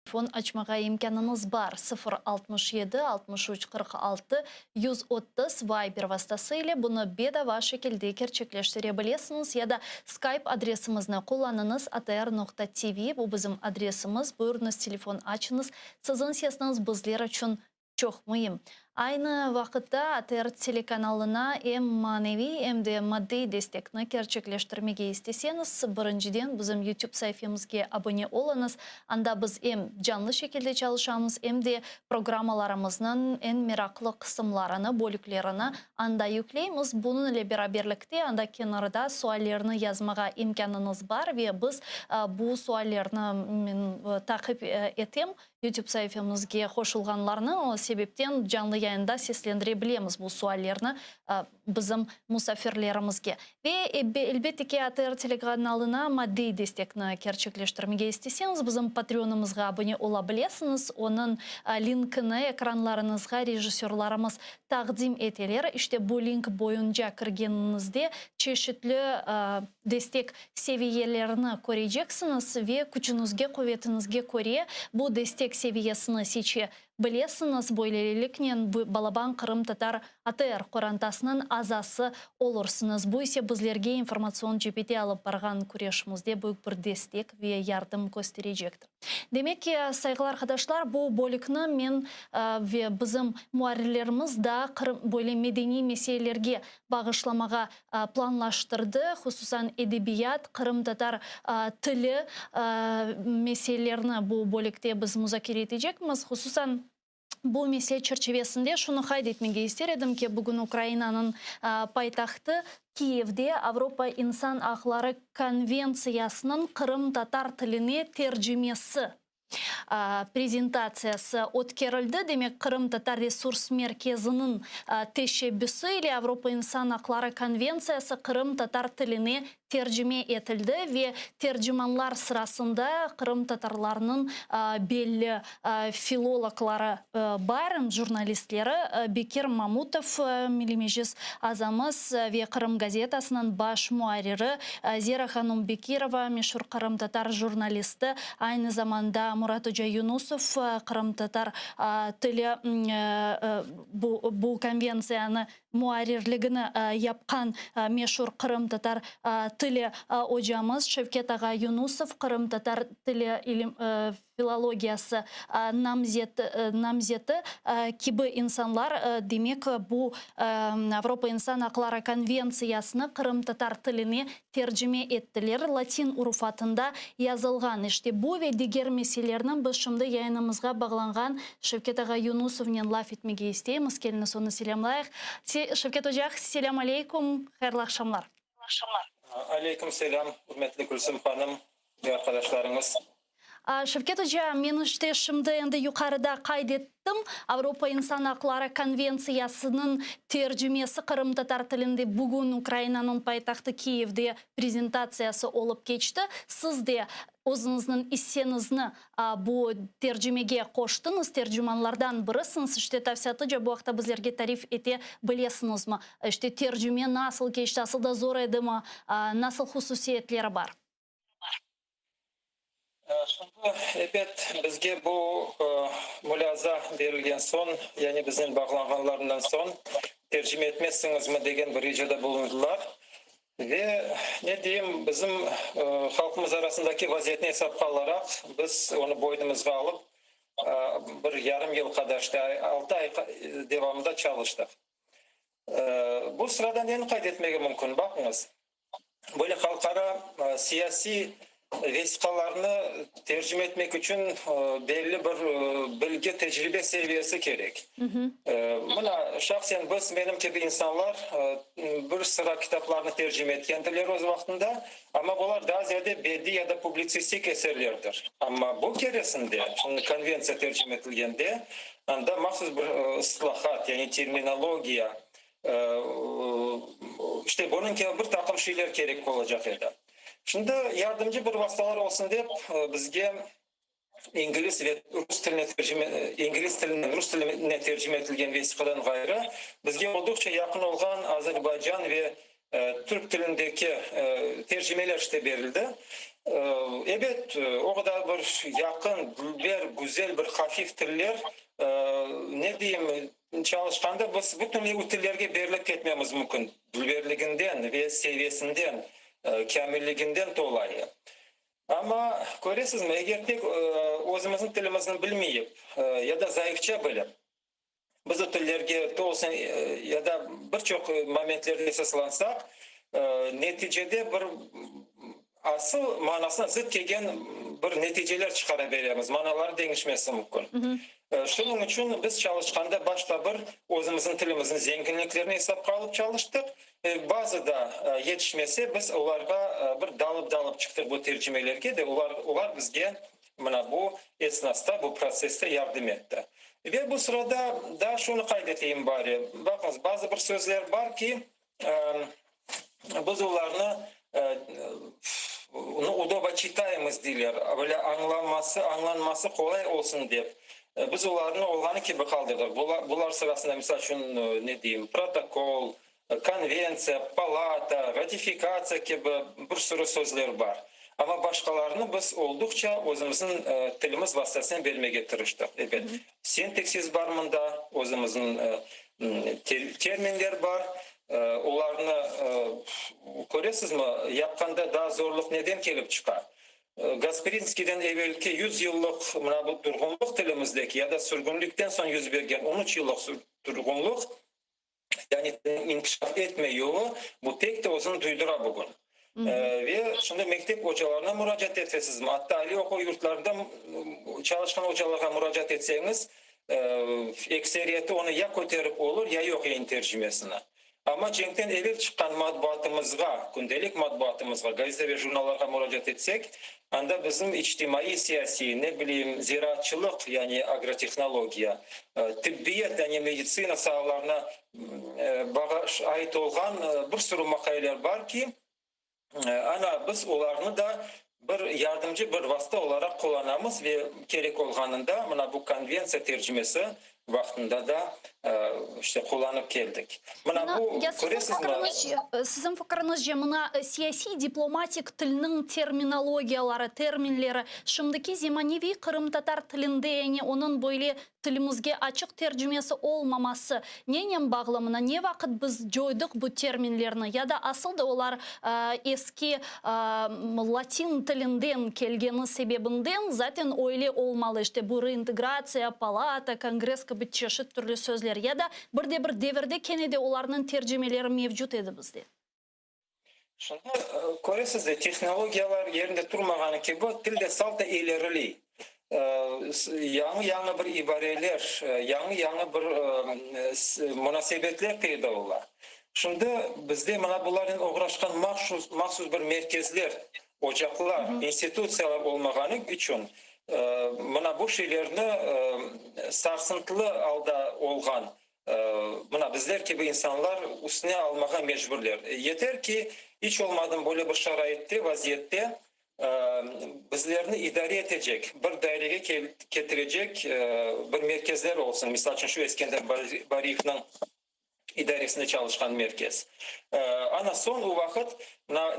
Telefon açmağa imkanınız var. 067 63 46 130 Viber vasıtasıyla bunu bedava şekilde gerçekleştirebilirsiniz ya da Skype adresimizni kullanınız atr.tv bu bizim adresimiz. Buyurunuz telefon açınız. Sizin sesiniz bizler için çok mühim. Aynı vakitte ATR telekanalına hem manevi hem de maddi destekni gerçekleştirmege isteseniz, birinciden bizim YouTube sayfamızga abone olunuz. Anda biz hem canlı şekilde çalışamız hem de programmalarımızın en meraklı kısımlarını, bölüklerini anda yükleyimiz. Bunun ile beraberlikte anda kenarda suallerini yazmağa imkanınız var ve biz bu suallerini takip etem. YouTube sayfamızga koşulganlarını o sebepten canlı yayında seslendirebiliriz bu suallerini bizim musafirlerimizge. Ve elbette ki ATR telekanalına maddi destekni gerçekleştirmege isteseniz bizim Patreonumuzga abone olabilirsiniz. Onun linkini ekranlarınızga rejissörlarımız takdim eteler. İşte bu link boyunca kirgeninizde çeşitli destek seviyelerini göreceksiniz ve gücünüzge, kuvvetinizge göre bu destek seviyesini seçebilirsiniz. Böylelikle Balaban Kırım Tatar ATR Korantasının azası olursunuz. Bu ise bizlerge informasyon cepete alıp bargan kureşimizde büyük bir destek ve yardım gösterecektir. Demek ki saygılar arkadaşlar, bu bölükni men ve bizim muharrirlerimiz da böyle medeni meselelerge bağışlamağa planlaştırdı. Hususan edebiyat, Kırım Tatar tili meselelerini bu bölükte biz müzakere edecekmiz. Hususan bu mesele çerçevesinde şunu kaydetmege ister edim ki bugün Ukrayna'nın paytaxtı Kiev'de Avrupa İnsan Hakları Konvensiyasının Kırım Tatar tiline tercümesi prezentasyası ötkerildi. Demek Kırım Tatar Resurs Merkezi'nin teşebbüsüyle Avrupa İnsan Hakları Konvensiyası Kırım Tatar tiline tercüme edildi ve tercümanlar sırasında Kırım Tatarlarının belli filologları var, jurnalistleri Bekir Mamutov, Milimeciz Azamız ve Kırım gazetasının baş muhariri Zera Hanım Bekirova, meşhur Kırım Tatar jurnalisti, aynı zamanda Murat Hoca Yunusov, Kırım Tatar tili bu konvensiyanı muharirligini yapkan meşhur Kırım Tatar tili hocamız Şevket Ağa Yunusov, Kırım Tatar tili filologiyası namzeti gibi insanlar demek bu Avrupa İnsan Hakları Konvensiyasını Kırım Tatar tiline tercüme ettiler. Latin urufatında yazılgan. İşte bu ve diğer meselelerinin biz şimdi yayınımızga bağlangan Şevket Ağa Yunusov'un laf etmege isteyimiz. Kelini sonu selamlayıq. Şevket Hocam, selam aleykum. Hayırlı akşamlar. Aleyküm selam, hürmetli Gülsüm Hanım ve arkadaşlarınız. Şevket Hocam, men işte şimdi endi yukarıda kaydettim. Avrupa İnsan Hakları Konvensiyasının tercümesi Kırım Tatar tilinde bugün Ukrayna'nın paytaxtı Kiev'de prezentasyası olup geçti. Siz de o'zingizning hissiyanizni bu tercümege qo'shdingiz, tercümanlardan birisiniz. İşte tavsiyatıca bu vaqtda bizlarga tarif ete bilasizmi? İşte tercüme nasıl geçti, aslında zor edimi, nasıl hususiyetlari var? Şimdi evet bizge bu mülaza verilgen son, yani bizden bağlanganlarından son tercüme etmezsiniz mi degen bir ricada bulundular. Ve ne diyeyim, bizim halkımız arasındaki vaziyetini hesapka alarak biz onu boynumuzga alıp bir yarım yıl kadar işte 6 ay devamında çalıştık. Bu sıradan neni kaydetmege mümkün, bakınız. Böyle halkara siyasi vesikalarını tercüme etmek için belli bir bilgi, tecrübe seviyesi gerek. Buna şahsen biz, benim gibi insanlar bir sıra kitaplarını tercüme etkendiler o vaktinde, ama bunlar daha ziyade bedi ya da publisistik eserlerdir. Ama bu keresinde, şimdi konvensiya tercüme edilgende, anda mahsus bir ıslahat, yani terminologiya, işte bunun bir takım şeyler gerek olacak edi. Şimdi yardımcı bir vasıtalar olsun deyip bizge İngiliz ve Rus tiline İngiliz tilinden Rus tiline tercüme edilgen vesikadan gayrı bizge oldukça yakın olan Azerbaycan ve Türk tilindeki tercümeler işte verildi. Evet, o kadar bir yakın, bir güzel, bir hafif tiller, ne diyeyim, çalışkanda biz bütün bu tillerge berilip ketmemiz mümkün. Dilberliginden ve seviyesinden, kamilliginden dolayı. Ama görüyorsunuz, eğer tek özümüzün tilimizini bilmeyip ya da zayıfça bilip, biz o tillerge olsun ya da birçok momentlerde esaslansak, neticede bir asıl manasına zıt kelgen bir neticeler çıkarabiliriz. Manaları değişmesi mümkün. Şunun için biz çalışkanda başta bir özümüzün tilimizin zenginliklerini hesapka alıp çalıştık. Bazı da yetişmesi biz onlarga bir dalıp çıktık bu tercümelerge de onlar bizge bu esnasda bu proseste yardım etti. Ve bu sırada da şunu kaydedeyim bari. Bakınız bazı bir sözler var ki biz onlarını udoba çitayımız diyorlar. Böyle anlanması kolay olsun diye. Biz onlarını olğanı gibi kaldırdık. Bunlar sırasında mesela şunu ne diyeyim, protokol, konvensiya, palata, ratifikasiya gibi bir sürü sözler var. Ama başkalarını biz oldukça özümüzün tilimiz vasıtasıyla bilmeye tırıştık. Evet. Sintaksiz var mında, özümüzün terminler var. Onlarını görüyorsunuz mu? Yapkanda daha zorluk neden kelip çıkar? Gasperinski'den evvelki 100 yıllık bu durgunluk tilimizdeki ya da sürgünlükten sonra yüz vergen 13 yıllık durgunluk yani inkişaf etme yolu bu pek de uzun duydura bugün. Ve şimdi mektep hocalarına müracaat etseniz, hatta Ali okul yurtlarında çalışkan hocalara müracaat etseniz ekseriyeti onu ya koterip olur ya yok yayın tercümesine. Ama cenkten evvel çıkan matbuatımızga, gündelik matbuatımızga, gazete ve jurnallara müracaat etsek, anda bizim içtimai siyasi, ne bileyim ziraatçılık yani agroteknologiya, tıbbiyet yani medisina sahalarına ait olan bir sürü makaleler var ki, ana biz onlarını da bir yardımcı bir vasıta olarak kullanamız ve gerek olganında bu konvensiya tercümesi vaktinde da işte kullanıp geldik. Sizin fikriniz mına siyasi diplomatik tilinin terminologiyaları, terminleri şimdiki zemanevi Kırım Tatar tilinde yani onun böyle tilimizge açık tercümesi olmaması neyle bağlamına, ne vakit biz joyduk bu terminlerini ya da asıl da onlar eski Latin tilinden kelgeni sebebinden zaten öyle olmalı işte bu reintegrasiya, palata, kongres gibi çeşit türlü sözler ya da bir devirde kenede onların tercümeleri mevcut edi bizde. Şimdi görüyorsunuz texnologiyalar yerinde durmağanı ki bu tilde salta ilerili. Yanı bir ibareler, yanı bir münasebetler peyda olar. Şimdi bizde bunların uğraşkan mahsus bir merkezler, ocaklar, institusiyalar olmağanı için bu şeylerini sarsıntılı alda olgan bizler gibi insanlar üstüne almaya mecburlar. Yeter ki hiç olmadan böyle bir şaraitte, vaziyette bizlerini idare edecek, bir daireye getirecek bir merkezler olsun. Misal için şu İskender Bariyev'nin idaresinde çalışkan merkez. Ana son o vakit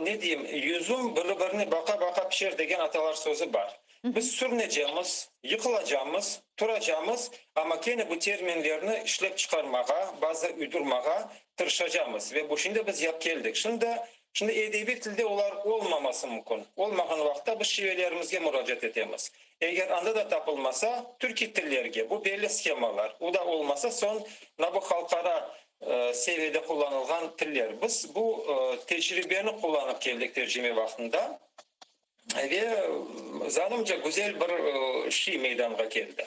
ne diyeyim, yüzüm birbirine baka pişer degen atalar sözü var. Biz sürüneceğimiz, yıkılacağımız, duracağımız ama gene bu terminlerini işlep çıkarmaya, bazı uydurmaya tırışacağımız ve bu şimdi biz yap geldik. Şimdi edebi tilde olar olmaması mümkün. Olmayan vaxtda biz şivelerimizge müracaat etemiz. Eğer anda da tapılmasa Türkiye tillerge bu belli skemalar. O da olmasa son bu halkara seviyede kullanılgan tiller. Biz bu tecrübeni kullanıp geldik tercüme vaxtında. Ve zanımca güzel bir şey meydana geldi.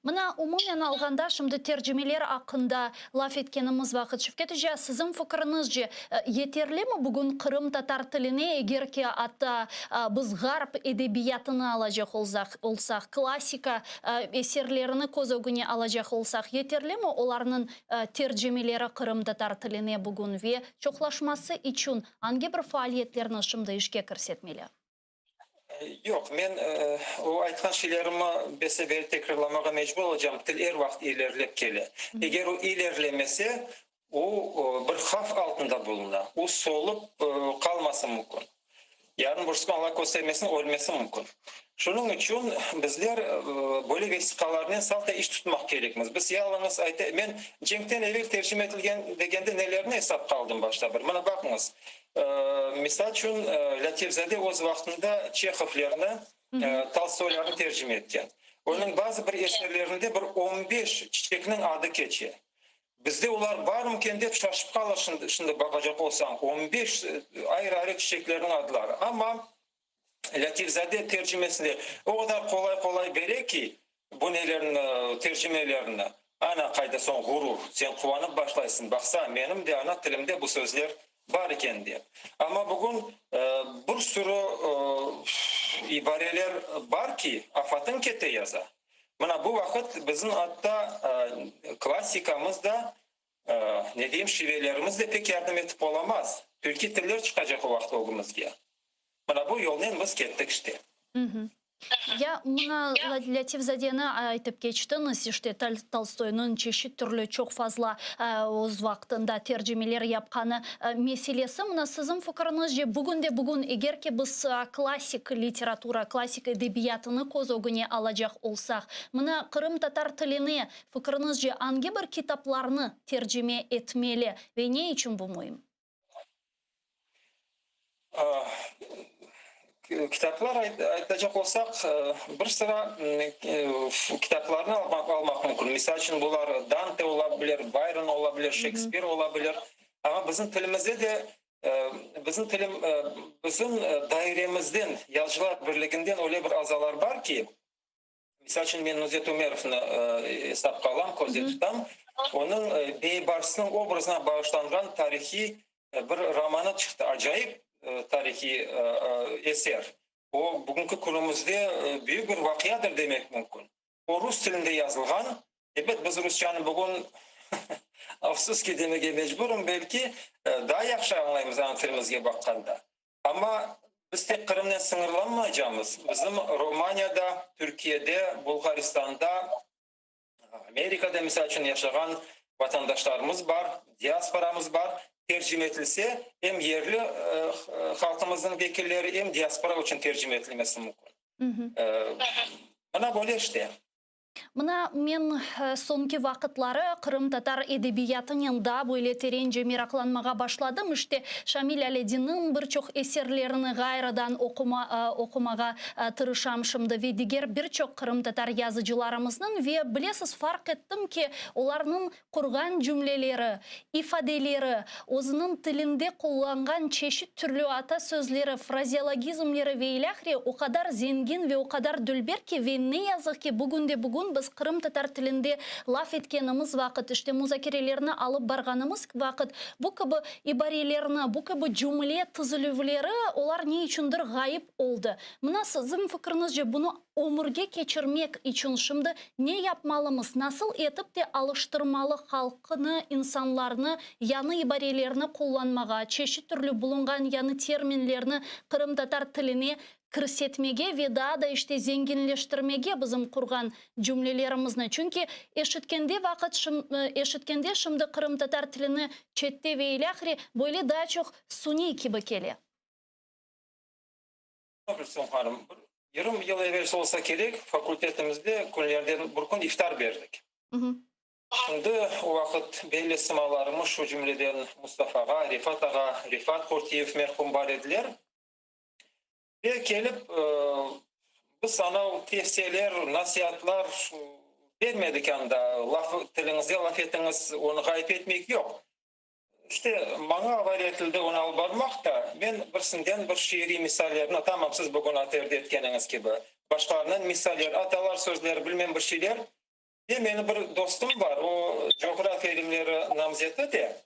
Mına umumen alganda şimdi tercümeler hakkında laf etkenimiz vakit Şevket sizin fikrinizce yeterli mi bugün Kırım Tatar tiline eğer ki hatta biz garp edebiyatını alacak olsak, klasika eserlerini koz önüne alacak olsak yeterli mi onların tercümeleri Kırım Tatar tiline bugün ve çoklaşması için hangi bir faaliyetlerini şimdi işe kirsetmeli? Yok, men o aytgan şeylerimi beseberi tekrarlamaga mecbur olacağım. Til er vakt ilerlep kele. Eğer o ilerlemese o bir haf altında buluna. O solup kalması mümkün. yarın burskan Allah koysamesin ölmesi mümkün. Şunun için bizler böyle vesikalarının salta iş tutmak gerekmez. Biz yalnız men Cenk'ten evvel tercüme edilgen degende nelerini hesap kaldım başta bir. Bana bakınız. Misal için Latifzade o vaktinde Çehov'larını Tolstoy'larını tercüme etken. Onun bazı bir eserlerinde bir 15 çiçekinin adı geçiyor. Bizde ular var mı kendi şaşıp kalır şimdi bakacak olsan 15 ayrı ayrı çiçeklerin adları ama Latifzade tercümesinde o kadar kolay bere ki bu nelerin tercümelerini ana kayda son gurur sen kuvanıp başlaysın baksa benim de ana tilimde bu sözler var iken diye. Ama bugün bir sürü ibareler var ki afatın kete yaza. Buna bu vakit bizim hatta klasikamızda ne diyeyim şivelerimiz de pek yardım etip olamaz. Türkiye tiller çıkacak o vakit oğumuzga. Buna bu yoldan biz kettik işte. Ya mına Latifzadeni aytıp geçtiniz işte Tolstoy'un çeşit türlü çok fazla oz vaktında tercümeler yapkanı meselesi. Mına sizin fikrinizce bugün eğer ki biz klasik literatura, klasik edebiyatını koz ogune alacak olsak, mına Kırım Tatar tilini fikrinizce hangi bir kitaplarını tercüme etmeli ve ne için bu mühim? Kitaplar aytacak olsak bir sıra kitaplarını almak mümkün. Misal için bunlar Dante olabilir, Byron olabilir, Shakespeare olabilir. Ama bizim tilimizde de bizim dairemizden, Yazıcılar Birliği'nden öyle bir azalar var ki misal için ben Nuzet Ömerov'unu hesapka alam, koz tutam. Onun Beybars'ın obrazına bağışlangan tarihi bir romanı çıktı. Acayip tarihi eser. O bugünkü günümüzde büyük bir vakiyadır demek mümkün. O Rus tilinde yazılgan. Evet biz Rusçanı bugün afsus ki demege mecburum belki daha yaxşı anlayımız ana tilimizge bakkanda. Ama biz tek Kırım'dan sınırlanmayacağımız. Bizim Romanya'da, Türkiye'de, Bulgaristan'da, Amerika'da misal için yaşayan vatandaşlarımız var, diasporamız var. Tercüme edilse hem yerli halkımızın vekilleri hem diaspora için tercüme edilmesi mümkün. Bana böyle işte. Mına men sonki vakitlары Kırım Tatar edebiyatının da böyle terence meraklanmağa başladım. İşte Şamil Aledi'nin birçok eserlerini gayradan okumağa tırışamışımdı ve diğer birçok Kırım Tatar yazıcılarımızın ve bilesiz fark ettim ki onların kurgan cümleleri, ifadeleri, o'zining tilinde kullangan çeşit türlü atasözleri, frazeologizmleri ve ilahri o kadar zengin ve o kadar dülber ki ve ne yazık ki bugün biz Kırım Tatar tilinde laf etkenimiz vakit, işte muzakerelerini alıp barganımız vakit bu gibi ibarelerini, bu gibi cümle tızılövleri olar ne içindir gayip oldu. Mına sizin fikrinizce bunu omurga geçirmek için şimdi ne yapmalımız? Nasıl etip de alıştırmalı halkını, insanlarını, yanı ibarelerini kullanmağa, çeşit türlü bulungan yanı terminlerini Kırım Tatar tiline kırsetmege ve daha da işte zenginleştirmege bizim kurgan cümlelerimizni. Çünkü eşitkende şimdi Kırım Tatar tilini çette ve ilahri böyle daha çok suni gibi geliyor. Hanım, yarım yıl evvel olsa gerek fakültetimizde günlerden bir gün iftar verdik. Şimdi o vakit belli sımalarımız şu cümleden Mustafa'ga, Rifat Kurtiyev merhum var ediler. Ve gelip bu sana tavsiyeler, nasihatlar vermedik anda. Tilinizde laf etiniz, onu gayip etmek yok. İşte bana var etildi onu alıp barmak da ben birsinden bir şiiri misallerini tamam siz bugün atırdı etkeniniz gibi. Başkalarından misaller, atalar sözleri bilmem bir şeyler. Benim bir dostum var. O coğrafya ilimleri namzeti de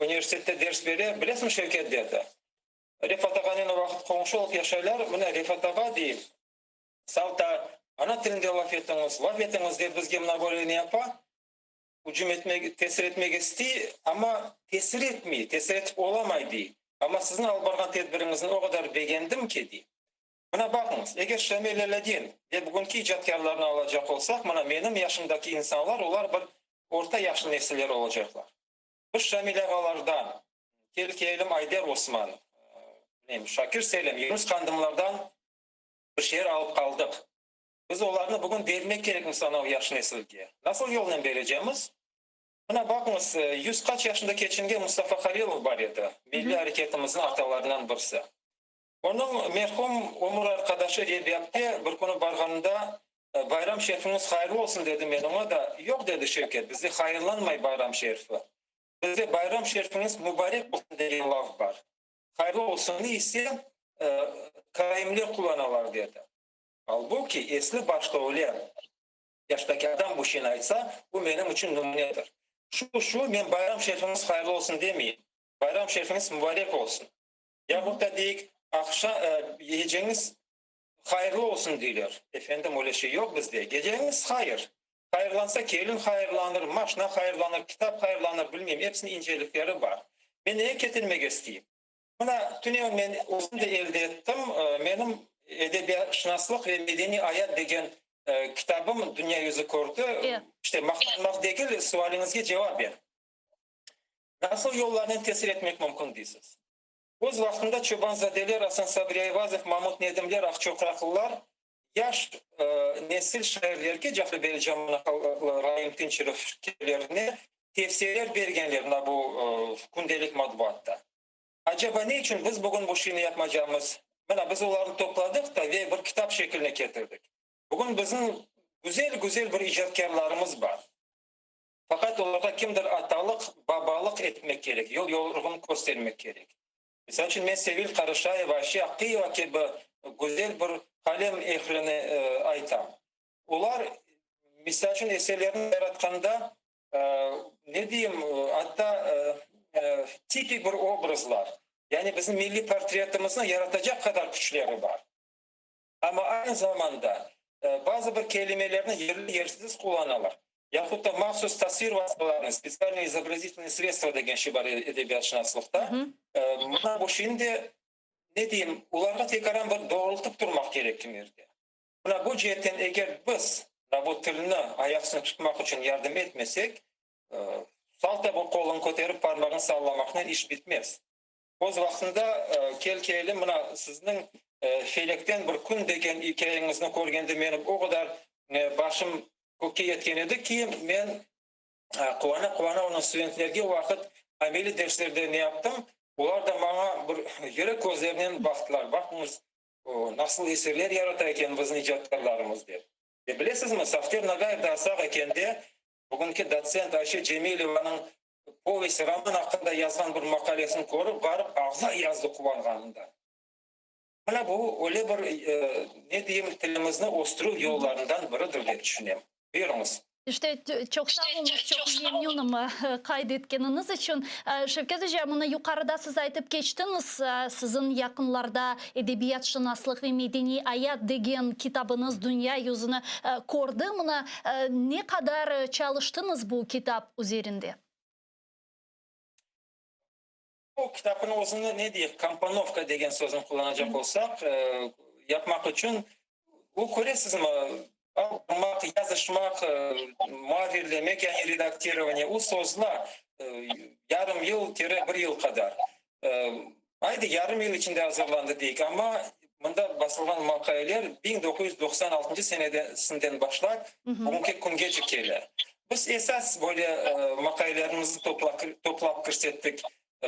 üniversitede ders veriyor. Bilesin Şevket dedi. Rifat Ağa'nın vakit komşu olup yaşaylar. Buna Rifat Ağa değil. Salta ana tilinde laf etiniz diye bizge buna böyle ne yapa? Hücum etmek, tesir etmek istiyor ama tesir etmiyor. Tesir etip olamaydı. Ama sizin alıp bargan tedbirinizin o kadar beğendim ki diye. Buna bakınız. Eğer Şamil Aledi'nin ve bugünkü icatkarlarını alacak olsak, benim yaşımdaki insanlar, onlar bir orta yaşlı nesiller olacaklar. Bu Şamil Ağalardan, Kelkeyelim Aydar Osman, Şakir Selim, Yunus Kandımlardan bir şehir alıp kaldık. Biz onlarını bugün vermek gerekmiş sana o yaş nesilge. Nasıl yoldan vereceğimiz? Buna bakınız 100 kaç yaşında geçinge Mustafa Halilov var idi. Milli hareketimizin atalarından birisi. Onun merhum Umur arkadaşı Rebiyatte bir konu barganında bayram şerifiniz hayırlı olsun dedim ben ona da yok dedi Şevket. Bizi hayırlanmay bayram şerifi. Bize bayram şerifiniz mübarek olsun diye laf var. Hayırlı olsun ise kaimler kullanalar dedi. Halbuki esli başta olan yaştaki adam bu şeyini aytsa bu benim için numunedir. Şu ben bayram şerifiniz hayırlı olsun demeyeyim. Bayram şerifiniz mübarek olsun. Yahut da deyik yiyeceğiniz hayırlı olsun diyorlar. Efendim öyle şey yok bizde. Geceniz hayır. Hayırlansa kelin hayırlanır, maşna hayırlanır, kitap hayırlanır bilmeyeyim. Hepsinin incelikleri var. Ben neye getirmek isteyeyim? Buna tüneyin ben uzun da elde ettim. Benim edebiyatşünaslık ve medeni hayat degen kitabım dünya yüzü kurdu. Evet. İşte maktanmak değil, sualınızga cevap ver. Nasıl yollardan tesir etmek mümkün değilsiniz? O'z vaqtında Çobanzadeler, Hasan Sabri Ayvazov, Mahmud Nedimler, Aqcho'qraqullar yaş nesil şairlerge Jahli Belican Rahim Tinchirov fikrlerini tefsirler bergenler bu kundelik matbuatta. Acaba ne için biz bugün bu şeyini yapmayacağımız? Mana biz onları topladık da ve bir kitap şekline getirdik. Bugün bizim güzel bir icatkarlarımız var. Fakat onlara kimdir atalık, babalık etmek gerek, yol yorgun göstermek gerek. Mesela için ben Sevil Karışayeva, Şakiyeva gibi güzel bir kalem ehlini aytam. Onlar mesela için eserlerini yaratkanda ne diyeyim hatta tipik bir obrazlar. Yani bizim milli portretimizi yaratacak kadar güçleri var. Ama aynı zamanda bazı bir kelimelerini yerli yersiz kullanırlar. Yahut da mahsus tasvir vasıtalarını, spesialne izobrazительные sredства degen şey var edebiyatşünaslıkta. Buna bu şimdi ne diyeyim, ularga tekaran bir doğrultup durmak gerekirdi. Buna bu cihetten eğer biz bu tilini ayaksını tutmak için yardım etmesek, salta bu kolun koterip parmağını sallamakla iş bitmez. O vaxtında kelkeyelim buna sizin felekten bir kun degen hikayenizni ko'rganda benim o kadar başım ko'kka yetgan edi ki men quvana onun studentlarga o vaqt ameliy derslarda ne yaptım? Ular da bana bir yürek gözlerinden baktılar. Bakınız nasıl eserler yaratar eken bizim icatkarlarımız der. Bilesizmi Safter Nagayev darsak ekende bugünkü dotsent Ayşe Cemilovanın povesti roman hakkında yazgan bir makalesini ko'rib barib ağza yazdı kuvvanganında. Mana bu öyle bir ne diyeyim tilimizni o'stiruv yollarından biridir deb düşünüyorum. Buyurunuz. İşte çok sağ olun, çok memnunum kaydetkeniniz için. Şevket Hocam, bunu yukarıda siz aytıp geçtiniz. Sizin yakınlarda edebiyatşünaslık ve medeni hayat degen kitabınız dünya yüzünü ko'rdi. Buna ne kadar çalıştınız bu kitap üzerinde? Bu kitabın özünü ne diyeyim, komponovka degen sözünü kullanacak olsak yapmak için bu ko'rasizmi almak, yazışmak, muavirlemek yani redaktirowание o sözler yarım yıl, bir yıl kadar. Ayda yarım yıl içinde hazırlandı deyik ama bunda basılgan makaleler 1996 senesinden başlar bugünkü kungacha keldi. Biz esas böyle makalelerimizi toplap kirsettik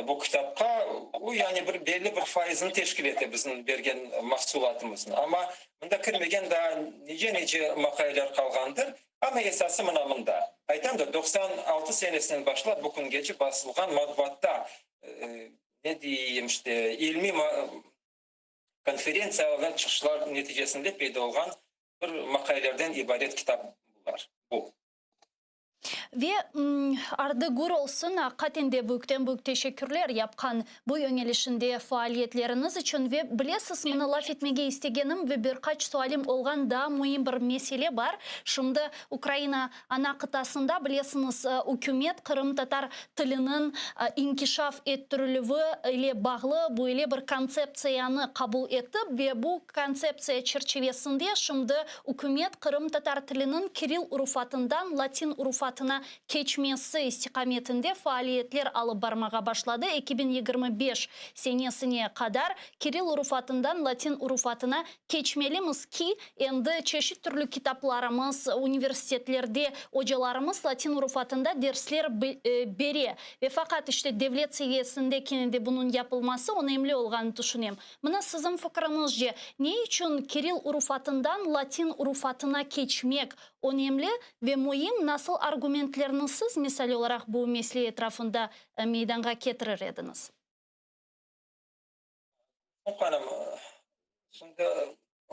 bu kitapka. O yani belli bir faizini teşkil etti bizim bergen mahsulatımızın. Ama bunda kirmegen daha nice makaleler kalgandır. Ama esası mınamında. Aytam da 96 senesinden başlap bu kungacha basılgan matbuatta ne diyeyim işte ilmi konferensiyalar çıkışlar neticesinde peyda olgan bir makalelerden ibaret kitap var bu. Ve ardı gur olsun, hakikaten de büyük teşekkürler yapkan bu yönelişinde faaliyetleriniz için ve bilesiz bana laf etmege istegenim ve birkaç sualim olgan daha mühim bir mesele var. Şimdi Ukrayna ana kıtasında bilesiniz hükümet Kırım Tatar tilinin inkişaf ettirilüvü ile bağlı böyle bir konsepsiyani kabul etti ve bu konsepsiya çerçevesinde şimdi hükümet Kırım Tatar tilinin Kiril urufatından Latin urufatına urufatına keçmesi istikametinde faaliyetler alıp barmağa başladı. 2025 senesine kadar Kiril urufatından Latin urufatına keçmelimiz ki endi çeşit türlü kitaplarımız, üniversitelerde hocalarımız Latin urufatında dersler beri ve fakat işte devlet seviyesinde keninde bunun yapılması önemli olduğunu düşünüyorum. Buna sizin fikrinizce ne için Kiril urufatından Latin urufatına geçmek önemli ve mühim, nasıl argumentlerini siz misal olarak bu mesele etrafında meydana getirir ediniz? Hanım, şimdi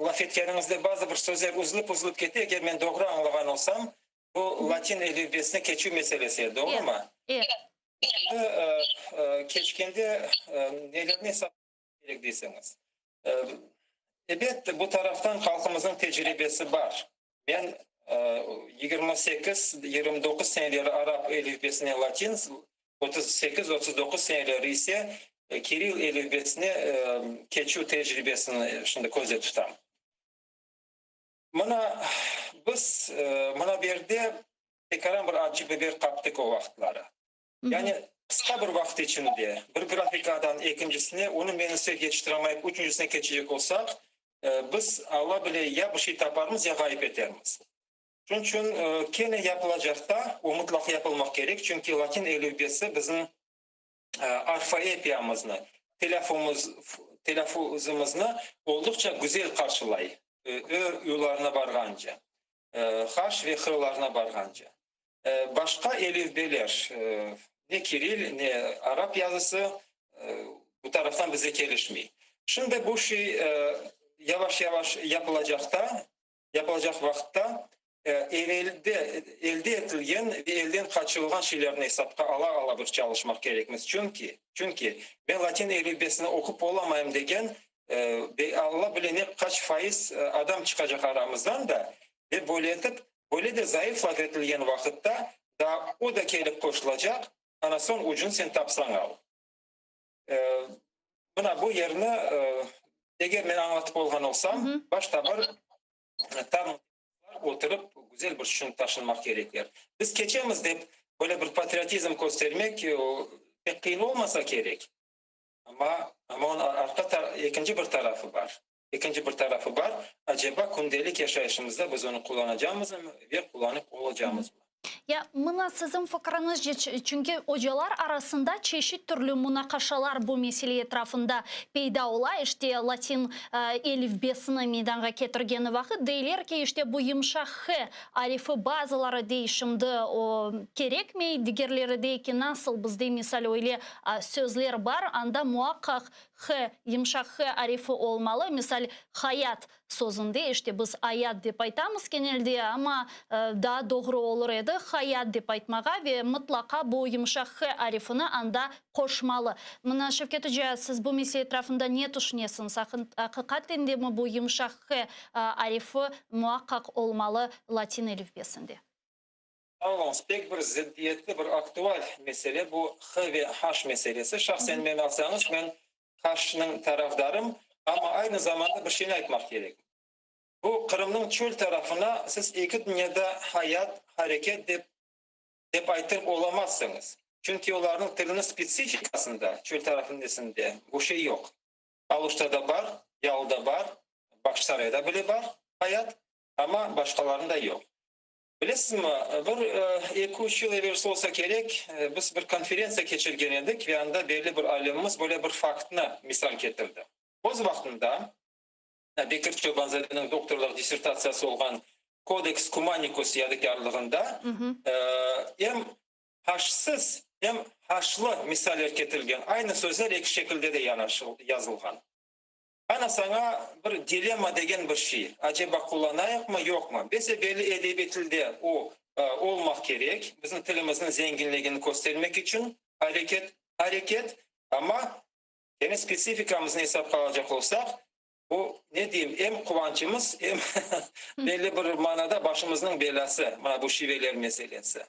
laf etkerinizde bazı bir sözler uzulup gitti. Eğer ben doğru anlayan olsam bu Latin elifbesine geçiyor meselesi, doğru mu? Evet. Şimdi keçkende nelerini hesaplamak gerek deyseniz. Evet, bu taraftan halkımızın tecrübesi var. Ben 28-29 seneleri Arap elifbesine Latin, 38-39 seneleri ise Kiril elifbesine geçiyor tecrübesini şimdi gözde tutam. Biz buna bir de tekrar bir acı bir kaptık o vaxtları. Yani kısa bir vakit içinde bir grafikadan ikincisine onu menüse geçtiremayıp üçüncüsüne geçecek olsak biz Allah bile ya bir şey taparımız ya gayip ederimiz. Çünkü kene yapılacak da o mutlaka yapılmak gerek. Çünkü Latin elifbesi bizim alfabetimizni, telaffuzumuzni oldukça güzel karşılay. Yollarına barganca. Haş ve hırlarına barganca. Başka elifbeler, ne Kiril ne Arap yazısı bu taraftan bize gelişmiyor. Şimdi bu şey yavaş yavaş yapılacak vakitte elde edilen ve elden kaçırılan şeylerini hesapta ala bir çalışmak gerekmez. Çünkü ben Latin elifbesini okup olamayayım degen Allah bilir ne kaç faiz adam çıkacak aramızdan da ve böyle de zayıflat edilen vakitte da o da gelip koşulacak. Ana son ucunu sen tapsan al. Buna bu yerine eğer ben anlatıp olgan olsam başta var tam oturup güzel bir şunu taşınmak gerekir. Biz geçemiz deyip böyle bir patriotizm göstermek pek kıyın olmasa gerek. Ama onun ikinci bir tarafı var. Acaba gündelik yaşayışımızda biz onu kullanacağımız mı ve kullanıp olacağımız mı? Ya buna sizin fikrinizce, çünkü hocalar arasında çeşit türlü münakaşalar bu mesele etrafında peyda ola. İşte Latin elifbesini meydana getirgeni vakit deyler ki işte bu yumuşak H arifi bazıları değişimde o gerekmeyi, diğerleri değil ki nasıl bizde misal öyle sözler var anda muhakkak H, yumuşak H arifi olmalı. Misal hayat sözünde işte biz hayat deyip aytamız genelde ama daha doğru olur edi hayat deyip aytmağa ve mutlaka bu yumuşak H arifini anda koşmalı. Buna Şevket Hoca, siz bu mesele etrafında ne düşünüyorsunuz? Hakikaten de mi bu yumuşak H arifi muhakkak olmalı Latin elifbesinde? Anlamaz. Pek bir ziddiyetli bir aktual mesele bu H ve H meselesi. Şahsen ben alsanız ben H'nın taraftarım ama aynı zamanda bir şeyini aytmak gerek. Bu Kırım'ın çöl tarafına siz iki dünyada hayat, hareket deyip aytırıp olamazsınız. Çünkü onların tılının spesifikasında çöl tarafındasında bu şey yok. Aluş'ta da var, Yalı'da var, Bakşisaray'da bile var hayat ama başkalarında yok. Bilesiniz mi? Bir 2-3 yıl evvelsi olsa gerek biz bir konferansiya geçirgen edik ve anda belli bir alimimiz böyle bir faktını misal getirdi. O vaxtında Bekir Çobanzade'nin doktorluk dissertasiyası olan Codex Cumanicus yadigarlığında hem haşsız hem haşlı misaller getirilgen. Aynı sözler iki şekilde de yazılgan. Ana sana bir dilema degen bir şey. Acaba kullanayak mı yok mu? Bize belli edebi tilde o olmak gerek. Bizim tilimizin zenginliğini göstermek için hareket ama yine spesifikamızı hesap alacak olsak bu ne diyeyim hem kıvancımız hem belli bir manada başımızın belası bu şiveler meselesi.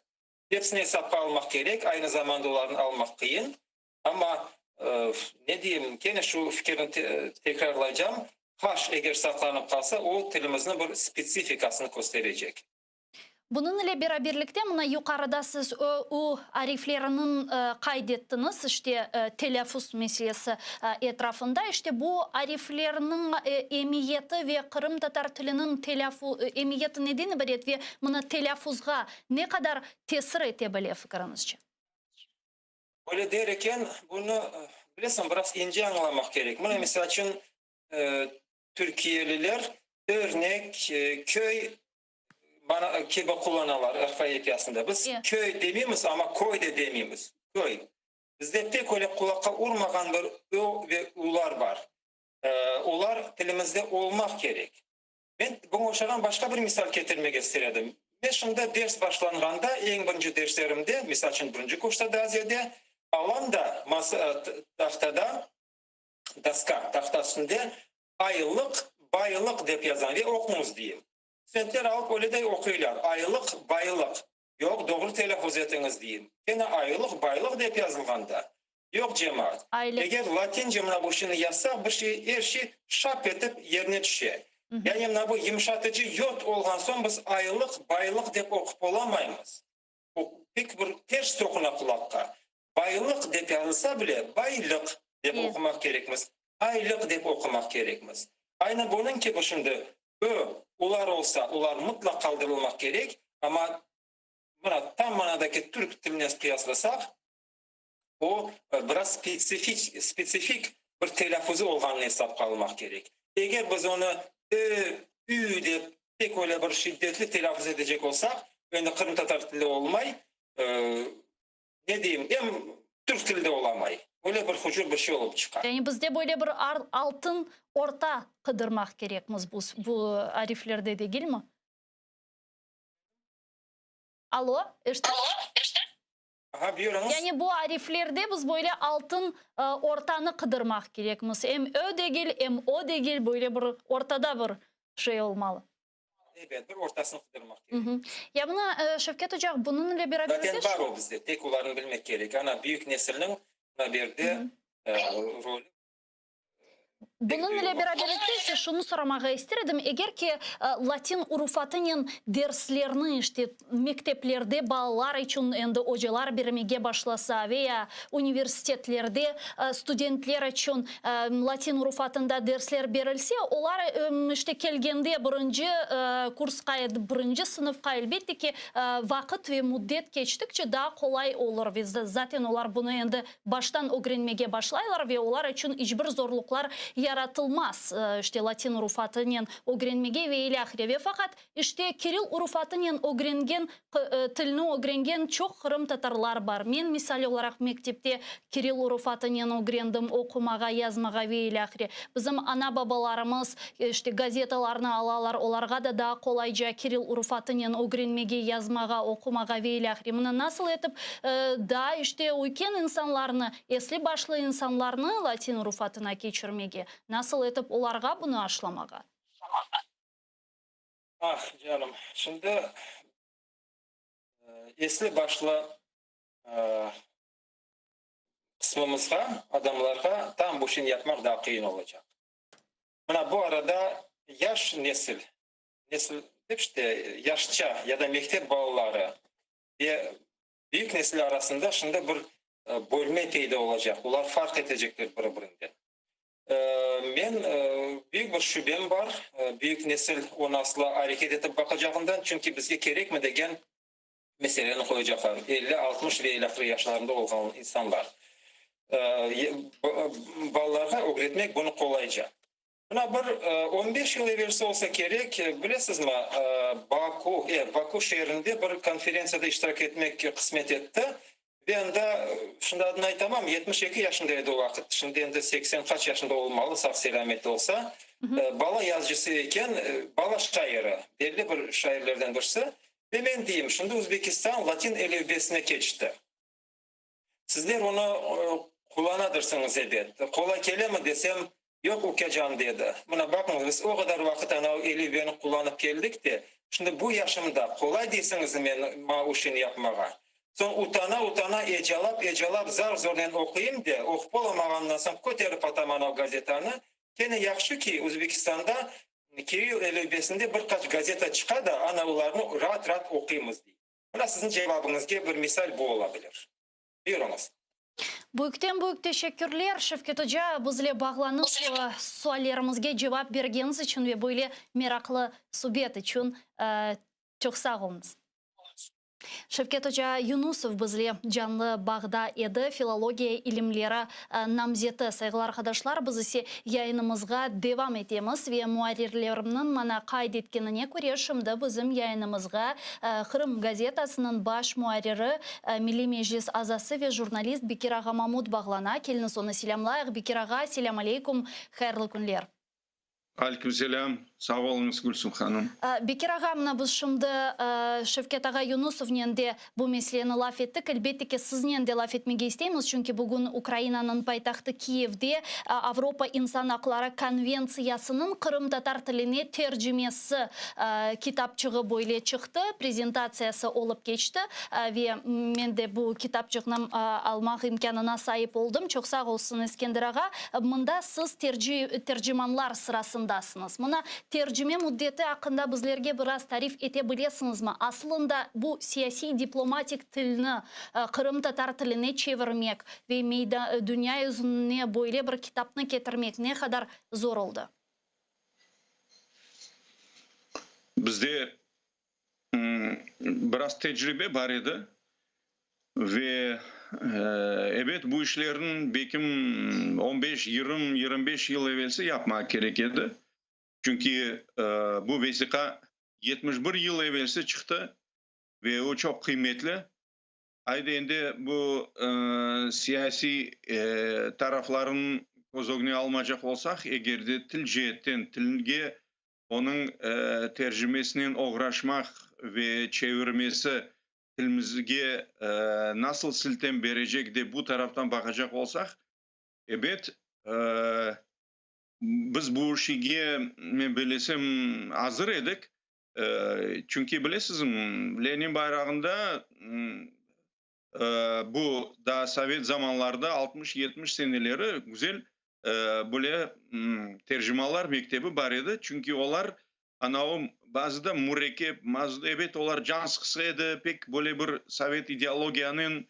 Hepsini hesap almak gerek. Aynı zamanda onların almak kıyın. Ama ne diyeyim gene şu fikrini tekrarlayacağım. Haş eğer saklanıp kalsa o tilimizin bir spesifikasını gösterecek. Bunun ile beraberlikte mına yukarıda siz o ariflerinin kaydettiniz işte telaffuz meselesi etrafında işte bu ariflerinin emiyeti ve Kırım Tatar tilinin emiyeti nedeni bir ve mına telaffuzga ne kadar tesir edebilir fikrinizce? Öyle derken bunu bilirsin biraz ince anlamak gerek. Buna mesela için Türkiye'liler örnek köy bana kibe kullanırlar Arfa yapısında. Biz köy demiyoruz ama koy da demiyoruz. Köy. Bizde pek öyle kulakka urmagan bir ö ve ular var. Ular dilimizde olmak gerek. Ben bunu oşagan başka bir misal getirmek istedim. Ben şimdi ders başlanğanda en birinci derslerimde, misal için birinci kursda da aziyede, alanda masa tahtada, tahtasında aylık, baylık dep yazan ve okumuz diyeyim. Studentler alıp öyle de okuylar. Aylık, baylık. Yok doğru telaffuz etiniz diyeyim. Yine aylık, baylık dep yazılganda. Yok cemaat. Eğer Latince bu şimdi yazsak bir şey, her şey şap etip yerine düşer. Yani bu yumuşatıcı yot olgan son biz aylık, baylık dep okup olamayız. O pek bir ters tokuna kulakka. Baylık dep yazılsa bile baylık dep okumak gerekmez. Aylık dep okumak gerekmez. Aynı bunun ki bu şimdi ular olsa ular mutlak kaldırılmak gerek ama buna tam manadaki Türk diline kıyaslasak o biraz spesifik bir telaffuzu olganını hesap kalmak gerek. Eğer biz onu ü de pek öyle bir şiddetli telaffuz edecek olsak yani Kırım Tatar dilde olmay ne diyeyim hem Türk dilde olamay. Öyle bir hücum bir şey olup çıkar. Yani bizde böyle bir altın orta kıdırmak gerekmiz bu ariflerde de değil mi? Alo, işte. Aha, buyurunuz. Yani bu ariflerde biz böyle altın ortanı kıdırmak gerekmiz. Hem ö değil hem o değil böyle bir ortada bir şey olmalı. Evet, bir ortasını kıdırmak gerek. Ya buna Şevket Hocam bunun ile beraber... Zaten var o bizde. Tek olarını bilmek gerek. Ana büyük neslinin bir de rolü. Bunun ile beraber şunu sormağa istedim. Eğer ki Latin urufatının derslerini işte mekteplerde bağlar için endi hocalar vermeye başlasa veya üniversitelerde studentler için Latin urufatında dersler verilse, onlar işte kelgende birinci kurska, birinci sınıfka elbette ki vakit ve müddet geçtikçe daha kolay olur. Ve zaten onlar bunu endi baştan öğrenmeye başlayırlar ve onlar için hiçbir zorluklar yaratılmaz işte Latin urufatının öğrenmeye ve ilahire ve fakat işte Kiril urufatının öğrengen tilini öğrengen çok Kırım Tatarlar var. Men misal olarak mektepte Kiril urufatının öğrendim okumağa, yazmağa ve ilahire. Bizim ana babalarımız işte gazetalarını alalar, onlarga da daha kolayca Kiril urufatının öğrenmeye, yazmağa, okumağa ve ilahire. Bunu nasıl edip daha işte uyken insanlarını, esli başlı insanlarını Latin urufatına geçirmeye, nasıl edip onlarga bunu aşlamağa? Ah canım, şimdi esli başlı kısmımızga, adamlarga tam bu işini yapmak daha kıyın olacak. Buna bu arada yaş nesil işte yaşça ya da mektep balaları ve büyük nesil arasında şimdi bir bölme peyda olacak. Onlar fark edecekler birbirinden. Men büyük bir şüphem var. Büyük nesil o nasla hareket edip bakacağından çünkü bizge gerek mi degen meseleni koyacaklar. 50, 60 ve 50 yaşlarında olan insanlar. Ballarga öğretmek bunu kolayca. Buna bir 15 yıl evvelsi olsa gerek, bilesiniz mi? Baku şehrinde bir konferansiyada iştirak etmek kısmet etti. Ben de şimdi adını aytamam 72 yaşındaydı o vakit. Şimdi de 80 kaç yaşında olmalı sağ selametli olsa. Bala yazıcısı iken bala şairi, belli bir şairlerden birisi. Ve ben diyeyim şimdi Özbekistan Latin elifbesine geçti. Sizler onu kullanadırsınız edet. Kolay kele mi desem yok okuyacağım dedi. Buna bakın biz o kadar vakit ana elifbeni kullanıp geldik de. Şimdi bu yaşımda kolay değilsiniz ben o işini yapmağa. Son utana ecalap zar zorlayan okuyayım de okup olamağandan sonra koterip ataman o gazetanı. Gene yakşı ki Özbekistan'da Kiril elbesinde birkaç gazete çıkar ana ularını rahat okuyumuz diye. Buna sizin cevabınızga bir misal bu olabilir. Buyurunuz. Büyük teşekkürler Şevket Hoca. Bizle bağlanıp suallerimizge cevap vergeniz için ve böyle meraklı sohbet için çok sağ olunuz. Şevket Hoca Yunusov bizle canlı bağda edi. Filologiya ilimleri namzeti. Saygılar arkadaşlar, biz ise yayınımızga devam etemiz ve muarirlerimnin mana kaydetkenine göre şimdi bizim yayınımızga Kırım gazetasının baş muariri Milli Meclis azası ve jurnalist Bekir Ağa Mahmud bağlana. Keliniz onu selamlayıq. Bekir Ağa, selam aleykum, hayırlı günler. Aleykümselam. Sağ olunuz Gülsüm Hanım. Bekir Ağam'la biz şimdi Şevket Ağa Yunusov'nen de bu meseleni laf ettik. Elbette ki sizden de laf etmege isteyimiz. Çünkü bugün Ukrayna'nın paytaxtı Kiev'de Avrupa İnsan Hakları Konvensiyasının Kırım Tatar tiline tercümesi kitapçığı böyle çıktı. Prezentasyası olup geçti. Ve ben de bu kitapçığını almak imkanına sahip oldum. Çok sağ olsun İskender Ağa. Mında siz tercümanlar sırasındasınız. Mına tercüme müddeti hakkında bizlerge biraz tarif edebilirsiniz mi? Aslında bu siyasi diplomatik tilini Kırım Tatar tiline çevirmek ve dünya yüzüne böyle bir kitapını getirmek ne kadar zor oldu? Bizde biraz tecrübe var idi ve evet bu işlerin belki 15, 20, 25 yıl evvelsi yapmak gerekirdi. Çünkü bu vesika 71 yıl evvelsi çıktı ve o çok kıymetli. Ayda endi bu siyasi tarafların kozogunu almayacak olsak, eğer de til cihetten tilge onun tercümesinden uğraşmak ve çevirmesi tilimizge nasıl siltem verecek de bu taraftan bakacak olsak, evet biz bu işe bilesem hazır edik. Çünkü bilesiniz Lenin bayrağında bu da Sovyet zamanlarda 60-70 seneleri güzel böyle tercümalar mektebi var idi. Çünkü onlar o bazıda mürekkep, bazıda evet onlar can sıkısıydı. Pek böyle bir Sovyet ideolojiyanın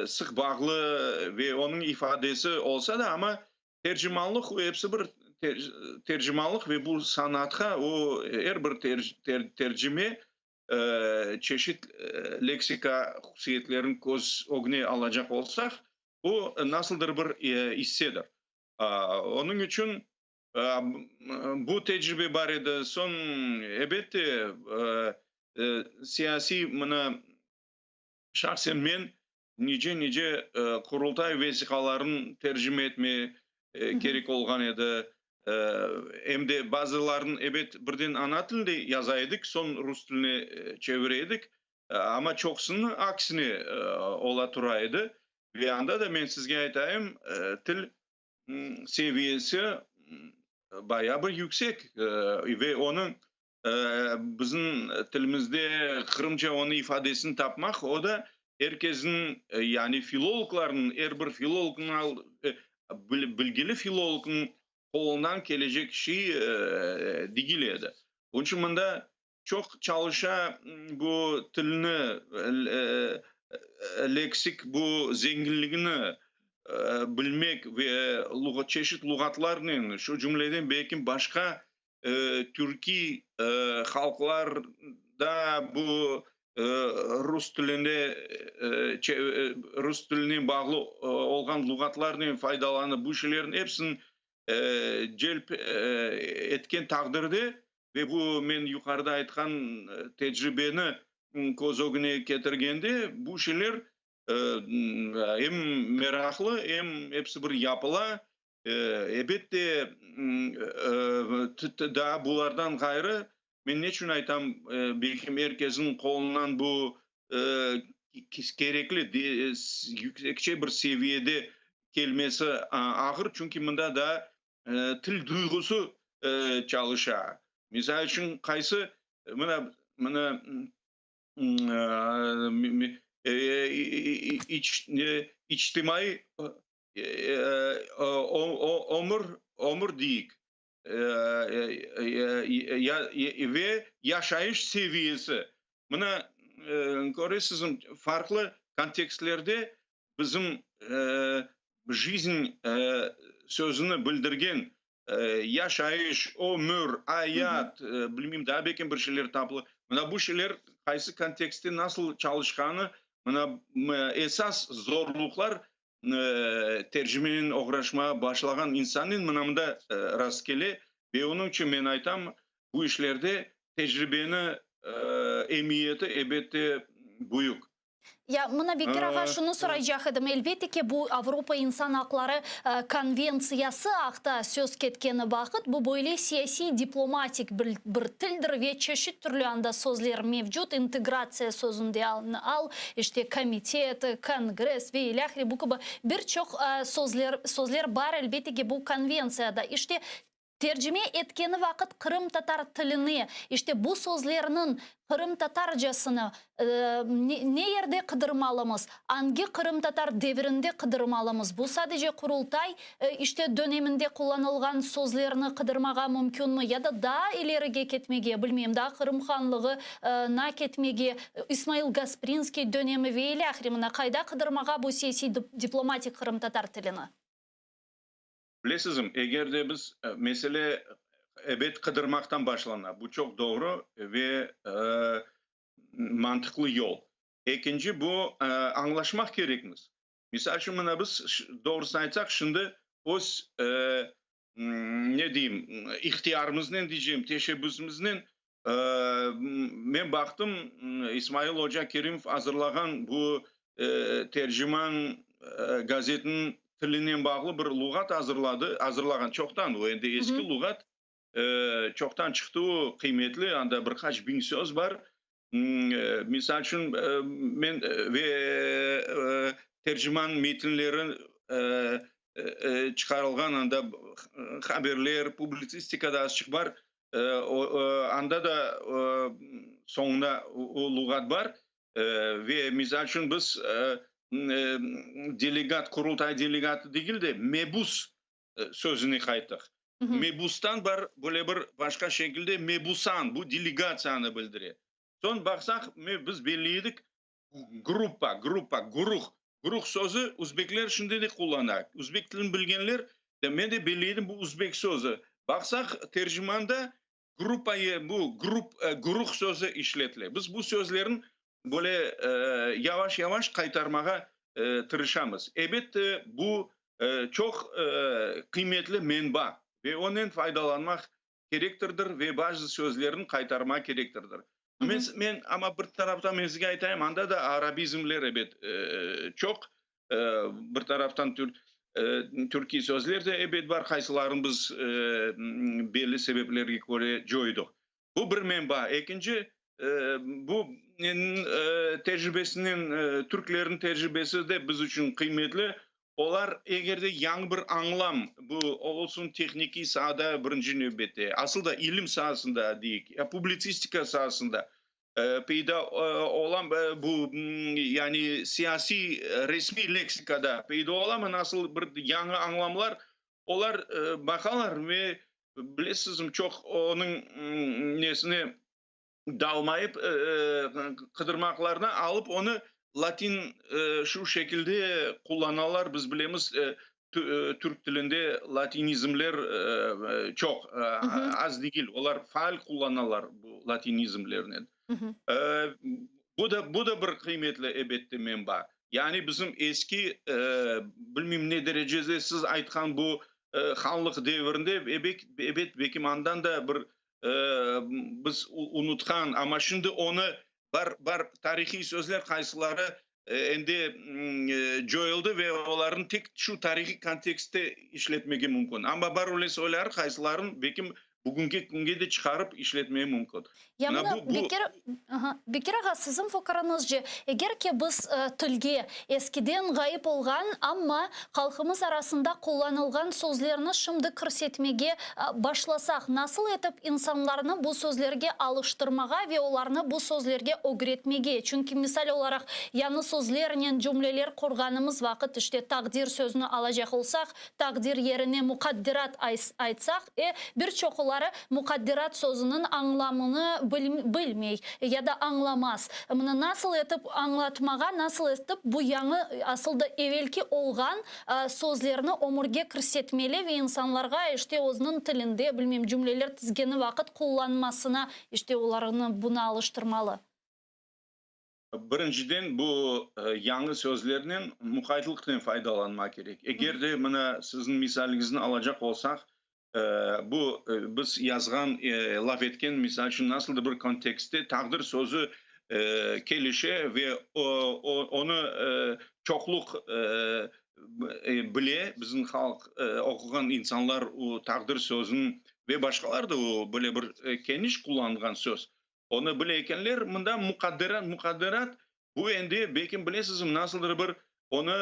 sık bağlı ve onun ifadesi olsa da ama tercümanlık o hepsi bir tercümanlık ve bu sanatka o her bir tercüme çeşit leksika hususiyetlerin göz önüne alacak olsak bu nasıldır bir hissedir. Onun için bu tecrübe var idi. Son elbette siyasi şahsen ben nice kurultay vesikaların tercüme etme gerek olgan edi. Hem de bazılarının evet birden ana tilinde yazaydık, son Rus tiline çevireydik. Ama çoksunu aksine ola turaydı. Bir anda da ben sizge aytayım, til seviyesi bayağı bir yüksek. Ve onun bizim tilimizde Kırımca onun ifadesini tapmak, o da herkesin yani filologların, her bir filologun, bilgili filologun kolundan gelecek şey digiledi. Onun için bunda çok çalışa bu tilini, leksik bu zenginliğini bilmek ve çeşit lügatlarının şu cümleden belki başka Türkiye halklarda bu Rus tiline bağlı olan lügatlarının faydalanıp bu şeylerin hepsinin celp etken takdirde ve bu men yukarıda aytkan tecrübeni göz önüne getirgende bu şeyler hem meraklı hem hepsi bir yapıla elbette da bulardan gayrı men ne için aytam belki herkesin kolundan bu gerekli yüksekçe bir seviyede gelmesi ağır çünkü bunda da til duygusu çalışa. Misal için kaysı içtimai omur deyik. ve yaşayış seviyesi. Buna görüyorsunuz farklı kontekstlerde bizim жизнь sözünü bildirgen yaşayış, ömür, hayat, bilmem daha bekin bir şeyler tapılı. Buna bu şeyler kaysı kontekste nasıl çalışkanı, buna esas zorluklar tercümenin uğraşmaya başlayan insanın mınamda rastgele ve onun için ben aytam bu işlerde tecrübeni emniyeti elbette büyük. Ya mına Bekir ağa şunu soracak edim. Elbette ki bu Avrupa İnsan Hakları Konvensiyası haqda söz ketkeni vakit bu böyle siyasi diplomatik bir tildir ve çeşit türlü anda sözler mevcut. İntegrasiya sözünde al, işte komitet, kongres ve ilahri bu gibi birçok sözler var elbette ki bu konvensiyada. İşte tercüme etkeni vakit Kırım Tatar tilini, işte bu sözlerinin Kırım Tatarcasını ne yerde kıdırmalımız, hangi Kırım Tatar devrinde kıdırmalımız? Bu sadece kurultay işte döneminde kullanılgan sözlerini kıdırmağa mümkün mü? Ya da daha ileriye ketmege, bilmeyeyim, daha Kırım Hanlığı na ketmege, İsmail Gasprinski dönemi ve ilahrimine kayda kıdırmağa bu siyasi diplomatik Kırım Tatar tilini? Bilesizim, eğer de biz mesele evet kıdırmaktan başlanır. Bu çok doğru ve mantıklı yol. İkinci bu anlaşmak gerekmez. Misal için biz doğrusu aytsak şimdi biz ne diyeyim ihtiyarımız ne diyeceğim teşebbüsümüzün ben baktım İsmail Hoca Kerimov hazırlagan bu tercüman gazetin tilinden bağlı bir lügat hazırlagan çoktan o endi eski lügat çoktan çıktı o kıymetli anda birkaç bin söz var. Misal için men ve tercüman metinlerin çıkarılgan anda haberler, publisistikada açık var. Anda da sonunda o lügat var. Ve misal için biz delegat, kurultay delegatı değil de mebus sözünü kaytık. Mebustan var böyle bir başka şekilde mebusan bu delegasyonu bildiriyor. Son baksak biz belliydik gruh sözü Uzbekler şimdi de kullanır. Uzbek dilini bilgenler de ben de belliydim bu Uzbek sözü. Baksak tercümanda gruh sözü işletilir. Biz bu sözlerin böyle yavaş yavaş kaytarmaya tırışamız. Evet bu çok kıymetli menba ve ondan faydalanmak gerektirdir ve bazı sözlerin kaytarmak gerektirdir. Men ama bir taraftan ben size aytayım anda da Arabizmler evet çok bir taraftan Türkiye sözler de evet var kaysaların biz belli sebeplerine göre joyduk. Bu bir menba. İkinci bu tecrübesinin Türklerin tecrübesi de biz için kıymetli. Olar eğer de yangi bir anlam bu olsun tekniki sahada birinci nöbette asıl da ilim sahasında değil publisistika sahasında peyda olan bu yani siyasi resmi leksikada peyda olan nasıl bir yangi anlamlar olar bakarlar ve bilesizim çok onun nesini dalmayıp kıdırmaklarına alıp onu Latin şu şekilde kullanırlar. Biz bilemiz Türk dilinde Latinizmler çok az değil. Onlar faal kullanırlar bu Latinizmlerini. Bu da bir kıymetli elbette menba. Yani bizim eski bilmem ne derecede siz aytkan bu hanlık devrinde evet bekim andan da bir biz unutkan ama şimdi onu var tarihi sözler kaysileri endi joyuldu ve onların tek şu tarihi kontekste işletmegi mümkün. Ama var öyle söyler kaysilerin bekim бүгінгі күнге де шығарып işletmeye mümkün. Я Мына мына бекер аға сіздің фокарыңыз же, егер ке біз тілге ескіден ғайып болған, амма халқымыз арасында қолданылған сөздеріні шымды көрсетмеге башласақ, насыл етіп инсанларны бұл сөздерге алыштырмаға ве оларны бұл сөздерге огретмеге. Чүнки мисал оларақ яны сөздерінен жүмлелер қорғанымыз вақыт іште тақдир сөзіні алажақ олсақ, тақдир еріне мұқаддират айтсақ, бір чоқылары мұқаддират сөзінің аңламыны білмей, яда аңламас. Мұны насыл етіп аңлатмаға, насыл етіп бұл яңы асылды евелки олған сөздеріні омырге кірсетмелі ве инсанларға іште өзінің тілінде, білмем, жүмлелер тізгені вақыт қолданмасына іште оларыны бұны алыштырмалы. Біріншіден, бұл яңы сөздерінен мұқайдылықтен файдаланма керек. Егер де мұна сіздің мисалыңызды алажақ олсақ, bu biz yazgan laf etken misal için nasıldı bir kontekste takdir sözü kelişe ve onu çokluk bile bizim halk okuyan insanlar o takdir sözünün ve başkalar da o böyle bir geniş kullanılan söz. Onu bileykenler bunda mukadderat bu endi belki bilesiz nasıldır bir onu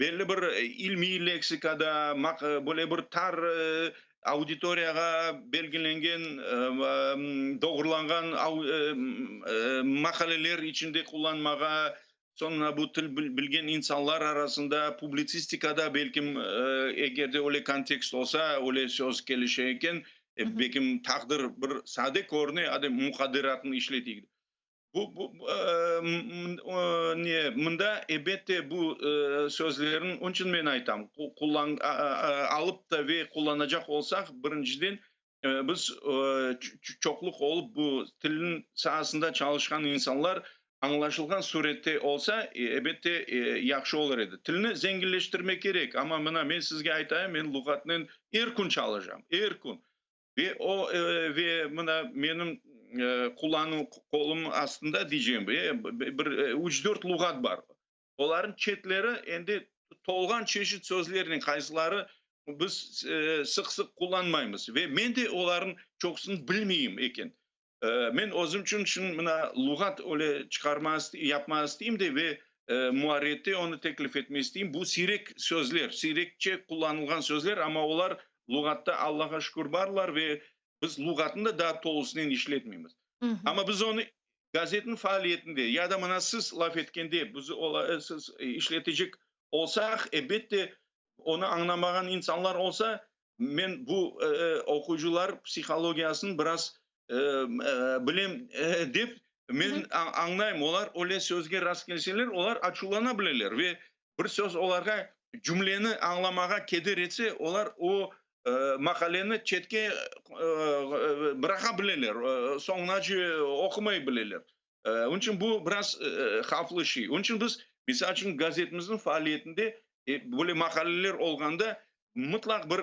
belli bir ilmi leksikada böyle bir tar auditoriyaga belgilengen doğrulangan makaleler içinde kullanmaga sonra bu til bilgen insanlar arasında publisistikada belki eğer de öyle kontekst olsa öyle söz gelişeyken belki takdir bir sade korne adı mukadderatın işletiği. Mında elbette bu sözlerin onun için ben aytam. Alıp da ve kullanacak olsak birinciden biz çokluk olup bu tilin sahasında çalışan insanlar anlaşılgan surette olsa elbette yakşı olur edi. Tilini zenginleştirmek gerek ama ben sizge aytayım, ben lügatnen erkun çalacağım. Erkun. Ve benim kullanım kolum aslında diyeceğim bir 3-4 lugat var. Onların çetleri endi tolgan çeşit sözlerinin kayısıları biz sık sık kullanmayımız ve men de onların çoksunu bilmeyeyim eken. Men özüm için lugat öyle yapma isteyeyim de ve muharriyette onu teklif etme isteyeyim. Bu sirek sözler, sirekçe kullanılgan sözler ama onlar lugatta Allah'a şükür varlar ve biz lugatında daha tolusundan işletmeyimiz. Ama biz onu gazetin faaliyetinde ya da bana siz laf etkende biz siz işletecek olsak elbette onu anlamayan insanlar olsa men bu okuyucular psikologiyasını biraz bilem deyip men anlayayım. Onlar öyle sözge rast gelseler onlar açılanabilirler ve bir söz onlara cümleni anlamağa keder etse onlar o makaleni çetke bırakabilirler. Sonracı okumayabilirler. Onun için bu biraz haflı şey. Onun için biz misal için gazetimizin faaliyetinde böyle makaleler olganda mutlak bir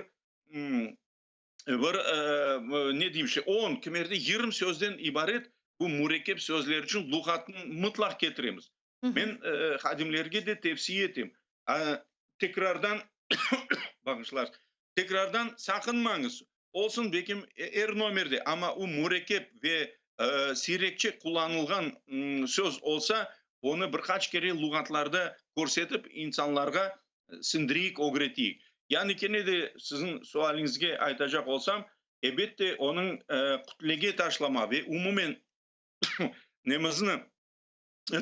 ne diyeyim 10 kimerde 20 sözden ibaret bu mürekkep sözler için lügatını mutlak getiremiz. Ben hadimlerge de tavsiye ettim. Tekrardan bakışlar. Tekrardan sakınmanız. Olsun bekim nomerde ama o mürekkep ve sirekçe kullanılgan söz olsa onu birkaç kere lügatlarda көрсетip insanlarga sindiriyik, öğretiyik. Yani kene de sizin sualingizge aytacak olsam elbette onun kutlege taşlama ve umumen nemizini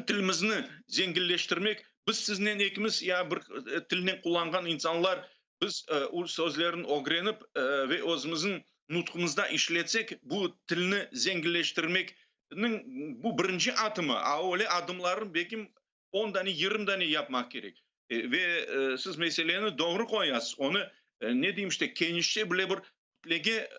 tilimizni zenginleştirmek biz sizden ikimiz ya bir tilini kullangan insanlar biz o sözlerin öğrenip ve özümüzün nutkumuzda işletsek bu tilini zenginleştirmenin bu birinci adımı. Öyle adımların belki 10 tane 20 tane yapmak gerek. Ve siz meseleni doğru koyasınız. Onu ne diyeyim işte kenişçe bile bir lege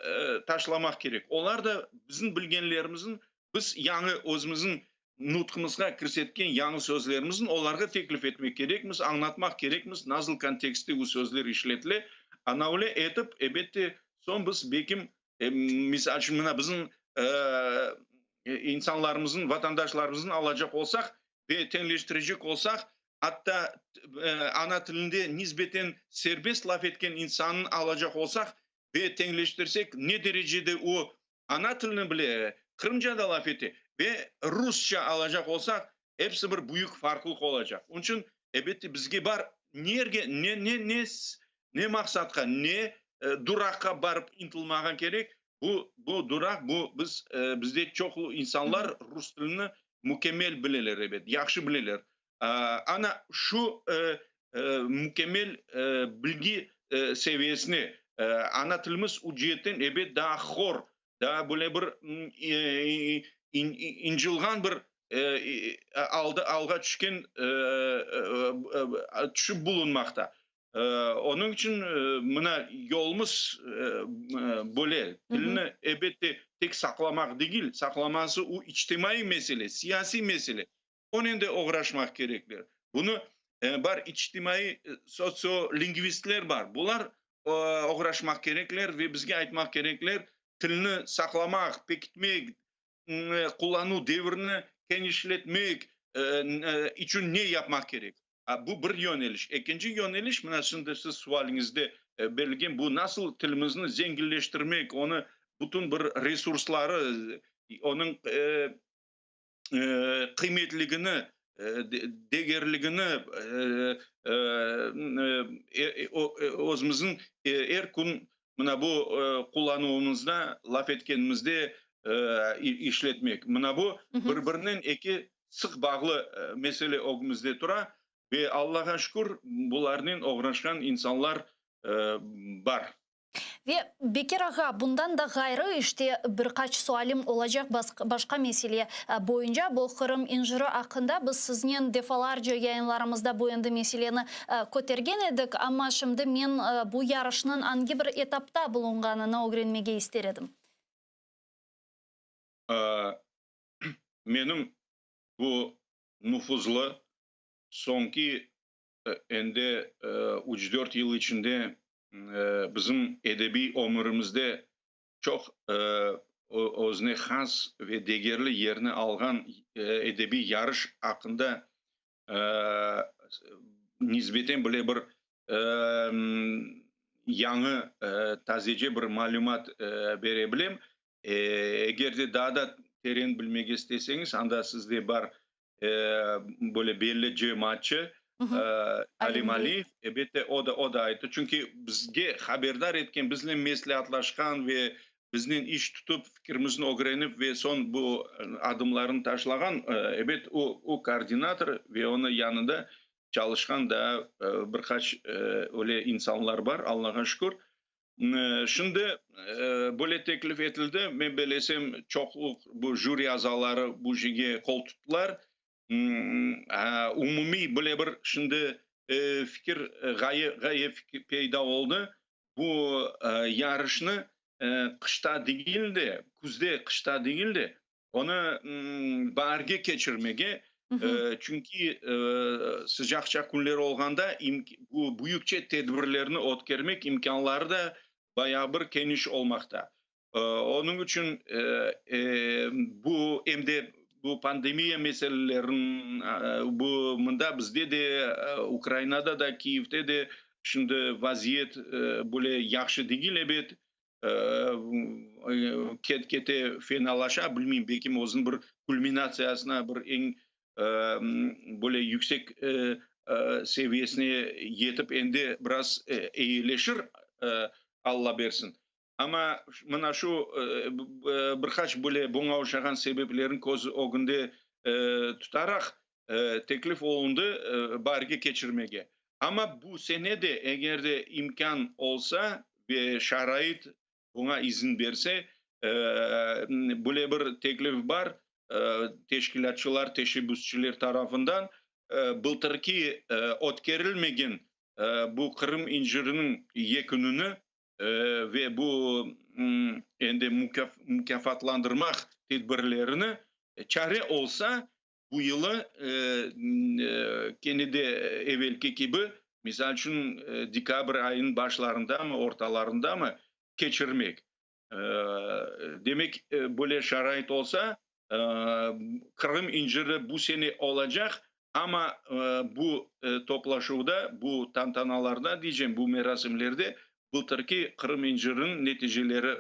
taşlamak gerek. Onlar da bizim bilgenlerimizin biz yani özümüzün nutkumuzga kirsetken yanı sözlerimizin onlarga teklif etmek gerekmiz, anlatmak gerekmiz, nasıl kontekste bu sözler işletle. Ana öyle etip elbette son biz belki misal için bizim insanlarımızın, vatandaşlarımızın alacak olsak ve tenleştirecek olsak hatta ana tilinde nispeten serbest laf etken insanın alacak olsak ve tengleştirsek ne derecede o ana tilini bile Kırımca da laf etti ve Rusça alacak olsak hepsi bir büyük farklılık olacak. Onun için elbette bizge bar ne maksatka ne durakka barıp intilmagan gerek. Bu durak biz bizde çok insanlar Rus dilini mükemmel bileler evet, yaxşı bileler. Ana şu mükemmel bilgi seviyesini ana tilimiz uciyetten evet daha hor, daha böyle bir incilgan bir alga düşken düşüp bulunmakta. Onun için mına yolumuz böyle dilini elbette tek saklamak değil, saklaması o içtimai mesele, siyasi mesele. Onun da uğraşmak gerekli. Bunu bar içtimai sosyolingvistler var. Bunlar uğraşmak gerekler ve bizge aytmak gerekler. Tilini saklamak, pekitmek, kullanı devrini genişletmek için ne yapmak gerek? Bu bir yöneliş. İkinci yöneliş, mana şimdi siz sualingizde belirgen bu nasıl tilimizni zenginleştirmek, onu bütün bir resursları, onun kıymetligini, değerligini özümüzün her gün mana bu kullanımımızda, laf etkenimizde işletmek. Mana bu birbirinden iki sık bağlı mesele ogumuzda tura ve Allah'a şükür bularının uğraşan insanlar var. Ve Bekir Ağa, bundan da gayrı işte birkaç sualim olacak başka mesele boyunca. Bu Kırım inciri hakkında biz sizin defalarca yayınlarımızda bu endi meseleni kotergen edik. Ama şimdi men bu yarışının hangi bir etapta bulunganını öğrenmege isterim. Benim bu nüfuzlu sonki ende 3-4 yıl içinde bizim edebi ömrümüzde çok özne has ve değerli yerini algan edebi yarış hakkında nispeten böyle bir yanı tazece bir malumat verebilirim. Eğer de daha da terin bilmek isteseniz, anda sizde var böyle belli cemaatçı Alim Aliyev, elbette o da aytı. Çünkü bizge haberdar etken, bizle meslihatlaşkan ve bizden iş tutup fikrimizni öğrenip ve son bu adımlarını taşlagan evet o koordinatör ve onun yanında çalışkan da birkaç öyle insanlar var Allah'a şükür. Şimdi böyle teklif edildi. Ben belesem çok bu jüri azaları bu jige kol tuttular. Umumi böyle bir şimdi fikir gaye fikir peyda oldu. Bu yarışını kışta değil de kuzde kışta değil de onu baharga geçirmege çünkü sıcakça günler olganda bu büyükçe tedbirlerini ötkermek imkanları da bayağı bir geniş olmakta. Onun için bu hem de bu pandemiya meselelerin bu mında bizde de Ukrayna'da da Kiev'de de şimdi vaziyet böyle yaxşı değil evet. Kete fenalaşa bilmeyeyim belki özün bir kulminasyasına bir en böyle yüksek seviyesine yetip endi biraz eğileşir Allah bersin. Ama mana şu birkaç böyle buna uşagan sebeplerin koz ogunda tutarak teklif olundu barge geçirmege. Ama bu sene de eğer de imkan olsa ve şarait buna izin verse böyle bir teklif var teşkilatçılar, teşebbüsçüler tarafından былтырki ötkerilmegen bu Kırım incirinin yekününü ve bu endi mükafatlandırmak tedbirlerini çare olsa bu yılı gene de evvelki gibi misal için dekabr ayının başlarında mı ortalarında mı geçirmek. Demek böyle şarait olsa Kırım inciri bu sene olacak ama bu toplaşıda, bu tantanalarda diyeceğim bu merasimlerde Былтырки Kırım İncir'in neticeleri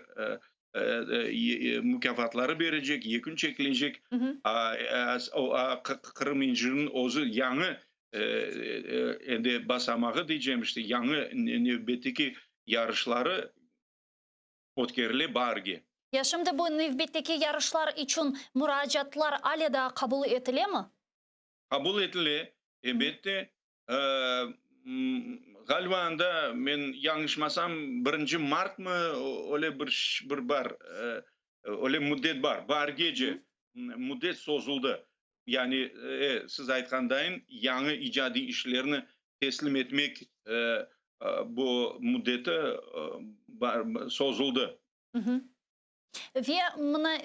mükafatları verecek, yekün çekilecek. Hı hı. Kırım İncir'in ozu yanı ende basamağı diyeceğim işte yanı nöbetteki yarışları otkerli bargi. Ya şimdi bu növbetteki yarışlar için müracaatlar aleda kabul etile mi? Kabul etili elbette galiba anda men yanlışmasam 1. Mart mı öyle bir bar öyle müddet bar gece müddet sozuldu. Yani siz aytgandayın yanı icadi işlerini teslim etmek bu müddeti sozuldu. Hı hı. Ve mına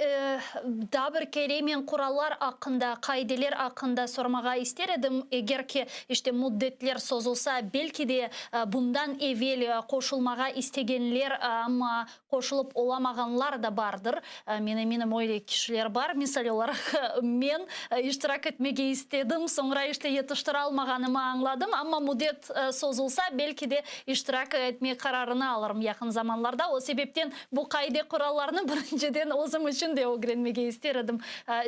daha bir kelimeyen kurallar hakkında, kaideler hakkında sormağa isterim. Eğer ki işte müddetler sozulsa belki de bundan evvel koşulmağa istegenler ama koşulup olamaganlar da vardır. Eminim öyle kişiler var. Misal olarak men iştirak etmeyi istedim. Sonra işte yetiştir almaganımı anladım ama müddet sozulsa belki de iştirak etme kararını alırım yakın zamanlarda. O sebepten bu kaide kurallarını önceden özüm için de öğrenmek isterim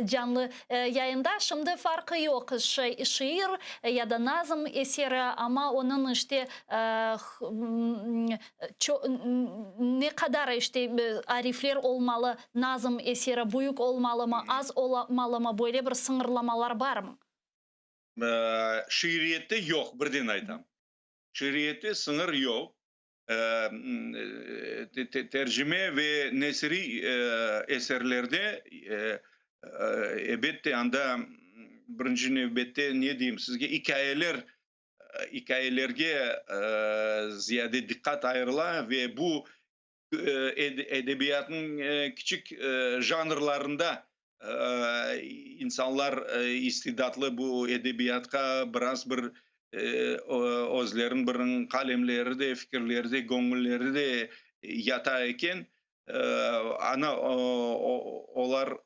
canlı yayında. Şimdi farkı yok. Şiir ya da nazım eseri ama onun işte ne kadar işte arifler olmalı, nazım eseri büyük olmalı mı, az olmalı mı, böyle bir sınırlamalar var mı? Şiiriyette yok, birden aytam. Şiiriyette sınır yok. Tercüme ve nesri eserlerde elbette anda birinci nöbette ne diyeyim sizge hikayelerge ziyade dikkat ayrıla ve bu edebiyatın küçük janrlarında insanlar istidatlı bu edebiyatka biraz bir özlerin birin kalemleri de fikirleri de gönülleri de yata eken ana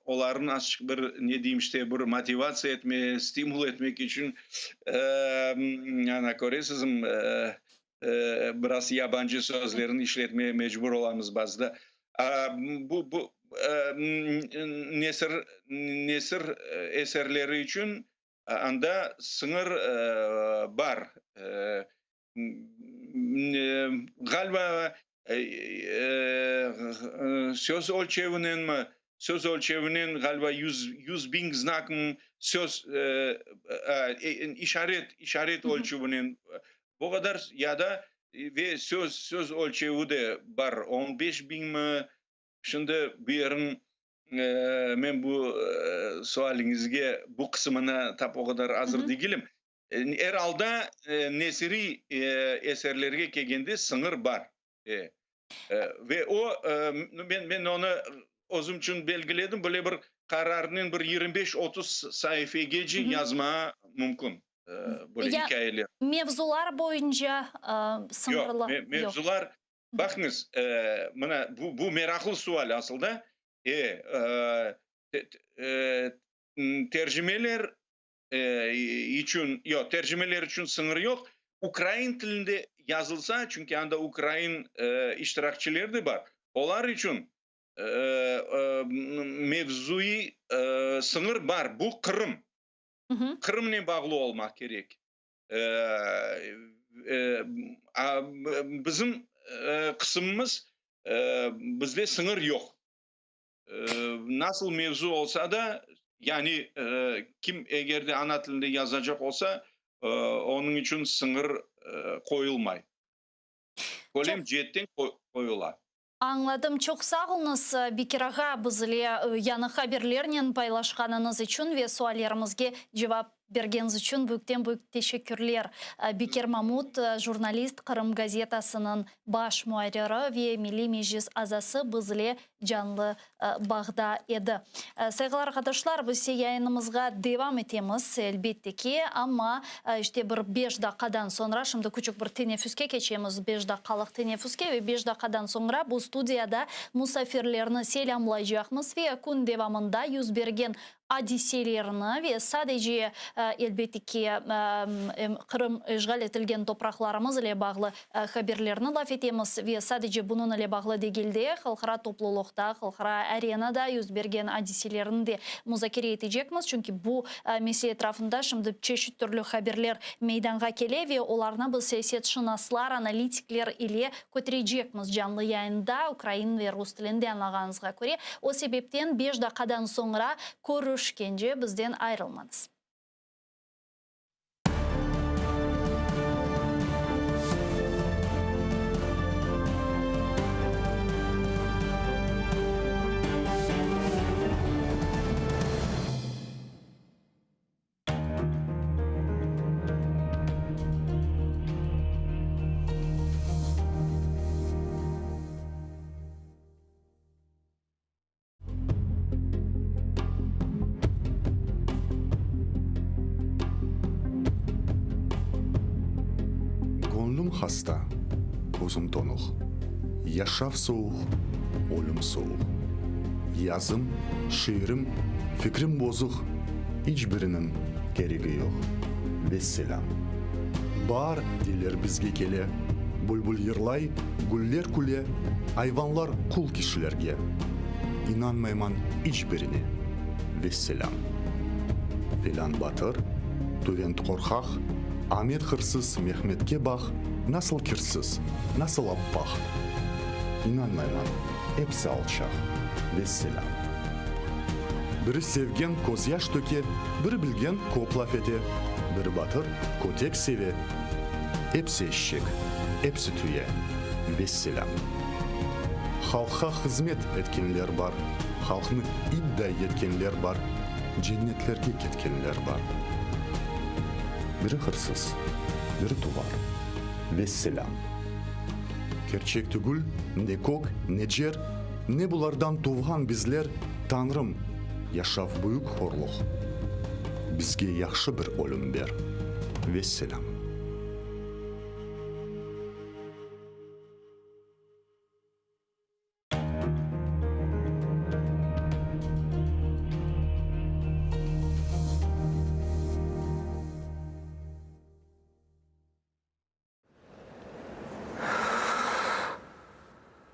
onların açık bir ne diyeyim işte bir motivasyon etme, stimul etmek için ana koresizm biraz yabancı sözlerin işletmeye mecbur olamız bazda. Bu nesir eserleri için anda sınır var. Galiba söz ölçevinin galiba 100.000 znakın söz işaret ölçevinin bu kadar ya da ve söz ölçevi de var 15.000 mi? Şimdi bir yerin men bu sualingizge bu kısmına tap o kadar hazır değilim. Herhalde nesri eserlerge kelgende sınır var. Ve o ben onu özüm için belgiledim. Böyle bir kararının bir 25-30 sayfaya yazma mümkün. Böyle hikayeler. Mevzular boyunca sınırlı yok. Mevzular bakınız bu meraklı sual aslında. Tercümeler için sınır yok. Ukrayna dilinde yazılsa çünkü anda Ukrayna iştirakçıları da var. Onlar için mevzuyu sınır var. Bu Kırım. Kırım'la bağlı olmak gerek. Bizim kısmımız bizde sınır yok. Nasıl mevzu olsa da yani kim eğer de ana dilinde yazacak olsa onun için sınır koyulmay. Kolem cihetten koyular. Anladım. Çok sağ olunuz Bekir Ağa bizle yanı haberlerinin paylaşkanınız için ve suallarımızga cevap bergeniz için büyük teşekkürler. Bekir Mahmut, jurnalist, Kırım gazetasının baş muharriri ve Milli Meclis azası bizle canlı bağda edi. Sevgili arkadaşlar, biz yayınımızga devam etimiz elbette ki ama işte bir 5 dakikadan sonra şimdi küçük bir teneffüske geçeceğimiz 5 dakikalık teneffüske ve 5 dakikadan sonra bu studiyada misafirlerini selamlayacağımız ve gün devamında yüz bergen adiselerini ve sadece elbette ki Kırım işgal etilgen topraklarımız ile bağlı haberlerini laf etemiz ve sadece bunun ile bağlı değildi. Halkara toplulukta, halkara arenada yüz bergen adiselerini de müzakere edecekmiz. Çünkü bu mesele etrafında şimdi çeşit türlü haberler meydana gele ve onlarına bu siyasetşinaslar, analitikler ile kötürecekmiz canlı yayında Ukrayna ve Rus tilinde anlağınızға göre. O sebepten 5 dakikadan sonra görüşkence bizden ayrılmanız. Hasta, gözüm donuk. Yaşaf soğuk, ölüm soğuk. Yazım, şiirim, fikrim bozuk. Hiçbirinin gereği yok. Vesselam. Bar diler bizge kele. Bulbul yırlay, güller küle. Hayvanlar kul kişilerge. İnanmayman hiçbirine. Vesselam. Filan batır, tüvent korkak. Ahmet hırsız, Mehmet'ke bak. Nasıl kirsіз, nasıl appaq. İnanmayman, hepsi alçaq. Vesselam. Biri sevgen koz yaş töke, biri bilgen kop laf ete. Biri batır, kotek seve. Hepsi eşek, hepsi tüye. Vesselam. Halka hizmet etkenler var. Halkını iddia etkenler var. Cennetlerge ketkenler var. Biri hırsız, biri tuvar. Vesselam. Gerçek tügül, ne kok, ne cer, ne bulardan tuğhan bizler, Tanrım, yaşaf büyük horluq. Bizge yaxşı bir ölüm ber. Vesselam.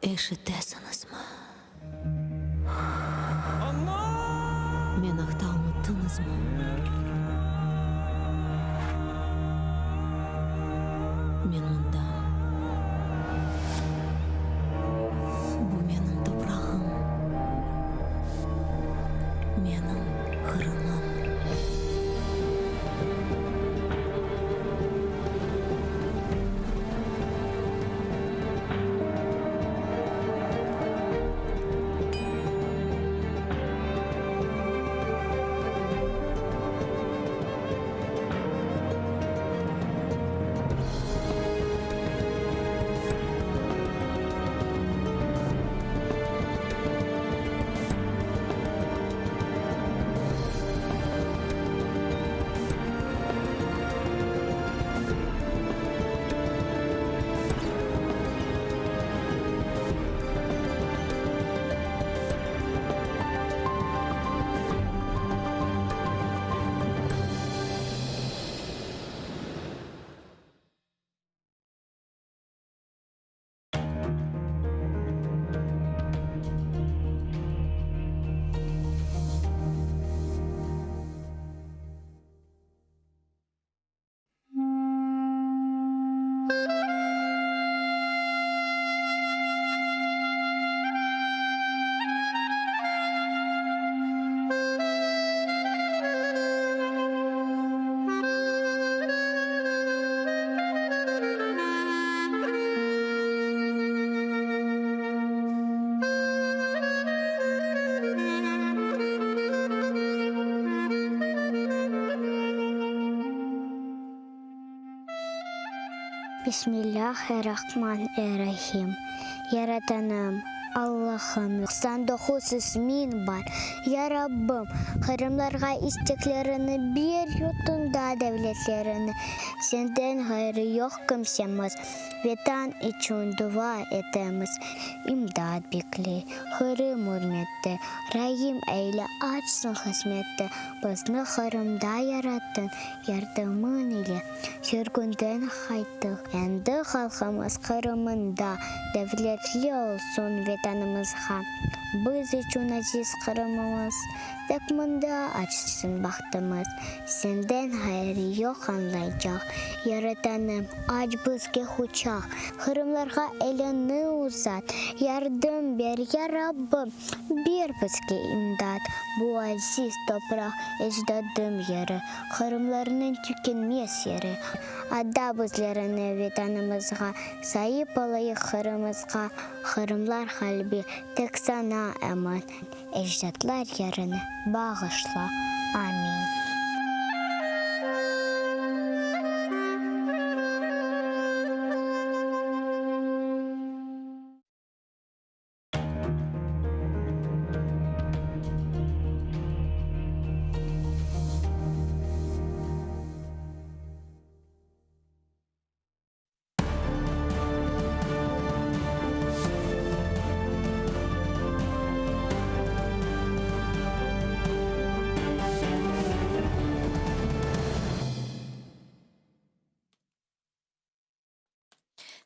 Eşitesiniz mi? Meni haqda unutdingiz mi? Men bundan. Bu mening toprog'im. Mening Qrimim. Bismillahirrahmanirrahim. Yaradanım, Allah'ım, 99 ismin var. Ya Rabbim, Kırımlarga isteklerini bir yutunda devletlerini. Senden hayrı yok kimsemiz. Vatan için dua etemiz. İmdad bekle, Kırım hürmette. Rahim eyle açsın hizmette. Bizni Kırım'da yarattın, yardımın ile. Sürgünden kayttık. Endi halkımız Kırım'ında. Devletli olsun vatanımızga. Biz için aziz Kırım'ımız. Takmında açsın baktımız. Senden hayrı yok anlayacak. Yaratanım aç bizge uçak. Kırımlarga elini uzat. Yardım ver ya Rabbim. Bir bizge imdat. Bu aziz toprak ecdadım yeri. Kırımlarının tükenmez yeri. Adda bizlerini vatanımızga. Sahip olayık Kırım'ızga. Kırımlar kalbi tek sana eman. Ecdatlar yerini bağışla. Amin.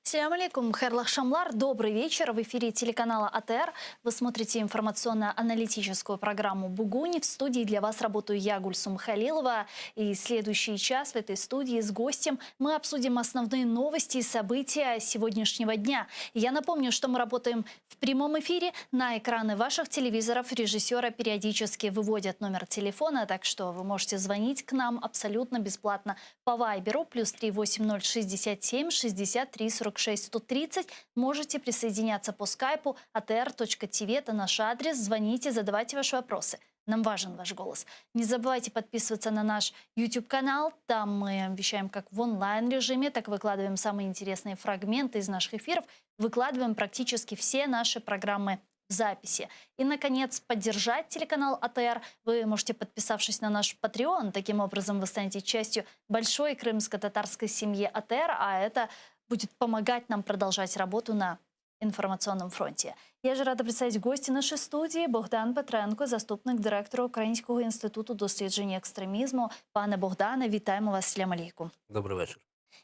Ассаляму алейкум, хайрлах шамлар, добрый вечер. В эфире телеканала АТР. Вы смотрите информационно-аналитическую программу «Бугунь». В студии для вас работаю я, Гульсум Халилова. И следующий час в этой студии с гостем мы обсудим основные новости и события сегодняшнего дня. Я напомню, что мы работаем в прямом эфире. На экраны ваших телевизоров режиссера периодически выводят номер телефона, так что вы можете звонить к нам абсолютно бесплатно по Вайберу +3 80 67 63 46 130. Можете присоединяться по скайпу atr.tv. Это наш адрес. Звоните, задавайте ваши вопросы. Нам важен ваш голос. Не забывайте подписываться на наш YouTube-канал. Там мы вещаем как в онлайн-режиме, так выкладываем самые интересные фрагменты из наших эфиров. Выкладываем практически все наши программы в записи. И, наконец, поддержать телеканал АТР вы можете, подписавшись на наш Patreon. Таким образом, вы станете частью большой крымско-татарской семьи АТР, а это будет помогать нам продолжать работу на информационном фронте. Я же рада представить гості нашої студії. Богдан Петренко, заступник директора Українського інституту дослідження екстремізму. Пане Богдане, вітаємо вас. Ассаляму алейкум. Добрый вечер.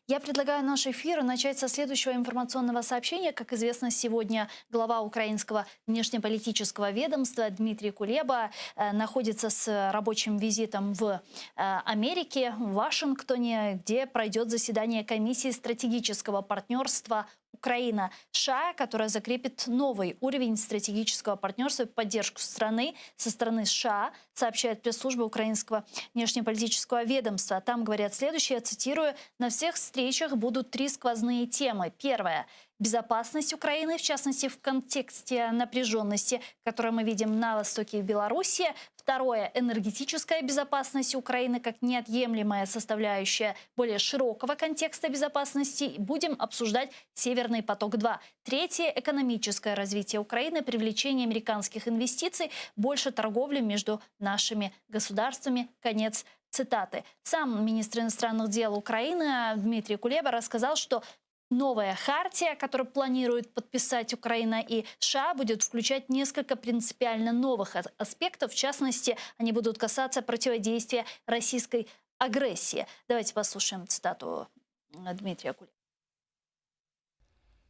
Я предлагаю наш эфир начать со следующего информационного сообщения. Как известно, сегодня глава украинского внешнеполитического ведомства Дмитрий Кулеба находится с рабочим визитом в Америке, в Вашингтоне, где пройдет заседание комиссии стратегического партнерства Украина-США, которая закрепит новый уровень стратегического партнерства и поддержку страны со стороны США, сообщает пресс-служба украинского внешнеполитического ведомства. Там говорят следующее, я цитирую: «На всех встречах будут 3 сквозные темы. Первое – безопасность Украины, в частности, в контексте напряженности, которую мы видим на востоке и в Беларуси. Второе – энергетическая безопасность Украины как неотъемлемая составляющая более широкого контекста безопасности. Будем обсуждать «Северный поток-2». Третье – экономическое развитие Украины, привлечение американских инвестиций, больше торговли между нашими государствами». Конец цитаты. Сам министр иностранных дел Украины Дмитрий Кулеба рассказал, что новая хартия, которую планирует подписать Украина и США, будет включать несколько принципиально новых аспектов. В частности, они будут касаться противодействия российской агрессии. Давайте послушаем цитату Дмитрия Кулеба.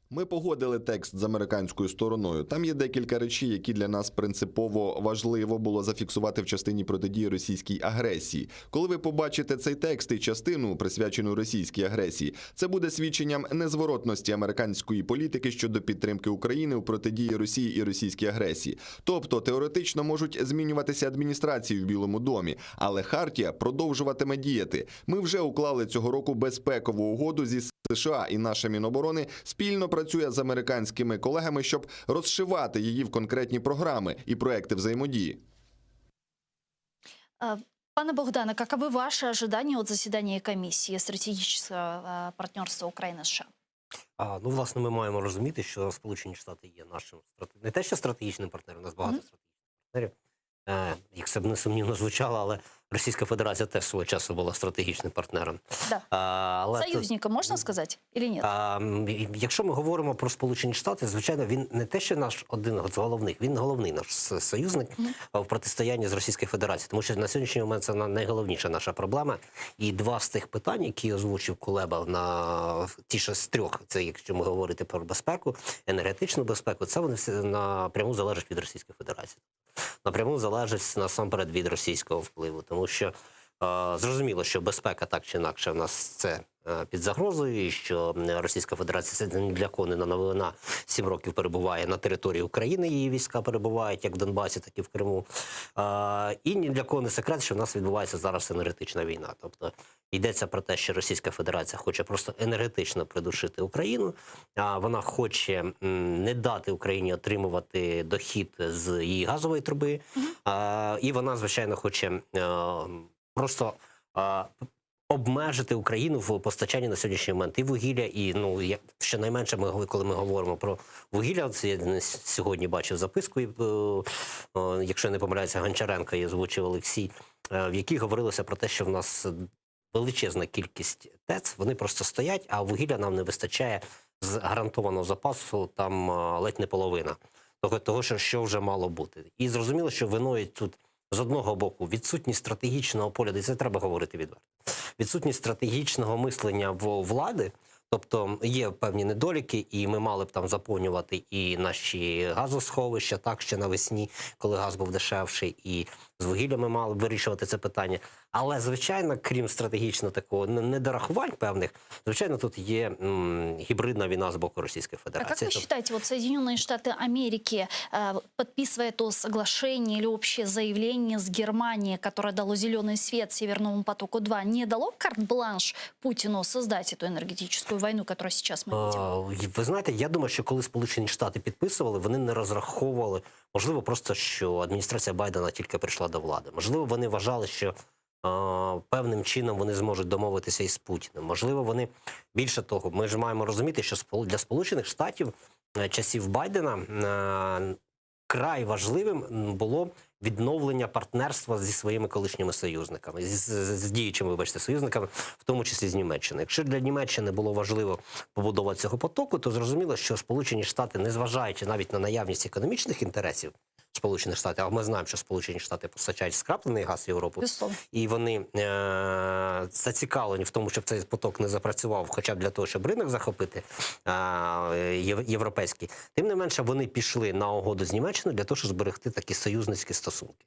Ми погодили текст з американською стороною. Там є декілька речей, які для нас принципово важливо було зафіксувати в частині протидії російській агресії. Коли ви побачите цей текст і частину, присвячену російській агресії, це буде свідченням незворотності американської політики щодо підтримки України у протидії Росії і російській агресії. Тобто, теоретично можуть змінюватися адміністрації в Білому домі, але хартія продовжуватиме діяти. Ми вже уклали цього року безпекову угоду зі США, і наша Міноборони спільно працює з американськими колегами, щоб розшивати її в конкретні програми і проекти взаємодії. Пане Богдане, каковы ваши ожидания от заседания комиссии стратегического партнерства Украины-США? Ну, власне, ми маємо розуміти, що Сполучені Штати є нашим не те, що стратегічним партнером, у нас багато стратегічних партнерів. Як це б не сумнівно звучало, але Російська Федерація теж свого часу була стратегічним партнером. Да. Але Союзника, можно сказать, или нет? Якщо ми говоримо про Сполучені Штати, звичайно, він не те, що наш один з головних, він головний наш союзник в протистоянні з Російською Федерацією, тому що на сьогоднішній момент це найголовніша наша проблема. І два з тих питань, які озвучив Кулеба на ті ж з трьох, це якщо ми говорити про безпеку, енергетичну безпеку, це вони напряму залежать від Російської Федерації. Напряму залежить насамперед від російського впливу, тому що зрозуміло, що безпека так чи інакше в нас це під загрозою, і що Російська Федерація це ні для кого не новина, 7 років перебуває на території України, її війська перебувають як в Донбасі, так і в Криму. І ні для кого не секрет, що в нас відбувається зараз енергетична війна. Тобто йдеться про те, що Російська Федерація хоче просто енергетично придушити Україну, вона хоче не дати Україні отримувати дохід з її газової труби, і вона, звичайно, хоче просто обмежити Україну в постачанні на сьогоднішній момент і вугілля, і, щонайменше, коли ми говоримо про вугілля, це я сьогодні бачив записку, якщо я не помиляюся, Гончаренка і озвучив Олексій, в якій говорилося про те, що в нас величезна кількість ТЕЦ, вони просто стоять, а вугілля нам не вистачає з гарантованого запасу, там ледь не половина того, що вже мало бути. І зрозуміло, що виною тут з одного боку відсутність стратегічного погляду, і це треба говорити відверто, відсутність стратегічного мислення влади, тобто є певні недоліки, і ми мали б там заповнювати і наші газосховища, так, ще навесні, коли газ був дешевший, і з вугілля ми мали б вирішувати це питання. Але, звичайно, крім стратегічного такого недорахувань певних, звичайно, тут є гібридна війна з боку Російської А Федерації. как вы считаете, вот Соединенные Штаты Америки, подписывая то соглашение или общее заявление с Германией, которое дало зеленый свет Северному потоку-2, не дало карт-бланш Путину создать эту энергетическую войну, которую сейчас мы видим? Ви знаєте, я думаю, що коли Сполучені Штати підписували, вони не розраховували, можливо, просто, що адміністрація Байдена тільки прийшла до влади. Можливо, вони вважали, що певним чином вони зможуть домовитися із Путіним. Можливо, вони, більше того, ми ж маємо розуміти, що для Сполучених Штатів часів Байдена край важливим було відновлення партнерства зі своїми колишніми союзниками, з діючими, вибачте, союзниками, в тому числі з Німеччиною. Якщо для Німеччини було важливо побудова цього потоку, то зрозуміло, що Сполучені Штати, незважаючи навіть на наявність економічних інтересів Сполучених Штатів, а ми знаємо, що Сполучені Штати постачають скраплений газ в Європу, і вони зацікавлені в тому, щоб цей поток не запрацював, хоча б для того, щоб ринок захопити європейський. Тим не менше, вони пішли на угоду з Німеччиною для того, щоб зберегти такі союзницькі стосунки.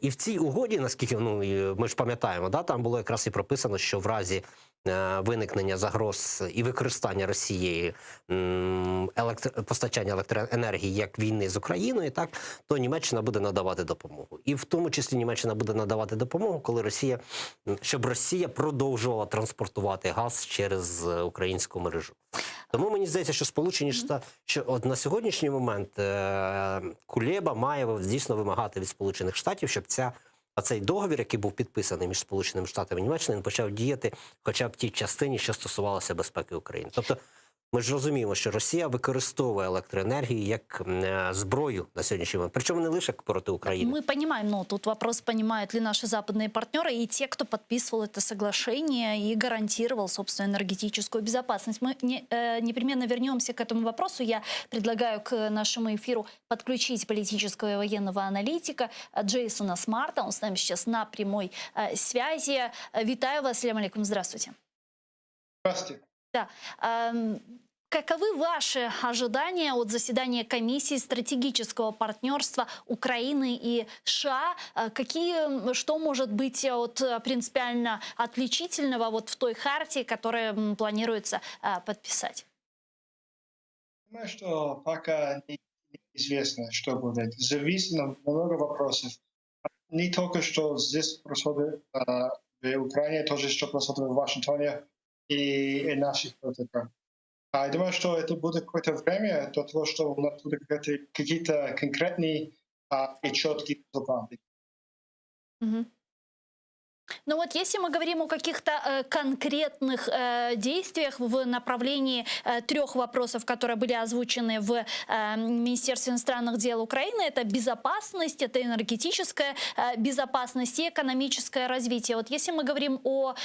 І в цій угоді, наскільки, ми ж пам'ятаємо, там було якраз і прописано, що в разі виникнення загроз і використання Росією постачання електроенергії як війни з Україною, так, то Німеччина буде надавати допомогу. І в тому числі Німеччина буде надавати допомогу, коли щоб Росія продовжувала транспортувати газ через українську мережу. Тому мені здається, що Сполучені Штати, що от на сьогоднішній момент Кулеба має дійсно вимагати від Сполучених Штатів, щоб цей договір, який був підписаний між Сполученими Штатами і Німеччиною, почав діяти хоча б в тій частині, що стосувалося безпеки України. Тобто ми ж розуміємо, що Росія використовує електроенергію як зброю на сьогоднішній момент. Причому не лише проти України. Мы понимаем, но тут вопрос, понимают ли наши западные партнеры и те, кто подписывал это соглашение и гарантировал, собственно, энергетическую безопасность. Мы непременно вернемся к этому вопросу. Я предлагаю к нашему эфиру подключить политического и военного аналитика Джейсона Смарта. Он с нами сейчас на прямой связи. Витаю вас, салям алейкум, здравствуйте. Здравствуйте. Да. Каковы ваши ожидания от заседания комиссии стратегического партнерства Украины и США? Что может быть принципиально отличительного в той хартии, которая планируется подписать? Думаю, что пока неизвестно, что будет. Зависит от много вопросов. Не только что здесь происходит в Украине, тоже что происходит в Вашингтоне и наших протоколах. Я думаю, что это будет какое-то время до того, что у нас будут какие-то конкретные и четкие планы. Но вот если мы говорим о каких-то конкретных действиях в направлении трех вопросов, которые были озвучены в Министерстве иностранных дел Украины, это безопасность, это энергетическая безопасность и экономическое развитие. Вот если мы говорим о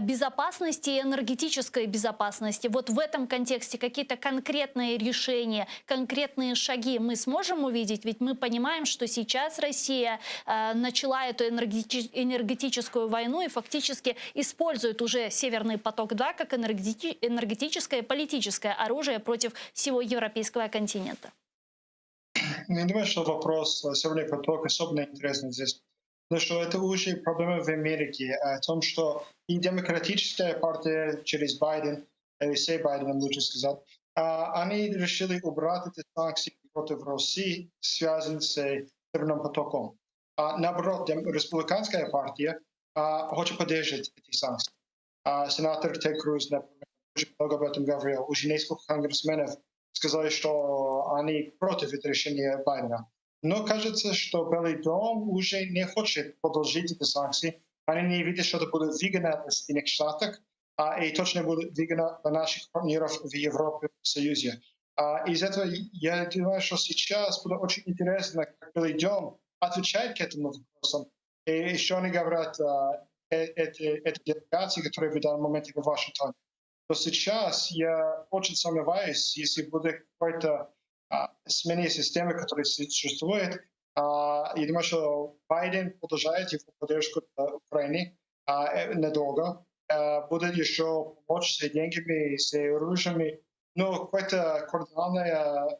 безопасности и энергетической безопасности, вот в этом контексте какие-то конкретные решения, конкретные шаги мы сможем увидеть? Ведь мы понимаем, что сейчас Россия начала эту энергетическую войну и фактически использует уже Северный поток-2 как энергетическое и политическое оружие против всего европейского континента. Я думаю, что вопрос Северный поток особенно интересный здесь. Потому что это уже проблема в Америке о том, что и демократическая партия через Байден, или все Байденом лучше сказать, они решили убрать эти санкции против России, связанные с Северным потоком. Наоборот, республиканская партия хочет поддержать эти санкции. Сенатор Тед Круз, например, уже много об этом говорил. Уже несколько конгрессменов сказали, что они против этого решения Байдена. Но кажется, что Белый дом уже не хочет продолжить эти санкции. Они не видят, что это будет выгодно для Соединенных Штатов, и точно будет выгодно для наших партнеров в Европе, в Союзе. Из этого я думаю, что сейчас будет очень интересно, как Белый дом отвечает к этому вопросу. И еще они говорят, эти делегации, которые в данный момент в Вашингтоне, то сейчас я очень сомневаюсь, если будет какой-то смене системы, которая существует. Я думаю, что Байден продолжает его поддержку Украине недолго. Будет еще помочь с деньгами, с оружием. Но какая-то кардинальная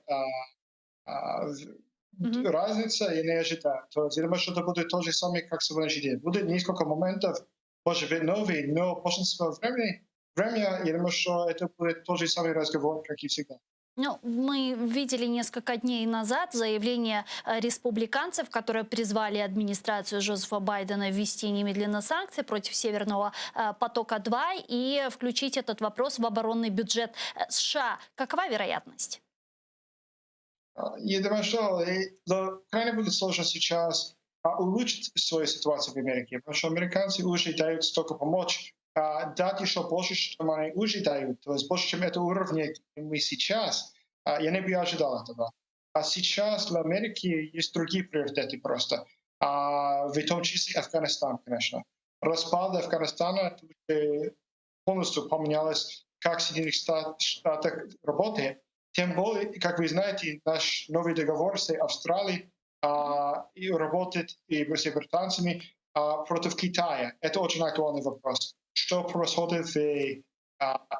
разница я не ожидаю. То есть я думаю, что это будет то же самое, как сегодняшний день. Будет несколько моментов, может быть, новые, но большинство времени, я думаю, что это будет тот же самый разговор, как и всегда. Ну, мы видели несколько дней назад заявление республиканцев, которые призвали администрацию Джозефа Байдена ввести немедленно санкции против Северного потока-2 и включить этот вопрос в оборонный бюджет США. Какова вероятность? Я думаю, что для Украины будет сложно сейчас улучшить свою ситуацию в Америке, потому что американцы уже дают столько помочь, дать еще больше, чем они уже дают, то есть больше, чем это уровень мы сейчас. Я не бы ожидал этого. А сейчас для Америки есть другие приоритеты просто, в том числе Афганистан, конечно. Распад Афганистана полностью поменялось, как Соединенных Штатах работает. Тем более, как вы знаете, наш новый договор с Австралией и работает и с британцами против Китая. Это очень актуальный вопрос. Что происходит в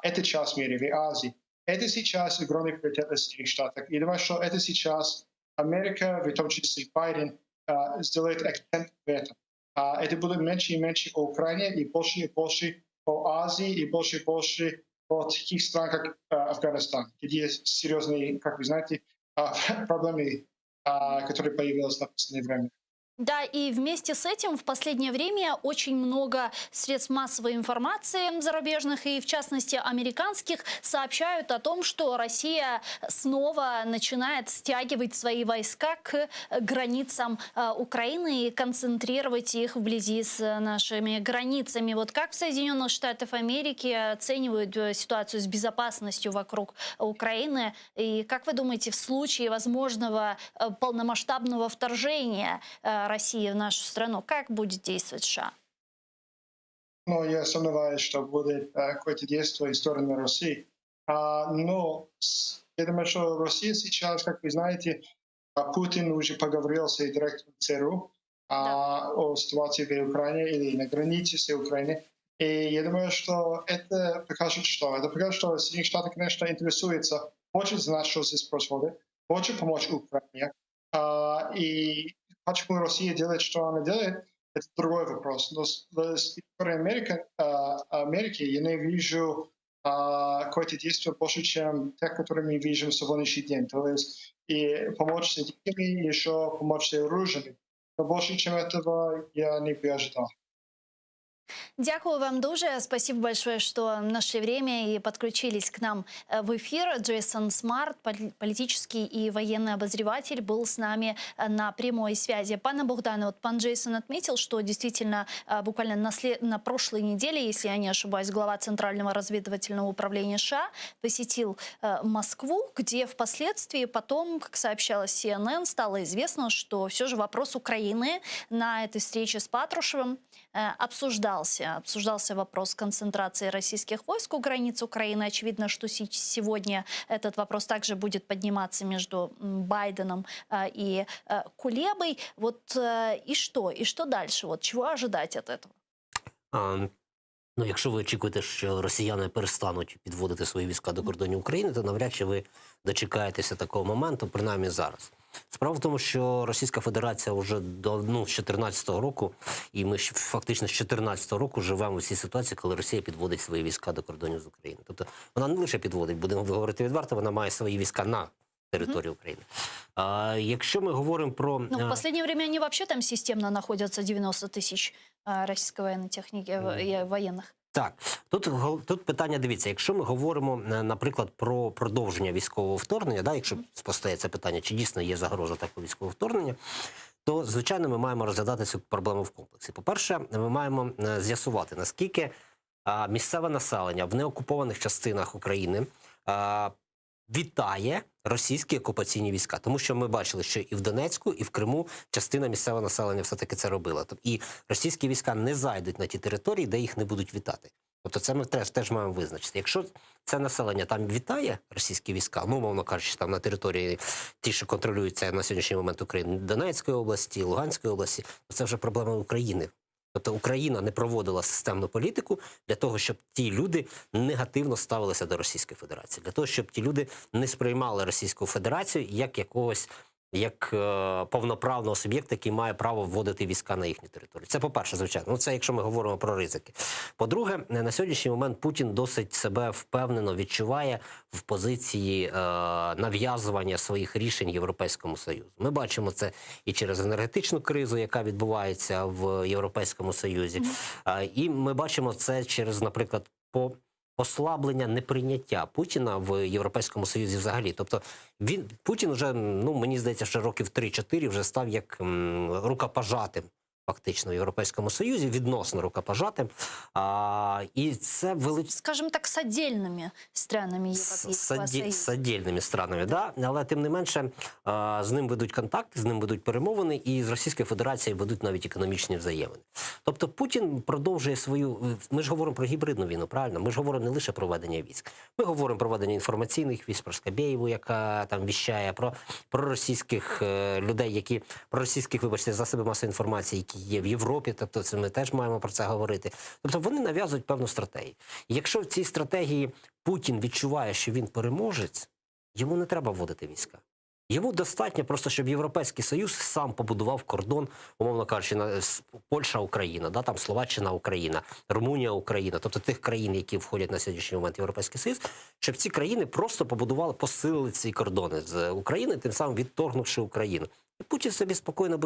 этой части мира, в Азии? Это сейчас огромный приоритет для Соединенных Штатов. Я думаю, что это сейчас Америка, в том числе Байден, сделает акцент в этом. Это будет меньше и меньше о Украине, и больше о Азии, и больше о таких странах, как Афганистан, где есть серьезные, как вы знаете, проблемы, которые появились на последнее время. Да, и вместе с этим в последнее время очень много средств массовой информации зарубежных и, в частности, американских сообщают о том, что Россия снова начинает стягивать свои войска к границам Украины и концентрировать их вблизи с нашими границами. Вот как в Соединенных Штатах Америки оценивают ситуацию с безопасностью вокруг Украины? И как вы думаете, в случае возможного полномасштабного вторжения России в нашу страну, как будет действовать США? Ну, я сомневаюсь, что будет какое-то действие из стороны России. Но я думаю, что Россия сейчас, как вы знаете, Путин уже поговорил с директором ЦРУ о ситуации в Украине или на границе с Украиной. И я думаю, что это покажет, что Соединенные Штаты, конечно, интересуются, хочет знать, что здесь происходит, хочет помочь Украине. И почему Россия делает, что она делает, это другой вопрос. Но с стороны Америки я не вижу какое-то действие больше, чем те, которые мы видим в сегодняшний день. То есть и помочь с деньгами, и еще помочь с оружием. Но больше, чем этого, я не бы ожидал. Дякую вам дуже. Спасибо большое, что нашли время и подключились к нам в эфир. Джейсон Смарт, политический и военный обозреватель, был с нами на прямой связи. Пане Богдане, вот пан Джейсон отметил, что действительно буквально на прошлой неделе, если я не ошибаюсь, глава Центрального разведывательного управления США посетил Москву, где впоследствии потом, как сообщала CNN, стало известно, что все же вопрос Украины на этой встрече с Патрушевым обсуждался вопрос концентрации российских войск у границ Украины. Очевидно, что сегодня этот вопрос также будет подниматься между Байденом и Кулебой. Вот и что дальше? Вот чего ожидать от этого? Ну, якщо ви очікуєте, що росіяни перестануть підводити свої війська до кордонів України, то навряд чи ви дочекаєтеся такого моменту, принаймні зараз. Справа в тому, що Російська Федерація вже з 14 року, і ми фактично з 14 року живемо в цій ситуації, коли Росія підводить свої війська до кордонів з України. Тобто вона не лише підводить, будемо говорити відверто, вона має свої війська на території України. Якщо ми говоримо про... в последнее время они вообще там системно находятся, 90 тысяч российской военной техники, военных. Так, тут питання, дивіться, якщо ми говоримо, наприклад, про продовження військового вторгнення, якщо постає це питання, чи дійсно є загроза такого військового вторгнення, то, звичайно, ми маємо розглядати цю проблему в комплексі. По-перше, ми маємо з'ясувати, наскільки місцеве населення в неокупованих частинах України вітає російські окупаційні війська. Тому що ми бачили, що і в Донецьку, і в Криму частина місцевого населення все-таки це робила. І російські війська не зайдуть на ті території, де їх не будуть вітати. Тобто це ми теж маємо визначити. Якщо це населення там вітає російські війська, умовно кажучи, там на території ті, що контролюються на сьогоднішній момент України, Донецької області, Луганської області, то це вже проблема України. Тобто Україна не проводила системну політику для того, щоб ті люди негативно ставилися до Російської Федерації. Для того, щоб ті люди не сприймали Російську Федерацію як повноправного суб'єкта, який має право вводити війська на їхню територію. Це по-перше, звичайно. Це якщо ми говоримо про ризики. По-друге, на сьогоднішній момент Путін досить себе впевнено відчуває в позиції нав'язування своїх рішень Європейському Союзу. Ми бачимо це і через енергетичну кризу, яка відбувається в Європейському Союзі. І ми бачимо це через, наприклад, послаблення неприйняття Путіна в Європейському Союзі взагалі. Тобто Путін вже, мені здається, що років 3-4 вже став як рукопожатим фактично в Європейському Союзі, відносно рукопожатим. І це скажімо так, з отдельними странами Європейського Союзу. З отдельними странами, да. Але тим не менше з ним ведуть контакти, з ним ведуть перемовини і з Російською Федерацією ведуть навіть економічні взаємини. Тобто Путін продовжує свою... Ми ж говоримо про гібридну війну, правильно? Ми ж говоримо не лише про ведення військ. Ми говоримо про ведення інформаційних військ, про Скабєєву, яка там віщає, про російських людей, про російських, вибачте, засоби масової інформації, які є в Європі, тобто це ми теж маємо про це говорити. Тобто вони нав'язують певну стратегію. І якщо в цій стратегії Путін відчуває, що він переможець, йому не треба вводити війська. Йому достатньо просто, щоб Європейський Союз сам побудував кордон, умовно кажучи, Польща-Україна, там Словаччина-Україна, Румунія-Україна, тобто тих країн, які входять на сьогоднішній момент в Європейський Союз, щоб ці країни просто побудували, посилили ці кордони з України, тим самим відторгнувши Україну. Путин собі спокойно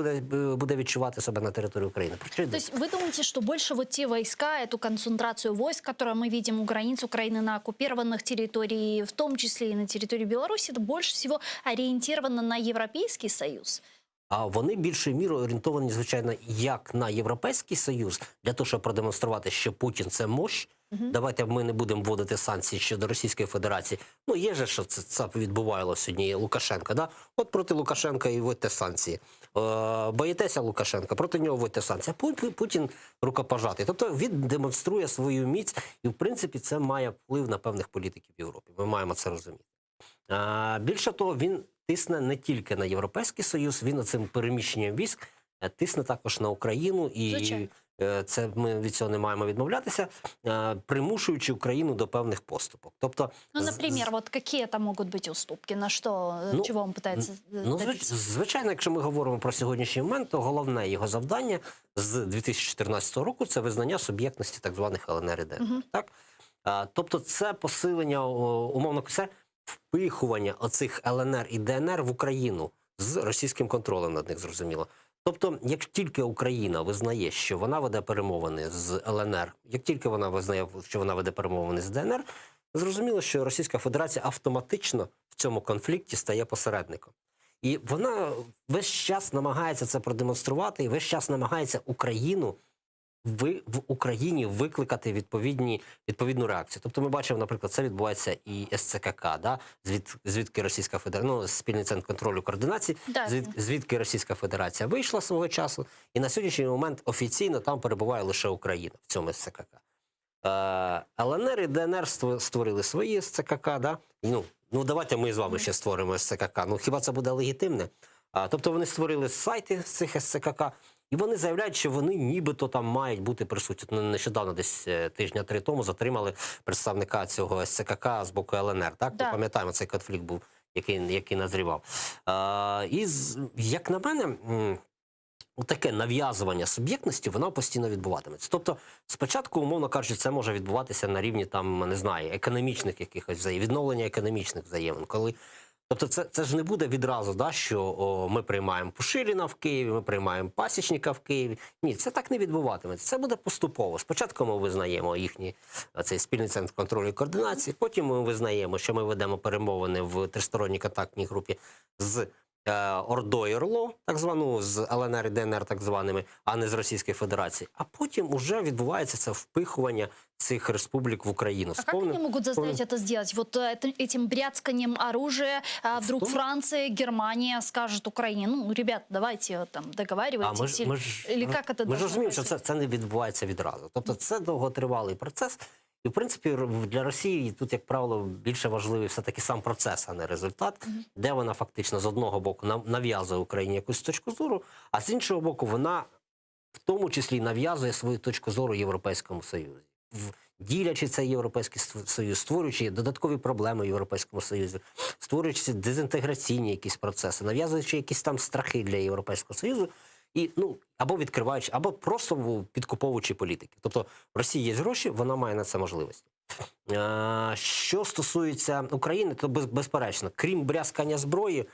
буде відчувати себе на территории Украины. То есть вы думаете, что больше вот те войска, эту концентрацию войск, которую мы видим у границ Украины на оккупированных территориях, в том числе и на территории Беларуси, это больше всего ориентировано на Європейський Союз? А вони більшою мірою орієнтовані, звичайно, як на Європейський Союз, для того, щоб продемонструвати, що Путін – це мощь. Давайте ми не будемо вводити санкції щодо Російської Федерації. Є же, що це відбувало сьогодні Лукашенка. Да? От проти Лукашенка і вводьте санкції. Боїтеся Лукашенка, проти нього вводьте санкції. Путін рукопожатий. Тобто він демонструє свою міць, і в принципі це має вплив на певних політиків в Європі. Ми маємо це розуміти. Більше того, він тисне не тільки на Європейський Союз, він цим переміщенням військ тисне також на Україну. І це ми від цього не маємо відмовлятися, примушуючи Україну до певних поступок. Тобто, наприклад, вот які там можуть бути уступки? На що, чого він намагається добитися? Звичайно, якщо ми говоримо про сьогоднішній момент, то головне його завдання з 2014 року – це визнання суб'єктності так званих ЛНР і ДНР. Так? Тобто це посилення, умовно, це впихування оцих ЛНР і ДНР в Україну з російським контролем над них, зрозуміло. Тобто, як тільки Україна визнає, що вона веде перемовини з ЛНР, як тільки вона визнає, що вона веде перемовини з ДНР, зрозуміло, що Російська Федерація автоматично в цьому конфлікті стає посередником. І вона весь час намагається це продемонструвати, і весь час намагається в Україні викликати відповідну реакцію. Тобто ми бачимо, наприклад, це відбувається і СЦКК, да? Звідки Російська Федерація, ну, Спільний центр контролю координації, звідки Російська Федерація вийшла свого часу, і на сьогоднішній момент офіційно там перебуває лише Україна в цьому СЦКК. ЛНР і ДНР створили свої СЦКК, да? Ну, давайте ми з вами ще створимо СЦКК. Ну, хіба це буде легітимне? Тобто вони створили сайти з цих СЦКК, і вони заявляють, що вони нібито там мають бути присутні. Нещодавно, десь тижня 3 тому, затримали представника цього СЦКК з боку ЛНР. Так? Да. Ми пам'ятаємо, цей конфлікт був, який назрівав. І, як на мене, таке нав'язування суб'єктності, воно постійно відбуватиметься. Тобто, спочатку, умовно кажучи, це може відбуватися на рівні, там, не знаю, економічних якихось відновлення економічних взаємин. Тобто це ж не буде відразу, да, що ми приймаємо Пушиліна в Києві, ми приймаємо Пасічника в Києві. Ні, це так не відбуватиметься. Це буде поступово. Спочатку ми визнаємо їхній цей Спільний центр контролю і координації, потім ми визнаємо, що ми ведемо перемовини в тристоронній контактній групі з ОРДО і ОРЛО, так звану, з ЛНР і ДНР, так званими, а не з Російської Федерації. А потім уже відбувається це впихування цих республік в Україну. А как они могут заставить это сделать? Вот этим бряцканием оружия вдруг Франция, Германия скажут Украине, ну, ребят, давайте там договаривайтесь. Или как это ми ж розуміємо, що происходить? це не відбувається відразу. Тобто це довготривалий процес. І, в принципі, для Росії тут, як правило, більше важливий все-таки сам процес, а не результат, де вона фактично з одного боку нав'язує Україні якусь точку зору, а з іншого боку вона в тому числі нав'язує свою точку зору Європейському Союзі. Ділячи цей Європейський Союз, створюючи додаткові проблеми в Європейському Союзі, створюючи дезінтеграційні якісь процеси, нав'язуючи якісь там страхи для Європейського Союзу, і, або відкриваючи, або просто підкуповуючи політики. Тобто в Росії є гроші, вона має на це можливості. Що стосується України, то безперечно, крім брязкання зброї,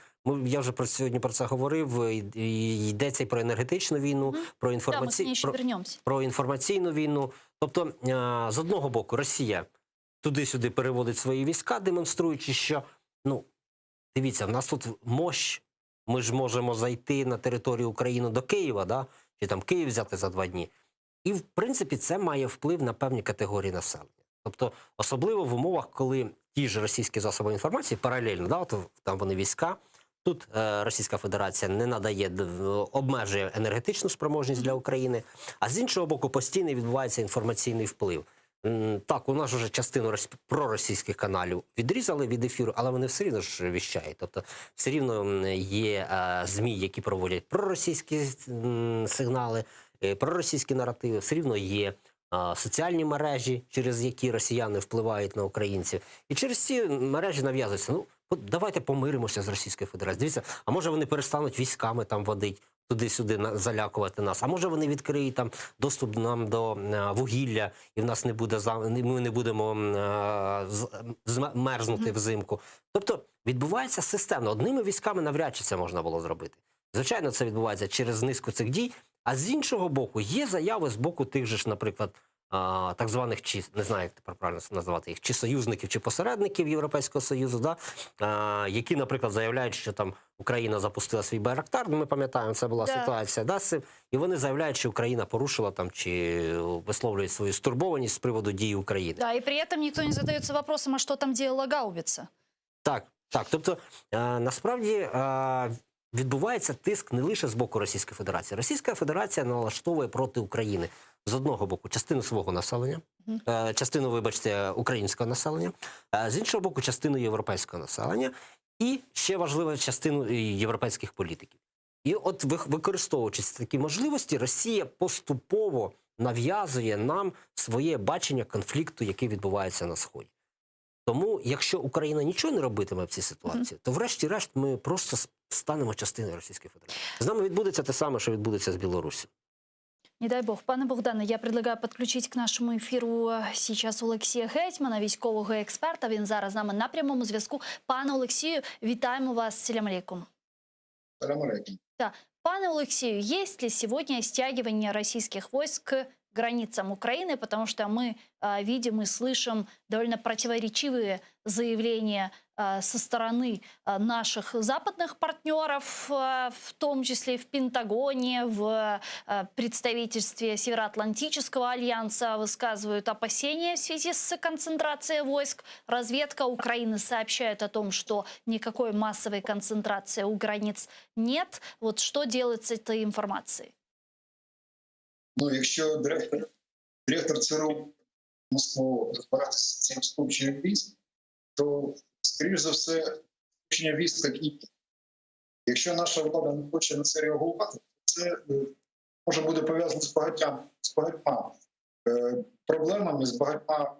я вже сьогодні про це говорив, йдеться і про енергетичну війну, про інформаційну війну. Тобто, з одного боку, Росія туди-сюди переводить свої війська, демонструючи, що, дивіться, в нас тут мощь, ми ж можемо зайти на територію України до Києва, да? Чи там Київ взяти за 2 дні. І, в принципі, це має вплив на певні категорії населення. Тобто, особливо в умовах, коли ті ж російські засоби інформації паралельно, да, там вони війська, тут Російська Федерація не надає, обмежує енергетичну спроможність для України, а з іншого боку постійно відбувається інформаційний вплив. Так, у нас вже частину проросійських каналів відрізали від ефіру, але вони все рівно ж віщають. Тобто все рівно є ЗМІ, які проводять проросійські сигнали, проросійські наративи, все рівно є соціальні мережі, через які росіяни впливають на українців. І через ці мережі нав'язуються, давайте помиримося з Російською Федерацією. Дивіться, а може вони перестануть військами там водити, туди-сюди залякувати нас. А може вони відкриють там доступ нам до вугілля, і в нас не буде ми не будемо мерзнути взимку. Тобто відбувається системно. Одними військами навряд чи це можна було зробити. Звичайно, це відбувається через низку цих дій. А з іншого боку, є заяви з боку тих же ж, наприклад, так званих, не знаю, як тепер правильно називати їх, чи союзників, чи посередників Європейського Союзу, да? Які, наприклад, заявляють, що там Україна запустила свій Байрактар, ми пам'ятаємо, це була ситуація, да, з цим, і вони заявляють, що Україна порушила там, чи висловлюють свою стурбованість з приводу дії України. Да, і при этом ніхто не задається вопросом, а що там діяла гаубиця? Так, тобто, насправді, відбувається тиск не лише з боку Російської Федерації. Російська Федерація налаштовує проти України з одного боку частину свого населення, частину, вибачте, українського населення, з іншого боку частину європейського населення і, ще важливо, частину європейських політиків. І от використовуючи такі можливості, Росія поступово нав'язує нам своє бачення конфлікту, який відбувається на Сході. Тому, якщо Україна нічого не робитиме в цій ситуації, то врешті-решт ми просто станемо частиною Російської Федерації. З нами відбудеться те саме, що відбудеться з Білоруссю. Не дай бог. Пане Богдане, я предлагаю підключити к нашому ефіру зараз Олексія Гетьмана, військового експерта. Він зараз з нами на прямому зв'язку. Пане Олексію, вітаємо вас. Салям алейкум. Салам алейкум. Так. Пане Алексею, есть ли сегодня стягивание российских войск к границам Украины? Потому что мы видим и слышим довольно противоречивые заявления со стороны наших западных партнеров, в том числе и в Пентагоне, в представительстве Североатлантического альянса высказывают опасения в связи с концентрацией войск. Разведка Украины сообщает о том, что никакой массовой концентрации у границ нет. Вот что делать с этой информацией? Ну, якщо директор ЦРУ Москву розбиратися з цим скупченням військ, то, скоріш за все, скупчення військ так і є. Якщо наша влада не хоче на це реагувати, це може бути пов'язано з багатьма проблемами, з багатьма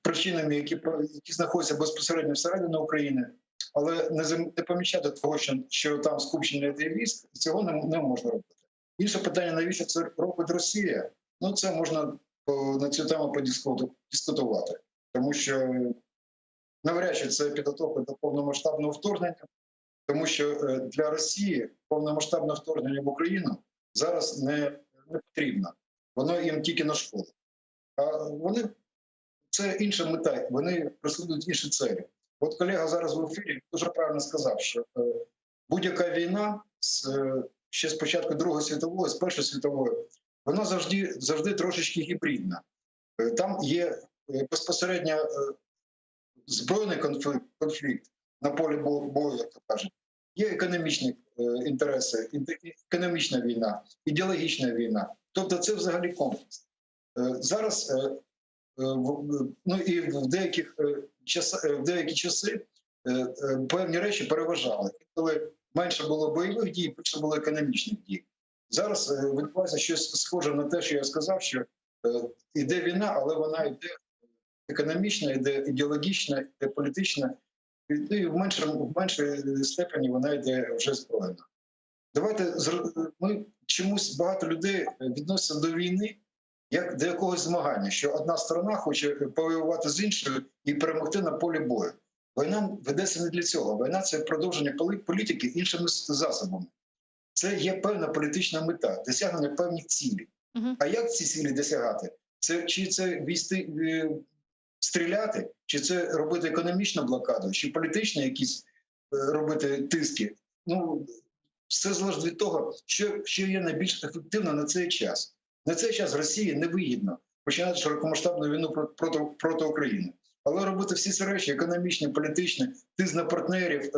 причинами, які знаходяться безпосередньо всередині України. Але не помічати того, що там скупчення військ, цього не можна робити. Інше питання, навіщо це робить Росія? Ну, це можна на цю тему подискутувати. Тому що навряд чи це підготовка до повномасштабного вторгнення, тому що для Росії повномасштабне вторгнення в Україну зараз не потрібно. Воно їм тільки на шкоду. А це інша мета, вони преслідують інші цілі. От колега зараз в ефірі дуже правильно сказав, що будь-яка війна ще з початку Другої світової, з Першої світової, вона завжди трошечки гібридна. Там є безпосередньо збройний конфлікт на полі бою, як то кажуть. Є економічні інтереси, економічна війна, ідеологічна війна. Тобто це взагалі комплекс. Зараз, ну і в деякі часи певні речі переважали. Коли менше було бойових дій, більше було економічних дій. Зараз відбувається щось схоже на те, що я сказав, що йде війна, але вона йде економічна, йде ідеологічна, йде політична, і в меншій степені вона йде вже збройна. Ми чомусь багато людей відносяться до війни як до якогось змагання, що одна сторона хоче повоювати з іншою і перемогти на полі бою. Війна ведеться не для цього. Війна – це продовження політики іншими засобами. Це є певна політична мета, досягнення певних цілей. А як ці цілі досягати? Чи це стріляти, чи це робити економічну блокаду, чи політичні якісь робити тиски? Ну, все залежить від того, що є найбільш ефективно на цей час. На цей час Росії невигідно починати широкомасштабну війну проти України. Але робити всі ці речі, економічні, політичні, тиск на партнерів,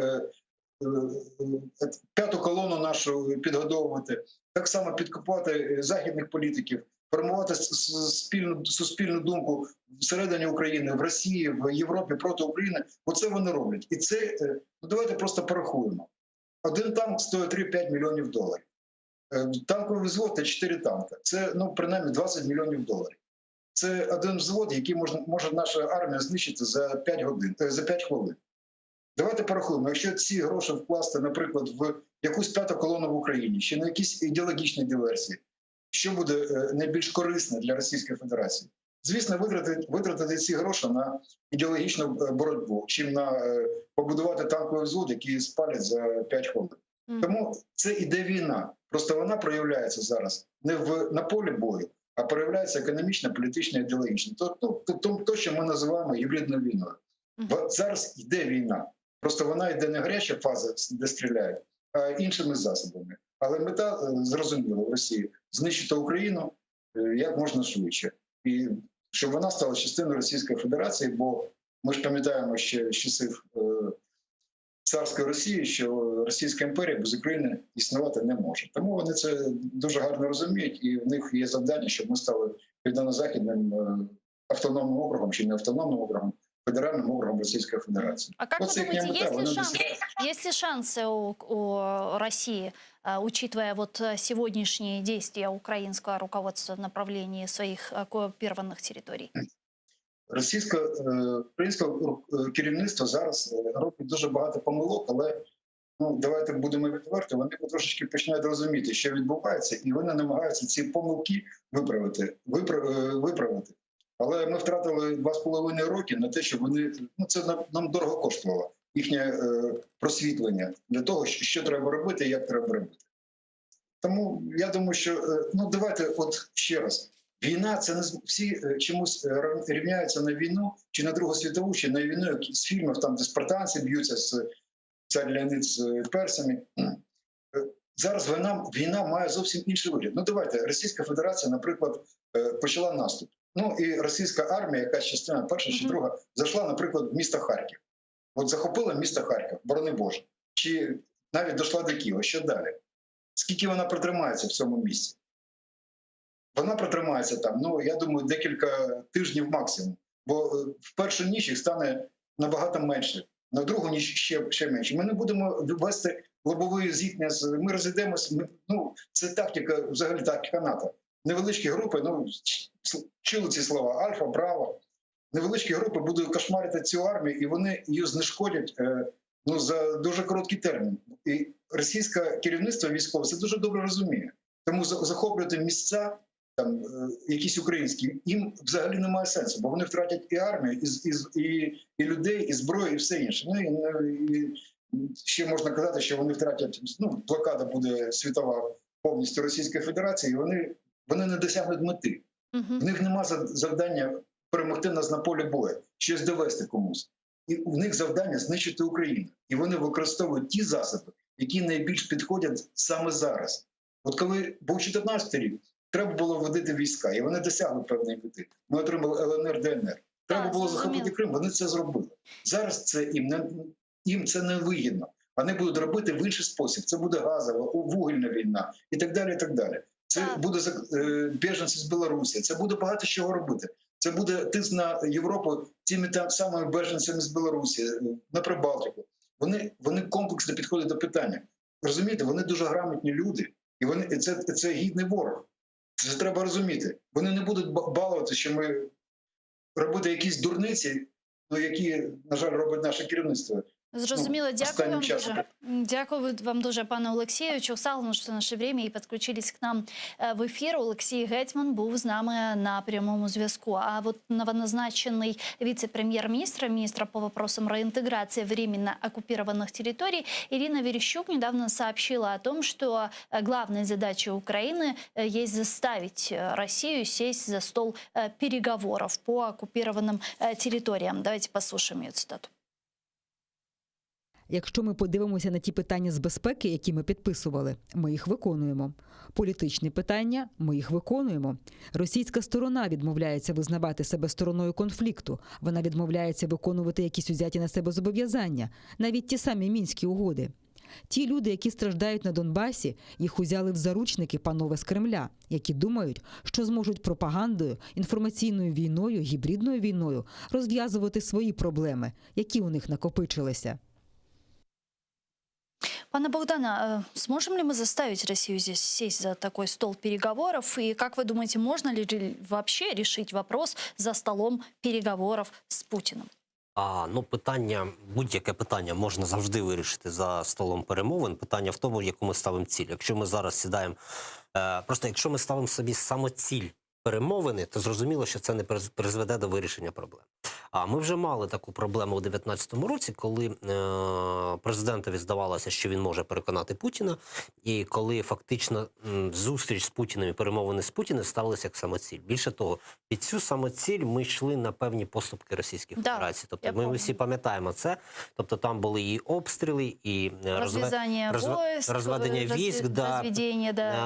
п'яту колону нашу підгодовувати, так само підкупувати західних політиків, формувати суспільну думку всередині України, в Росії, в Європі проти України. Оце вони роблять. І це, ну давайте просто порахуємо. Один танк стоїть 3-5 мільйонів доларів. Танковий взвод – це 4 танки. Це, ну, принаймні, 20 мільйонів доларів. Це один взвод, який може наша армія знищити за 5 хвилин. Давайте порахуємо, якщо ці гроші вкласти, наприклад, в якусь п'яту колону в Україні, чи на якісь ідеологічні диверсії, що буде найбільш корисне для Російської Федерації? Звісно, витратити ці гроші на ідеологічну боротьбу, чим на побудувати танковий взвод, який спалять за 5 хвилин. Тому це іде війна. Просто вона проявляється зараз не на полі бою, а проявляється економічна, політична, ідеологічна. То, що ми називаємо гібридною війною. Зараз йде війна. Просто вона йде не гаряча фаза, де стріляють, а іншими засобами. Але мета зрозуміла в Росії – знищити Україну як можна швидше. І щоб вона стала частиною Російської Федерації, бо ми ж пам'ятаємо ще з часів царської Росії, що Російська імперія без України існувати не може. Тому вони це дуже гарно розуміють, і в них є завдання, щоб ми стали південно-західним автономним округом, чи не автономним округом, федеральным округом Российской Федерации. А как вы думаете, есть ли шансы у России, учитывая вот сегодняшние действия украинского руководства в направлении своих оккупированных территорий? Українське керівництво зараз робить дуже багато помилок, але давайте будемо відверті, вони потрошечки починають розуміти, що відбувається, і вони намагаються ці помилки виправити. Але ми втратили 2,5 роки на те, щоб вони, це нам дорого коштувало. їхнє просвітлення для того, що треба робити і як треба робити. Тому я думаю, що ну давайте от ще раз. Війна це не всі чомусь рівняються на війну чи на Другу світову, чи на війну з фільмів, там де спартанці б'ються з цар Леонід з персами. Зараз війна має зовсім інший вигляд. Ну давайте, Російська Федерація, наприклад, почала наступ. Ну і російська армія, якась частина, перша чи друга, зайшла, наприклад, в місто Харків. От захопила місто Харків, борони Боже. Чи навіть дійшла до Києва. Що далі? Скільки вона протримається в цьому місці? Вона протримається там, ну, я думаю, декілька тижнів максимум. Бо в першу ніч їх стане набагато менше, на другу ніч ще менше. Ми не будемо вести лобової зіткнення, ми розійдемося, ну, це тактика, взагалі тактика НАТО. Невеличкі групи, ну, чули ці слова, Альфа, Браво. Невеличкі групи будуть кошмарити цю армію, і вони її знешкодять ну, за дуже короткий термін. І російське керівництво військове це дуже добре розуміє. Тому захоплювати місця, там, якісь українські, їм взагалі немає сенсу, бо вони втратять і армію, і людей, і зброю, і все інше. Ну, і ще можна казати, що вони втратять, ну, блокада буде світова повністю Російської Федерації, і вони не досягнуть мети. В них немає завдання перемогти нас на полі бою, щось довести комусь. І в них завдання знищити Україну. І вони використовують ті засоби, які найбільш підходять саме зараз. От коли був 14-й рік, треба було вводити війська, і вони досягли певної мети. Ми отримали ЛНР, ДНР. Треба було захопити Крим, вони це зробили. Зараз це їм це не вигідно. Вони будуть робити в інший спосіб. Це буде газова, вугільна війна і так далі, і так далі. Це буде біженці з Білорусі, це буде багато чого робити. Це буде тиск на Європу цими там самими біженцями з Білорусі, на Прибалтику. Вони комплексно підходять до питання. Розумієте, вони дуже грамотні люди, і це гідний ворог. Це треба розуміти. Вони не будуть балувати, що ми робити якісь дурниці, ну, які, на жаль, робить наше керівництво. Зрозуміло, дякую вам дуже. Дякую вам дуже, пане Олексію. Чого що наше время і підключились к нам в ефір. Олексій Гетьман був з нами на прямому зв'язку. А вот новоназначенный вице-премьер-министр, министра по вопросам реинтеграции временно оккупированных территорий Ирина Верещук недавно сообщила о том, что главной задачей Украины есть заставить Россию сесть за стол переговоров по оккупированным территориям. Давайте послушаем ее цитату. Якщо ми подивимося на ті питання з безпеки, які ми підписували, ми їх виконуємо. Політичні питання – ми їх виконуємо. Російська сторона відмовляється визнавати себе стороною конфлікту. Вона відмовляється виконувати якісь узяті на себе зобов'язання, навіть ті самі Мінські угоди. Ті люди, які страждають на Донбасі, їх узяли в заручники панове з Кремля, які думають, що зможуть пропагандою, інформаційною війною, гібридною війною розв'язувати свої проблеми, які у них накопичилися. Пане Богдана, сможем ли мы заставить Россию здесь сесть за такой стол переговоров? И как вы думаете, можно ли вообще решить вопрос за столом переговоров с Путиным? Ну, питання, будь-яке питання можна завжди вирішити за столом перемовин. Питання в тому, яку ми ставимо ціль. Якщо ми зараз сідаємо, просто якщо ми ставимо собі самоціль перемовини, то зрозуміло, що це не призведе до вирішення проблем. А ми вже мали таку проблему у 2019 році, коли президентові здавалося, що він може переконати Путіна, і коли фактично зустріч з Путіним і перемовини з Путіним ставилися як самоціль. Більше того, під цю самоціль ми йшли на певні поступки Російської Федерації. Тобто ми всі пам'ятаємо це. Тобто там були і обстріли, і розведення військ.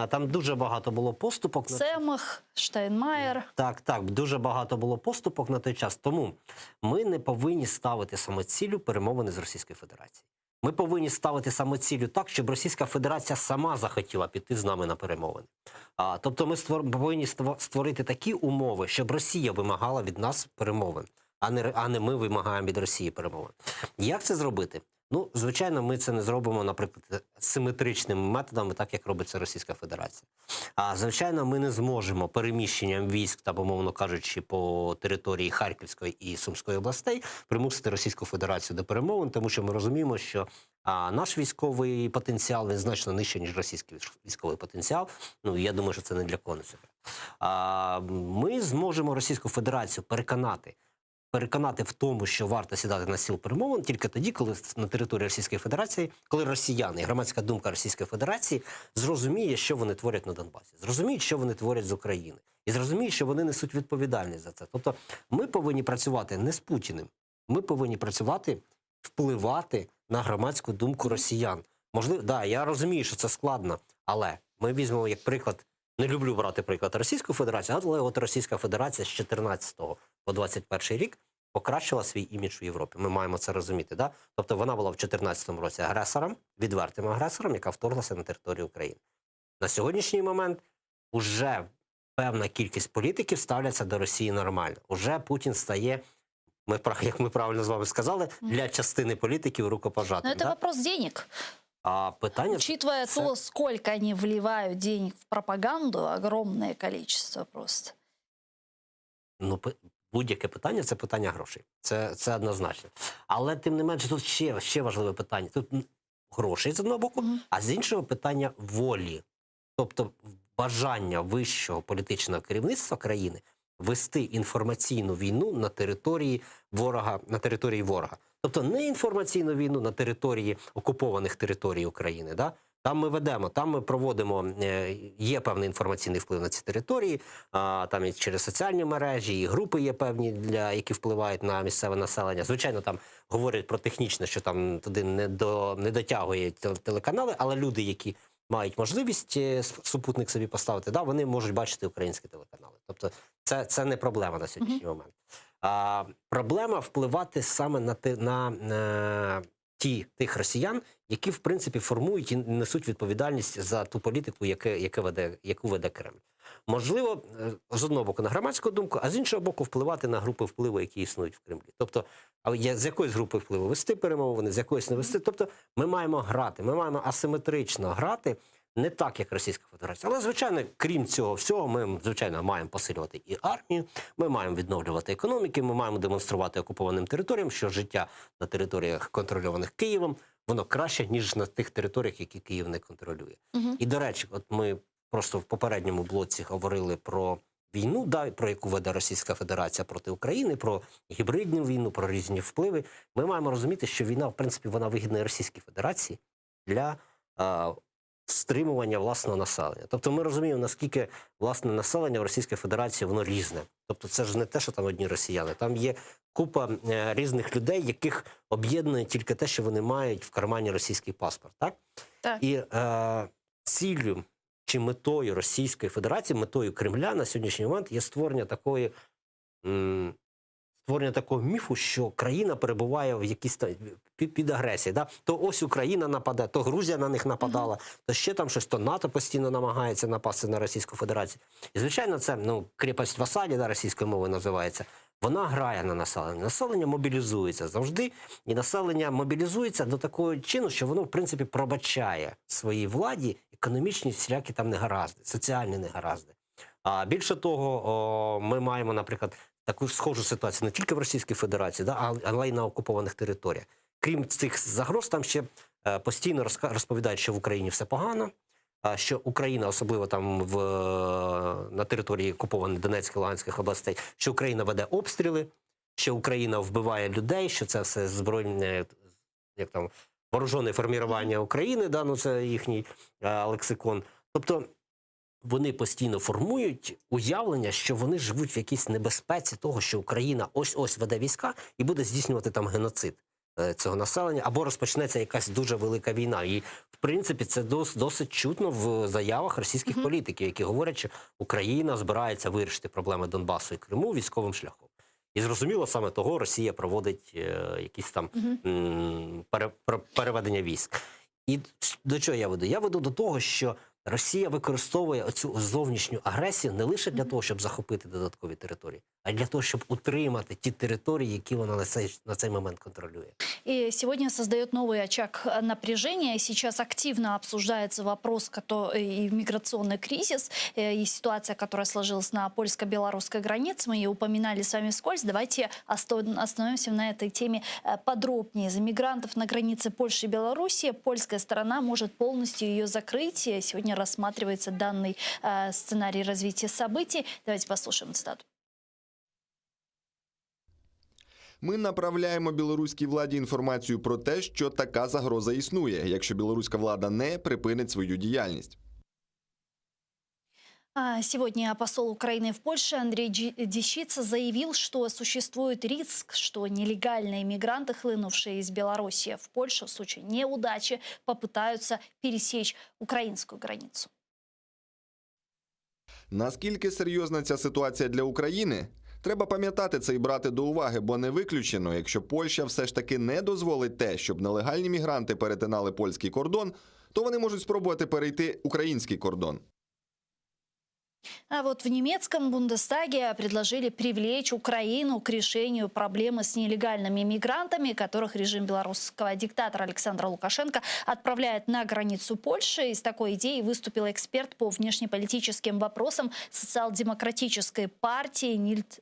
Там дуже багато було поступок. Цемах, Штайнмаєр. Так, дуже багато було поступок на той час. Тому ми не повинні ставити самоціллю перемовини з Російською Федерацією. Ми повинні ставити самоціллю так, щоб Російська Федерація сама захотіла піти з нами на перемовини. Тобто ми повинні створити такі умови, щоб Росія вимагала від нас перемовин, а не ми вимагаємо від Росії перемовин. Як це зробити? Ну, звичайно, ми це не зробимо, наприклад, симетричними методами, так як робить це Російська Федерація. Звичайно, ми не зможемо переміщенням військ, та, умовно кажучи, по території Харківської і Сумської областей примусити Російську Федерацію до перемовин, тому що ми розуміємо, що наш військовий потенціал, він значно нижчий, ніж російський військовий потенціал. Ну, я думаю, що це не для кого не секрет. Ми зможемо Російську Федерацію переконати переконати в тому, що варто сідати на стіл перемовин тільки тоді, коли на території Російської Федерації, коли росіяни, громадська думка Російської Федерації зрозуміє, що вони творять на Донбасі, зрозуміють, що вони творять з України, і зрозуміють, що вони несуть відповідальність за це. Тобто ми повинні працювати не з Путіним, ми повинні працювати, впливати на громадську думку росіян. Можливо, да, я розумію, що це складно, але ми візьмемо як приклад, не люблю брати приклад Російської Федерації, але от Російська Федерація з 14 по 21 рік покращила свій імідж у Європі. Ми маємо це розуміти. Да? Тобто вона була в 2014 році агресором, відвертим агресором, яка вторглася на територію України. На сьогоднішній момент уже певна кількість політиків ставляться до Росії нормально. Уже Путін стає, як ми правильно з вами сказали, для частини політиків рукопожатим. Но это вопрос денег. А питання... Учитывая то, сколько они вливают денег в пропаганду, огромное количество просто. Ну, будь-яке питання – це питання грошей. Це однозначно. Але, тим не менше, тут ще важливе питання. Тут грошей з одного боку, а з іншого питання волі. Тобто бажання вищого політичного керівництва країни вести інформаційну війну на території ворога. Тобто не інформаційну війну на території окупованих територій України, да? Там ми ведемо, там ми проводимо, є певний інформаційний вплив на ці території, там і через соціальні мережі, і групи є певні, які впливають на місцеве населення. Звичайно, там говорять про технічне, що там туди не дотягує телеканали, але люди, які мають можливість супутник собі поставити, да, вони можуть бачити українські телеканали. Тобто це не проблема на сьогоднішній момент. Проблема впливати саме на тих росіян, які, в принципі, формують і несуть відповідальність за ту політику, яку веде Кремль. Можливо, з одного боку на громадську думку, а з іншого боку впливати на групи впливу, які існують в Кремлі. Тобто, з якоїсь групи впливу вести перемовини, з якоїсь не вести. Тобто, ми маємо грати, ми маємо асиметрично грати, не так, як Російська Федерація. Але, звичайно, крім цього всього, ми, звичайно, маємо посилювати і армію, ми маємо відновлювати економіки, ми маємо демонструвати окупованим територіям, що життя на територіях, контрольованих Києвом, воно краще, ніж на тих територіях, які Київ не контролює. І, до речі, от ми просто в попередньому блоці говорили про війну, да, про яку веде Російська Федерація проти України, про гібридну війну, про різні впливи. Ми маємо розуміти, що війна, в принципі, вона вигідна Російській Федерації для стримування власного населення. Тобто ми розуміємо, наскільки власне населення в Російській Федерації, воно різне. Тобто це ж не те, що там одні росіяни. Там є купа різних людей, яких об'єднує тільки те, що вони мають в кармані російський паспорт. Так? Так. І ціллю чи метою Російської Федерації, метою Кремля на сьогоднішній момент є створення такого міфу, що країна перебуває в якійсь під агресією. Да? То ось Україна нападе, то Грузія на них нападала, то ще там щось, то НАТО постійно намагається напасти на Російську Федерацію. І, звичайно, це крепость в осаді, да, російською мовою називається. Вона грає на населення. Населення мобілізується завжди, і населення мобілізується до такого чину, що воно, в принципі, пробачає своїй владі економічні всілякі там негаразди, соціальні негаразди. А більше того, ми маємо, наприклад, таку схожу ситуацію не тільки в Російській Федерації, да, але й на окупованих територіях. Крім цих загроз, там ще постійно розповідають, що в Україні все погано, що Україна, особливо там на території окупованих Донецької, Луганських областей, що Україна веде обстріли, що Україна вбиває людей, що це все збройне, як там, вооружене формування України, да, ну це їхній лексикон. Тобто вони постійно формують уявлення, що вони живуть в якійсь небезпеці того, що Україна ось-ось веде війська і буде здійснювати там геноцид цього населення, або розпочнеться якась дуже велика війна. І, в принципі, це досить чутно в заявах російських політиків, які говорять, що Україна збирається вирішити проблеми Донбасу і Криму військовим шляхом. І зрозуміло, саме того Росія проводить якісь там переведення військ. І до чого я веду? Я веду до того, що Росія використовує оцю зовнішню агресію не лише для того, щоб захопити додаткові території, а й для того, щоб утримати ті території, які вона на цей момент контролює. И сегодня создает новый очаг напряжения. Сейчас активно обсуждается вопрос и миграционный кризис, и ситуация, которая сложилась на польско-белорусской границе. Мы ее упоминали с вами вскользь. Давайте остановимся на этой теме подробнее. За мигрантов на границе Польши и Беларуси польская сторона может полностью ее закрыть. Сегодня рассматривается данный сценарий развития событий. Давайте послушаем цитату. Ми направляємо білоруській владі інформацію про те, що така загроза існує, якщо білоруська влада не припинить свою діяльність. Сегодня посол Украины в Польше Андрей Дещица заявил, что существует риск, что нелегальные мигранты, хлынувшие из Беларуси в Польшу, в случае неудачи попытаются пересечь украинскую границу. Наскільки серйозна ця ситуація для України? Треба пам'ятати це і брати до уваги, бо не виключено, якщо Польща все ж таки не дозволить те, щоб нелегальні мігранти перетинали польський кордон, то вони можуть спробувати перейти український кордон. А вот в немецком Бундестаге предложили привлечь Украину к решению проблемы с нелегальными мигрантами, которых режим белорусского диктатора Александра Лукашенко отправляет на границу Польши. И с такой идеей выступил эксперт по внешнеполитическим вопросам социал-демократической партии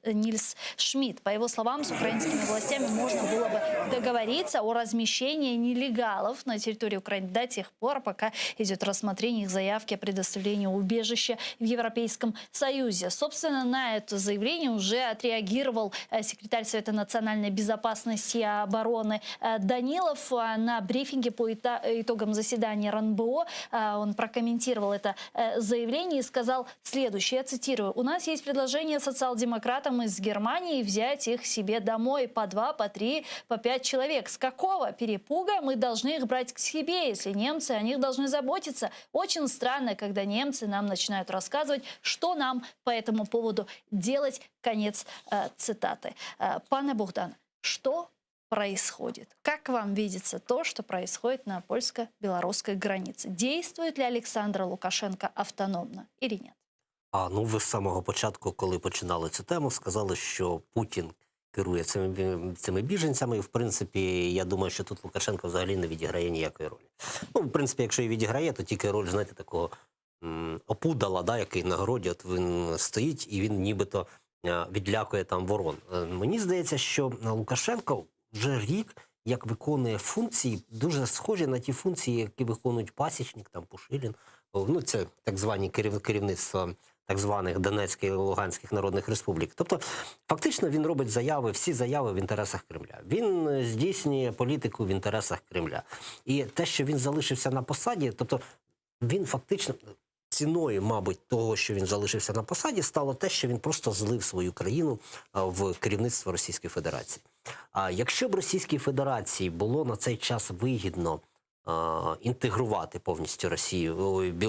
Нильс Шмидт. По его словам, с украинскими властями можно было бы договориться о размещении нелегалов на территории Украины до тех пор, пока идет рассмотрение их заявки о предоставлении убежища в Европейском Союзе. Собственно, на это заявление уже отреагировал секретарь Совета национальной безопасности и обороны Данилов на брифинге по итогам заседания РНБО. Он прокомментировал это заявление и сказал следующее, я цитирую: «У нас есть предложение социал-демократам из Германии взять их себе домой по 2, по 3, по 5 человек. С какого перепуга мы должны их брать к себе, если немцы о них должны заботиться? Очень странно, когда немцы нам начинают рассказывать, что нам по этому поводу делать». Конец цитаты. Пане Богдан, что происходит? Как вам видится то, что происходит на польско-белорусской границе? Действует ли Александр Лукашенко автономно или нет? Ви з самого початку, коли починали цю тему, сказали, що Путін керує цими біженцями. І, в принципі, я думаю, що тут Лукашенко взагалі не відіграє ніякої ролі. В принципі, якщо і відіграє, то тільки роль, знаєте, такого опудала, який на городі, от він стоїть і він нібито відлякує там ворон. Мені здається, що Лукашенко вже рік як виконує функції, дуже схожі на ті функції, які виконують Пасічник, там Пушилін. Це так звані керівництва так званих Донецьких і Луганських народних республік. Тобто, фактично він робить заяви, всі заяви в інтересах Кремля. Він здійснює політику в інтересах Кремля. І те, що він залишився на посаді, тобто він фактично ціною, мабуть, того, що він залишився на посаді, стало те, що він просто злив свою країну в керівництво Російської Федерації. А якщо б Російській Федерації було на цей час вигідно інтегрувати повністю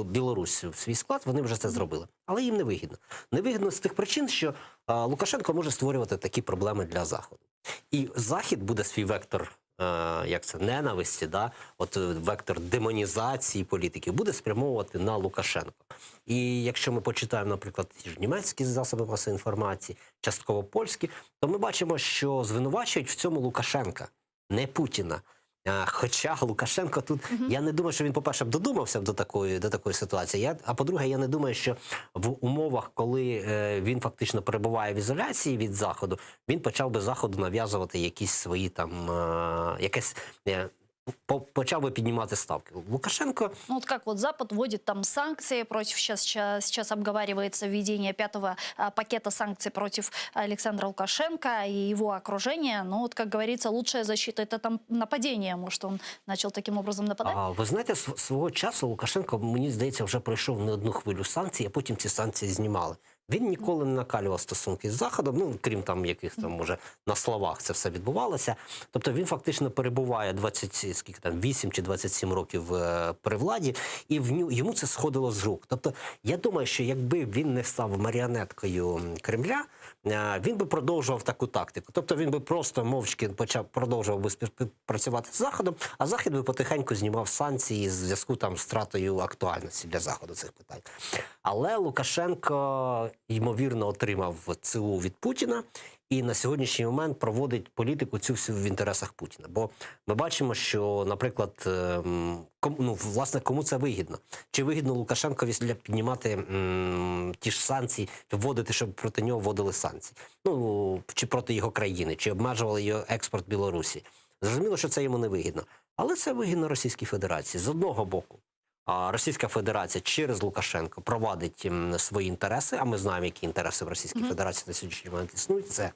Білорусь в свій склад, вони вже це зробили. Але їм не вигідно. Не вигідно з тих причин, що Лукашенко може створювати такі проблеми для Заходу. І Захід буде свій вектор ненависті, вектор демонізації політики буде спрямовувати на Лукашенко. І якщо ми почитаємо, наприклад, ті ж німецькі засоби масової інформації, частково польські, то ми бачимо, що звинувачують в цьому Лукашенка, не Путіна. Хоча Лукашенко тут, я не думаю, що він, по-перше, б додумався до такої ситуації, а по-друге, я не думаю, що в умовах, коли він фактично перебуває в ізоляції від Заходу, він почав би Заходу нав'язувати якісь свої там, почав бы поднимать ставки. Лукашенко... Вот как Запад вводит там санкции против, сейчас обговаривается введение 5-го пакета санкций против Александра Лукашенко и его окружения. Но как говорится, лучшая защита — это там нападение. Может, он начал таким образом нападать? Ви знаєте, свого часу Лукашенко, мені здається, вже пройшов не одну хвилю санкцій, а потім ці санкції знімали. Він ніколи не накалював стосунки з Заходом, крім там якихось там, може, на словах це все відбувалося. Тобто він фактично перебуває 8 чи 27 років при владі, і йому це сходило з рук. Тобто я думаю, що якби він не став маріонеткою Кремля, він би продовжував таку тактику. Тобто він би просто мовчки продовжував би співпрацювати з Заходом, а Захід би потихеньку знімав санкції в зв'язку там з втратою актуальності для Заходу цих питань. Але Лукашенко, ймовірно, отримав ЦУ від Путіна і на сьогоднішній момент проводить політику цю всю в інтересах Путіна. Бо ми бачимо, що, наприклад, власне, кому це вигідно? Чи вигідно Лукашенкові піднімати ті ж санкції, вводити, щоб проти нього вводили санкції? Чи проти його країни, чи обмежували його експорт Білорусі? Зрозуміло, що це йому не вигідно. Але це вигідно Російській Федерації. З одного боку, Російська Федерація через Лукашенко провадить свої інтереси, а ми знаємо, які інтереси в Російській Федерації на сьогоднішній момент існують. Це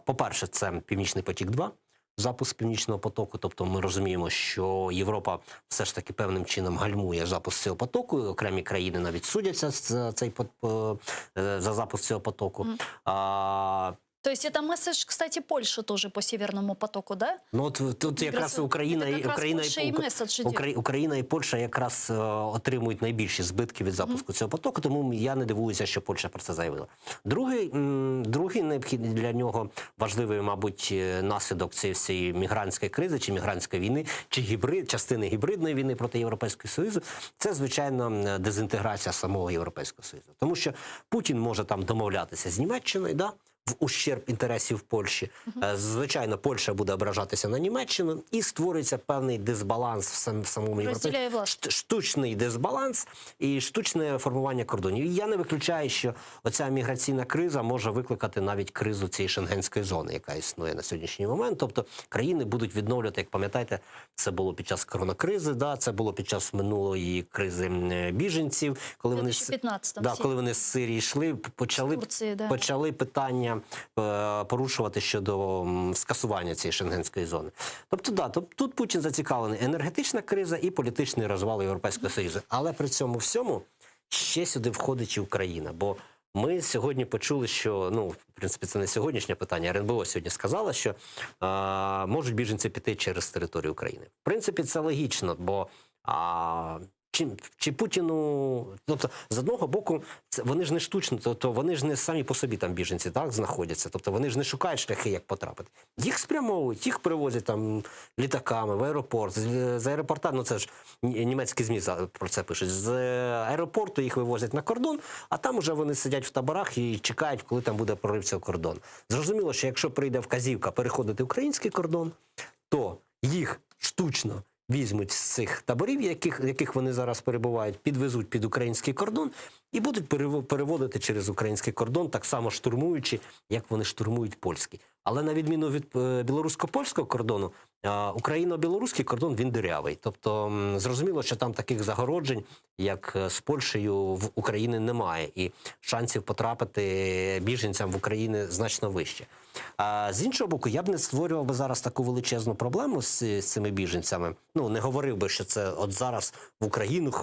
По-перше, це Північний потік-2, запуск Північного потоку. Тобто ми розуміємо, що Європа все ж таки певним чином гальмує запуск цього потоку. Окремі країни навіть судяться за запуск цього потоку. То есть это месседж, кстати, Польши тоже по Северному потоку, да? Ну от тут якраз Україна і Польща якраз отримують найбільші збитки від запуску цього потоку, тому я не дивуюся, що Польща про це заявила. Другий необхідний для нього важливий, мабуть, наслідок цієї мігрантської кризи, чи мігрантської війни, чи частини гібридної війни проти Європейського Союзу, це, звичайно, дезінтеграція самого Європейського Союзу. Тому що Путін може там домовлятися з Німеччиною, да? В ущерб інтересів Польщі. Звичайно, Польща буде ображатися на Німеччину і створюється певний дисбаланс в самому Європі. Штучний дисбаланс і штучне формування кордонів. І я не виключаю, що оця міграційна криза може викликати навіть кризу цієї шенгенської зони, яка існує на сьогоднішній момент. Тобто країни будуть відновлювати, як пам'ятаєте, це було під час коронакризи, да, це було під час минулої кризи біженців, коли вони з Сирії йшли, почали питання порушувати щодо скасування цієї шенгенської зони. Тобто, тут Путін зацікавлений. Енергетична криза і політичний розвал Європейського Союзу. Але при цьому всьому ще сюди входить і Україна. Бо ми сьогодні почули, що, в принципі, це не сьогоднішнє питання, РНБО сьогодні сказала, що можуть біженці піти через територію України. В принципі, це логічно, бо чи Путіну, тобто, з одного боку, вони ж не штучно, тобто вони ж не самі по собі там біженці, так, знаходяться, тобто вони ж не шукають шляхи, як потрапити. Їх спрямовують, їх привозять там літаками в аеропорт, з аеропорта, це ж німецькі ЗМІ про це пишуть, з аеропорту їх вивозять на кордон, а там уже вони сидять в таборах і чекають, коли там буде прорив цього кордону. Зрозуміло, що якщо прийде вказівка переходити український кордон, то їх штучно візьмуть з цих таборів, яких вони зараз перебувають, підвезуть під український кордон і будуть переводити через український кордон, так само штурмуючи, як вони штурмують польський. Але на відміну від білорусько-польського кордону, україно-білоруський кордон, він дирявий. Тобто, зрозуміло, що там таких загороджень, як з Польщею, в Україні немає. І шансів потрапити біженцям в Україну значно вище. А з іншого боку, я б не створював би зараз таку величезну проблему з цими біженцями. Не говорив би, що це от зараз в Україну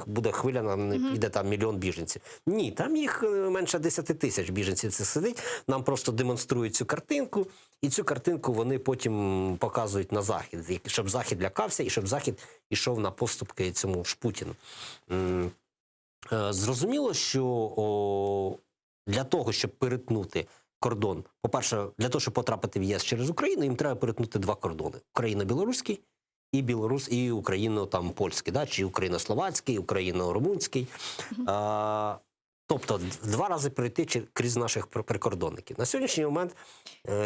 буде хвиля, піде там мільйон біженців. Ні, там їх менше 10 тисяч біженців це сидить. Нам просто демонструють цю картинку, і цю картинку вони потім показують на Захід, щоб Захід лякався і щоб Захід ішов на поступки цьому ж Путіну. Зрозуміло, що для того, щоб перетнути кордон, по-перше, для того, щоб потрапити в ЄС через Україну, їм треба перетнути два кордони. Україно-білоруський і Україно-польський, да? Чи Україно-словацький, Україно-румунський. Тобто, два рази пройти крізь наших прикордонників. На сьогоднішній момент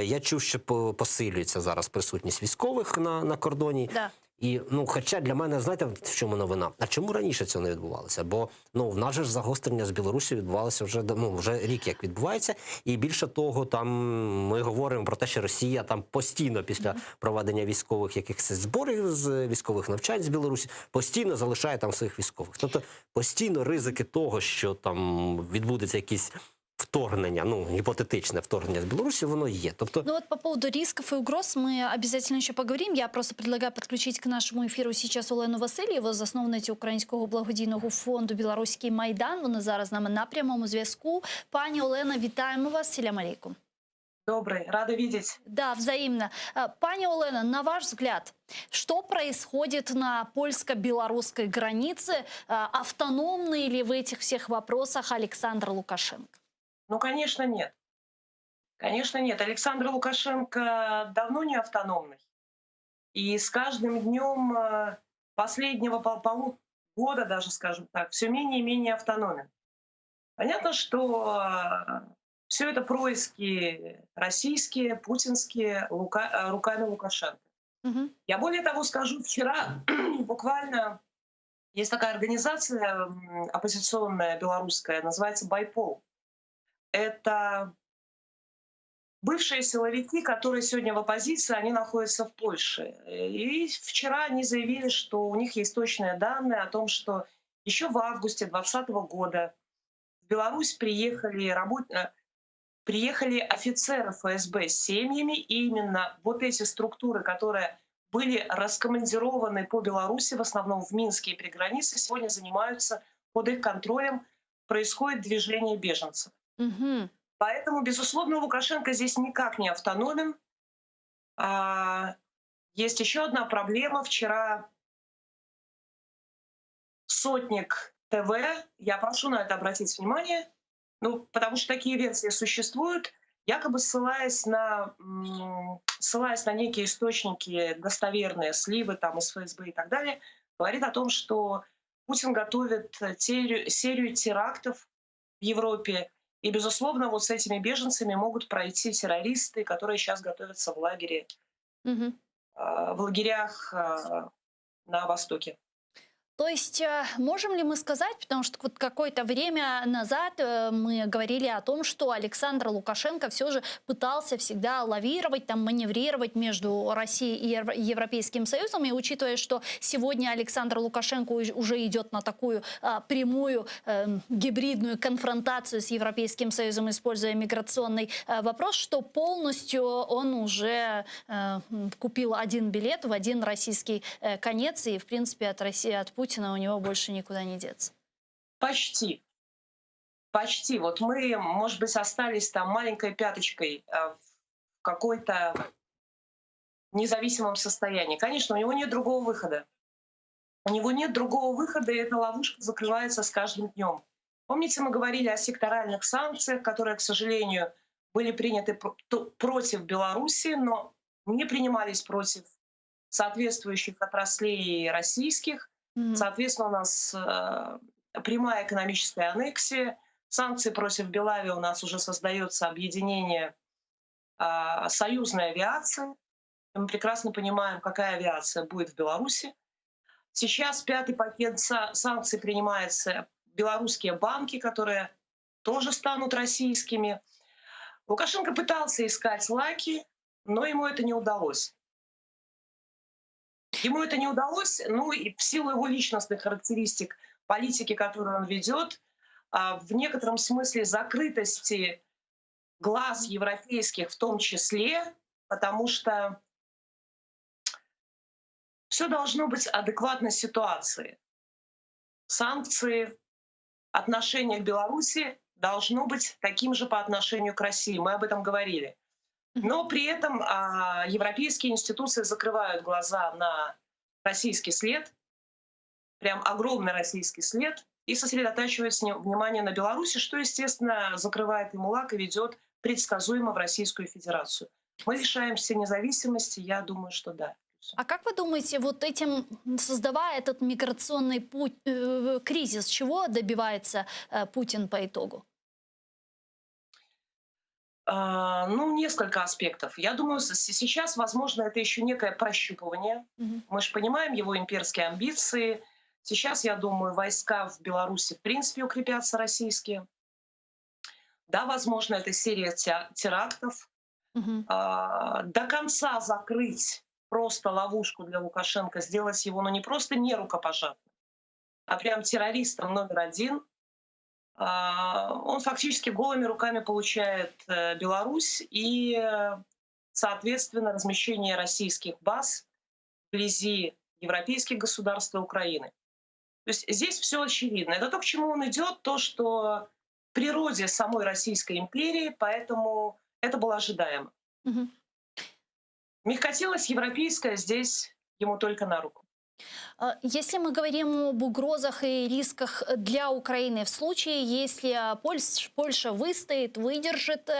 я чув, що посилюється зараз присутність військових на кордоні. Да. І, хоча для мене, знаєте, в чому новина? А чому раніше цього не відбувалося? Бо, в нас же ж загострення з Білорусі відбувалося вже рік, як відбувається. І більше того, там ми говоримо про те, що Росія там постійно після проведення військових якихось зборів, з військових навчань з Білорусі, постійно залишає там своїх військових. Тобто постійно ризики того, що там відбудеться якісь вторгнення, гипотетичное вторгнение с Беларуси, оно есть. Вот по поводу рисков и угроз мы обязательно еще поговорим. Я просто предлагаю подключить к нашему эфиру сейчас Олену Васильєву, засновницю Українського благодійного фонду «Білоруський Майдан». Вона зараз з нами на прямому зв'язку. Пані Олена, вітаємо вас. Селям алейкум. Добрый, рада видеть. Да, взаимно. Пані Олена, на ваш взгляд, что происходит на польско-белорусской границе? Автономный ли в этих всех вопросах Александр Лукашенко? Конечно, нет. Конечно, нет. Александр Лукашенко давно не автономный. И с каждым днем последнего полугода, даже, скажем так, все менее и менее автономен. Понятно, что все это происки российские, путинские, руками Лукашенко. Я более того скажу, вчера буквально есть такая организация оппозиционная белорусская, называется «Байпол». Это бывшие силовики, которые сегодня в оппозиции, они находятся в Польше. И вчера они заявили, что у них есть точные данные о том, что еще в августе 2020 года в Беларусь приехали приехали офицеры ФСБ с семьями, и именно вот эти структуры, которые были раскомандированы по Беларуси, в основном в Минске и при границе, сегодня занимаются под их контролем, происходит движение беженцев. Мгм. Поэтому, безусловно, Лукашенко здесь никак не автономен. Есть еще одна проблема. Вчера Сотник ТВ, я прошу на это обратить внимание, ну, потому что такие версии существуют, якобы ссылаясь на некие источники достоверные, сливы там из ФСБ и так далее, говорит о том, что Путин готовит серию терактов в Европе. И, безусловно, вот с этими беженцами могут пройти террористы, которые сейчас готовятся в лагере, Мгм. в лагерях на Востоке. То есть можем ли мы сказать, потому что вот какое-то время назад мы говорили о том, что Александр Лукашенко все же пытался всегда лавировать, там, маневрировать между Россией и Европейским Союзом, и учитывая, что сегодня Александр Лукашенко уже идет на такую прямую гибридную конфронтацию с Европейским Союзом, используя миграционный вопрос, что полностью он уже купил один билет в один российский конец, и в принципе от России, от Путина у него больше никуда не деться. Почти. Почти. Вот мы, может быть, остались там маленькой пяточкой в какой-то независимом состоянии. Конечно, у него нет другого выхода. У него нет другого выхода, и эта ловушка закрывается с каждым днем. Помните, мы говорили о секторальных санкциях, которые, к сожалению, были приняты против Беларуси, но не принимались против соответствующих отраслей российских. Соответственно, у нас прямая экономическая аннексия, санкции против Белави, у нас уже создается объединение союзной авиации. Мы прекрасно понимаем, какая авиация будет в Беларуси. Сейчас 5-й пакет санкций принимается, белорусские банки, которые тоже станут российскими. Лукашенко пытался искать лаки, но ему это не удалось. Ему это не удалось, ну и в силу его личностных характеристик, политики, которую он ведет, в некотором смысле закрытости глаз европейских в том числе, потому что все должно быть адекватно ситуации. Санкции, отношение к Беларуси должно быть таким же по отношению к России. Мы об этом говорили. Но при этом европейские институции закрывают глаза на российский след, прям огромный российский след, и сосредотачивают внимание на Беларуси, что, естественно, закрывает ему лак и ведет предсказуемо в Российскую Федерацию. Мы лишаемся независимости, я думаю, что да. А как вы думаете, вот этим, создавая этот миграционный кризис, чего добивается Путин по итогу? Ну, несколько аспектов. Я думаю, сейчас, возможно, это еще некое прощупывание. Мы же понимаем его имперские амбиции. Сейчас, я думаю, войска в Беларуси в принципе укрепятся российские. Да, возможно, это серия терактов. До конца закрыть просто ловушку для Лукашенко, сделать его, ну, не просто не рукопожатным, а прям террористом номер один. Он фактически голыми руками получает Беларусь и, соответственно, размещение российских баз вблизи европейских государств и Украины. То есть здесь все очевидно. Это то, к чему он идет, то, что в природе самой Российской империи, поэтому это было ожидаемо. Мягкотелость европейская здесь ему только на руку. Если мы говорим об угрозах и рисках для Украины, в случае, если Польша выстоит, выдержит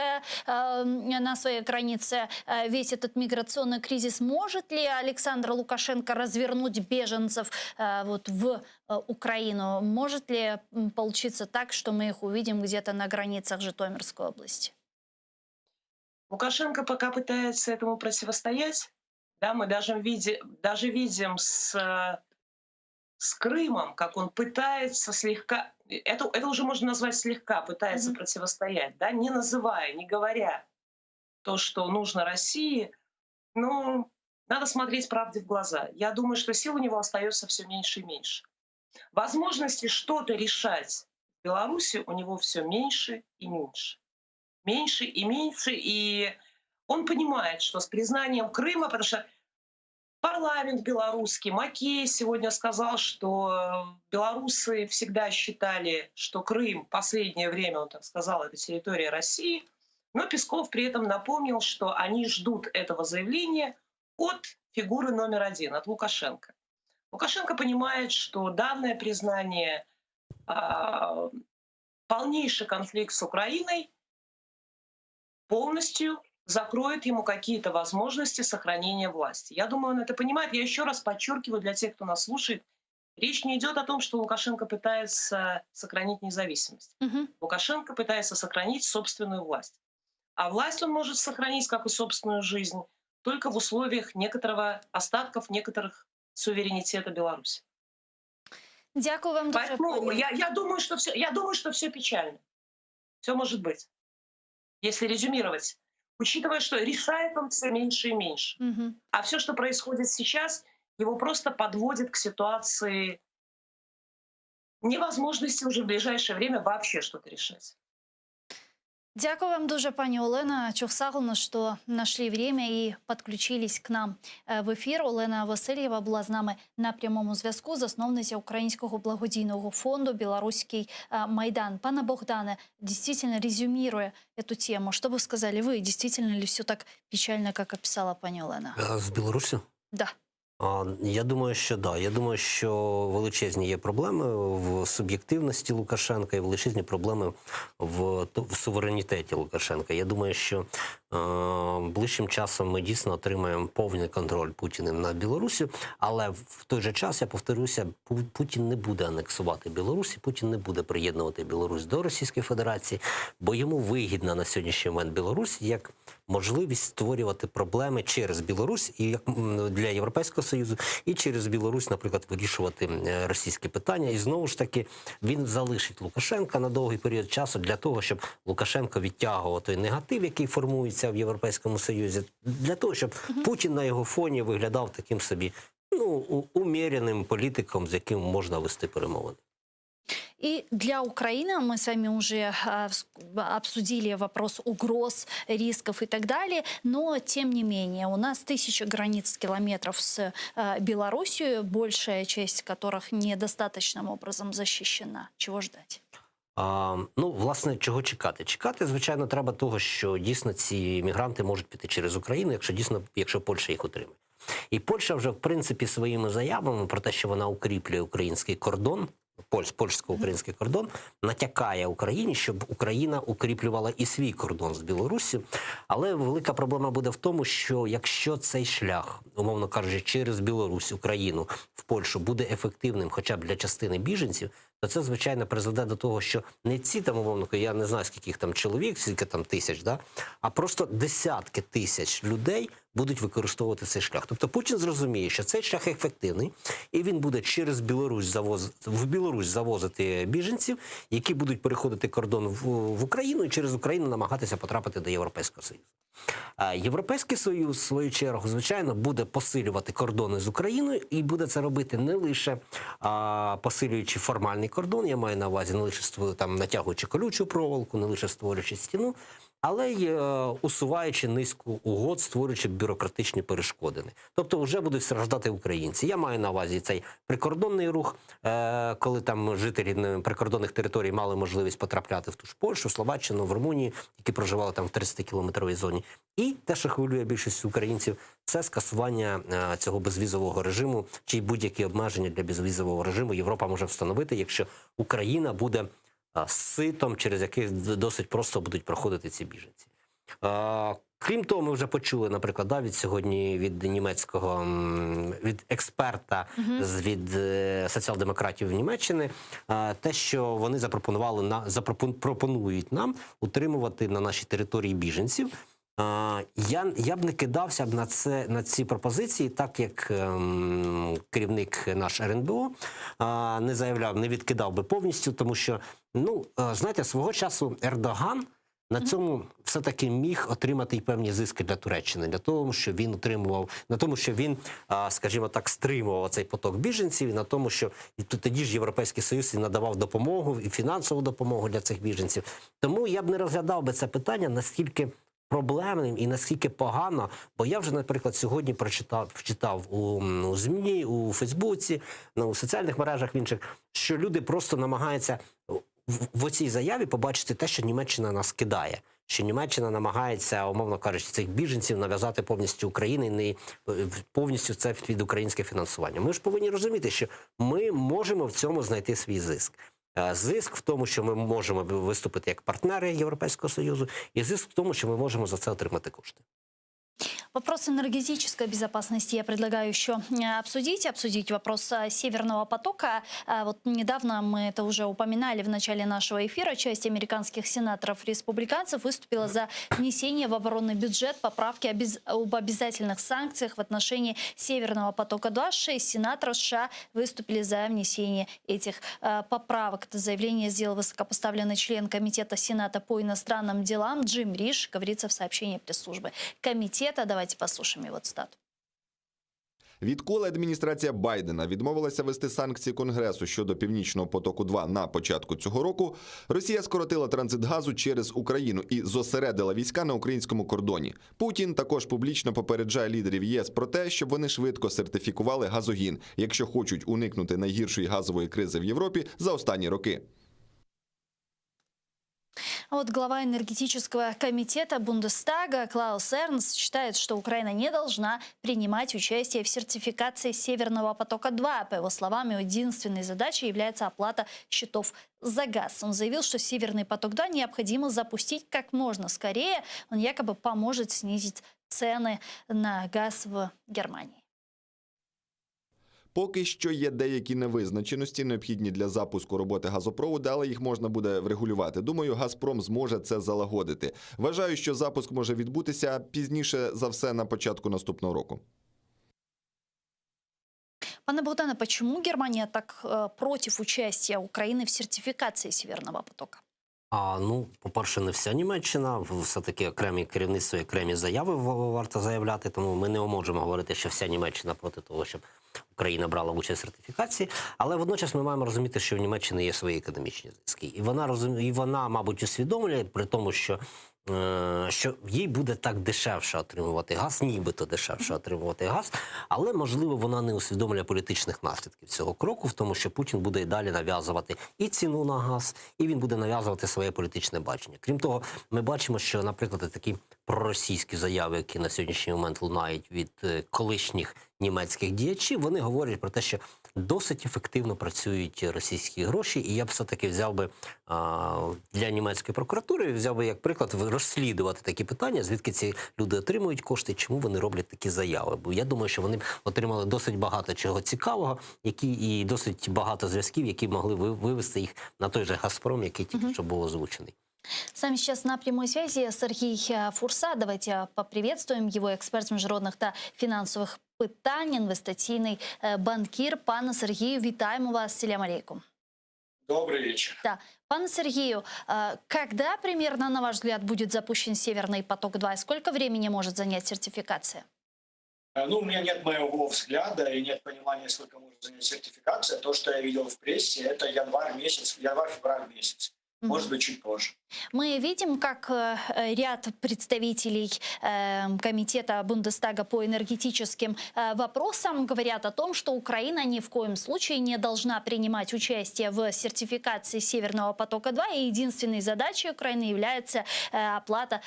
на своей границе весь этот миграционный кризис, может ли Александр Лукашенко развернуть беженцев вот в Украину? Может ли получиться так, что мы их увидим где-то на границах Житомирской области? Лукашенко пока пытается этому противостоять. Да, мы даже видим с Крымом, как он пытается слегка, это уже можно назвать слегка, пытается противостоять, да, не называя, не говоря то, что нужно России, но надо смотреть правде в глаза. Я думаю, что сил у него остается все меньше и меньше. Возможности что-то решать в Беларуси у него все меньше и меньше. меньше и меньше, и он понимает, что с признанием Крыма, потому что парламент белорусский, Макей сегодня сказал, что белорусы всегда считали, что Крым, последнее время, он так сказал, это территория России, но Песков при этом напомнил, что они ждут этого заявления от фигуры номер один, от Лукашенко. Лукашенко понимает, что данное признание, полнейший конфликт с Украиной полностью закроет ему какие-то возможности сохранения власти. Я думаю, он это понимает. Я еще раз подчеркиваю для тех, кто нас слушает, речь не идет о том, что Лукашенко пытается сохранить независимость. Лукашенко пытается сохранить собственную власть. А власть он может сохранить, как и собственную жизнь, только в условиях остатков некоторых суверенитета Беларуси. Дякую вам дуже, Поэтому пані. я думаю, что все печально. Все может быть. Если резюмировать. Учитывая, что решает он все меньше и меньше. Мгм. А все, что происходит сейчас, его просто подводит к ситуации невозможности уже в ближайшее время вообще что-то решать. Дякую вам дуже, пані Олена Чухсагловна, що знайшли время і підключились к нам в ефір. Олена Васильєва була з нами на прямому зв'язку, засновниця Українського благодійного фонду «Білоруський Майдан». Пане Богдане, действительно резюмируя эту тему, что бы сказали вы? Действительно ли все так печально, как описала пані Олена? З Білорусі? Да. Я думаю, що да. Я думаю, що величезні є проблеми в суб'єктивності Лукашенка і величезні проблеми в суверенітеті Лукашенка. Я думаю, що ближчим часом ми дійсно отримаємо повний контроль Путіним над Білорусі, але в той же час, я повторюся, Путін не буде анексувати Білорусь, Путін не буде приєднувати Білорусь до Російської Федерації, бо йому вигідна на сьогоднішній момент Білорусь як можливість створювати проблеми через Білорусь і для Європейського Союзу, і через Білорусь, наприклад, вирішувати російські питання. І знову ж таки, він залишить Лукашенка на довгий період часу для того, щоб Лукашенко відтягував той негатив, який формується в Європейському Союзі, для того, щоб Путін на його фоні виглядав таким собі, умереним політиком, з яким можна вести перемовини. И для Украины мы с вами уже обсудили вопрос угроз, рисков и так далее, но тем не менее у нас 1000 границ километров с Белоруссией, большая часть которых недостаточным образом защищена. Чего ждать? Власне, чого чекати? Чекати, звичайно, треба того, що дійсно ці мігранти можуть піти через Україну, якщо Польща їх утримає. І Польща вже, в принципі, своїми заявами про те, що вона укріплює український кордон, польсько-український кордон, натякає Україні, щоб Україна укріплювала і свій кордон з Білоруссю. Але велика проблема буде в тому, що якщо цей шлях, умовно кажучи, через Білорусь, Україну, в Польщу буде ефективним хоча б для частини біженців, то це, звичайно, призведе до того, що не ці там, умовно, я не знаю, скільки їх там чоловік, скільки там тисяч, а просто десятки тисяч людей будуть використовувати цей шлях. Тобто Путін зрозуміє, що цей шлях ефективний, і він буде через Білорусь в Білорусь завозити біженців, які будуть переходити кордон в Україну і через Україну намагатися потрапити до Європейського Союзу. Європейський Союз, в свою чергу, звичайно, буде посилювати кордони з Україною і буде це робити не лише посилюючи формальний кордон, я маю на увазі не лише натягуючи колючу проволоку, не лише створюючи стіну, але й усуваючи низку угод, створюючи бюрократичні перешкоди. Тобто вже будуть страждати українці. Я маю на увазі цей прикордонний рух, коли там жителі прикордонних територій мали можливість потрапляти в ту ж Польщу, Словаччину, в Румунію, які проживали там в 30-кілометровій зоні. І те, що хвилює більшість українців, це скасування цього безвізового режиму, чи будь-які обмеження для безвізового режиму Європа може встановити, якщо Україна буде ситом, через яких досить просто будуть проходити ці біженці. Крім того, ми вже почули, наприклад, від німецького, від експерта, від соціал-демократів Німеччини, те, що вони пропонують нам утримувати на нашій території біженців. Я б не кидався б на ці пропозиції, так як керівник наш РНБО не відкидав би повністю, тому що, знаєте, свого часу Ердоган на цьому все-таки міг отримати й певні зиски для Туреччини, для того, що він отримував, на тому, що він, скажімо так, стримував цей поток біженців, і на тому, що і тоді ж Європейський Союз і надавав допомогу, і фінансову допомогу для цих біженців. Тому я б не розглядав би це питання настільки проблемним і наскільки погано, бо я вже, наприклад, сьогодні прочитав у ЗМІ, у Фейсбуці, у соціальних мережах в інших, що люди просто намагаються в цій заяві побачити те, що Німеччина нас кидає, що Німеччина намагається, умовно кажучи, цих біженців нав'язати повністю Україні, не повністю це під українське фінансування. Ми ж повинні розуміти, що ми можемо в цьому знайти свій зиск. Зиск в тому, що ми можемо виступити як партнери Європейського Союзу, і зиск в тому, що ми можемо за це отримати кошти. Вопрос энергетической безопасности я предлагаю еще обсудить вопрос Северного потока. Вот недавно мы это уже упоминали в начале нашего эфира. Часть американских сенаторов-республиканцев выступила за внесение в оборонный бюджет поправки об обязательных санкциях в отношении Северного потока-2. 6 сенаторов США выступили за внесение этих поправок. Это заявление сделал высокопоставленный член Комитета Сената по иностранным делам Джим Риш, говорится в сообщении пресс-службы комитета. Давайте послушаем его цитату. Відколи адміністрація Байдена відмовилася вести санкції Конгресу щодо Північного потоку-2 на початку цього року, Росія скоротила транзит газу через Україну і зосередила війська на українському кордоні. Путін також публічно попереджає лідерів ЄС про те, щоб вони швидко сертифікували газогін, якщо хочуть уникнути найгіршої газової кризи в Європі за останні роки. А вот глава энергетического комитета Бундестага Клаус Эрнст считает, что Украина не должна принимать участие в сертификации Северного потока-2. По его словам, единственной задачей является оплата счетов за газ. Он заявил, что Северный поток-2 необходимо запустить как можно скорее. Он якобы поможет снизить цены на газ в Германии. Поки що є деякі невизначеності, необхідні для запуску роботи газопроводу, але їх можна буде врегулювати. Думаю, «Газпром» зможе це залагодити. Вважаю, що запуск може відбутися пізніше за все на початку наступного року. Пане Богдане, почему Германия так против участия Украины в сертификации Северного потока? По-перше, не вся Німеччина, все-таки окремі керівництво і окремі заяви варто заявляти, тому ми не можемо говорити, що вся Німеччина проти того, щоб Україна брала участь в сертифікації, але водночас ми маємо розуміти, що в Німеччині є свої економічні зв'язки. І вона, мабуть, усвідомлює при тому, що їй буде так дешевше отримувати газ, нібито дешевше отримувати газ, але, можливо, вона не усвідомлює політичних наслідків цього кроку, в тому, що Путін буде і далі нав'язувати і ціну на газ, і він буде нав'язувати своє політичне бачення. Крім того, ми бачимо, що, наприклад, такі проросійські заяви, які на сьогоднішній момент лунають від колишніх німецьких діячів, вони говорять про те, що досить ефективно працюють російські гроші, і я б все-таки взяв би для німецької прокуратури, взяв би як приклад розслідувати такі питання, звідки ці люди отримують кошти, чому вони роблять такі заяви. Бо я думаю, що вони отримали досить багато чого цікавого, і досить багато зв'язків, які могли вивести їх на той же «Газпром», який тільки що був озвучений. С нами сейчас на прямой связи Сергей Фурса. Давайте поприветствуем его, эксперт с международных та финансовых питань, инвестиційний банкир. Пане Сергію, вітаємо вас. Селям алейкум. Добрый вечер. Да. Пане Сергею, когда примерно, на ваш взгляд, будет запущен Северный поток-2? Сколько времени может занять сертификация? У меня нет моего взгляда и нет понимания, сколько может занять сертификация. То, что я видел в прессе, это январь-февраль месяц. Может быть, чуть позже. Мы видим, как ряд представителей комитета Бундестага по энергетическим вопросам говорят о том, что Украина ни в коем случае не должна принимать участие в сертификации Северного потока-2, и единственной задачей Украины является оплата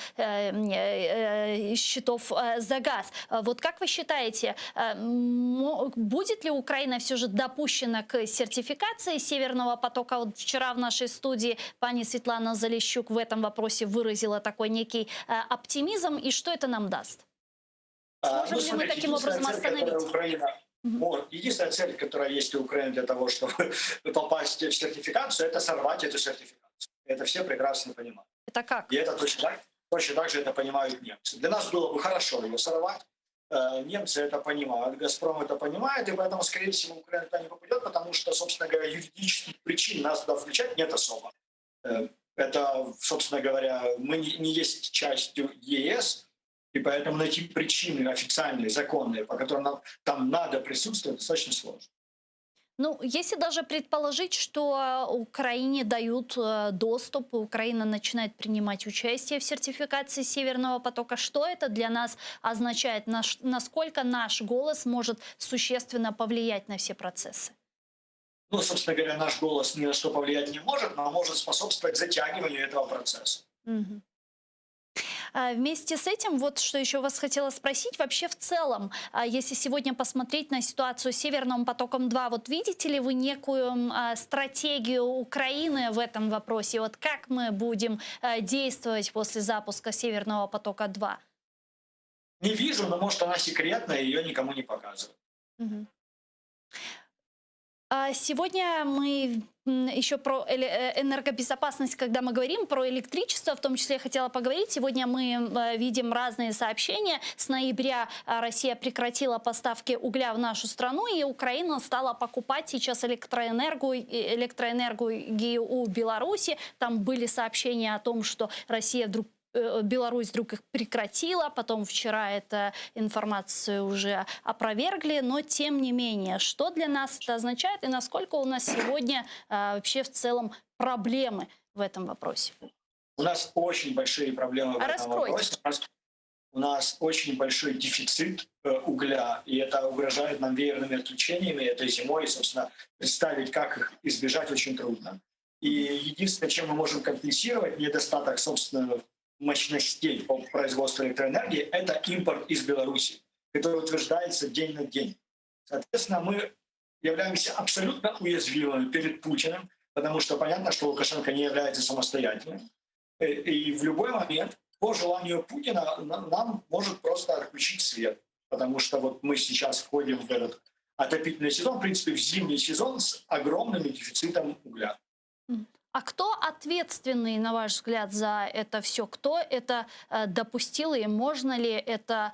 счетов за газ. Вот как вы считаете, будет ли Украина все же допущена к сертификации Северного потока? Вот вчера в нашей студии пани Светлана Залещук в этом вопросе выразила такой некий оптимизм. И что это нам даст? Сможем ли мы таким образом остановить? Единственная цель, которая есть у Украины для того, чтобы попасть в сертификацию, это сорвать эту сертификацию. Это все прекрасно понимают. Это как? И это точно так же это понимают немцы. Для нас было бы хорошо ее сорвать. Немцы это понимают, «Газпром» это понимает, и поэтому, скорее всего, Украина туда не попадет, потому что, собственно говоря, юридических причин нас туда включать нет особо. Это, собственно говоря, мы не есть частью ЕС, и поэтому найти причины официальные, законные, по которым нам там надо присутствовать, достаточно сложно. Ну, если даже предположить, что Украине дают доступ, Украина начинает принимать участие в сертификации Северного потока, что это для нас означает? Насколько наш голос может существенно повлиять на все процессы? Ну, собственно говоря, наш голос ни на что повлиять не может, но может способствовать затягиванию этого процесса. Мгм. Вместе с этим, вот что еще вас хотела спросить, вообще в целом, если сегодня посмотреть на ситуацию с Северным потоком-2, вот видите ли вы некую стратегию Украины в этом вопросе? Вот как мы будем действовать после запуска Северного потока-2? Не вижу, но может она секретная, ее никому не показывают. Мгм. Сегодня мы еще про энергобезопасность, когда мы говорим про электричество, в том числе я хотела поговорить. Сегодня мы видим разные сообщения. С ноября Россия прекратила поставки угля в нашу страну, и Украина стала покупать сейчас электроэнергию у Беларуси. Там были сообщения о том, что Беларусь вдруг их прекратила, потом вчера эту информацию уже опровергли, но тем не менее, что для нас это означает и насколько у нас сегодня вообще в целом проблемы в этом вопросе? У нас очень большие проблемы в этом вопросе. У нас очень большой дефицит угля, и это угрожает нам веерными отключениями этой зимой, и, собственно, представить, как их избежать, очень трудно. И единственное, чем мы можем компенсировать недостаток, собственно, мощностей по производству электроэнергии, это импорт из Беларуси, который утверждается день на день. Соответственно, мы являемся абсолютно уязвимыми перед Путиным, потому что понятно, что Лукашенко не является самостоятельным. И в любой момент, по желанию Путина, нам может просто отключить свет. Потому что вот мы сейчас входим в этот отопительный сезон, в принципе, в зимний сезон с огромным дефицитом угля. А кто ответственный, на ваш взгляд, за это все? Кто это допустил, и можно ли это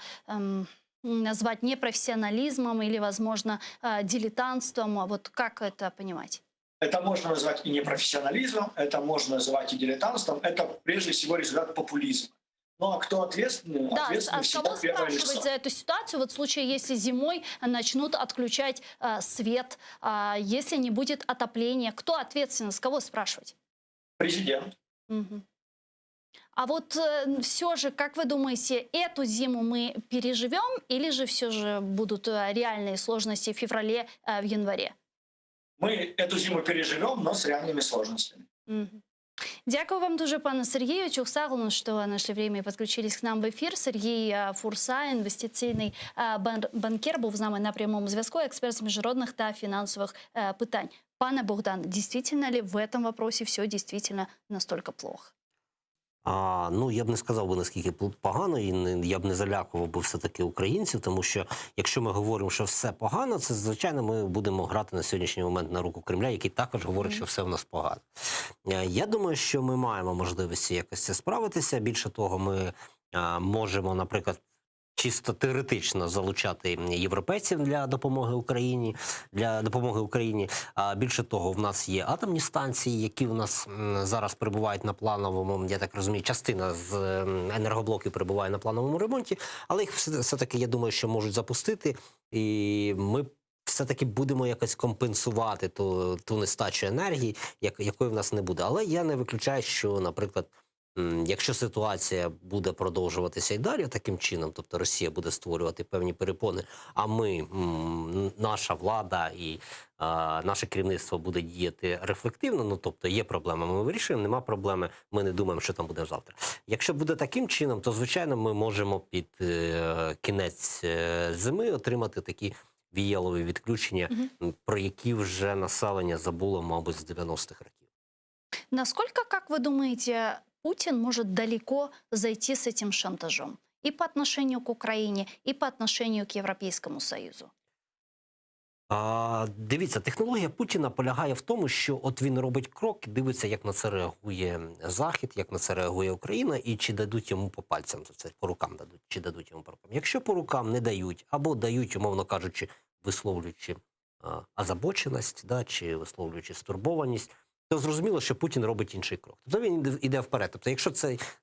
назвать непрофессионализмом или, возможно, дилетантством? Вот как это понимать? Это можно назвать и непрофессионализмом, это можно назвать и дилетантством. Это прежде всего результат популизма. Ну а кто ответственный? Да, ответственный а с кого спрашивать за эту ситуацию? Вот в случае, если зимой начнут отключать свет, если не будет отопления, кто ответственный? С кого спрашивать? Президент. Угу. А вот все же, как вы думаете, эту зиму мы переживем или же все же будут реальные сложности в феврале, в январе? Мы эту зиму переживем, но с реальными сложностями. Угу. Дякую вам дуже, пане Сергію. Чухсаглу, що нашли время і підключились к нам в ефір. Сергій Фурса, інвестиційний банкір, був з нами на прямому зв'язку, експерт з міжнародних та фінансових питань. Пане Богдан, действительно ли в этом вопросе все действительно настолько плохо? Ну, я б не сказав би, наскільки погано, і я б не залякував би все-таки українців, тому що якщо ми говоримо, що все погано, це, звичайно, ми будемо грати на сьогоднішній момент на руку Кремля, який також говорить, що все в нас погано. Я думаю, що ми маємо можливості якось це справитися. Більше того, ми можемо, наприклад, чисто теоретично залучати європейців для допомоги Україні. Більше того, в нас є атомні станції, які в нас зараз перебувають на плановому, я так розумію, частина з енергоблоків перебуває на плановому ремонті, але їх все-таки, я думаю, що можуть запустити, і ми все-таки будемо якось компенсувати ту нестачу енергії, якої в нас не буде. Але я не виключаю, що, наприклад, якщо ситуація буде продовжуватися і далі таким чином, тобто Росія буде створювати певні перепони, а ми, наша влада і наше керівництво буде діяти рефлективно, ну тобто є проблема, ми вирішуємо, нема проблеми, ми не думаємо, що там буде завтра. Якщо буде таким чином, то, звичайно, ми можемо під кінець зими отримати такі віялові відключення, про які вже населення забуло, мабуть, з 90-х років. Насколько, как вы думаете, Путин может далеко зайти с этим шантажом? И по отношению к Украине, и по отношению к Европейскому Союзу? Дивіться, технологія Путіна полягає в тому, що от він робить крок, дивиться, як на це реагує Захід, як на це реагує Україна, і чи дадуть йому по пальцям за це, по рукам дадуть, чи дадуть йому по рукам. Якщо по рукам не дають, або дають, умовно кажучи, висловлюючи озабоченість, чи висловлюючи стурбованість, то зрозуміло, що Путін робить інший крок. Тобто він йде вперед. Тобто, якщо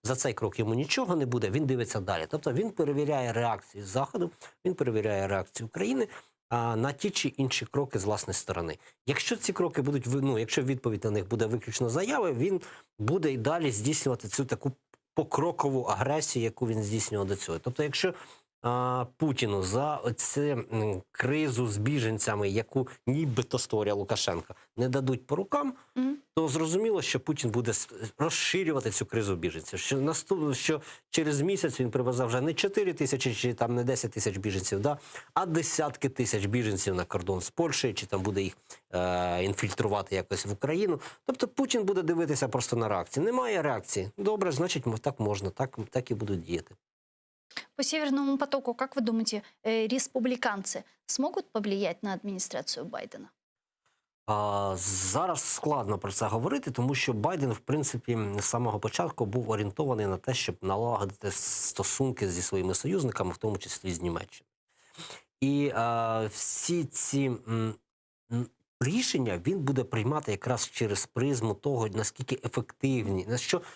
за цей крок йому нічого не буде, він дивиться далі. Тобто він перевіряє реакцію Заходу, він перевіряє реакцію України на ті чи інші кроки з власної сторони. Якщо ці кроки будуть, якщо відповідь на них буде виключно заяви, він буде і далі здійснювати цю таку покрокову агресію, яку він здійснював до цього. Тобто, якщо Путіну за оцю кризу з біженцями, яку нібито створює Лукашенко, не дадуть по рукам, то зрозуміло, що Путін буде розширювати цю кризу біженців. Що через місяць він привезе вже не 4 тисячі, чи там не 10 тисяч біженців, а десятки тисяч біженців на кордон з Польщею, чи там буде їх інфільтрувати якось в Україну. Тобто Путін буде дивитися просто на реакцію. Немає реакції. Добре, значить так можна, так і будуть діяти. По Северному потоку, как вы думаете, республиканцы смогут повлиять на администрацию Байдена? Зараз складно про це говорити, тому що Байден, в принципі, з самого початку був орієнтований на те, щоб налагодити стосунки зі своїми союзниками, в тому числі з Німеччиною. І всі ці рішення він буде приймати якраз через призму того, наскільки ефективні,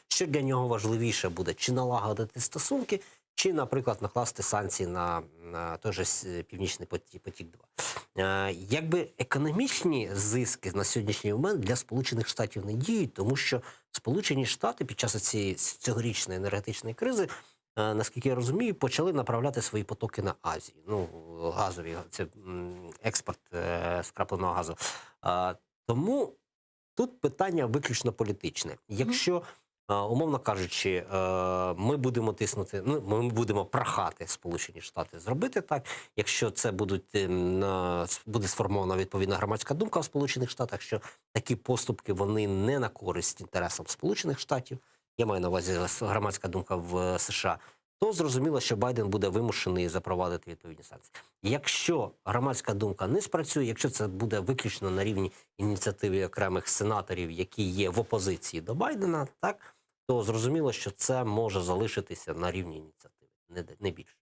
що для нього важливіше буде, чи налагодити стосунки, чи, наприклад, накласти санкції на той же Північний потік-2. Якби економічні зиски на сьогоднішній момент для Сполучених Штатів не діють, тому що Сполучені Штати під час цієї цьогорічної енергетичної кризи, наскільки я розумію, почали направляти свої потоки на Азію. Газові, це експорт скрапленого газу. Тому тут питання виключно політичне. Якщо умовно кажучи, ми будемо тиснути, ми будемо прохати Сполучені Штати зробити так, якщо це буде сформована відповідна громадська думка в Сполучених Штатах, що такі поступки вони не на користь інтересам Сполучених Штатів, я маю на увазі громадська думка в США, то зрозуміло, що Байден буде вимушений запровадити відповідні санкції. Якщо громадська думка не спрацює, якщо це буде виключно на рівні ініціативи окремих сенаторів, які є в опозиції до Байдена, то зрозуміло, що це може залишитися на рівні ініціативи, не більше.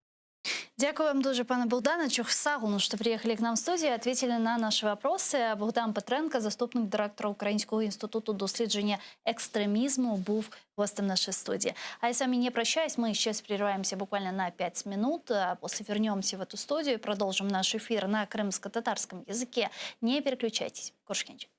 Дякую вам дуже, пане Богдане. Чухсагуну, что приехали к нам в студию, ответили на наши вопросы. Богдан Петренко, заступник директора Українського інституту дослідження екстремізму, був гостем нашей студии. А я с вами не прощаюсь, мы сейчас прерываемся буквально на 5 минут, а после вернемся в эту студию и продолжим наш эфир на крымско-татарском языке. Не переключайтесь. Кошкинч.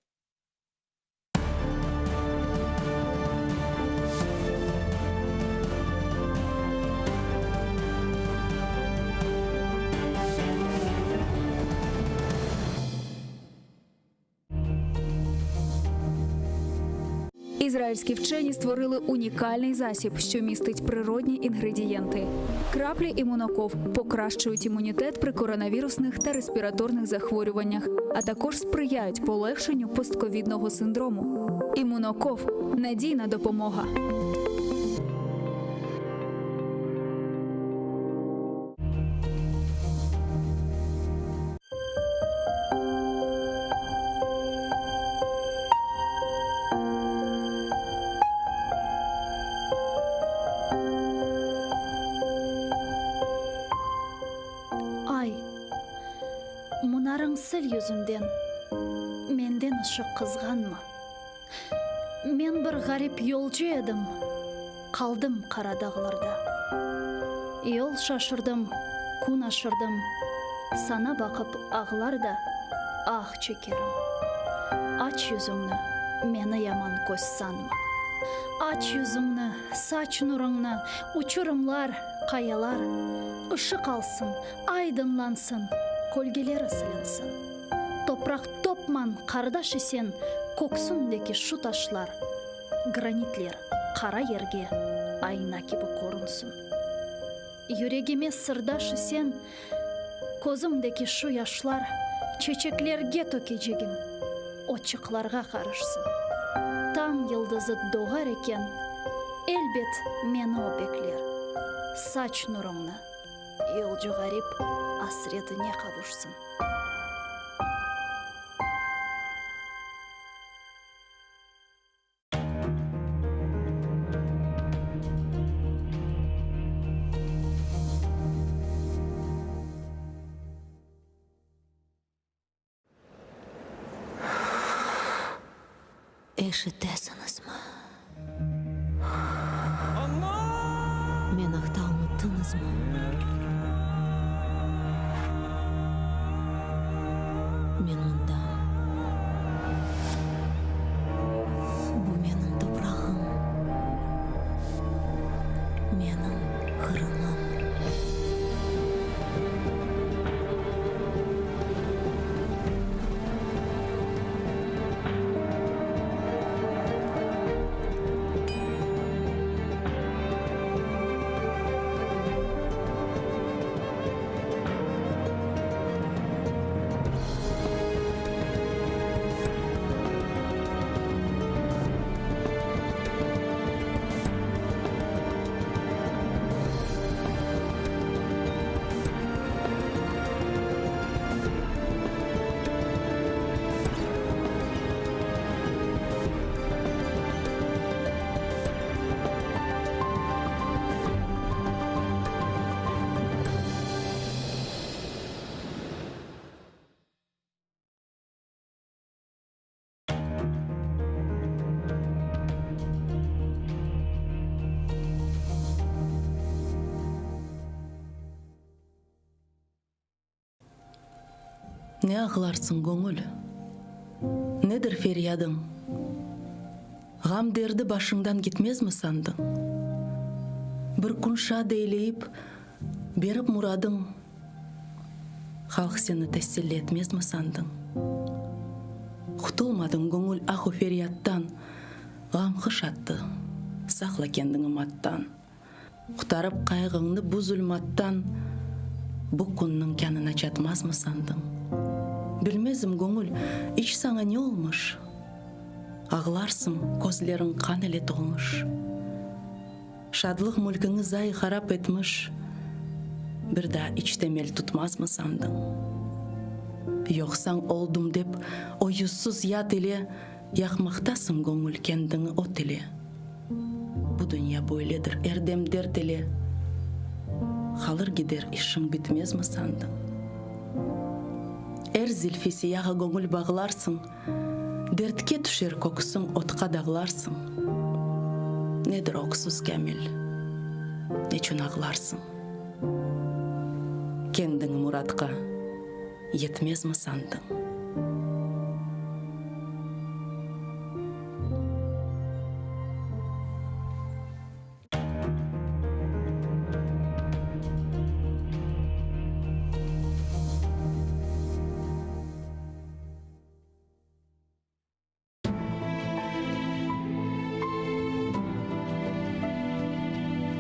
Ізраїльські вчені створили унікальний засіб, що містить природні інгредієнти. Краплі імуноков покращують імунітет при коронавірусних та респіраторних захворюваннях, а також сприяють полегшенню постковідного синдрому. Імуноков – надійна допомога. Сіл yüzünden menden ışık kızganma. Men bir garip yolcu edim. Kaldım kara dağlarda. Yol şaşırdım, kun aşırdım. Sana bakıp ağlar da ah çekerim. Aç yüzünü, meni yaman koş sanma. Aç yüzünü, saç nurunu, uçurumlar, kayalar. Işık alsın, aydınlansın. Kölgeler ısılınsın. Toprak topman kardeş isen, koksundaki şu taşlar, granitler kara yerge ayna gibi korunsun. Yüreğime sırdaş isen, kozumdaki şu yaşlar, çiçeklerge tökeceğim, oçıklarga karışsın. Tan yıldızı doğar eken, elbet meni o bekler. Saç nurumna, yolcu garip, asretine kavuşsun. ишітесіңіз ма? Мен ақта ұмыттыңыз ма? Мен мұндамын. Бұл менің топырағым. Менің қырымым. Не ағыларсың көңіл, недір фериядың? Ғам дерді башыңдан кетмез ме сандың? Бір күн шад ейлейіп, беріп мұрадың, халық сені тәсселі етмез ме сандың? Құтылмадың көңіл ақы ферияттан, ғам қышатты, сақла кендіңі маттан. Құтарып қайғыңды бұ зүлматтан, бұ күннің кәнін ачатмаз ма сандың? Білмезім көңіл, іш саңа не олмыш? Ағыларсың, көзлерің қан әле толмыш. Шадлық мүлкіңі зай харап етміш. Бірда іштемел тұтмаз мы сандың? Йоқсаң олдым деп, ойыссыз ят еле, яқмақтасың көңіл кендіңі от еле. Бұ дүния бойледір әрдемдер теле. Қалыр кедер ішің бітмез мы сандың? Әр зілфесі яға көңіл бағыларсың, дертке түшер көксің отқа дағыларсың. Недір оқсыз кәмел, нечін ағыларсың? Кендің мұратқа етмез мы сандың?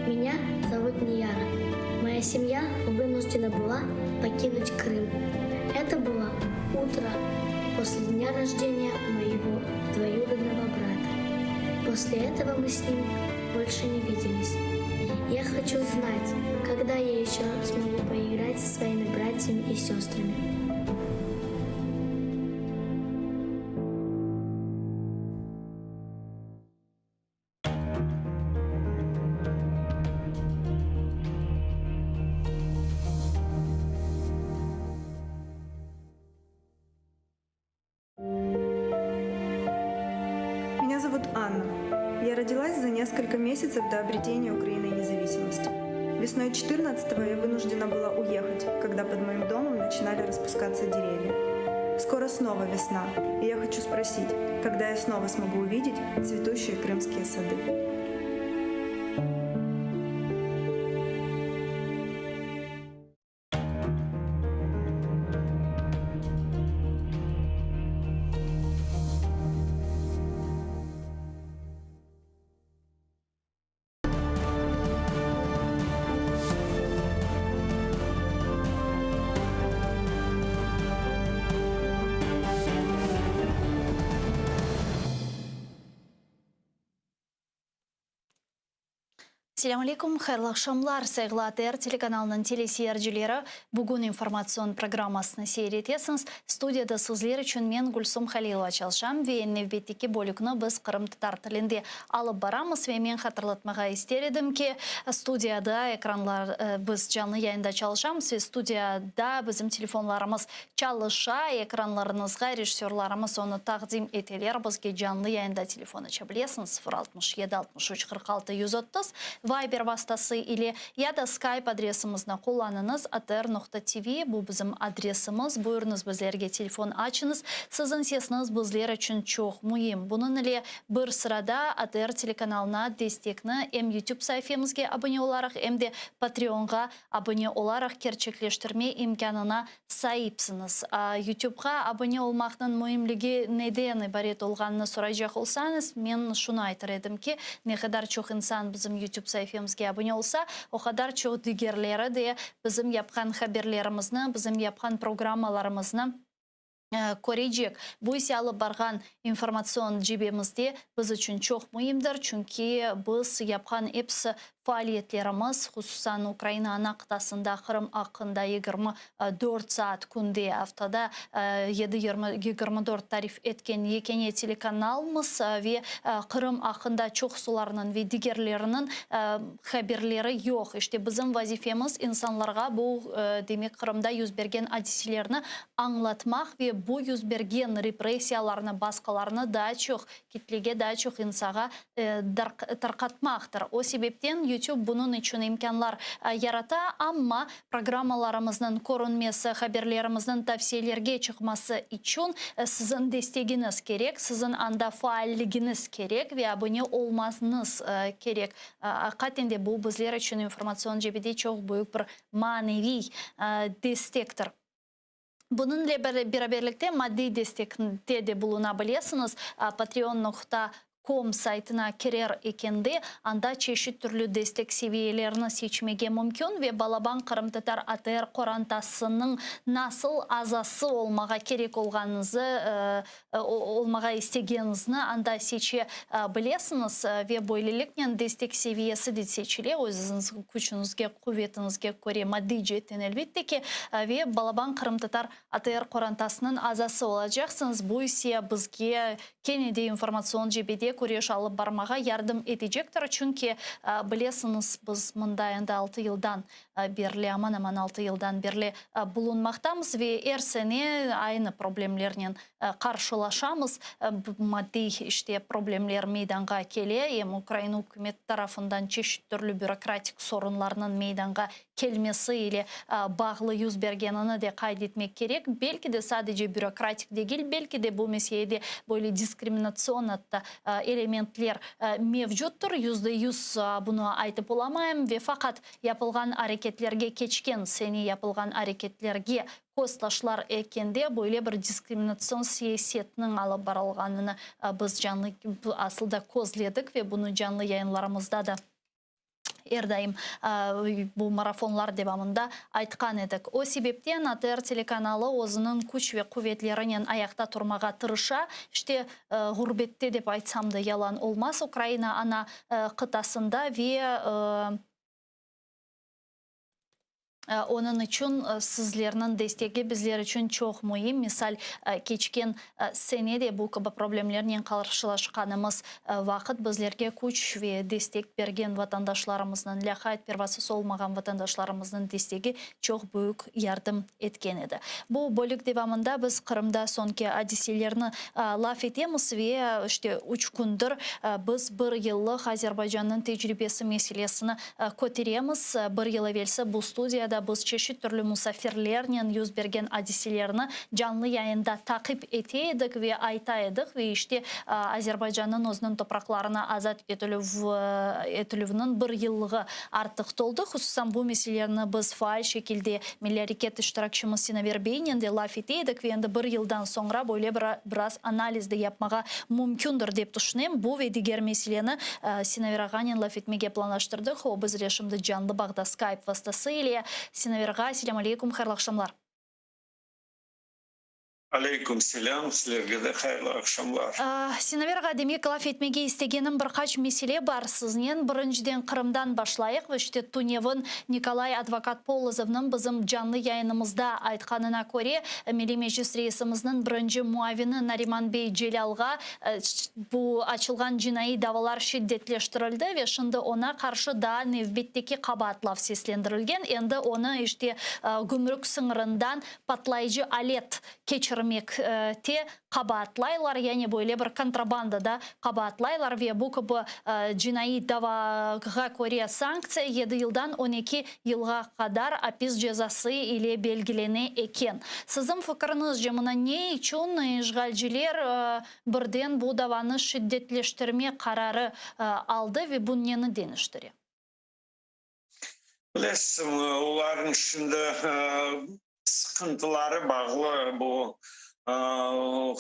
Меня зовут Нияра. Моя семья вынуждена была покинуть Крым. Это было утро после дня рождения моего двоюродного брата. После этого мы с ним больше не виделись. Я хочу знать, когда я еще смогу поиграть со своими братьями и сестрами. Меня зовут Анна. Я родилась за несколько месяцев до обретения Украины независимости. Весной 14-го я вынуждена была уехать, когда под моим домом начинали распускаться деревья. Скоро снова весна, и я хочу спросить, когда я снова смогу увидеть цветущие крымские сады. Assalamu alaikum, xayrlı akşamlar. Saygılı ATR телеканалының телесiyercileri. Bugün informasyon programmasını seyretesiniz. Studiyada sizler için men Gulsum Halilova çalışam ve nevbetteki bölükünü biz Kırım Tatar tilinde alıp baramız ve men hatırlatmağa isterim ki studiyada ekranlar biz canlı yayında çalışamız ve studiyada bizim telefonlarımız çalışa, ekranlarınızga rejissörlarımız onu takdim eteler. Bizge canlı yayında telefon açabilirsiniz 067 63 46 130 Viber vasıtası ile ya da Skype adresimizni kullanınız. atr.tv bu bizim adresimiz. Buyurunuz bizlerge telefon açınız. Sizin sesiniz bizler için çok mühim. Bunun ile bir sırada ATR telekanalına destekni hem YouTube sayfamızga abone olarak hem de Patreon'a abone olarak gerçekleştirme imkanına sahipsiniz. YouTube'a abone olmaktan mühimligi neden ibaret olganını soracak olsanız men şunu aytar edim ki ne kadar çok insan bizim YouTube sayfamızga abone olsa o kadar çok diğerleri de bizim yapkan haberlerimizni, bizim yapkan programmalarımızını ko'raycak. Bu ise alıp bargan informasyon cebimizde biz için çok mühimdir. Çünkü biz yapkan hepsi faaliyetlerimiz hususan Ukrayna kıtasında Kırım hakkında 24 saat kunde haftada 7-24 tarif etken yekene telekanalımız ve Kırım hakkında çok sularının ve diğerlerinin haberleri yok. İşte bizim vazifemiz insanlarga bu demek Kırım'da yüz bergen hadiselerini anlatmak ve bu yüz bergen represiyalarını, baskılarını daha çok kitlege, daha çok insana tarqatmaktır. O sebepten YouTube bunun için imkanlar yarata ama programmalarımızın korunması, haberlerimizin tavsiyelerge çıkması için sizin desteğiniz gerek, sizin anda faalliginiz gerek ve abone olmanız gerek. Hakikaten de bu bizler için informasyon cebide çok büyük bir manevi destektir. Bununla beraberlikte maddi destekte de bulunabilirsiniz. Patreon.com saytına kirer ekende anda çeşit türlü destek seviyelerini seçmege mümkün ve Balaban Kırım Tatar ATR korantasının nasıl azası olmağa gerek olganınızı olmağa istegeninizni anda seçe bilesiniz ve böylelikle destek seviyesi de seçile özünüz gücünüzge, kuvvetinizge göre maddi cihetten elbette ki ve Balaban Kırım Tatar ATR korantasının azası olacaksınız. Bu ise bizge kenede informasyon cebede kureş alıp barmağa yardım edecektir. Çünkü bilesiniz biz mındayında 6 yıldan berli aman 6 yıldan berli bulunmaktayız ve her sene aynı problemlerle karşılaşamız. Maddi işte problemler meydana geliyor. Hem Ukrayna hükümet tarafından çeşit türlü bürokratik sorunlarının meydana gelmesi ile bağlı yüz bergenini de kaydetmek gerek. Belki de sadece bürokratik değil, belki de bu meselede böyle diskriminasyon elementler mevcuttur. %100 bunu aytıp olamayım ve fakat yapılgan hareketlerge geçken seni yapılgan hareketlerge kostaşlar ekende böyle bir diskriminasyon siyasetinin alıp barılganını biz canlı aslında kozladık ve bunu canlı yayınlarımızda da erdaim bu marafonlar devamında aytkan edik. O sebepten ATR telekanalı özünün kuch ve kuvvetlerinin ayakta turmağa tırışa. İşte gurbette dep aytsam da yalan olmaz. Ukrayna ana kıtasında ve onun için sizlerin desteği bizler için çok mühim. Misal geçken senede bu gibi problemlerle karşılaşkanımız vakit bizlerge kuch ve destek bergen vatandaşlarımızın, lahayt pervasız olmayan vatandaşlarımızın desteği çok büyük yardım etken edi. Bu bölük devamında biz Kırım'da sonki hadiselerini laf etemiz ve işte 3 gündür biz bir yıllık Azerbaycan'ın tecrübesi meselesini koteremiz. Bir yıl evvelse bu studiyada biz çeşit türlü musafirlerle yüz bergen hadiselerini canlı yayında takip eteydik ve aytaydık ve işte Azerbaycan'ın özünün topraklarına azat etülüvünün bir yıllığı artık doldu. Hususan bu meselelerini biz faal şekilde Milli Hareket iştirakçımız Sinaver Bey'nin de laf eteydik ve endi bir yıldan sonra böyle biraz analiz de yapmağa mümkündür deyip düşünüyorum. Bu ve diğer meseleni Sinaver Ağa'nın laf etmeye planlaştırdık. O biz şimdi canlı bağda Skype vasıtasıyla Sinaver Ağa, selamun aleyküm, hayırlı akşamlar. Алейкум селям, сілерге де қайырлы ақшамлар. Сенаверға демек лаф етмеге істегенім бір қач меселе бар сізнен. Біріншіден Қырымдан башлайық. Веште Туневын Николай Адвокат Полозовның бізім жанлы яйынымызда айтқанына көре, Милли Межлис рейсіміздің бірінші муавины Нариман Бей Джелялға бұл açılған жинайы давалар шиддетлештірілді. Вешінді она қаршы да невбеттеки қабатлав сеслендірілген. Енді оны іште гүмрік сыңырындан патлайжы алет кечір те қабатлайлар, яғни бойле бір контрабандада қабатлайлар ве бұл кібі жинайы даваға көре санкция 7 жылдан 12 жылға қадар апис жазасы или белгілене екен. Сізім фікіріңіз жеміна не үшін işgalciler бірден бұл даваны шиддетлештірме қарары алды ве бұл нені деніштірі? Білесің, олардың ішінде sıkıntıları bağlı bu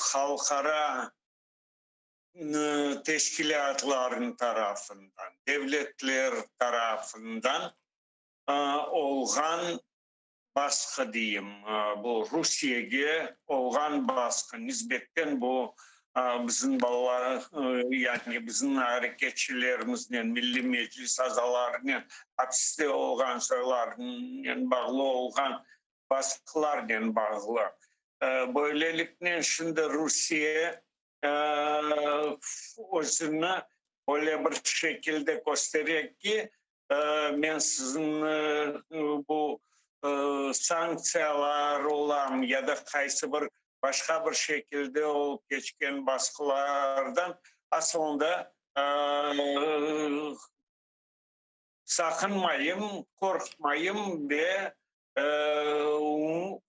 halkara teşkilatların tarafından, devletler tarafından olğan baskı diyeyim. Bu Rusya'ya olğan baskı nisbetten bu bizim balalar, yani bizim hareketçilerimizden, Milli Meclis azalarının hapiste olğan söylerinin bağlı olğan baskılarla bağlı. Böylelikle şimdi Rusya özünü öyle bir şekilde gösteriyor ki ben sizin bu sanksiyalar olan ya da kaysı bir başka bir şekilde olup geçken baskılardan aslında sakınmayın, korkmayın ve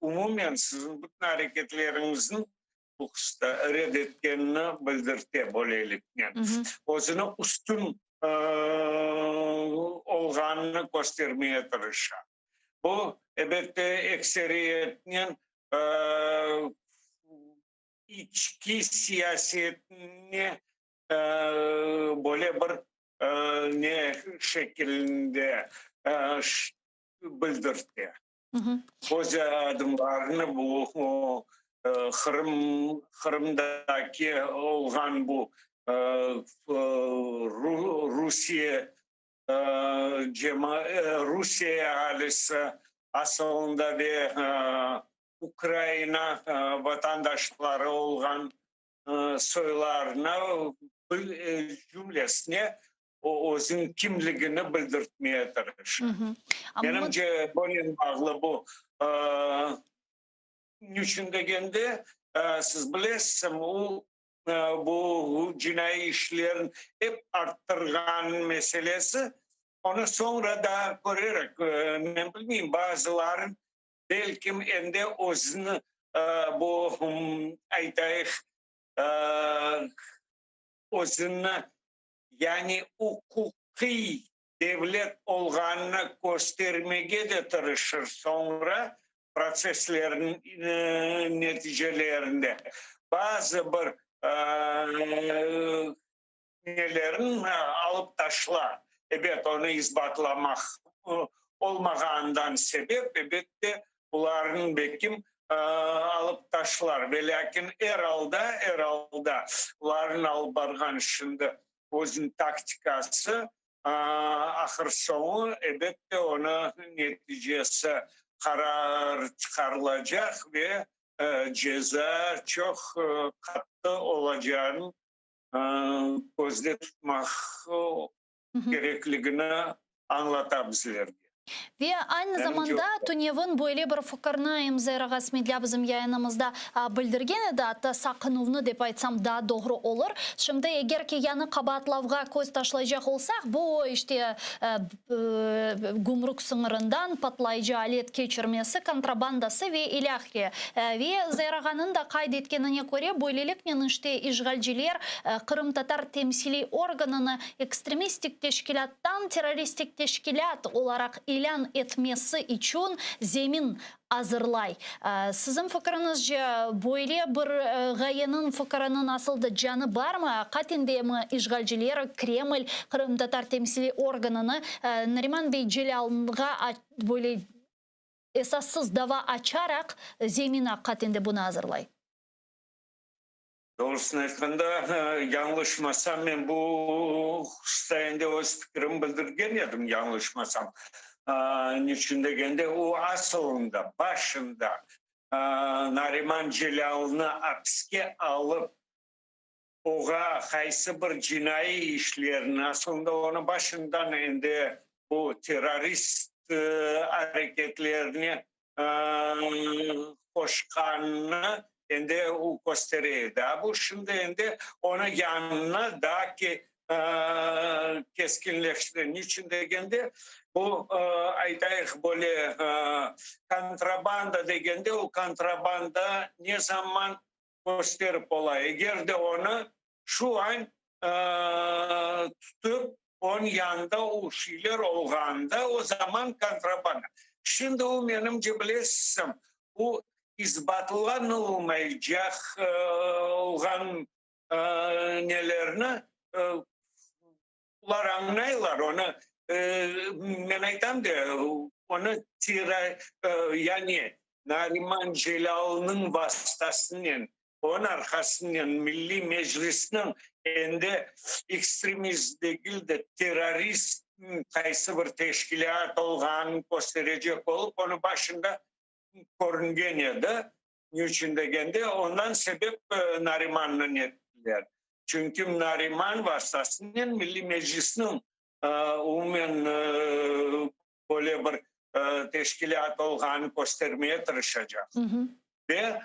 umumen sizin bütün hareketlerinizin bu kısta reddetkenini bildirte böylelikle. Özünü üstün olğanını göstermeye tırışa. Bu elbette ekseriyetin içki siyasetini böyle bir ne şekilde bildirdi. O adımlarını bu Kırım'daki olğan bu Rusya ahalisi aslında ve Ukrayna vatandaşları olğan soylarına cümlesine özün kimliğini bildirtmeye tırışır. Benimce böyle bağlı bu niçin degende siz bilesiniz bu cinayi işlerin hep arttırgan meselesi. Onu sonra da görerek ben bilmeyeyim bazıların belki ende özünü bu aytayık özünü yani hukuki devlet olğanını göstermeye de tırışır sonra proseslerin neticelerinde. Bazı bir nelerin alıp taşla. Evet onu ispatlamak olmağından sebep elbette bunların bekim alıp taşlar. Ve lakin herhalde bunların alıp bargan şimdi özün taktikası ahır sonu elbette ona neticesi karar çıkarılacak ve ceza çok katı olacağını gözde tutmak gerekliliğini anlatabilirler. Ve aynı zamanda Tunev'in böyle bir fikrini imzaya rasmiyle bizim yayınımızda bildirgen edi. Hatta sakınuvunu dep aytsam daha doğru olur. Şimdi eğer ki yanı kabatlavga göz taşlayacak olsak bu işte gümrük sınırından patlayıcı alet geçirmesi, kontrabandası ve ilahi. Ve Zayrağan'ın da kaydetkenine göre böylelikle işte işgalciler Kırım Tatar temsili organını ekstremistik teşkilattan teröristik teşkilat olarak ilan etmesi için zemin hazırlay. Sizin fikriniz böyle bir gayenin fikrinin asılda canı var mı? Katinde mi işgalciler Kreml Kırım Tatar temsili organını Nariman Bey Celal'ga böyle esassız dava açarak zemine katinde bunu hazırlay? Doğrusunu aytқанда, yanlışmasam men bu sayende öz fikrim bildirgen edim, yanlışmasam. Niçin degende o aslında, başında Nariman Celal'ını hapske alıp oğa kaysı bir cinayi işlerini aslında onun başından ende bu terörist hareketlerini koşkanını ende o gösteriydi. Bu şimdi ende onun yanına daha ki keskinleşti. Niçin degende bu aytayık böyle kontrabanda degende o kontrabanda ne zaman gösterip olay. Eğer de onu şu an tutup onun yanında o şeyler olganda o zaman kontrabanda. Şimdi o benimce bilesem bu izbatlanılmayacak olan nelerini ular anlayırlar onu. Ben aytam da onu yani Nariman Celal'ın vasıtasının onun arkasından Milli Meclis'nin ende ekstremist değil de terörist kaysı bir teşkilat olğanını gösterecek olup onun başında görüngen edi. Niçin degende ondan sebep Nariman'ın ettiler. Çünkü Nariman vasıtasından Milli Meclis'nin umumen böyle bir teşkilat olğanını göstermeye çalışacak. Ve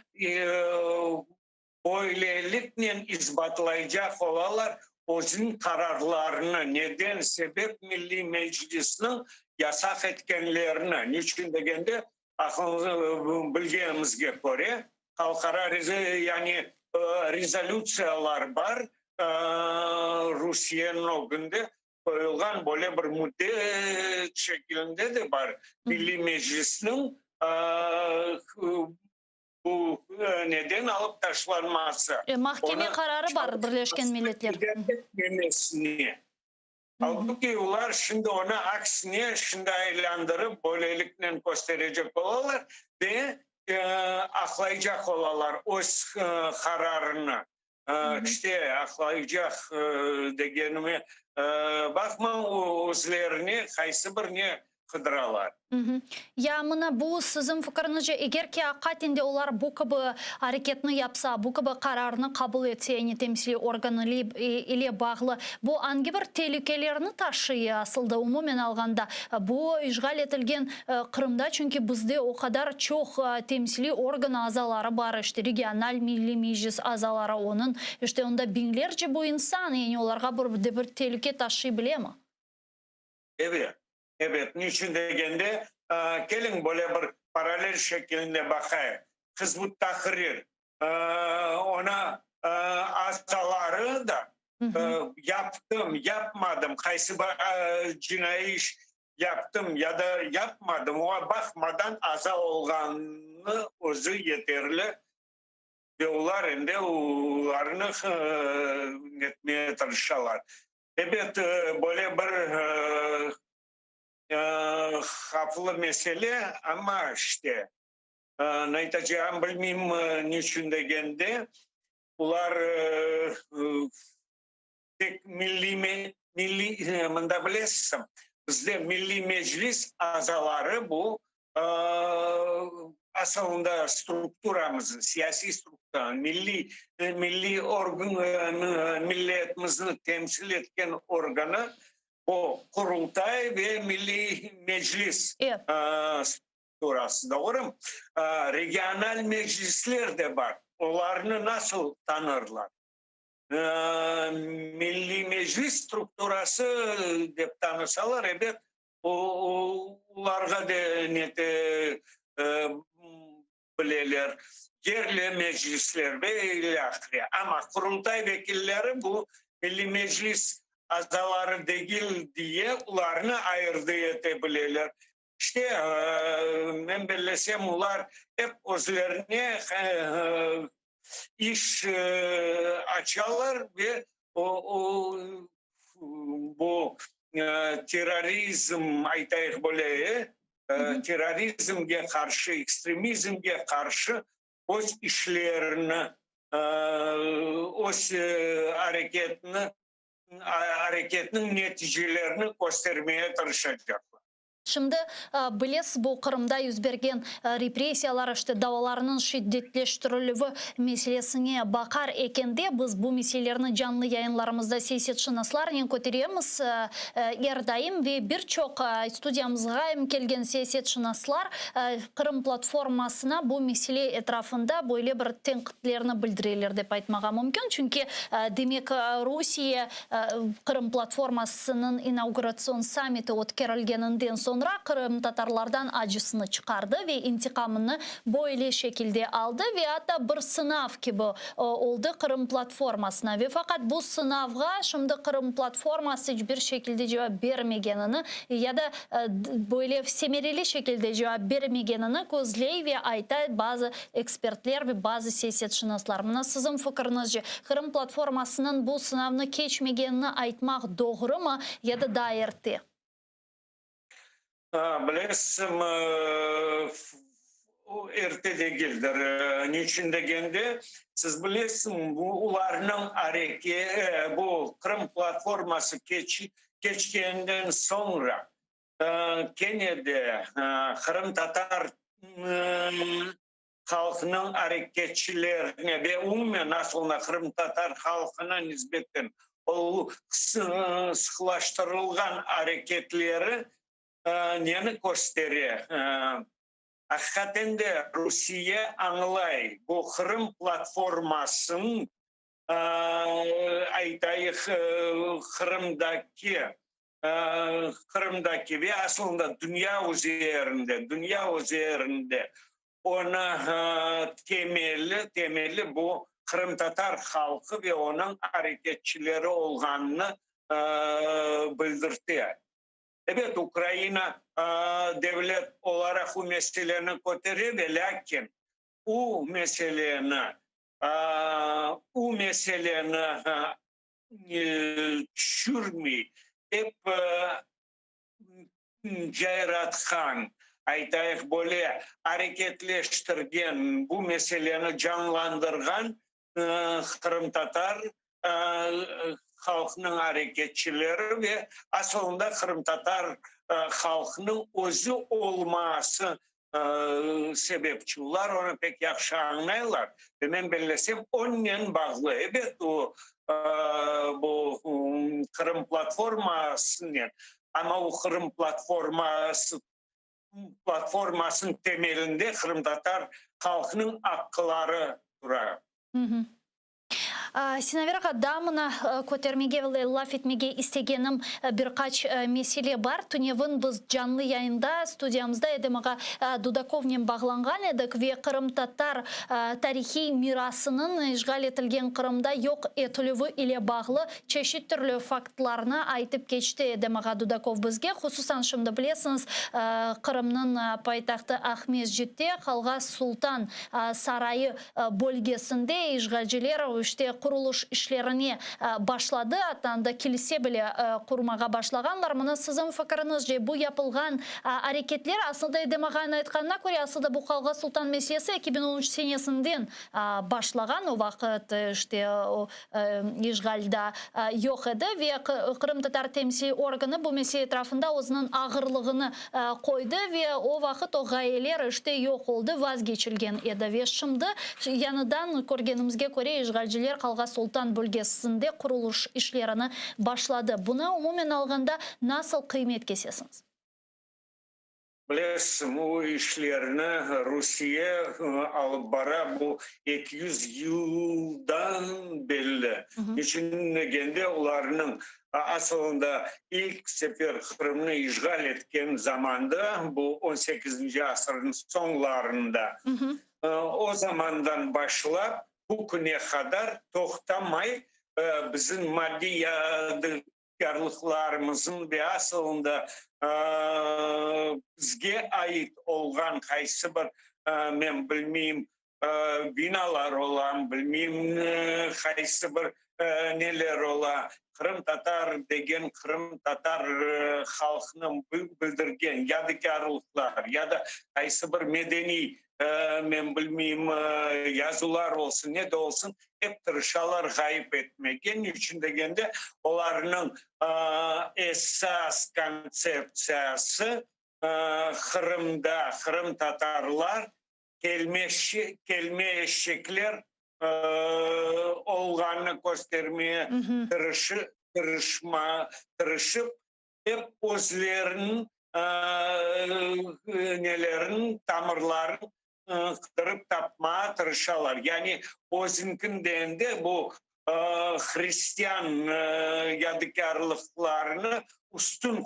böylelikle izbatlayacak olanlar özün kararlarını neden sebep Milli Meclis'nin yasak etkenlerini niçin degende bilgimizge göre halkara yani rezolüsyalar var Rusya'nın o günde koyulgan böyle bir müddet şeklinde de var. Milli Meclis'nin bu neden alıp taşlanması. Mahkeme kararı var Birleşken Milletler. Halbuki ular şimdi ona aksine şimdi aylandırıp böylelikle gösterecek olarlar ve aklayacak olarlar öz kararını. İşte aklayacak degenime bakma özlerine kaysı bir ne kıdıralar. Ya mına bu sizin fikrinizce eğer ki hakikaten olar bu gibi hareketini yapsa, bu gibi kararını kabul etse, yani temsili organı ile bağlı bu hangi bir tehlikelerini taşıyor aslında umumen alganda bu işgal etilgen Kırım'da çünkü bizde o kadar çok temsili organ azaları var işte regional milli meclis azaları onun işte onda binlerce bu insan yani olarga bir tehlike taşıyabilir mi? Evet. Evet, niçin degende gelin böyle bir paralel şeklinde bakayım. Hizbut Tahrir ona azaları da yaptım, yapmadım, kaysı cinayi iş yaptım ya da yapmadım. O bakmadan aza olganı özü yeterli. Ve onlar ende onlarını etmeye çalışırlar. Evet, böyle bir haflı mesele ama işte ne diyeceğim bilmem niçin degende ular tek milli bilesem bizde Milli Meclis azaları bu aslında strukturamızın siyasi strukturun milli organ milletimizin temsil etken organı o kurultay ve Milli Meclis strukturası. Doğru mu? Regional meclisler de var. Onlarını nasıl tanırlar? Milli Meclis strukturası de tanısalar evet onlarga da nete bileler. Yerli meclisler ve ilahire. Ama kurultay vekilleri bu Milli Meclis azaları değil diye onlarını ayırdı edebilirler. İşte ben belesem onlar hep özlerine iş açarlar ve bu terörizm aytayık böyle terörizmge karşı, ekstremizmge karşı öz işlerini hareketinin neticelerini göstermeye tırışacaklar. Şimdi bilesiz bu Kırım'da yüz bergen repressiyalar işte davalarının şiddetleştirilüvü meselesine bakar ekende biz bu meselelerini canlı yayınlarımızda siyasetşinaslarla koteremiz erdayım ve birçok stüdyamızga kelgen siyasetşinaslar Kırım platformasına bu mesele etrafında böyle bir tenkitlerini bildirirler dep aytmaga mümkün. Çünkü demek Rusya Kırım platformasının inaugurasyon samiti o'tkazilganidan sonra Kırım Tatarlardan acısını çıkardı ve intikamını böyle şekilde aldı ve hatta bir sınav gibi oldu Kırım platformasına ve fakat bu sınavga şimdi Kırım platforması hiçbir şekilde cevap vermegenini ya da böyle semereli şekilde cevap vermegenini gözley ve ayta bazı ekspertler ve bazı siyasetşinaslar. Buna sizin fikrinizce Kırım platformasının bu sınavını geçmegenini aytmak doğru mu ya da daha erti? Bilesem ertede değildir. Niçin degende siz bilesiniz bu ularının bu Kırım platforması geçkenden sonra Kenya'da Kırım Tatar halkının hareketçilerine ve umumen aslında Kırım Tatar halkına nispeten o sıklaştırılgan hareketleri neni gösteriyor? Hakikaten de Rusya anlay bu Kırım platformasının aytayık Kırım'daki ve aslında dünya üzerinde ona temeli bu Kırım Tatar halkı ve onun hareketçileri olganını bildirdi. Evet, Ukrayna devlet olarak bu meselelerini götürüyor ve lakin o meselelerini düşürmeyi hep yaratkan, aytayık böyle hareketleştirgen, bu meselelerini canlandırgan Kırım Tatar halkının hareketçileri ve aslında Kırım Tatar halkının özü olması sebepçiler onu pek yaxşı anlayırlar. Ve ben belirlesem onunla bağlı. Evet o bu Kırım platformasının ama o Kırım platformasının temelinde Kırım Tatar halkının hakkıları durar. Sinaverga damına kötermege ve laf etmege istegenim birkaç mesele var. Tünevin biz canlı yayında stüdyamızda edemaga Dudakov'nen bağlangan edik ve Kırım Tatar tarihi mirasının işgal etilgen Kırım'da yok etilüvü ile bağlı çeşit türlü faktlarını aytıp geçti edemaga Dudakov bizge. Hususan şimdi bilesiniz Kırım'nın paytaxtı Ahmezjet'te Kalgas Sultan Sarayı bölgesinde işgalciler işte kuruluş işlerini başladı. Hatta da kilise bile kurmağa başlaganlar. Mına sizin fikrinizce bu yapılgan hareketler aslında edemağan aytkanına göre aslında bu Kalgas Sultan meselesi 2013 senesinden başlagan o vakit işte o işgalda yok idi ve Kırım Tatar temsil organı bu mesele etrafında o'zining ağırlığını koydu ve o vakit o gayeler işte yok oldu, vazgeçilgen edi ve şimdi yanıdan görgenimizge göre işgalciler Kalgas Sultan bölgesinde kuruluş işlerini başladı. Buna umumen alganda nasıl kıymet kesesiniz? Bilesiniz o işlerini Rusya alıp bara bu 200 yıldan belli. İçin negende onların aslında ilk sefer Kırım'ı işgal etken zamanda bu 18. asırın sonlarında o zamandan başlayıp bugüne kadar toxtamay bizim maddi yarlıklarımızın ve aslında bizge ait olgan kaysı bir men bilmeyim binalar olan bilmeyim kaysı bir neler ola Kırım Tatar degen Kırım Tatar halkının bildirgen yadigarlıklar ya da kaysı bir medeni men bilmeyeyim yazılar olsun ne de olsun hep tırışalar gayip etmegen için degende onların esas konsepsiyası Kırım'da Kırım Tatarlar kelme eşekler olganını göstermeye tırışıp hep özlerinin nelerin tamirlerin kırıp tapmaya tırışalar. Yani ozinkinden de bu Hristiyan yadigarlıklarını üstün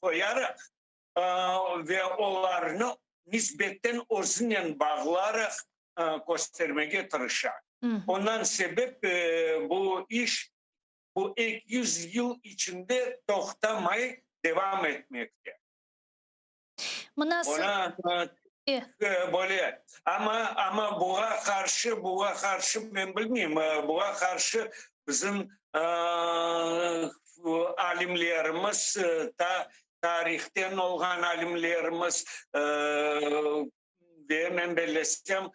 koyarak ve onlarını nisbetten özünden bağlayarak göstermeye tırışar. Ondan sebep bu iş bu 200 yıl içinde toktamay devam etmekte. Ona böyle ama buğa karşı ben bilmiyorum buğa karşı bizim alimlerimiz tarihten olgan alimlerimiz ve ben belirtsem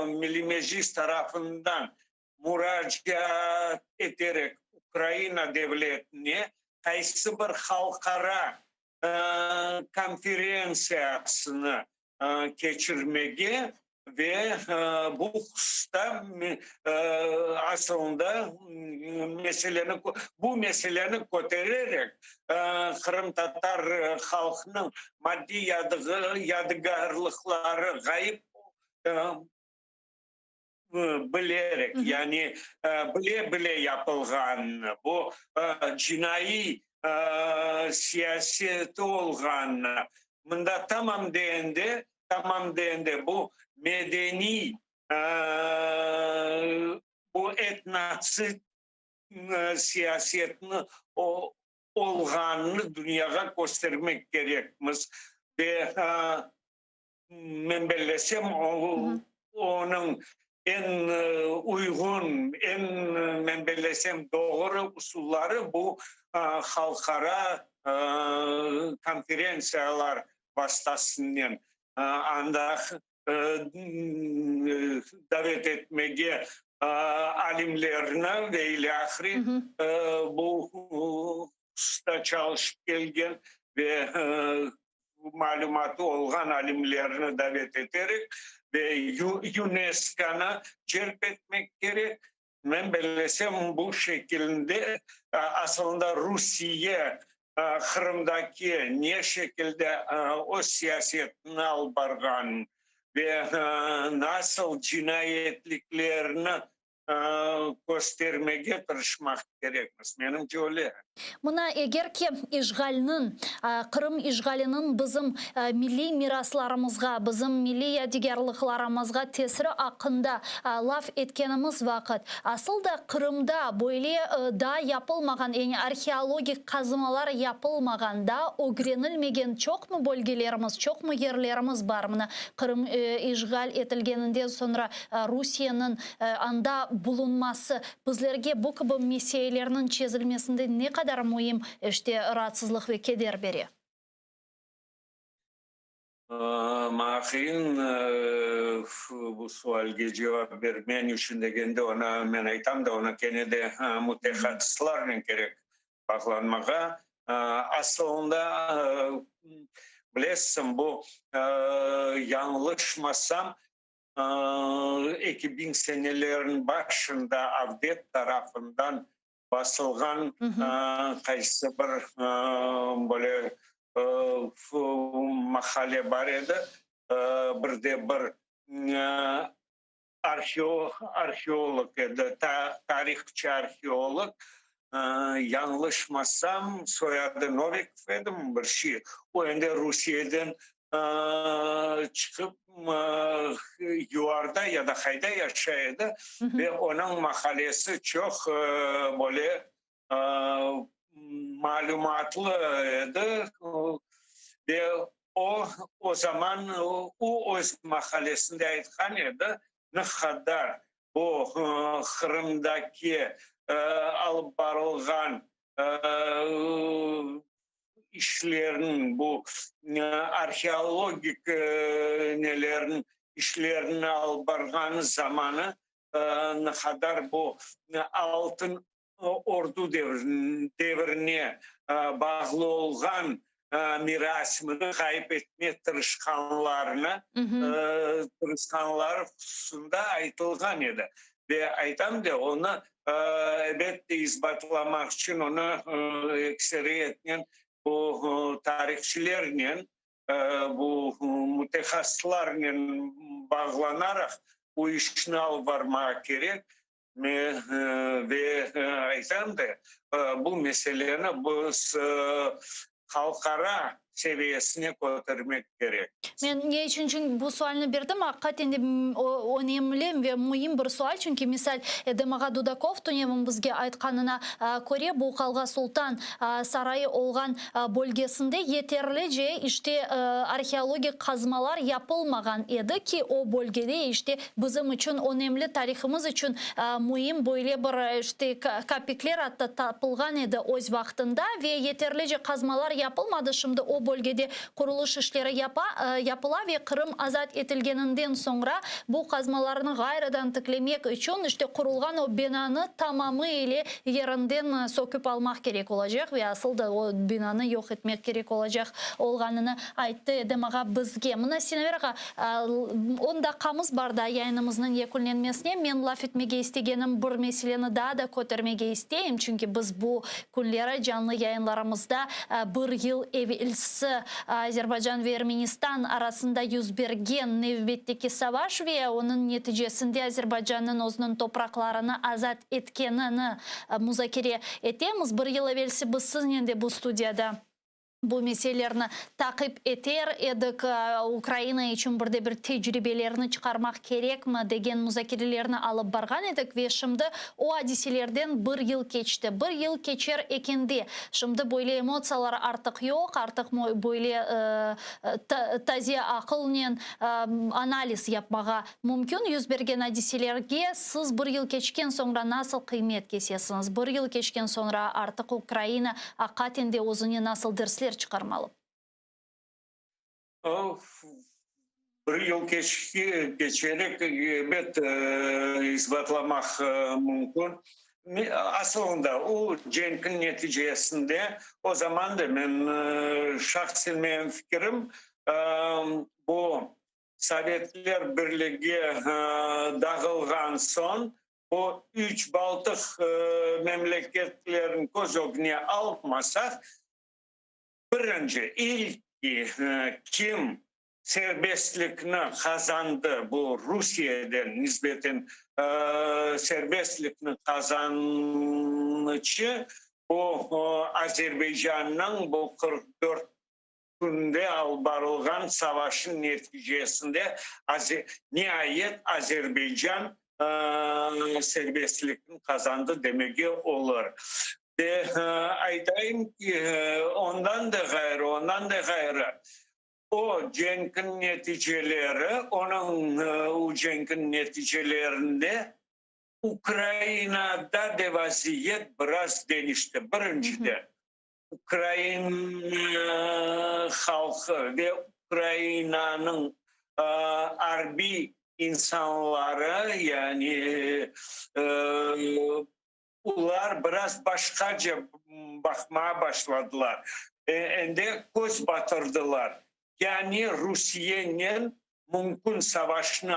Milli Meclis tarafından müracaat ederek Ukrayna devletine kaysı bir halkara konferansiyasını geçirmeye ve bu hususta aslında bu meselenin götürerek Kırım Tatar halkının maddi yadigarlıkları gayip bilerek yani bile yapılgan bu cinayi siyaseti olgan bunda tamam deyende bu medeni bu etnasi siyasetini olganını dünyaya göstermek gerekmiz ve ben belirtsem onun en uygun, ben belirtsem doğru usulları bu halkara konferansiyalar vasıtasından ancak davet etmeye alimlerine ve ilahiri bu usta çalışıp gelgen ve malumatı olgan alimlerini davet ederek ve UNESCO'na celp etmek gerek. Ben belirtsem bu şekilde aslında Rusya Kırım'daki ne şekilde o siyasetini albargan ve nasıl cinayetliklerini göstermeye tırışmak gerekmez. Menimce öyle. Mına eğer ki Kırım işgalinin bizim milli miraslarımızga, bizim milli yadigarlıklarımızga tesiri hakkında laf etkenimiz vakit. Asıl da Kırım'da böyle da yapılmagan, yani arkeologik kazımalar yapılmagan da öğrenilmegen çok mu bölgelerimiz, çok mu yerlerimiz var mı? Kırım işgal etilgeninden sonra Rusya'nın anda bulunması bizlerge bu gibi meselelerinin çözülmesinde ne kadar mühim işte rahatsızlık ve keder beri? Mağin bu sualga cevap vermen için degende ona men aytam da ona kene de mütehassislarla gerek bağlanmağa aslında bilesem bu yanlışmasam 2000 senelerin başında Avdet tarafından basılgan kaysı bir böyle makale var idi. Bir de bir arkeolog idi, tarihçi arkeolog. Yanlışmasam soyadı Novikov edim bir şey. O ende Rusya'dan çıkıp yuvarda ya da hayda yaşaydı ve onun makalesi çok böyle malumatlıydı ve o zaman o öz makalesinde aytkan edi ne kadar bu Kırım'daki alıp barılgan işlerin bu arkeologik nelerin işlerini alып bargan zamanı kadar bu altın ordu devrine bağlı olan mirasını kaybetmeye tırışkanlar hususunda aytılgan edi. Ve aytam da onu elbette ispatlamak için onu ekseriyetle bu tarihçilerle bu mütehassıslarla bağlanarak bu işini alıp varmak gerek. Ve aytam da bu meseleni bu halkara seviyesine koymak gerek. Men ne için çünkü bu sualını berdim. Hakikaten de önemli ve mühim bir sual. Çünkü misal Demaga Dudakov Tunev'in bizge aytkanına Kore bu Kalga Sultan sarayı olgan bölgesinde yeterlice işte arkeologik kazmalar yapılmagan edi ki o bölgede işte bizim için önemli tarihimiz için mühim böyle bir işte kapikler hatta tapılgan edi öz vaktinde ve yeterlice kazmalar yapılmadı. Şimdi o bölgede kuruluş işleri yapıla ve Kırım azat etilgeninden sonra bu kazmalarını gayradan tıklamak için işte kurulgan o binanı tamamıyla yerinden söküp almak gerek olacak ve asıl da o binanı yok etmek gerek olacak olganını aytты Demaga bizge. Mına Sineveraga onda kamız barda yayınımızın yekunlenmesine men laf etmege istegenim bir meseleni daha da kötermege isteyim. Çünkü biz bu günlere canlı yayınlarımızda bir yıl evvelsi Azerbaycan ve Ermenistan arasında yüz bergen növbetteki savaş ve onun neticesinde Azerbaycan'ın özünün topraklarını azat etkenini muzakere etemiz. Bir yıl evvelsi biz sizinle bu studiyada bu meselelerini takip eter edik. Ukrayna için burada bir tecrübelerini çıkarmak gerek mi degen müzakerelerini alıp bargan edik ve şimdi o hadiselerden bir yıl geçti. Bir yıl geçer ekindi. Şimdi böyle emosiyalar artık yok. Artık böyle taze akılnen analiz yapmağa mümkün. Yüz bergen hadiselerge siz bir yıl geçken sonra nasıl kıymet kesesiniz? Bir yıl geçken sonra artık Ukrayna hakikaten de özüne nasıl dersler çıkarmalı? Bir yıl geçerek elbet ispatlamak mümkün. Aslında o cenkin neticesinde o zaman da ben şahsen benim fikrim bu Sovyetler Birliği dağılgan son bu 3 Baltık memleketlerin göz önüne almasak birinci ilki kim serbestlikini kazandı bu Rusya'dan nispeten serbestlikini kazanıcı bu Azerbaycan'ın bu 44 günde albarılgan savaşın neticesinde nihayet Azerbaycan serbestlikini kazandı demek olur. Aytayım ki ondan da gayrı o cenkin neticeleri o cenkin neticelerinde Ukrayna'da da vaziyet biraz değişti. Birincide Ukrayna halkı ve Ukrayna'nın harbi insanları yani ular biraz başkaca bakmaya başladılar. Ende göz batırdılar. Yani Rusya'nın mümkün savaşını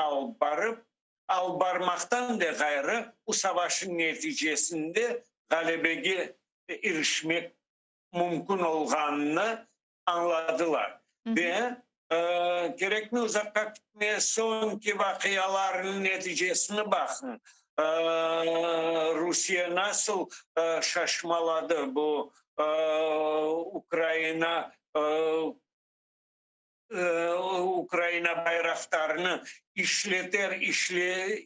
albarmaktan da gayrı o savaşın neticesinde galebeye erişmek mümkün olganını anladılar. Ve gerekli uzakta gitmeye sonki vakıyaların neticesine bakın. Rusya nasıl şaşmaladı bu Ukrayna bayraklarını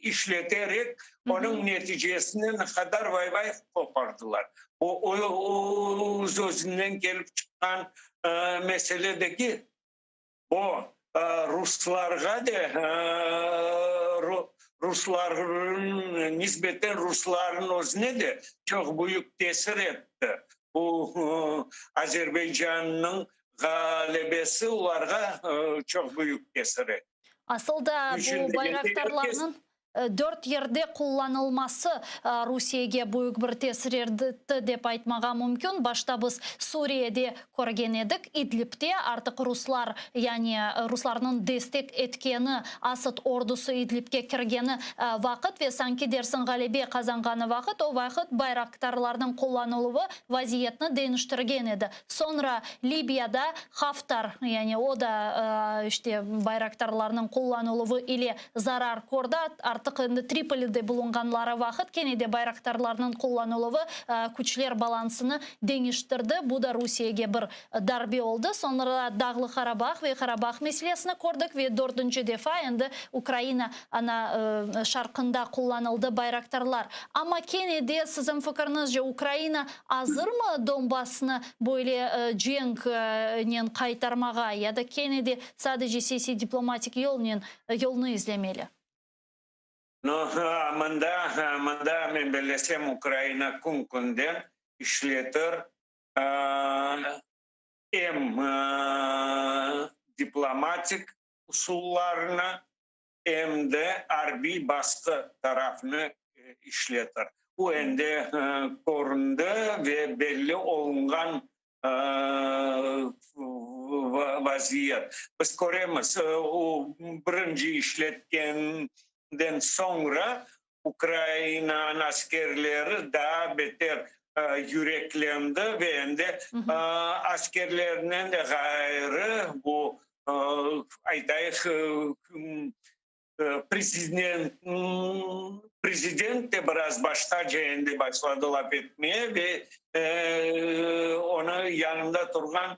işleterek onun neticesinde ne kadar vay kopardılar. O sözünden gelip çıkan meseledeki bu Ruslarga da Rusların nispeten Rusların özüne de çok büyük tesir etti. Bu Azerbaycan'ın galebesi onlara çok büyük tesir etti. Асылда бұл байрақтарларының 4 ерде қолланылмасы Русияге бұйық бір тесірерді деп айтмаға мүмкін. Башта біз Сурияде көрген едік. Идлипте артық руслар, яғни русларының дестек еткені, Асад ордусы Идлипке кіргені вақыт ве санки дерсін ғалебе қазанғаны вақыт, о вақыт байрақтарлардың қолланылуы вазиетні дейініштірген еді. Sonra Либияда Хафтар, яғни о да байрақтарларының қолланылуы или зарар көрді. Артық енді Триполиде бұлынғанлары вақыт, кенеде байрақтарларының қолланылуы күчлер балансыны дейініштірді. Бұл да Русияге бір дарби олды. Sonra Дағлы Қарабақ ве Қарабақ меселесіні көрдік ве 4-ші дефа енді Украина шарқында қолланылды байрақтарлар. Ама кенеде сізім фікіріңіз же Украина азыр ма Донбассыны бойле жеңнен қайтармаға, яда кенеде садыжы сеси дипломатик елны излемелі? Но мында мен белесем Украина күн-күнден ишлетір дипломатик усулларына де арби басқы тарафны ишлетір. О энде көрінді ве белі олынған вазият. Біз көреміз, бірінші ишлеткенден sonra Ukrayna askerleri daha beter yüreklendi ve ende askerlerinden de gayrı bu prezident de biraz baştaca endi başladı laf etmeye ve onun yanında duran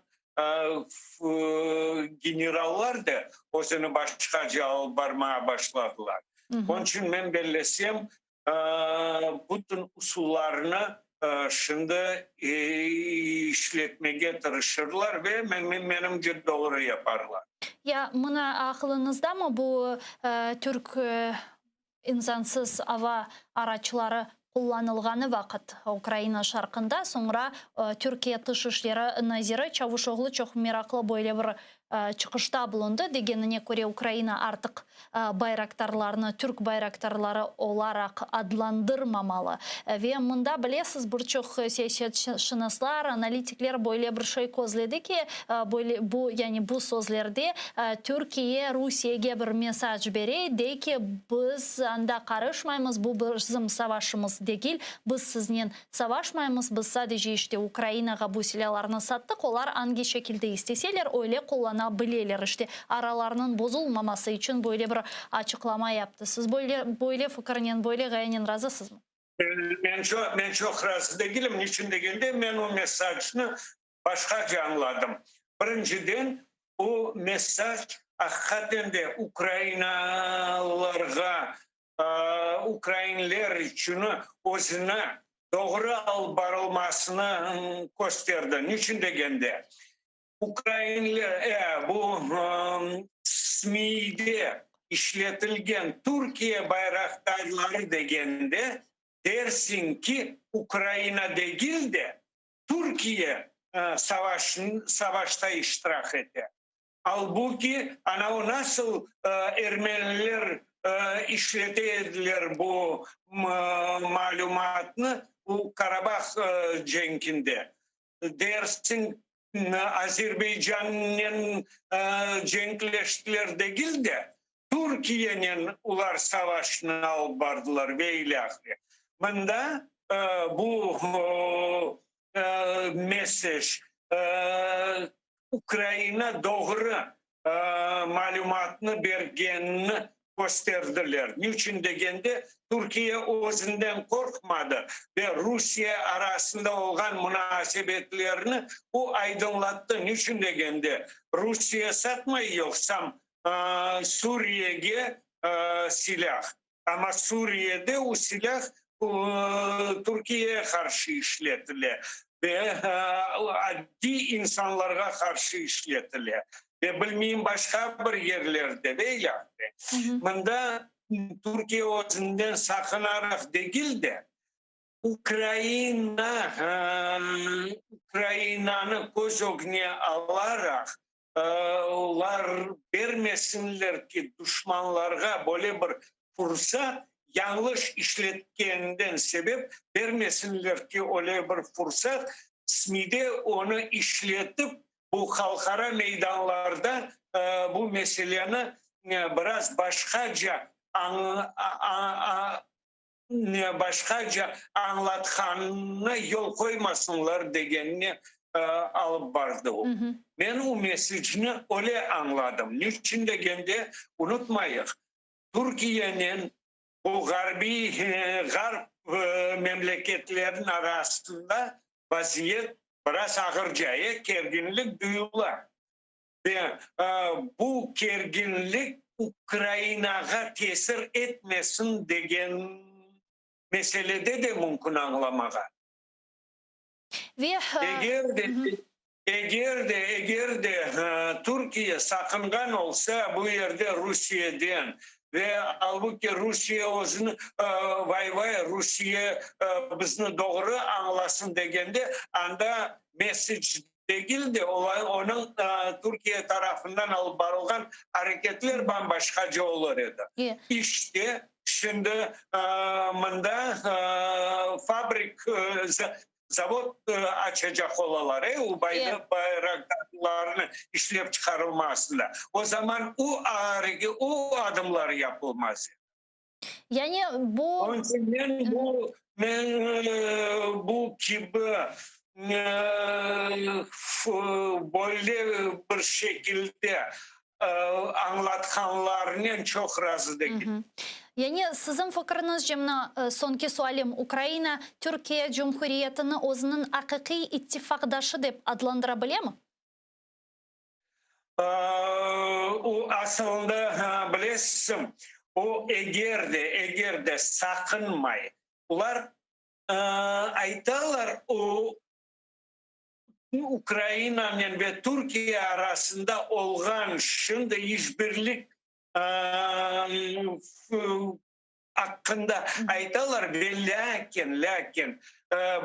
generallar da o sene başkaca albarmaya başladılar. Onun için ben bellesem bütün usullarını şimdi işletmeye tırışırlar ve menimce doğru yaparlar. Ya, mına akılınızda mı bu Türk insansız hava araçları kullanılğanı vaqt Ukrayna şarkında, sonra Türkiye Dışişleri Naziri Çavuşoğlu çok meraklı böyle bir çıkışta bulundu. Degenine göre Ukrayna artık bayraktarlarını Türk bayraktarları olarak adlandırmamalı. Ve mında bilesiz birçok siyasetşinaslar, analitikler böyle bir şey közledi ki bu sözlerde Türkiye Rusiyaga bir mesaj beri de ki biz anda karışmayımız, bu bizim savaşımız değil, biz sizinle savaşmayımız, biz sadece işte Ukrayna'ga bu silahlarını sattık, onlar hangi şekilde isteseler öyle kullanabilirler, işte aralarının bozulmaması için böyle bir açıklama yaptı. Siz böyle fikirden, böyle gayenin razısınız mı? Ben çok razı değilim. Niçin değildi? Ben o mesajını başkaca anladım. Birinciden o mesaj hakikaten de Ukraynalılarga, Ukraynalılar için özüne doğru albarılmasını gösterdi. Niçin değildi? Ukraynalılar bu SMİ'de işletilgen Türkiye bayraktarları degende dersin ki Ukrayna değil de Türkiye savaşta iştirak etti. Halbuki o nasıl Ermeniler işletiyorlar bu malumatını bu Karabağ cenkinde. Dersin Azerbaycan'ın cenkleştiler değil de Türkiye'nin ular savaşını albardılar ve ilahri. Bunda bu mesaj Ukrayna doğru malumatını bergenini gösterdiler. Niçin degende Türkiye özünden korkmadı ve Rusya arasında olan münasebetlerini bu aydınlattı. Niçin degende Rusya satmayı yoksam Suriye'ye silah. Ama Suriye'de o silah Türkiye'ye karşı işletilir ve addi insanlara karşı işletilir. Ve bilmeyeyim başka bir yerlerde böyle. Bunda Türkiye özünden sakınarak değil de Ukrayna'nı göz önüne alarak ular vermesinler ki düşmanlarga böyle bir fırsat yanlış işletkenden sebep vermesinler ki öyle bir fırsat SMİ'de onu işletip bu halkara meydanlarda bu meseleni biraz başkaca anlatkanına yol koymasınlar degenini alıp vardı o. Ben o mesajını öyle anladım. Niçin degende unutmayız. Türkiye'nin bu garp memleketlerin arasında vaziyet biraz ağırcaya gerginlik duyular. Ve bu gerginlik Ukrayna'ya tesir etmesin degen meselede de mümkün anlamağa. Eğer de Türkiye sakıngan olsa bu yerde Rusya'dan ve halbuki Rusya özünü vay Rusya bizni doğru anlasın degende anda mesaj değil de onun Türkiye tarafından alıp varılgan hareketler bambaşkaca olur edi. İşte şimdi mında fabrik zavod açacak olalar, bayraklarını işlep çıkarılmasında. O zaman o adımlar yapılmaz. Yani bu bu gibi böyle bir şekilde anlatkanlarının çok razı değil. Yani sizin fikriniz cemna sonki sualim Ukrayna Türkiye Cumhuriyeti'ni o'zining haqiqiy ittifaqdaşı deb adlandırabilir mi? O aslında bilesizim o eğer de sakınmay. Ular aytalar o Ukrayna ve Türkiye arasında olgan şimdi işbirlik hakkında aytalar ve lakin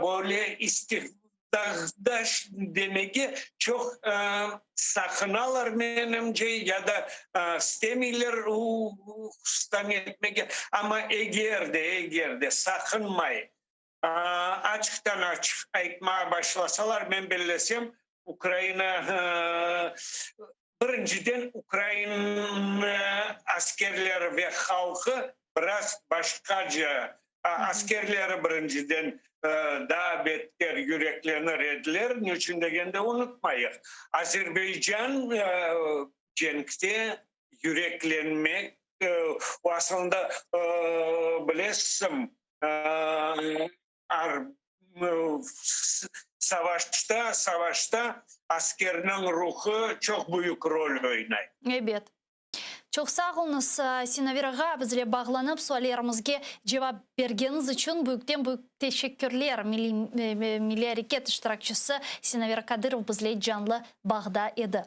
böyle istikdaş demek çok sakınalar menimce ya da istemiyorlar ustan etmek ama eğer de sakınmayın. Açıktan açık aytmaya başlasalar ben belirlesem Ukrayna birinciden Ukrayna askerleri ve halkı biraz başkaca askerleri birinciden daha beter yüreklenir ediler. Niçin degende unutmayın. Azerbaycan cenkte yüreklenmek aslında bilesem savaşta askerinin ruhu çok büyük rol oynar. Evet. Çok sağ olunuz Sinaviraga bizle bağlanıp suallarımızga cevap bergeniz için büyük teşekkürler. Milli Hareket iştirakçısı Sinavir Kadyrov bizle canlı bağda edi.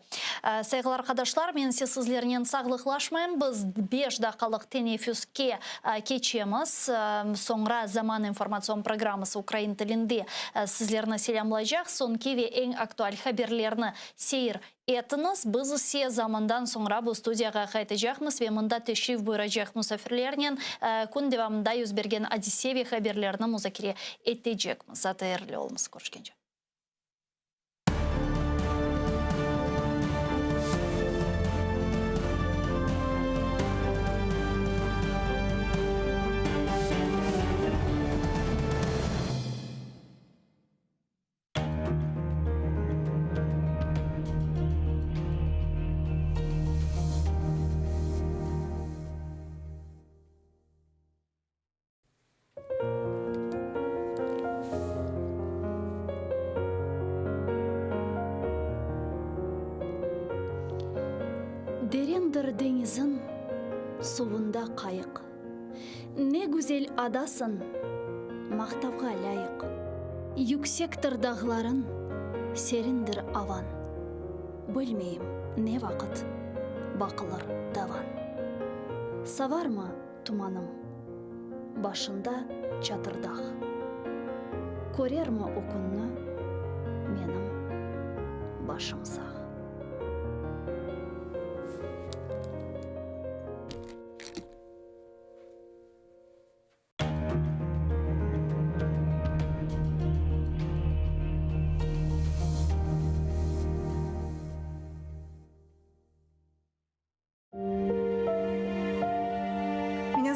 Saygılar arkadaşlar, men sizlerden sağlıklaşmayın. Biz 5 dakikalık teneffüske geçemiz. Sonra Zaman informasyon programması Ukrayna tilinde sizlerine selamlayacak. Sonki ve en aktual haberlerini seyir etiniz. Biz ise zamandan sonra bu studiyaga qaytacakmız ve mında teşrif buyuracak misafirlerden kun devamında yüz bergen hadise ve haberlerini muzakere edecekmiz. Atayırlı olunuz. Görüşkence. Derенdir denizin suvunda kayık. Ne güzel adasın, maqtavga layık. Yüksektir dağların, serindir avan. Bilmeyim ne vakit, bakılır davan. Savar mı tumanım, başında çatırdağ. Korer mi okunnu, menim başım sağ.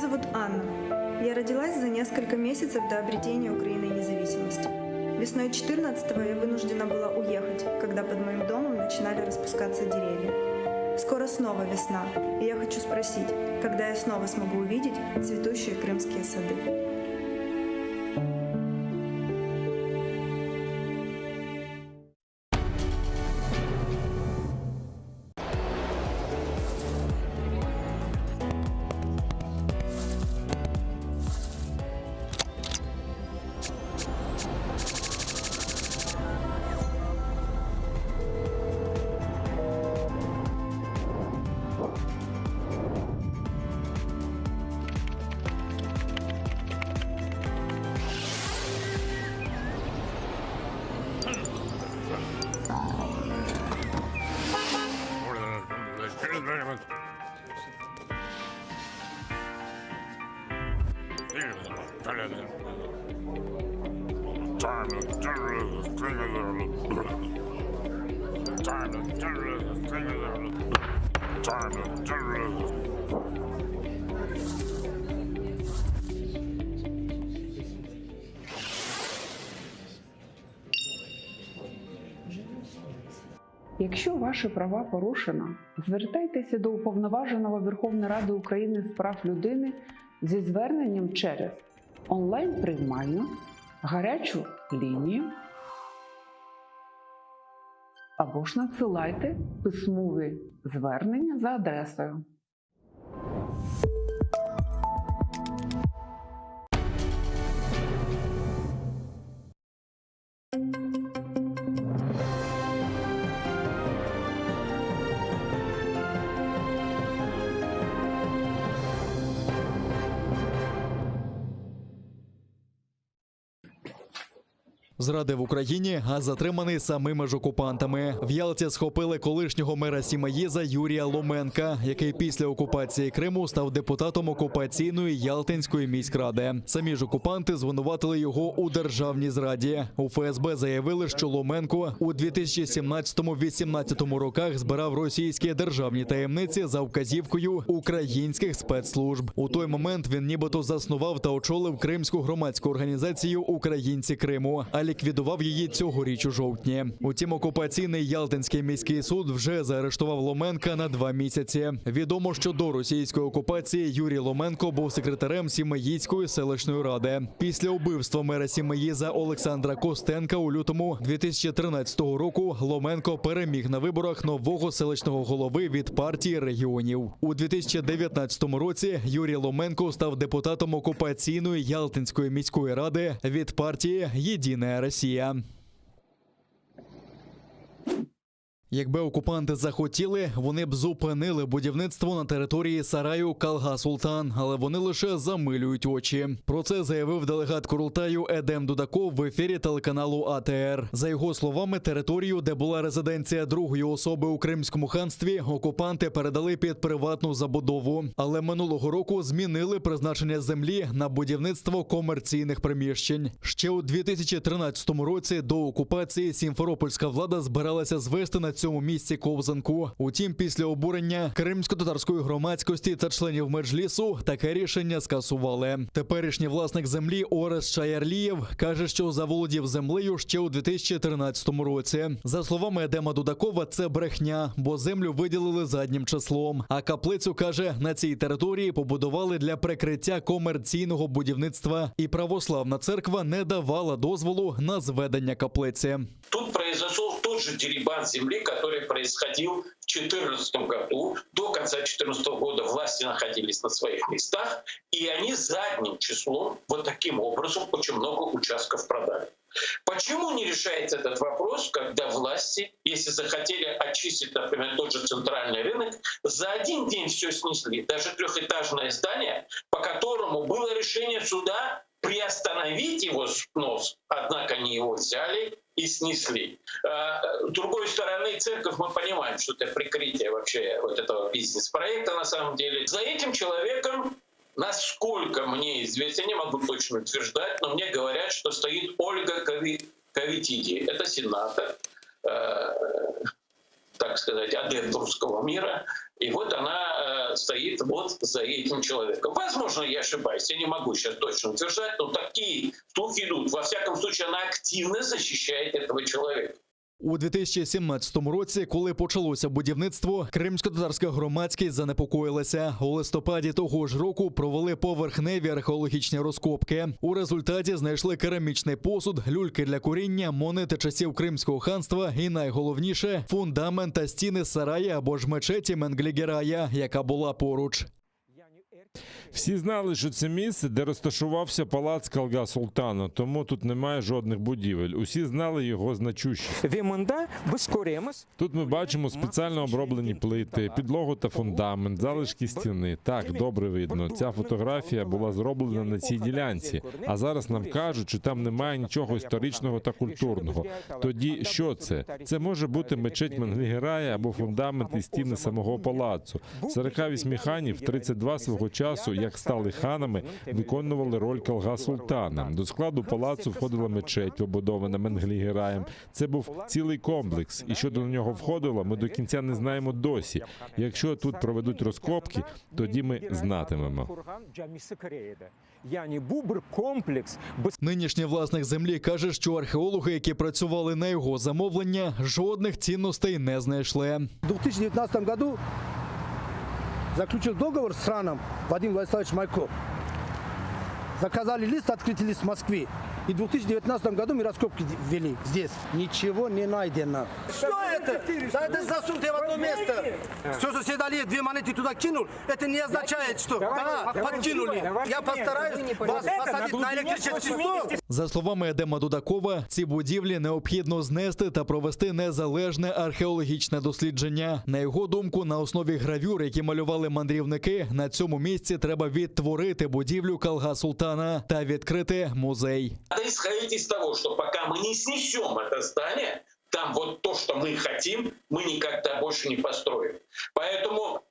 зовут Анна. Я родилась за несколько месяцев до обретения Украины независимости. Весной 14-го я вынуждена была уехать, когда под моим домом начинали распускаться деревья. Скоро снова весна, и я хочу спросить, когда я снова смогу увидеть цветущие крымские сады. Якщо ваші права порушено, звертайтеся до Уповноваженого Верховної Ради України з прав людини зі зверненням через онлайн-приймальну, гарячу лінію або ж надсилайте письмові звернення за адресою. Зрадив Україні, а затриманий самими ж окупантами. В Ялті схопили колишнього мера Сімаїза Юрія Ломенка, який після окупації Криму став депутатом окупаційної Ялтинської міськради. Самі ж окупанти звинуватили його у державній зраді. У ФСБ заявили, що Ломенко у 2017-18 роках збирав російські державні таємниці за вказівкою українських спецслужб. У той момент він нібито заснував та очолив кримську громадську організацію «Українці Криму», а ліквідував її цьогоріч у жовтні. Утім, окупаційний Ялтинський міський суд вже заарештував Ломенка на 2 місяці. Відомо, що до російської окупації Юрій Ломенко був секретарем Сімеїзької селищної ради. Після убивства мера Сімеїза Олександра Костенка у лютому 2013 року Ломенко переміг на виборах нового селищного голови від партії регіонів. У 2019 році Юрій Ломенко став депутатом окупаційної Ялтинської міської ради від партії «Єдина Росія». Якби окупанти захотіли, вони б зупинили будівництво на території сараю Калга-Султан, але вони лише замилюють очі. Про це заявив делегат Курултаю Едем Дудаков в ефірі телеканалу АТР. За його словами, територію, де була резиденція другої особи у Кримському ханстві, окупанти передали під приватну забудову. Але минулого року змінили призначення землі на будівництво комерційних приміщень. Ще у 2013 році до окупації сімферопольська влада збиралася звести на цьому місці ковзанку. Утім, після обурення кримсько-татарської громадськості та членів Меджлісу таке рішення скасували. Теперішній власник землі Орес Чаярлієв каже, що заволодів землею ще у 2013 році. За словами Едема Дудакова, це брехня, бо землю виділили заднім числом. А каплицю, каже, на цій території побудували для прикриття комерційного будівництва. І православна церква не давала дозволу на зведення каплиці. Тут произошел тот же дерибан земли, который происходил в 2014 году. До конца 2014 года власти находились на своих местах, и они задним числом вот таким образом очень много участков продали. Почему не решается этот вопрос, когда власти, если захотели очистить, например, тот же центральный рынок, за один день все снесли, даже трехэтажное здание, по которому было решение суда приостановить его снос, однако они его взяли и снесли. С другой стороны, церковь, мы понимаем, что это прикрытие вообще вот этого бизнес-проекта на самом деле. За этим человеком, насколько мне известно, я не могу точно утверждать, но мне говорят, что стоит Ольга Кавитиди. Это сенатор. так сказать, адепт русского мира. И вот она стоит вот за этим человеком. Возможно, я ошибаюсь, я не могу сейчас точно утверждать, но такие слухи идут. Во всяком случае, она активно защищает этого человека. У 2017 році, коли почалося будівництво, кримсько-татарська громадськість занепокоїлася. У листопаді того ж року провели поверхневі археологічні розкопки. У результаті знайшли керамічний посуд, люльки для куріння, монети часів Кримського ханства і, найголовніше, фундамент та стіни сарая або ж мечеті Менглі-Герая, яка була поруч. Всі знали, що це місце, де розташувався палац Калга Султана, тому тут немає жодних будівель. Усі знали його значущість. Тут ми бачимо спеціально оброблені плити, підлогу та фундамент, залишки стіни. Так, добре видно. Ця фотографія була зроблена на цій ділянці, а зараз нам кажуть, що там немає нічого історичного та культурного. Тоді що це? Це може бути мечеть Менглі-Герая або фундамент і стіни самого палацу. 48 ханів, 32 свого часу, як стали ханами, виконували роль Калга Султана. До складу палацу входила мечеть, побудована Менглі-Гераєм. Це був цілий комплекс. І що до нього входило, ми до кінця не знаємо досі. Якщо тут проведуть розкопки, тоді ми знатимемо. Нинішній власник землі каже, що археологи, які працювали на його замовлення, жодних цінностей не знайшли. У 2019 году заключил договор с Раном Вадим Владиславович Майков. Заказали лист, открытый лист в Москве. И в 2019 году мы раскопки ввели здесь. Ничего не найдено. Что это? Да это засунутое в одно место. Все, что съедали, 2 монеты туда кинул, это не означает, что да, подкинули. Я постараюсь вас посадить на электрический стол. За словами Едема Дудакова, ці будівлі необхідно знести та провести незалежне археологічне дослідження. На його думку, на основі гравюр, які малювали мандрівники, на цьому місці треба відтворити будівлю Калга Султана та відкрити музей. Надо исходить из того, что пока мы не снесем это здание, там вот то, что мы хотим, мы никогда больше не построим. Поэтому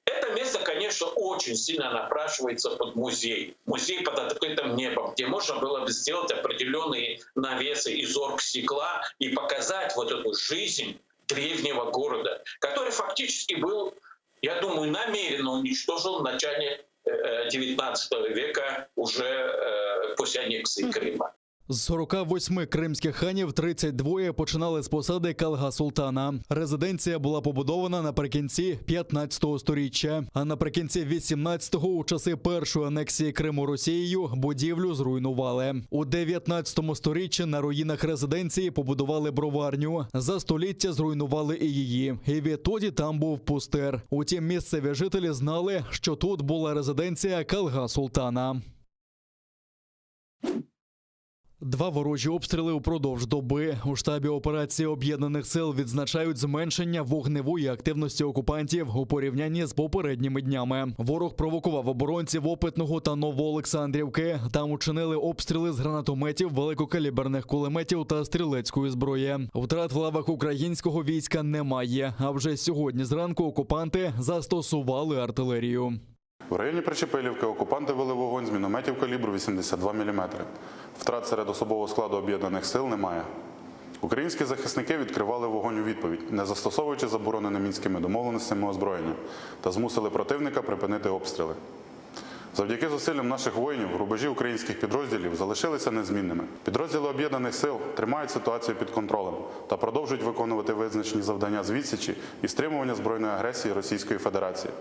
это место, конечно, очень сильно напрашивается под музей. Музей под открытым небом, где можно было бы сделать определенные навесы из оргстекла и показать вот эту жизнь древнего города, который фактически был, я думаю, намеренно уничтожен в начале 19 века уже після анексії Криму. З 48 кримських ханів 32 починали з посади Калга Султана. Резиденція була побудована наприкінці 15-го сторіччя, а наприкінці 18-го, у часи першої анексії Криму Росією, будівлю зруйнували. У 19-му сторіччі на руїнах резиденції побудували броварню. За століття зруйнували і її. І відтоді там був пустир. Утім, місцеві жителі знали, що тут була резиденція Калга Султана. 2 ворожі обстріли упродовж доби. У штабі операції Об'єднаних сил відзначають зменшення вогневої активності окупантів у порівнянні з попередніми днями. Ворог провокував оборонців Опитного та Новоолександрівки. Там учинили обстріли з гранатометів, великокаліберних кулеметів та стрілецької зброї. Втрат в лавах українського війська немає. А вже сьогодні зранку окупанти застосували артилерію. В районі Причепилівки окупанти вели вогонь з мінометів калібру 82 мм. Втрат серед особового складу Об'єднаних сил немає. Українські захисники відкривали вогонь у відповідь, не застосовуючи заборонене мінськими домовленостями озброєння, та змусили противника припинити обстріли. Завдяки зусиллям наших воїнів рубежі українських підрозділів залишилися незмінними. Підрозділи Об'єднаних сил тримають ситуацію під контролем та продовжують виконувати визначені завдання з відсічі і стримування збройної агресії Російської Федерації.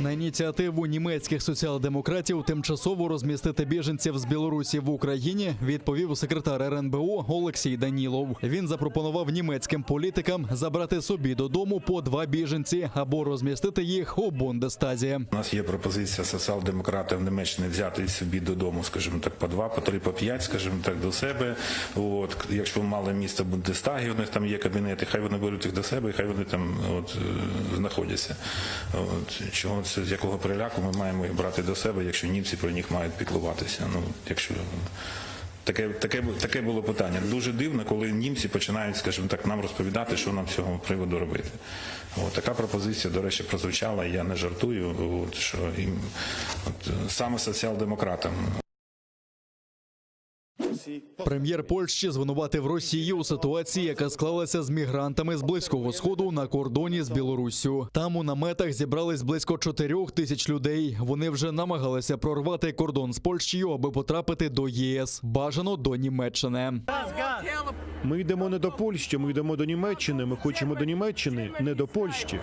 На ініціативу німецьких соціал-демократів тимчасово розмістити біженців з Білорусі в Україні відповів секретар РНБО Олексій Данілов. Він запропонував німецьким політикам забрати собі додому по 2 біженці або розмістити їх у Бундестазі. У нас є пропозиція соціал-демократів Німеччини взяти собі додому, скажімо так, по 2, по 3, по 5, скажімо так, до себе. От, якщо мало місця в Бундестагі, у них там є кабінети, хай вони беруть їх до себе і хай вони там знаходяться. Чого це, з якого переляку ми маємо їх брати до себе, якщо німці про них мають піклуватися? Якщо таке було питання. Дуже дивно, коли німці починають, скажімо так, нам розповідати, що нам з цього приводу робити. Така пропозиція, до речі, прозвучала, і я не жартую, що саме соціал-демократам. Прем'єр Польщі звинуватив Росію у ситуації, яка склалася з мігрантами з Близького Сходу на кордоні з Білоруссю. Там у наметах зібрались близько 4 тисяч людей. Вони вже намагалися прорвати кордон з Польщею, аби потрапити до ЄС. Бажано до Німеччини. Ми йдемо не до Польщі, ми йдемо до Німеччини. Ми хочемо до Німеччини, не до Польщі.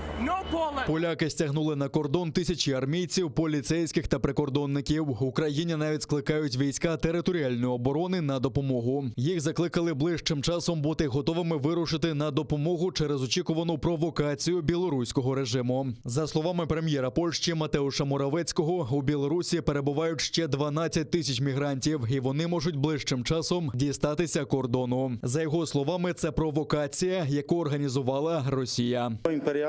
Поляки стягнули на кордон тисячі армійців, поліцейських та прикордонників. В Україні навіть скликають війська територіальної оборони на допомогу. Їх закликали ближчим часом бути готовими вирушити на допомогу через очікувану провокацію білоруського режиму. За словами прем'єра Польщі Матеуша Моравецького, у Білорусі перебувають ще 12 тисяч мігрантів, і вони можуть ближчим часом дістатися кордону. За його словами, це провокація, яку організувала Росія.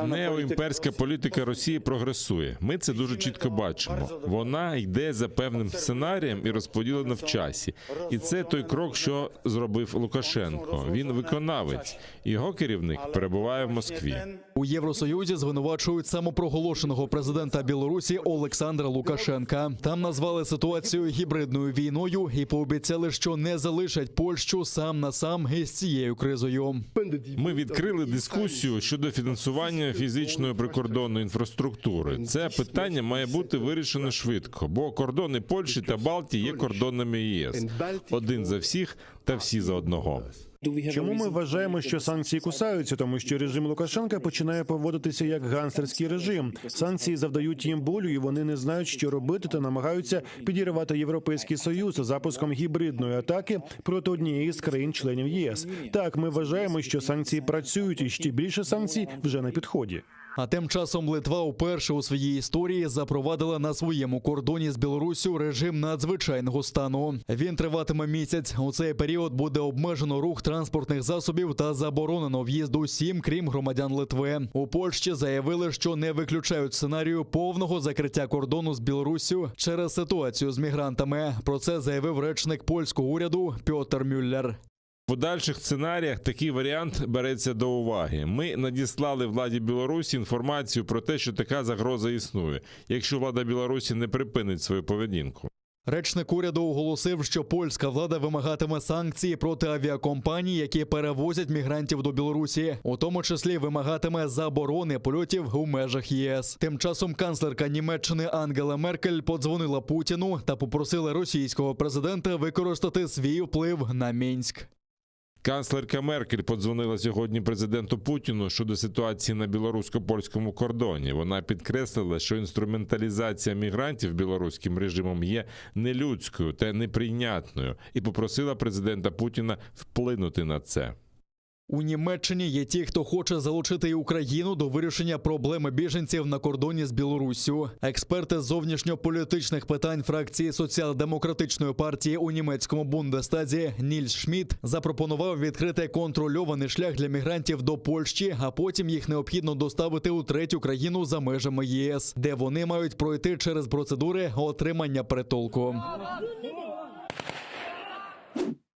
Неоімперська політика Росії прогресує. Ми це дуже чітко бачимо. Вона йде за певним сценарієм і розподілена в часі. І це той крок, що зробив Лукашенко. Він виконавець. Його керівник перебуває в Москві. У Євросоюзі звинувачують самопроголошеного президента Білорусі Олександра Лукашенка. Там назвали ситуацію гібридною війною і пообіцяли, що не залишать Польщу сам на сам із цією кризою. Ми відкрили дискусію щодо фінансування фізичної прикордонної інфраструктури. Це питання має бути вирішено швидко, бо кордони Польщі та Балтії є кордонами ЄС. Один за всіх та всі за одного. Чому ми вважаємо, що санкції кусаються? Тому що режим Лукашенка починає поводитися як гангстерський режим. Санкції завдають їм болю, і вони не знають, що робити, та намагаються підірвати Європейський Союз запуском гібридної атаки проти однієї з країн-членів ЄС. Так, ми вважаємо, що санкції працюють, і ще більше санкцій вже на підході. А тим часом Литва вперше у своїй історії запровадила на своєму кордоні з Білоруссю режим надзвичайного стану. Він триватиме місяць. У цей період буде обмежено рух транспортних засобів та заборонено в'їзд усім, крім громадян Литви. У Польщі заявили, що не виключають сценарію повного закриття кордону з Білоруссю через ситуацію з мігрантами. Про це заявив речник польського уряду Пьотр Мюллер. В подальших сценаріях такий варіант береться до уваги. Ми надіслали владі Білорусі інформацію про те, що така загроза існує, якщо влада Білорусі не припинить свою поведінку. Речник уряду оголосив, що польська влада вимагатиме санкції проти авіакомпаній, які перевозять мігрантів до Білорусі, у тому числі вимагатиме заборони польотів у межах ЄС. Тим часом канцлерка Німеччини Ангела Меркель подзвонила Путіну та попросила російського президента використати свій вплив на Мінськ. Канцлерка Меркель подзвонила сьогодні президенту Путіну щодо ситуації на білорусько-польському кордоні. Вона підкреслила, що інструменталізація мігрантів білоруським режимом є нелюдською та неприйнятною, і попросила президента Путіна вплинути на це. У Німеччині є ті, хто хоче залучити і Україну до вирішення проблеми біженців на кордоні з Білоруссю. Експерти з зовнішньополітичних питань фракції Соціал-демократичної партії у німецькому Бундестазі Нільс Шмідт запропонував відкрити контрольований шлях для мігрантів до Польщі, а потім їх необхідно доставити у третю країну за межами ЄС, де вони мають пройти через процедури отримання притулку.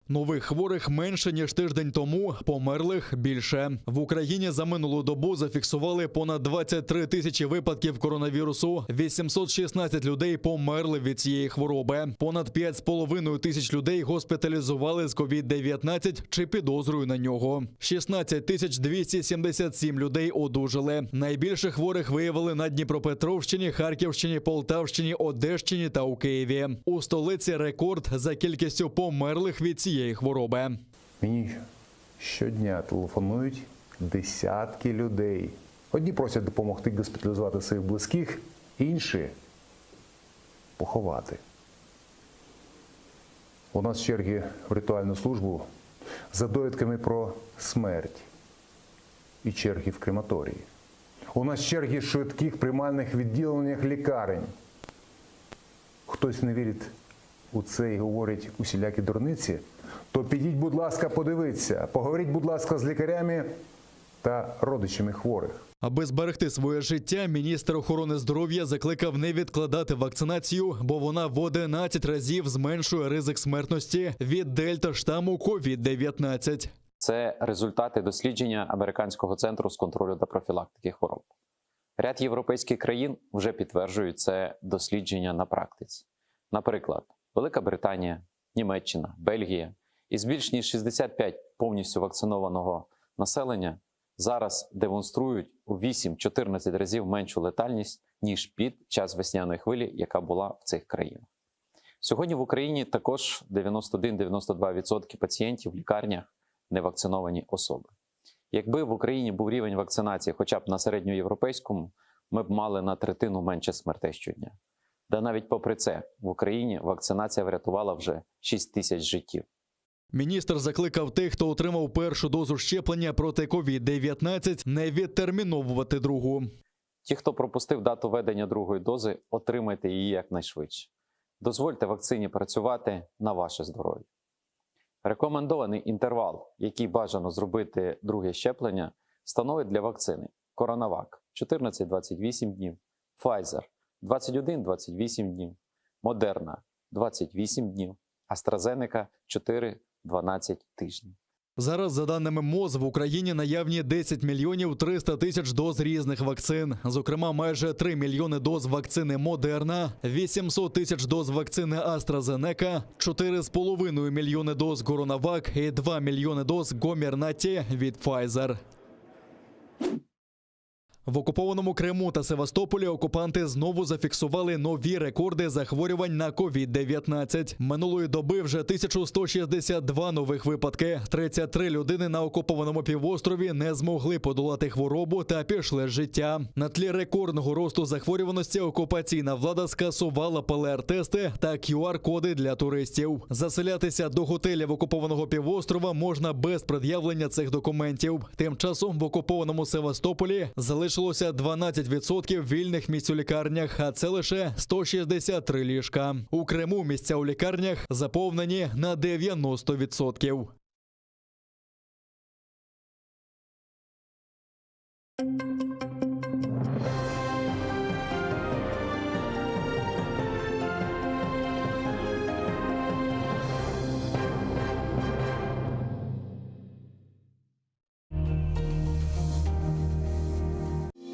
Нових хворих менше, ніж тиждень тому, померлих більше. В Україні за минулу добу зафіксували понад 23 тисячі випадків коронавірусу. 816 людей померли від цієї хвороби. Понад 5,5 тисяч людей госпіталізували з COVID-19 чи підозрою на нього. 16 тисяч 277 людей одужали. Найбільше хворих виявили на Дніпропетровщині, Харківщині, Полтавщині, Одещині та у Києві. У столиці рекорд за кількістю померлих від цієї хвороби. Мені щодня телефонують десятки людей. Одні просять допомогти госпіталізувати своїх близьких, інші – поховати. У нас черги в ритуальну службу за довідками про смерть і черги в крематорії. У нас черги в швидких приймальних відділеннях лікарень. Хтось не вірить у це і говорить усілякі дурниці, то підіть, будь ласка, подивіться, поговоріть, будь ласка, з лікарями та родичами хворих. Аби зберегти своє життя, міністр охорони здоров'я закликав не відкладати вакцинацію, бо вона в 11 разів зменшує ризик смертності від дельта-штаму COVID-19. Це результати дослідження Американського центру з контролю та профілактики хвороб. Ряд європейських країн вже підтверджують це дослідження на практиці. Наприклад, Велика Британія, Німеччина, Бельгія Із більш ніж 65 повністю вакцинованого населення зараз демонструють у 8-14 разів меншу летальність, ніж під час весняної хвилі, яка була в цих країнах. Сьогодні в Україні також 91-92% пацієнтів в лікарнях невакциновані особи. Якби в Україні був рівень вакцинації хоча б на середньоєвропейському, ми б мали на третину менше смертей щодня. Да навіть попри це, в Україні вакцинація врятувала вже 6 тисяч життів. Міністр закликав тих, хто отримав першу дозу щеплення проти COVID-19, не відтерміновувати другу. Ті, хто пропустив дату введення другої дози, отримайте її якнайшвидше. Дозвольте вакцині працювати на ваше здоров'я. Рекомендований інтервал, який бажано зробити друге щеплення, становить для вакцини CoronaVac 14-28 днів, Pfizer 21-28 днів, Moderna 28 днів, AstraZeneca 4-12 тижнів. Зараз, за даними МОЗ, в Україні наявні 10 мільйонів 300 тисяч доз різних вакцин. Зокрема, майже 3 мільйони доз вакцини Moderna, 800 тисяч доз вакцини AstraZeneca, 4,5 мільйони доз CoronaVac і 2 мільйони доз Comirnaty від Pfizer. В окупованому Криму та Севастополі окупанти знову зафіксували нові рекорди захворювань на COVID-19. Минулої доби вже 1162 нових випадки. 33 людини на окупованому півострові не змогли подолати хворобу та пішли з життя. На тлі рекордного росту захворюваності окупаційна влада скасувала ПЛР-тести та QR-коди для туристів. Заселятися до готелів окупованого півострова можна без пред'явлення цих документів. Тим часом в окупованому Севастополі залишилося 12% вільних місць у лікарнях, а це лише 163 ліжка. У Криму місця у лікарнях заповнені на 90%.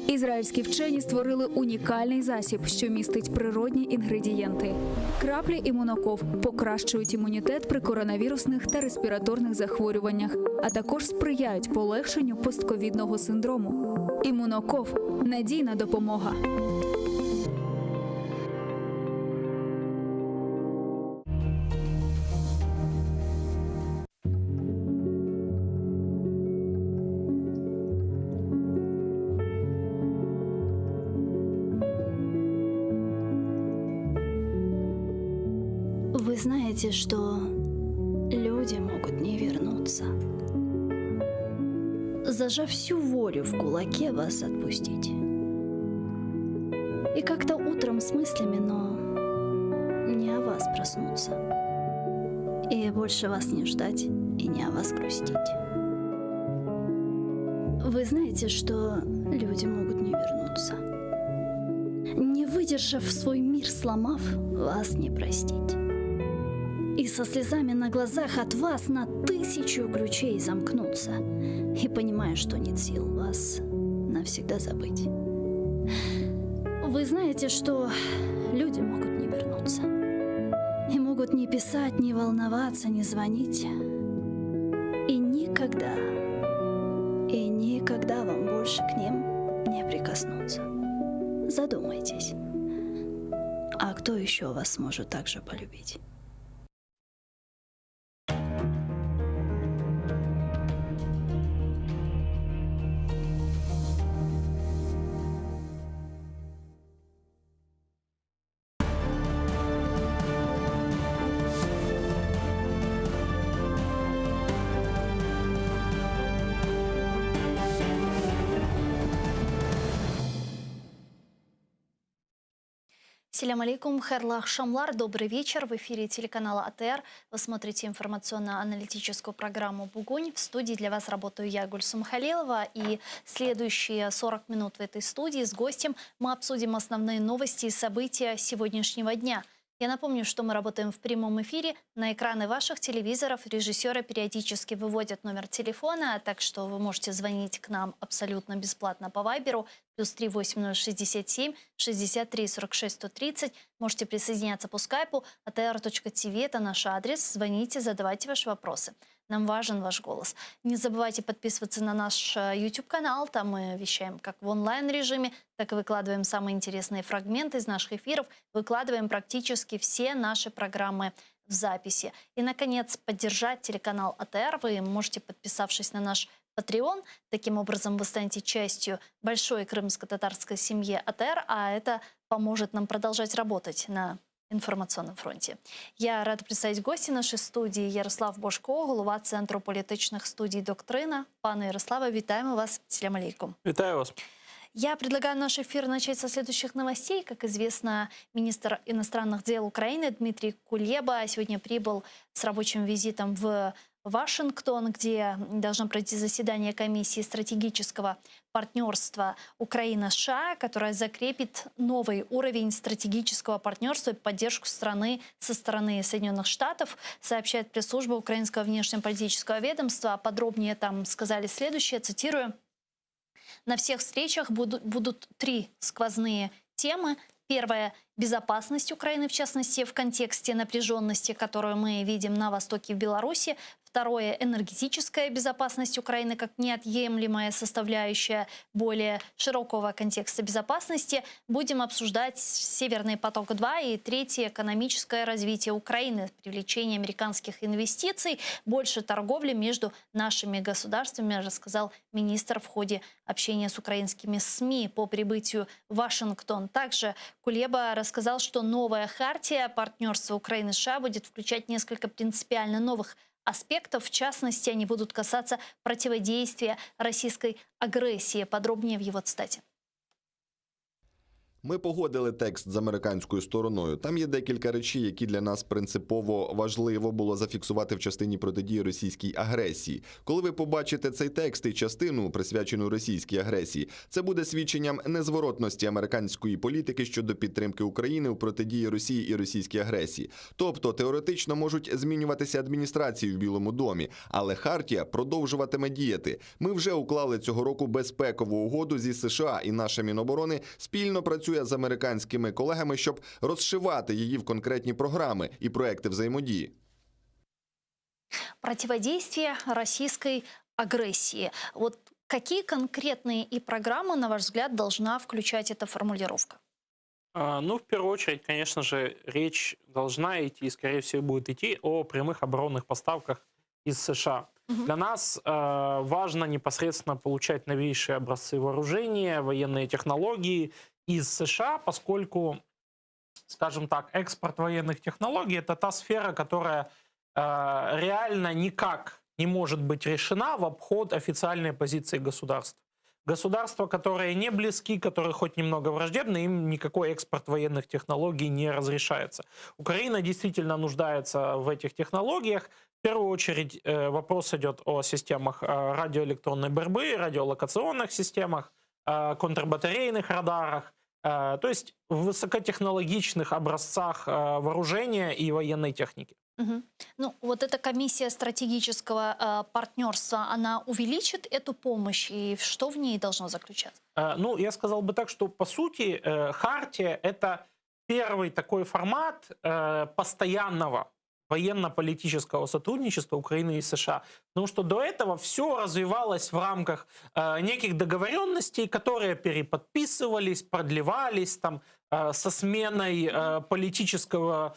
Ізраїльські вчені створили унікальний засіб, що містить природні інгредієнти. Краплі імуноков покращують імунітет при коронавірусних та респіраторних захворюваннях, а також сприяють полегшенню постковідного синдрому. Імуноков – надійна допомога. Вы знаете, что люди могут не вернуться. Зажав всю волю в кулаке, вас отпустить. И как-то утром с мыслями, но не о вас проснуться. И больше вас не ждать, и не о вас грустить. Вы знаете, что люди могут не вернуться. Не выдержав свой мир, сломав, вас не простить. И со слезами на глазах от вас на 1000 ключей замкнуться. И понимая, что нет сил вас навсегда забыть. Вы знаете, что люди могут не вернуться. И могут не писать, не волноваться, не звонить. И никогда вам больше к ним не прикоснуться. Задумайтесь. А кто еще вас сможет так же полюбить? Ассаляму алейкум, хайрлах шамлар, добрый вечер. В эфире телеканала АТР. Вы смотрите информационно-аналитическую программу «Бугунь». В студии для вас работаю я, Гульсум Халилова. И следующие 40 минут в этой студии с гостем мы обсудим основные новости и события сегодняшнего дня. Я напомню, что мы работаем в прямом эфире. На экраны ваших телевизоров режиссеры периодически выводят номер телефона, так что вы можете звонить к нам абсолютно бесплатно по Вайберу +3 8067 63 46 130. Можете присоединяться по скайпу. atr.tv – это наш адрес. Звоните, задавайте ваши вопросы. Нам важен ваш голос. Не забывайте подписываться на наш YouTube-канал. Там мы вещаем как в онлайн-режиме, так и выкладываем самые интересные фрагменты из наших эфиров. Выкладываем практически все наши программы в записи. И, наконец, поддержать телеканал АТР вы можете, подписавшись на наш Patreon. Таким образом, вы станете частью большой крымско-татарской семьи АТР, а это поможет нам продолжать работать на інформаційному фронті. Я рада представити гості нашої студії Ярослав Божко, голова Центру політичних студій «Доктрина». Пане Ярославе, вітаємо вас. Салям алейкум. Вітаю вас. Я предлагаю наш эфир начать со следующих новостей. Как известно, министр иностранных дел Украины Дмитрий Кулеба сегодня прибыл с рабочим визитом в Вашингтон, где должно пройти заседание комиссии стратегического партнерства Украина-США, которая закрепит новый уровень стратегического партнерства и поддержку страны со стороны Соединенных Штатов, сообщает пресс-служба Украинского внешнеполитического ведомства. Подробнее там сказали следующее, цитирую. На всех встречах будут 3 сквозные темы. Первое – безопасность Украины, в частности, в контексте напряженности, которую мы видим на востоке в Беларуси. Второе – энергетическая безопасность Украины как неотъемлемая составляющая более широкого контекста безопасности. Будем обсуждать «Северный поток-2». И третье – экономическое развитие Украины, привлечение американских инвестиций, больше торговли между нашими государствами, рассказал министр в ходе общения с украинскими СМИ по прибытию в Вашингтон. Также Кулеба рассказал, что новая хартия партнерства Украины и США будет включать несколько принципиально новых аспектов. В частности, они будут касаться противодействия российской агрессии. Подробнее в его цитате. Ми погодили текст з американською стороною. Там є декілька речей, які для нас принципово важливо було зафіксувати в частині протидії російській агресії. Коли ви побачите цей текст і частину, присвячену російській агресії, це буде свідченням незворотності американської політики щодо підтримки України у протидії Росії і російській агресії. Тобто, теоретично можуть змінюватися адміністрації в Білому домі, але хартія продовжуватиме діяти. Ми вже уклали цього року безпекову угоду зі США, і наша Міноборони спільно працює з американськими колегами, щоб розшивати її в конкретні програми і проекти взаємодії. Противодействие российской агрессии. Вот какие конкретные и программы, на ваш взгляд, должна включать эта формулировка? Ну, в первую очередь, конечно же, речь должна идти, и, скорее всего, будет идти о прямых оборонных поставках из США. Для нас важно непосредственно получать новейшие образцы вооружения, военные технологии из США, поскольку, скажем так, экспорт военных технологий – это та сфера, которая реально никак не может быть решена в обход официальной позиции государств. Государства, которые не близки, которые хоть немного враждебны, им никакой экспорт военных технологий не разрешается. Украина действительно нуждается в этих технологиях. В первую очередь вопрос идет о системах радиоэлектронной борьбы, радиолокационных системах, контрбатарейных радарах, то есть в высокотехнологичных образцах вооружения и военной техники. Угу. Ну, вот эта комиссия стратегического партнерства, она увеличит эту помощь, и что в ней должно заключаться? Ну, я сказал бы так, что по сути хартия – это первый такой формат постоянного военно-политического сотрудничества Украины и США. Потому что до этого все развивалось в рамках неких договоренностей, которые переподписывались, продлевались там, со сменой политического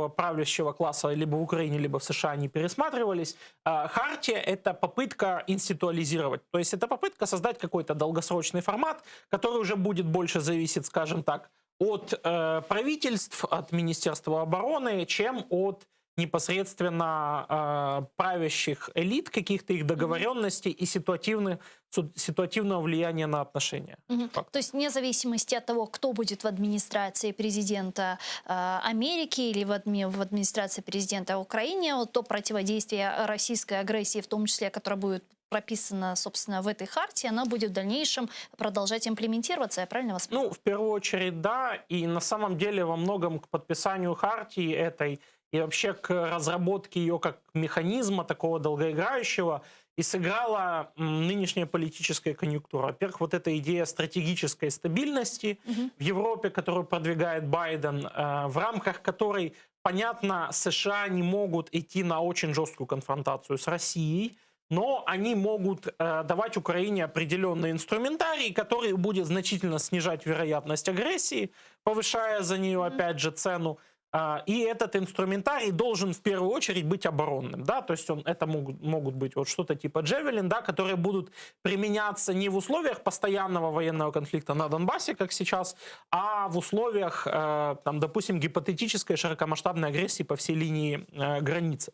правящего класса либо в Украине, либо в США они пересматривались. Хартия – это попытка институализировать. То есть это попытка создать какой-то долгосрочный формат, который уже будет больше зависеть, скажем так, от правительств, от Министерства обороны, чем от непосредственно правящих элит, каких-то их договоренностей и ситуативного влияния на отношения. Угу. То есть вне зависимости от того, кто будет в администрации президента Америки или в администрации президента Украины, вот то противодействие российской агрессии, в том числе, которое будет прописано, собственно, в этой хартии, она будет в дальнейшем продолжать имплементироваться, я правильно вас понимаю? Ну, в первую очередь, да. И на самом деле во многом к подписанию хартии этой и вообще к разработке ее как механизма такого долгоиграющего и сыграла нынешняя политическая конъюнктура. Во-первых, вот эта идея стратегической стабильности в Европе, которую продвигает Байден, в рамках которой, понятно, США не могут идти на очень жесткую конфронтацию с Россией, но они могут давать Украине определенный инструментарий, который будет значительно снижать вероятность агрессии, повышая за нее, опять же, цену. И этот инструментарий должен в первую очередь быть оборонным. Да? То есть это могут быть вот что-то типа Джевелин, да, которые будут применяться не в условиях постоянного военного конфликта на Донбассе, как сейчас, а в условиях, там, допустим, гипотетической широкомасштабной агрессии по всей линии границы.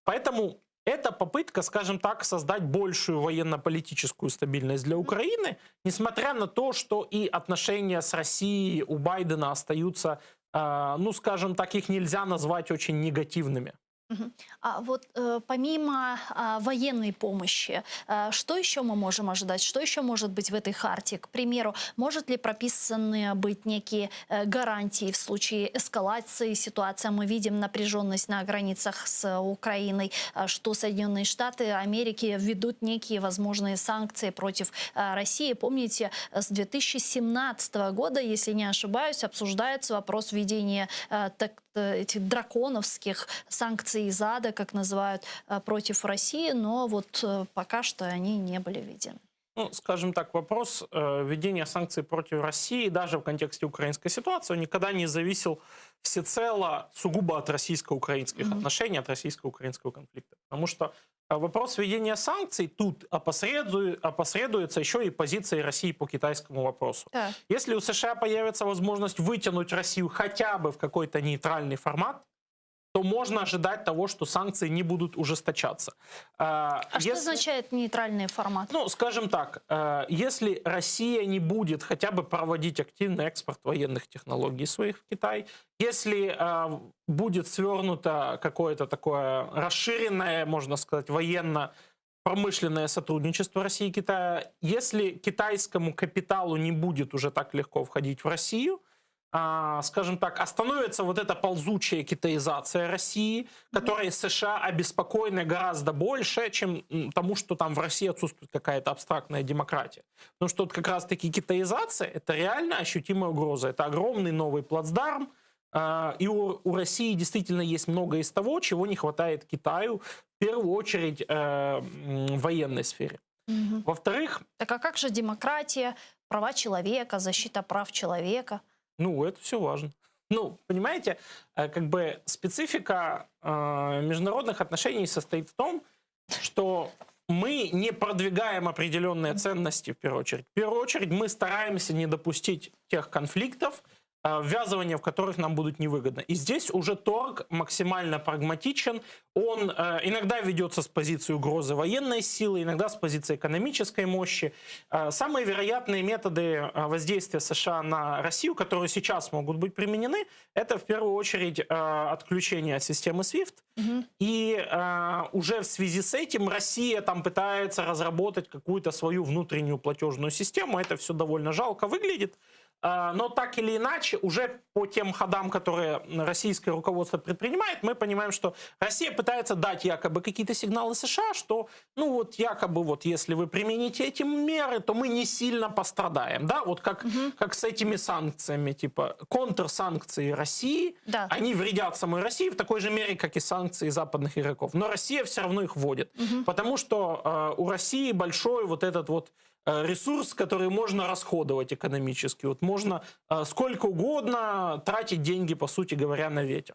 Поэтому это попытка, скажем так, создать большую военно-политическую стабильность для Украины, несмотря на то, что и отношения с Россией у Байдена остаются, ну, скажем так, их нельзя назвать очень негативными. А вот помимо военной помощи, что еще мы можем ожидать? Что еще может быть в этой хартии? К примеру, может ли прописаны быть некие гарантии в случае эскалации ситуации? Мы видим напряженность на границах с Украиной, что Соединенные Штаты Америки введут некие возможные санкции против России. Помните, с 2017 года, если не ошибаюсь, обсуждается вопрос введения этих драконовских санкций из ада, как называют, против России, но вот пока что они не были введены. Ну, скажем так, вопрос введения санкций против России, даже в контексте украинской ситуации, он никогда не зависел всецело сугубо от российско-украинских отношений, от российско-украинского конфликта. Потому что вопрос введения санкций тут опосредуется еще и позицией России по китайскому вопросу. Да. Если у США появится возможность вытянуть Россию хотя бы в какой-то нейтральный формат, то можно ожидать того, что санкции не будут ужесточаться. Что означает нейтральный формат? Ну, скажем так, если Россия не будет хотя бы проводить активный экспорт военных технологий своих в Китай, если будет свернуто какое-то такое расширенное, можно сказать, военно-промышленное сотрудничество России и Китая, если китайскому капиталу не будет уже так легко входить в Россию, скажем так, остановится вот эта ползучая китаизация России, которой США обеспокоены гораздо больше, чем тому, что там в России отсутствует какая-то абстрактная демократия. Потому что вот как раз-таки китаизация — это реально ощутимая угроза. Это огромный новый плацдарм, и у России действительно есть многое из того, чего не хватает Китаю, в первую очередь в военной сфере. Во-вторых... Так а как же демократия, права человека, защита прав человека? Ну, это все важно. Ну, понимаете, как бы специфика международных отношений состоит в том, что мы не продвигаем определенные ценности в первую очередь. В первую очередь мы стараемся не допустить тех конфликтов, ввязывания в которых нам будут невыгодно. И здесь уже торг максимально прагматичен. Он иногда ведется с позиции угрозы военной силы, иногда с позиции экономической мощи. Самые вероятные методы воздействия США на Россию, которые сейчас могут быть применены, это в первую очередь отключение от системы SWIFT. И уже в связи с этим Россия там пытается разработать какую-то свою внутреннюю платежную систему. Это все довольно жалко выглядит. Но так или иначе, уже по тем ходам, которые российское руководство предпринимает, мы понимаем, что Россия пытается дать якобы какие-то сигналы США, что, ну вот якобы вот если вы примените эти меры, то мы не сильно пострадаем. Да? Вот как с этими санкциями, типа контрсанкции России, да, они вредят самой России в такой же мере, как и санкции западных игроков. Но Россия все равно их вводит, потому что у России большой вот этот вот ресурс, который можно расходовать экономически. Вот можно сколько угодно тратить деньги, по сути говоря, на ветер.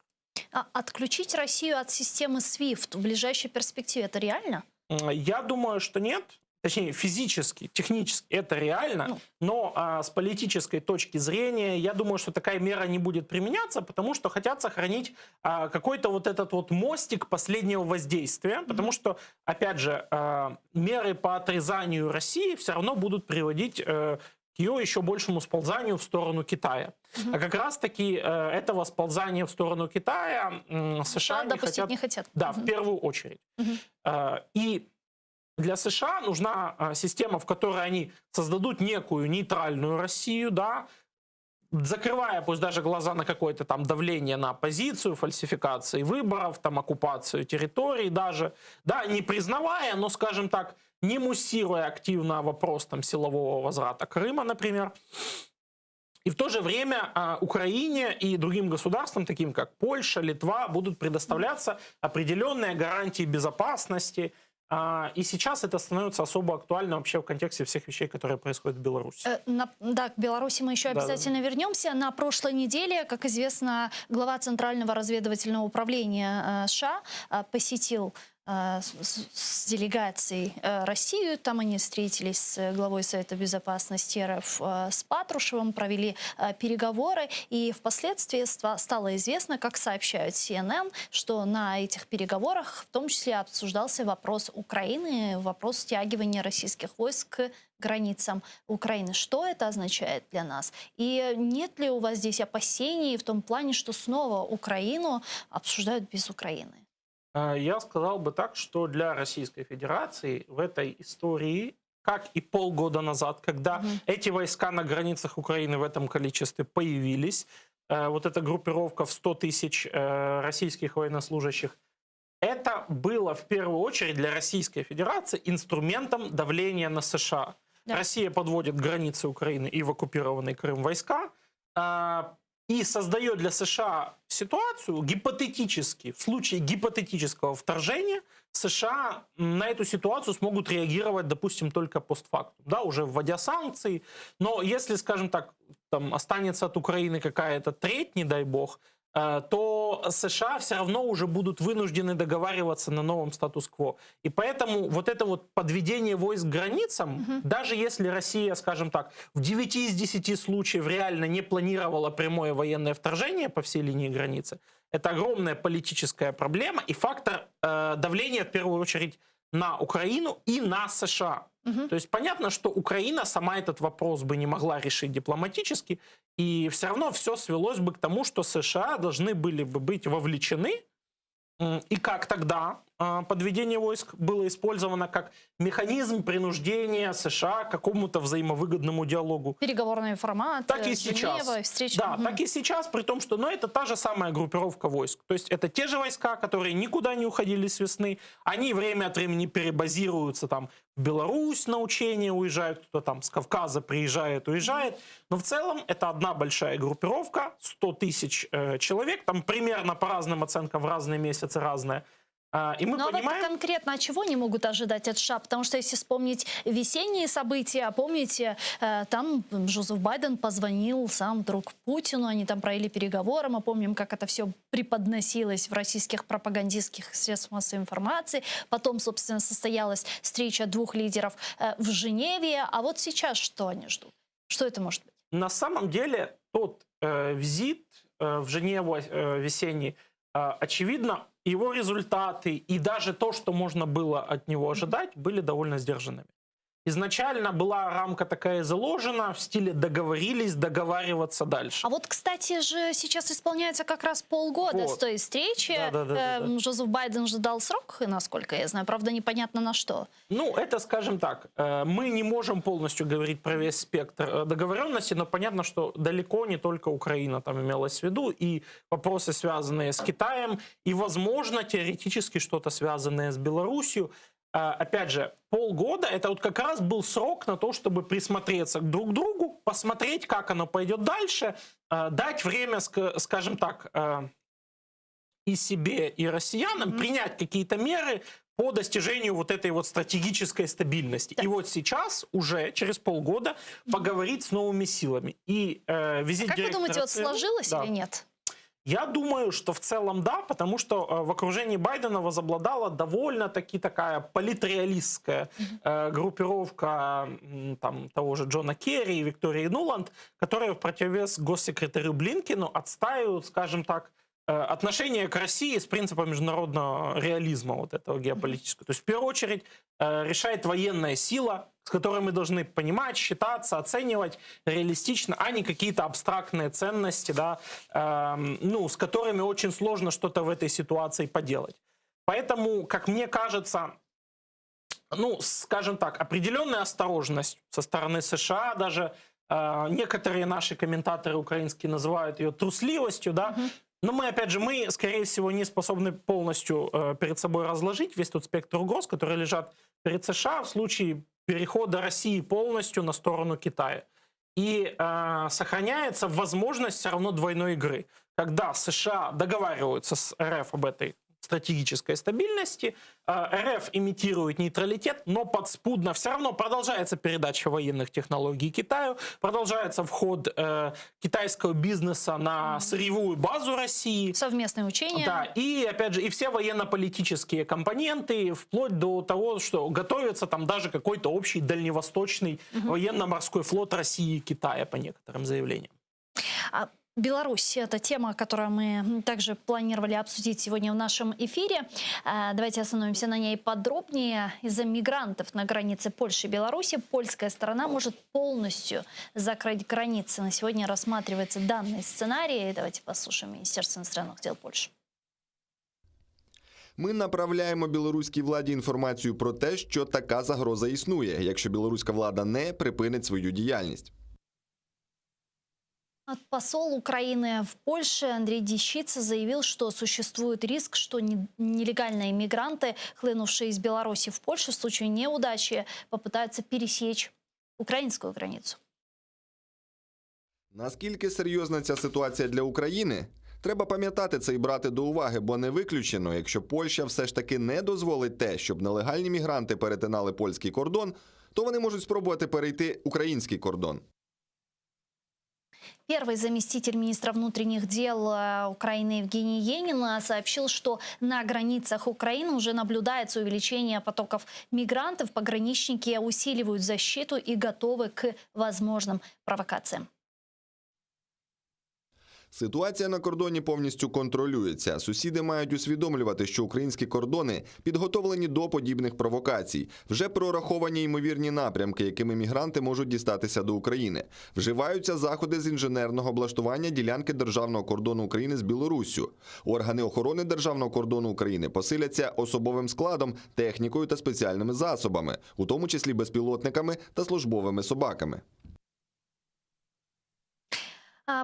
Отключить Россию от системы SWIFT в ближайшей перспективе — это реально? Я думаю, что нет. Точнее, физически, технически это реально, но с политической точки зрения я думаю, что такая мера не будет применяться, потому что хотят сохранить какой-то вот этот вот мостик последнего воздействия, потому что, опять же, меры по отрезанию России все равно будут приводить к ее еще большему сползанию в сторону Китая. А как раз-таки этого сползания в сторону Китая США не хотят. Да, в первую очередь. И для США нужна система, в которой они создадут некую нейтральную Россию, да, закрывая пусть даже глаза на какое-то там давление на оппозицию, фальсификации выборов, там оккупацию территорий даже, да, не признавая, но, скажем так, не муссируя активно вопрос там силового возврата Крыма, например. И в то же время Украине и другим государствам, таким как Польша, Литва, будут предоставляться определенные гарантии безопасности. И сейчас это становится особо актуально вообще в контексте всех вещей, которые происходят в Беларуси. Да, к Беларуси мы еще обязательно вернемся. На прошлой неделе, как известно, глава Центрального разведывательного управления США посетил с делегацией Россию. Там они встретились с главой Совета Безопасности РФ с Патрушевым, провели переговоры. И впоследствии стало известно, как сообщают CNN, что на этих переговорах в том числе обсуждался вопрос Украины, вопрос стягивания российских войск к границам Украины. Что это означает для нас? И нет ли у вас здесь опасений в том плане, что снова Украину обсуждают без Украины? Я сказал бы так, что для Российской Федерации в этой истории, как и полгода назад, когда эти войска на границах Украины в этом количестве появились, вот эта группировка в 100 тысяч российских военнослужащих, это было в первую очередь для Российской Федерации инструментом давления на США. Да. Россия подводит границы Украины и в оккупированный Крым войска, и создает для США ситуацию гипотетически, в случае гипотетического вторжения, США на эту ситуацию смогут реагировать, допустим, только постфактум, да, уже вводя санкции. Но если, скажем так, там останется от Украины какая-то треть, не дай бог, то США все равно уже будут вынуждены договариваться на новом статус-кво. И поэтому вот это вот подведение войск к границам, даже если Россия, скажем так, в 9 из 10 случаев реально не планировала прямое военное вторжение по всей линии границы, это огромная политическая проблема и фактор давления в первую очередь на Украину и на США. То есть понятно, что Украина сама этот вопрос бы не могла решить дипломатически, и все равно все свелось бы к тому, что США должны были бы быть вовлечены. И как тогда подведение войск было использовано как механизм принуждения США к какому-то взаимовыгодному диалогу. Переговорный формат, так и сейчас. Женева, встречи. Да, так и сейчас, при том, что это та же самая группировка войск. То есть это те же войска, которые никуда не уходили с весны. Они время от времени перебазируются там в Беларусь на учения, уезжают, кто-то там с Кавказа приезжает, уезжает. Но в целом это одна большая группировка, 100 тысяч человек, там примерно по разным оценкам в разные месяцы разное. И мы понимаем... вот конкретно от чего они могут ожидать от США? Потому что если вспомнить весенние события, помните, там Джозеф Байден позвонил сам вдруг Путину, они там провели переговоры, мы помним, как это все преподносилось в российских пропагандистских средствах массовой информации. Потом, собственно, состоялась встреча двух лидеров в Женеве. А вот сейчас что они ждут? Что это может быть? На самом деле тот визит в Женеву весенний, очевидно, его результаты и даже то, что можно было от него ожидать, были довольно сдержанными. Изначально была рамка такая заложена в стиле договорились, договариваться дальше. А вот, кстати же, сейчас исполняется как раз полгода с той встречи. Да. Джозеф Байден же дал срок, насколько я знаю. Правда, непонятно на что. Это, скажем так, мы не можем полностью говорить про весь спектр договоренности, но понятно, что далеко не только Украина там имелась в виду, и вопросы, связанные с Китаем, и, возможно, теоретически что-то связанное с Беларусью. Опять же, полгода – это вот как раз был срок на то, чтобы присмотреться друг к другу, посмотреть, как оно пойдет дальше, дать время, скажем так, и себе, и россиянам принять какие-то меры по достижению вот этой вот стратегической стабильности. И вот сейчас, уже через полгода, поговорить с новыми силами. И визит как вы думаете, вот сложилось или нет? Я думаю, что в целом да, потому что в окружении Байдена возобладала довольно-таки такая политреалистская группировка там, того же Джона Керри и Виктории Нуланд, которые в противовес госсекретарю Блинкену отстаивают, скажем так, отношение к России с принципом международного реализма вот этого геополитического. То есть в первую очередь решает военная сила, с которой мы должны понимать, считаться, оценивать реалистично, а не какие-то абстрактные ценности, да, с которыми очень сложно что-то в этой ситуации поделать. Поэтому, как мне кажется, скажем так, определенная осторожность со стороны США даже Некоторые наши комментаторы украинские называют ее трусливостью, да. Но мы, опять же, мы, скорее всего, не способны полностью перед собой разложить весь тот спектр угроз, которые лежат перед США в случае перехода России полностью на сторону Китая. И сохраняется возможность все равно двойной игры. Когда США договариваются с РФ об этой стратегической стабильности, РФ имитирует нейтралитет, но подспудно все равно продолжается передача военных технологий Китаю, продолжается вход китайского бизнеса на сырьевую базу России. Совместные учения. Да, и опять же, и все военно-политические компоненты, вплоть до того, что готовится там даже какой-то общий дальневосточный военно-морской флот России и Китая, по некоторым заявлениям. Беларусь – это тема, которую мы также планировали обсудить сегодня в нашем эфире. Давайте остановимся на ней подробнее. Из-за мигрантов на границе Польши и Беларуси польская сторона может полностью закрыть границы. На сегодня рассматривается данный сценарий. Давайте послушаем Министерство иностранных дел Польши. Ми направляємо білоруській владі інформацію про те, що така загроза існує, якщо білоруська влада не припинить свою діяльність. Посол Украины в Польше Андрей Дещица заявил, что существует риск, что нелегальные мигранты, хлынувшие из Беларуси в Польшу, в случае неудачи попытаются пересечь украинскую границу. Наскільки серйозна ця ситуація для України? Треба пам'ятати це і брати до уваги, бо не виключено, якщо Польща все ж таки не дозволить те, щоб нелегальні мігранти перетинали польський кордон, то вони можуть спробувати перейти український кордон. Первый заместитель министра внутренних дел Украины Евгений Енин сообщил, что на границах Украины уже наблюдается увеличение потоков мигрантов. Пограничники усиливают защиту и готовы к возможным провокациям. Ситуація на кордоні повністю контролюється. Сусіди мають усвідомлювати, що українські кордони підготовлені до подібних провокацій. Вже прораховані ймовірні напрямки, якими мігранти можуть дістатися до України. Вживаються заходи з інженерного облаштування ділянки державного кордону України з Білоруссю. Органи охорони державного кордону України посиляться особовим складом, технікою та спеціальними засобами, у тому числі безпілотниками та службовими собаками.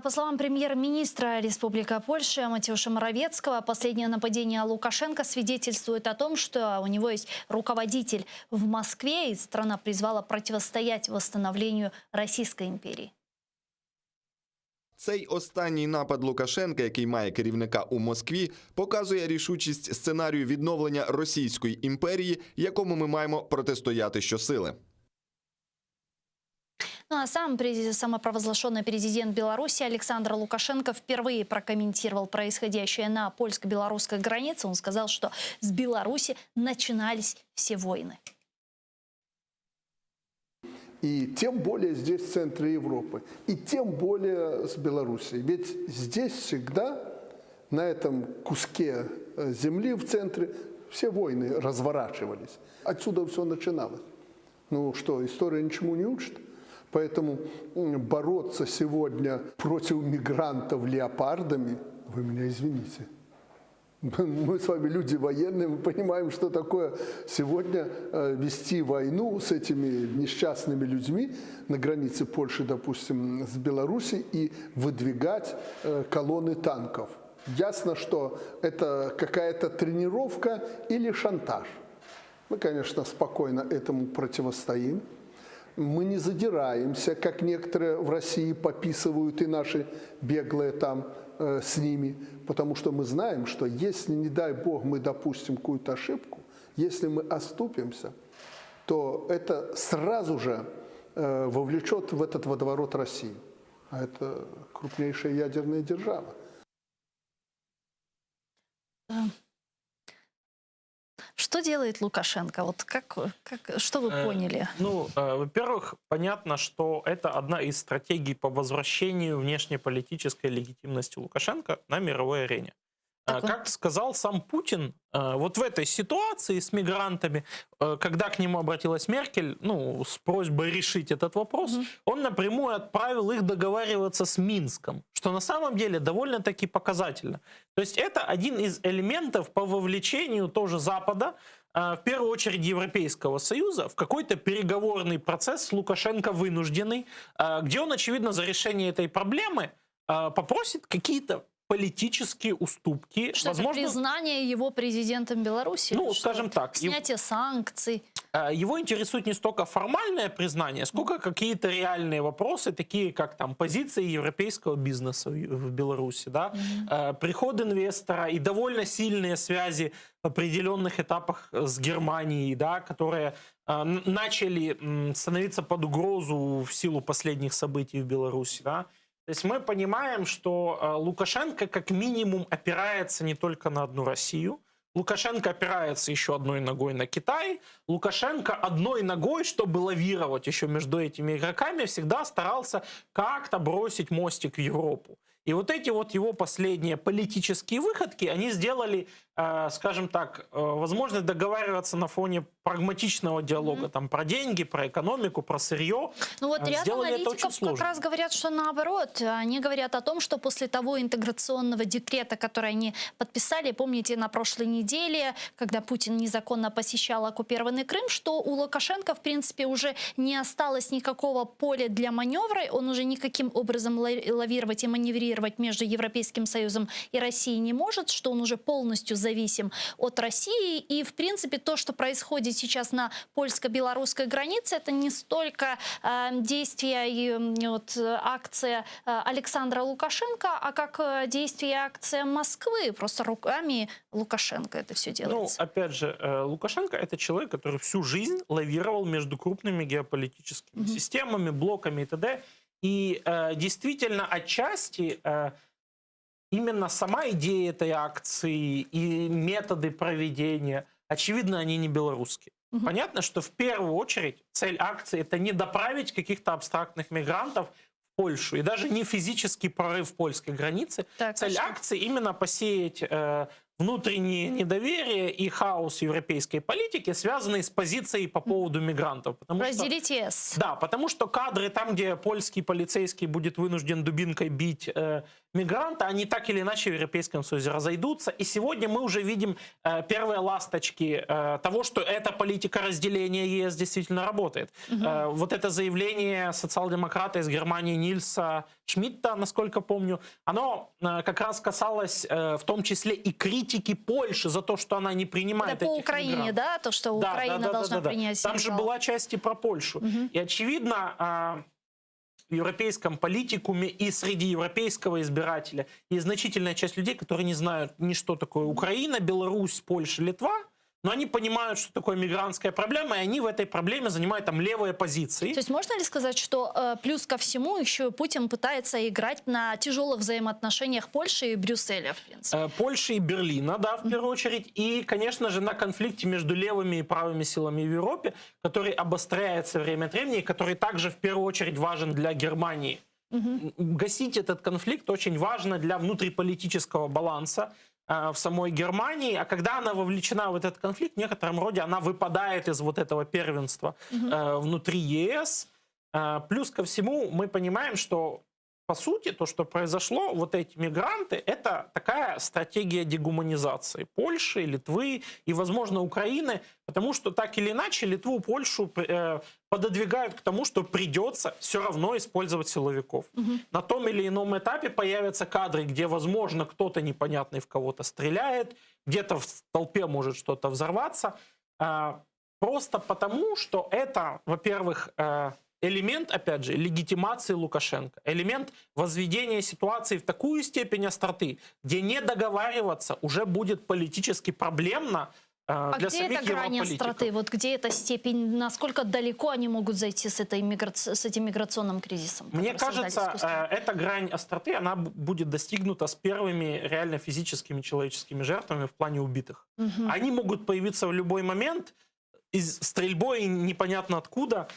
По словам премьер-министра Республики Польша Матеуша Моровецкого, последнее нападение Лукашенко свидетельствует о том, что у него есть руководитель в Москве, и страна призвала противостоять восстановлению Российской империи. Цей останній напад Лукашенка, який має керівника у Москві, показує рішучість сценарію відновлення Російської імперії, якому ми маємо протистояти щосили. Ну а сам самопровозглашенный президент Беларуси Александр Лукашенко впервые прокомментировал происходящее на польско-белорусской границе. Он сказал, что с Беларуси начинались все войны. И тем более здесь, в центре Европы, и тем более с Белоруссией. Ведь здесь всегда, на этом куске земли в центре, все войны разворачивались. Отсюда все начиналось. Ну что, история ничему не учит? Поэтому бороться сегодня против мигрантов леопардами, вы меня извините. Мы с вами люди военные, мы понимаем, что такое сегодня вести войну с этими несчастными людьми на границе Польши, допустим, с Беларусью и выдвигать колонны танков. Ясно, что это какая-то тренировка или шантаж. Мы, конечно, спокойно этому противостоим. Мы не задираемся, как некоторые в России пописывают и наши беглые там с ними, потому что мы знаем, что если, не дай Бог, мы допустим какую-то ошибку, если мы оступимся, то это сразу же вовлечет в этот водоворот Россию. А это крупнейшая ядерная держава. Что делает Лукашенко? Вот что вы поняли? Во-первых, понятно, что это одна из стратегий по возвращению внешнеполитической легитимности Лукашенко на мировой арене. Как сказал сам Путин, вот в этой ситуации с мигрантами, когда к нему обратилась Меркель, с просьбой решить этот вопрос, он напрямую отправил их договариваться с Минском, что на самом деле довольно-таки показательно. То есть это один из элементов по вовлечению тоже Запада в первую очередь Европейского Союза, в какой-то переговорный процесс с Лукашенко вынужденный, где он, очевидно, за решение этой проблемы попросит какие-то политические уступки. Что это признание его президентом Беларуси? Ну, скажем так. Снятие санкций. Его интересует не столько формальное признание, сколько какие-то реальные вопросы, такие как там позиции европейского бизнеса в Беларуси, да? Приход инвестора и довольно сильные связи в определенных этапах с Германией, да, которые начали становиться под угрозу в силу последних событий в Беларуси. Да? То есть мы понимаем, что Лукашенко как минимум опирается не только на одну Россию, Лукашенко опирается еще одной ногой на Китай. Лукашенко одной ногой, чтобы лавировать еще между этими игроками, всегда старался как-то бросить мостик в Европу. И вот эти вот его последние политические выходки, они сделали, скажем так, возможность договариваться на фоне прагматичного диалога там, про деньги, про экономику, про сырье. Ну вот ряд Сделали это очень аналитиков сложно. как раз говорят, что наоборот. Они говорят о том, что после того интеграционного декрета, который они подписали, помните, на прошлой неделе, когда Путин незаконно посещал оккупированный Крым, что у Лукашенко, в принципе, уже не осталось никакого поля для маневра, он уже никаким образом лавировать и маневрировать между Европейским Союзом и Россией не может, что он уже полностью зависим от России. И, в принципе, то, что происходит сейчас на польско-белорусской границе, это не столько действия и вот, акция Александра Лукашенко, а как действие и акция Москвы. Просто руками Лукашенко это все делается. Ну, опять же, Лукашенко — это человек, который всю жизнь лавировал между крупными геополитическими системами, блоками и т.д. И действительно, отчасти именно сама идея этой акции и методы проведения, очевидно, они не белорусские. Понятно, что в первую очередь цель акции — это не доправить каких-то абстрактных мигрантов в Польшу, и даже не физический прорыв польской границы. Так, цель акции именно посеять внутреннее недоверие и хаос в европейской политике, связанные с позицией по поводу мигрантов. Разделить ЕС. Да, потому что кадры там, где польский полицейский будет вынужден дубинкой бить мигранта, они так или иначе в Европейском Союзе разойдутся. И сегодня мы уже видим первые ласточки того, что эта политика разделения ЕС действительно работает. Вот это заявление социал-демократа из Германии Нильса Шмидта, насколько помню, оно как раз касалось в том числе и критики Польши за то, что она не принимает это по этих Украине, мигрантов. да? То, что Украина должна принять. Там же была часть и про Польшу. И очевидно, в европейском политикуме и среди европейского избирателя есть значительная часть людей, которые не знают ни что такое Украина, Беларусь, Польша, Литва, но они понимают, что такое мигрантская проблема, и они в этой проблеме занимают там левые позиции. То есть можно ли сказать, что плюс ко всему еще Путин пытается играть на тяжелых взаимоотношениях Польши и Брюсселя, в принципе? Польши и Берлина, да, в первую очередь, и, конечно же, на конфликте между левыми и правыми силами в Европе, который обостряется время от времени, и который также в первую очередь важен для Германии. Гасить этот конфликт очень важно для внутриполитического баланса в самой Германии, а когда она вовлечена в этот конфликт, в некотором роде она выпадает из вот этого первенства внутри ЕС. Плюс ко всему мы понимаем, что по сути то, что произошло, вот эти мигранты, это такая стратегия дегуманизации Польши, Литвы и, возможно, Украины, потому что так или иначе Литву, Польшу пододвигают к тому, что придется все равно использовать силовиков. На том или ином этапе появятся кадры, где, возможно, кто-то непонятный в кого-то стреляет, где-то в толпе может что-то взорваться. Просто потому, что это, во-первых, элемент, опять же, легитимации Лукашенко, элемент возведения ситуации в такую степень остроты, где не договариваться уже будет политически проблемно для самих где эта грань европолитиков. остроты? Вот где эта степень, насколько далеко они могут зайти с этим миграционным кризисом? Мне кажется, эта грань остроты, она будет достигнута с первыми реально физическими человеческими жертвами в плане убитых. Они могут появиться в любой момент, из стрельбой непонятно откуда.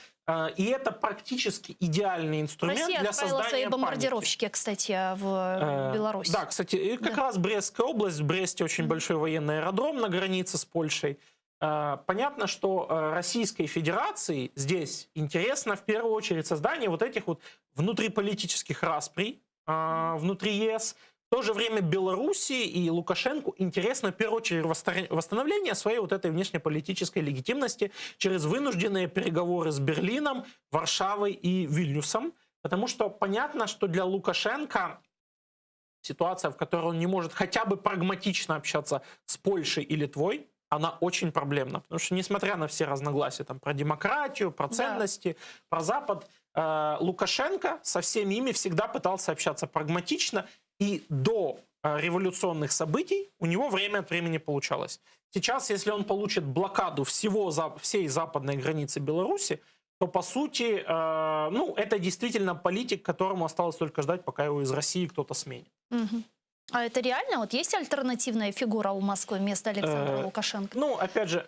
И это практически идеальный инструмент Россия для отправила создания свои бомбардировщики, кстати, в Беларусь. Да, кстати, и как раз Брестская область, в Бресте очень большой военный аэродром на границе с Польшей. Понятно, что Российской Федерации здесь интересно в первую очередь создание вот этих вот внутриполитических расприй внутри ЕС, В то же время Беларуси и Лукашенко интересно, в первую очередь, восстановление своей вот этой внешнеполитической легитимности через вынужденные переговоры с Берлином, Варшавой и Вильнюсом. Потому что понятно, что для Лукашенко ситуация, в которой он не может хотя бы прагматично общаться с Польшей и Литвой, она очень проблемна. Потому что, несмотря на все разногласия там, про демократию, про ценности, про Запад, Лукашенко со всеми ими всегда пытался общаться прагматично, и до революционных событий у него время от времени получалось. Сейчас, если он получит блокаду всей западной границы Беларуси, то, по сути, это действительно политик, которому осталось только ждать, пока его из России кто-то сменит. А это реально? Вот есть альтернативная фигура у Москвы вместо Александра Лукашенко? Ну, опять же,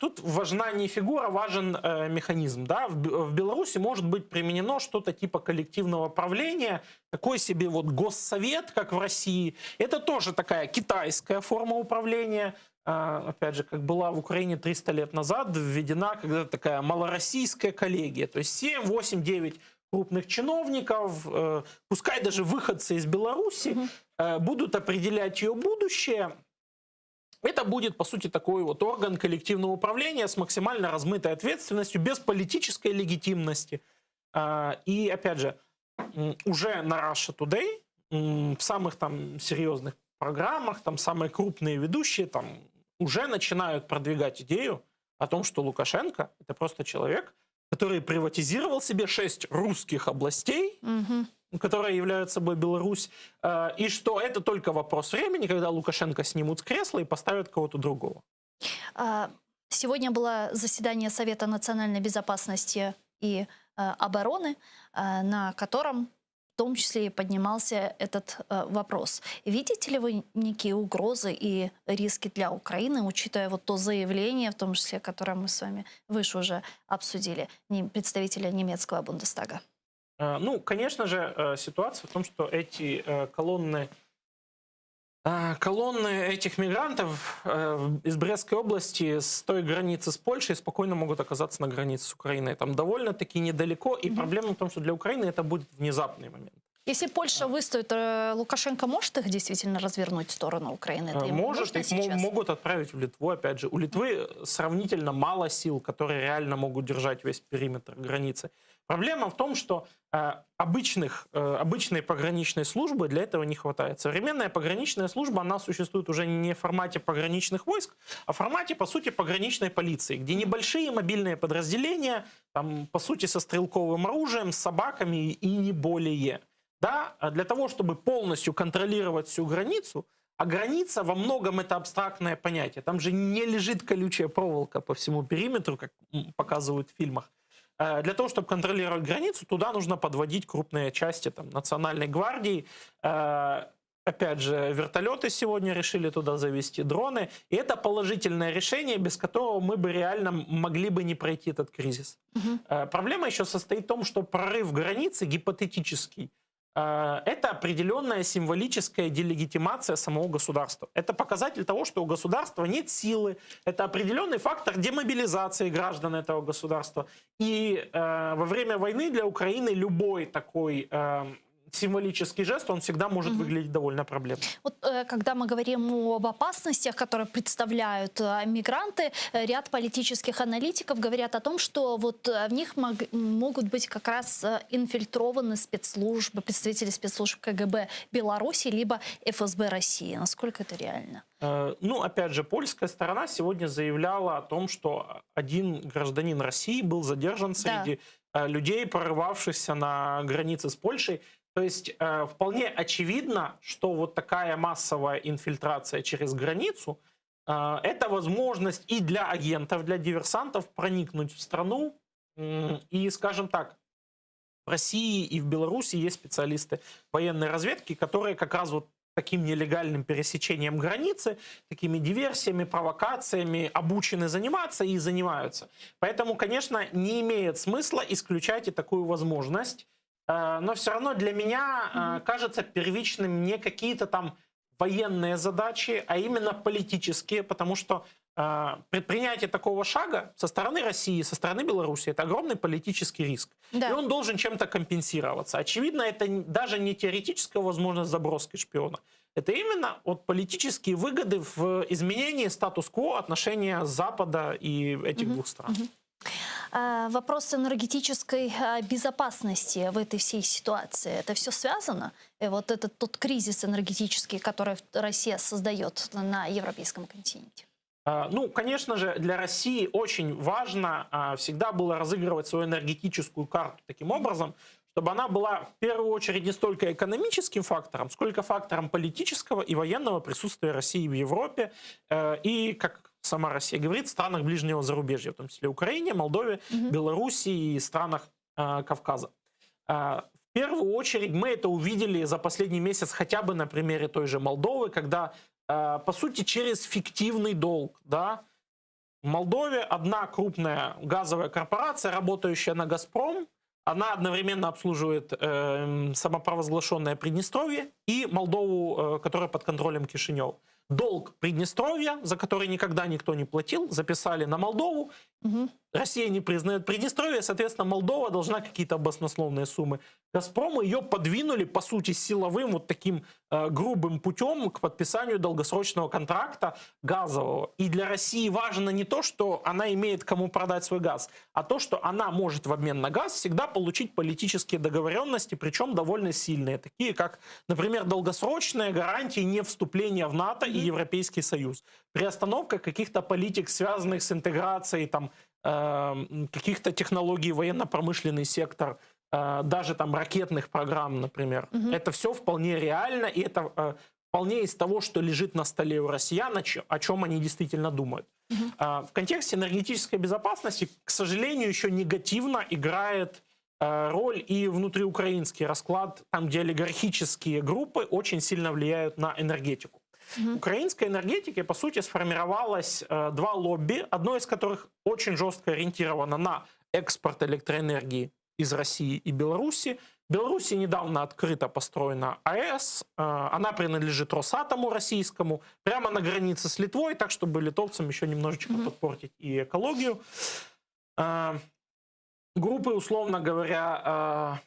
тут важна не фигура, важен механизм. Да? В Беларуси может быть применено что-то типа коллективного правления, такой себе вот госсовет, как в России. Это тоже такая китайская форма управления. Опять же, как была в Украине 300 лет назад, введена когда-то такая малороссийская коллегия. То есть 7, 8, 9 крупных чиновников, пускай даже выходцы из Беларуси, будут определять ее будущее. Это будет, по сути, такой вот орган коллективного управления с максимально размытой ответственностью, без политической легитимности. И, опять же, уже на Russia Today, в самых там серьезных программах, там самые крупные ведущие там уже начинают продвигать идею о том, что Лукашенко — это просто человек, который приватизировал себе 6 русских областей, которые являются собой Беларусь, и что это только вопрос времени, когда Лукашенко снимут с кресла и поставят кого-то другого. Сегодня было заседание Совета национальной безопасности и обороны, на котором в том числе и поднимался этот вопрос. Видите ли вы некие угрозы и риски для Украины, учитывая вот то заявление, в том числе, которое мы с вами выше уже обсудили, представителя немецкого Бундестага? Ну, конечно же, ситуация в том, что эти колонны этих мигрантов из Брестской области с той границы с Польшей спокойно могут оказаться на границе с Украиной. Там довольно-таки недалеко, и проблема в том, что для Украины это будет внезапный момент. Если Польша выстоит, Лукашенко может их действительно развернуть в сторону Украины? Это может, их могут отправить в Литву, опять же. У Литвы сравнительно мало сил, которые реально могут держать весь периметр границы. Проблема в том, что обычной пограничной службы для этого не хватает. Современная пограничная служба, она существует уже не в формате пограничных войск, а в формате, по сути, пограничной полиции, где небольшие мобильные подразделения, там, по сути, со стрелковым оружием, с собаками и не более. Да? Для того, чтобы полностью контролировать всю границу, а граница во многом это абстрактное понятие. Там же не лежит колючая проволока по всему периметру, как показывают в фильмах. Для того, чтобы контролировать границу, туда нужно подводить крупные части там, Национальной гвардии. Опять же, вертолеты сегодня решили туда завести, дроны. И это положительное решение, без которого мы бы реально могли бы не пройти этот кризис. Проблема еще состоит в том, что прорыв границы гипотетический. Это определенная символическая делегитимация самого государства. Это показатель того, что у государства нет силы. Это определенный фактор демобилизации граждан этого государства. И во время войны для Украины любой такой символический жест, он всегда может выглядеть довольно проблемно. Вот, когда мы говорим об опасностях, которые представляют мигранты, ряд политических аналитиков говорят о том, что вот в них могут быть как раз инфильтрованы спецслужбы, представители спецслужб КГБ Беларуси, либо ФСБ России. Насколько это реально? Ну, опять же, польская сторона сегодня заявляла о том, что один гражданин России был задержан среди людей, прорывавшихся на границе с Польшей. То есть вполне очевидно, что вот такая массовая инфильтрация через границу – это возможность и для агентов, для диверсантов проникнуть в страну. И, скажем так, в России и в Беларуси есть специалисты военной разведки, которые как раз вот таким нелегальным пересечением границы, такими диверсиями, провокациями обучены заниматься и занимаются. Поэтому, конечно, не имеет смысла исключать и такую возможность. Но все равно для меня кажется первичным не какие-то там военные задачи, а именно политические, потому что предпринятие такого шага со стороны России, со стороны Беларуси, это огромный политический риск. Да. И он должен чем-то компенсироваться. Очевидно, это даже не теоретическая возможность заброски шпиона. Это именно вот политические выгоды в изменении статус-кво отношения Запада и этих двух стран. Вопрос энергетической безопасности в этой всей ситуации. Это все связано? И вот этот тот кризис энергетический, который Россия создает на европейском континенте? Ну, конечно же, для России очень важно всегда было разыгрывать свою энергетическую карту таким образом, чтобы она была в первую очередь не столько экономическим фактором, сколько фактором политического и военного присутствия России в Европе и, как сама Россия говорит, в странах ближнего зарубежья, в том числе Украине, Молдове, Белоруссии и странах Кавказа. В первую очередь мы это увидели за последний месяц хотя бы на примере той же Молдовы, когда, по сути, через фиктивный долг, да, в Молдове одна крупная газовая корпорация, работающая на «Газпром», она одновременно обслуживает самопровозглашенное Приднестровье и Молдову, которая под контролем Кишинева. Долг Приднестровья, за который никогда никто не платил, записали на Молдову. Россия не признает Приднестровье, соответственно, Молдова должна какие-то баснословные суммы «Газпрому». Ее подвинули, по сути, силовым вот таким грубым путем к подписанию долгосрочного контракта газового. И для России важно не то, что она имеет кому продать свой газ, а то, что она может в обмен на газ всегда получить политические договоренности, причем довольно сильные, такие как, например, долгосрочные гарантии не вступления в НАТО и Европейский Союз, приостановка каких-то политик, связанных с интеграцией там, каких-то технологий, военно-промышленный сектор, даже там ракетных программ, например. Это все вполне реально, и это вполне из того, что лежит на столе у россиян, о чем они действительно думают. В контексте энергетической безопасности, к сожалению, еще негативно играет роль и внутриукраинский расклад, там, где олигархические группы очень сильно влияют на энергетику. В украинской энергетике, по сути, сформировалось два лобби, одно из которых очень жестко ориентировано на экспорт электроэнергии из России и Беларуси. В Беларуси недавно открыто построена АЭС, она принадлежит Росатому российскому, прямо на границе с Литвой, так чтобы литовцам еще немножечко подпортить и экологию. Группы, условно говоря,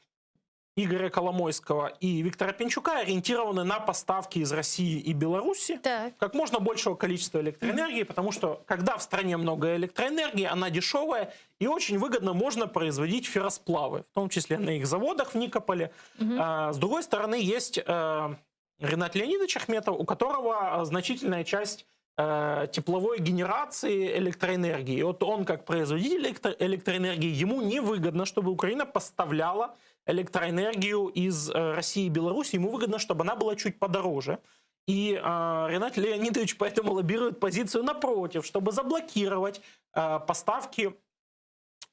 Игоря Коломойского и Виктора Пинчука ориентированы на поставки из России и Беларуси как можно большего количества электроэнергии, потому что когда в стране много электроэнергии, она дешевая и очень выгодно можно производить ферросплавы, в том числе на их заводах в Никополе. С другой стороны, есть Ренат Леонидович Ахметов, у которого значительная часть тепловой генерации электроэнергии. И вот он, как производитель электроэнергии, ему невыгодно, чтобы Украина поставляла электроэнергию из России и Беларуси. Ему выгодно, чтобы она была чуть подороже. И Ренат Леонидович поэтому лоббирует позицию напротив, чтобы заблокировать поставки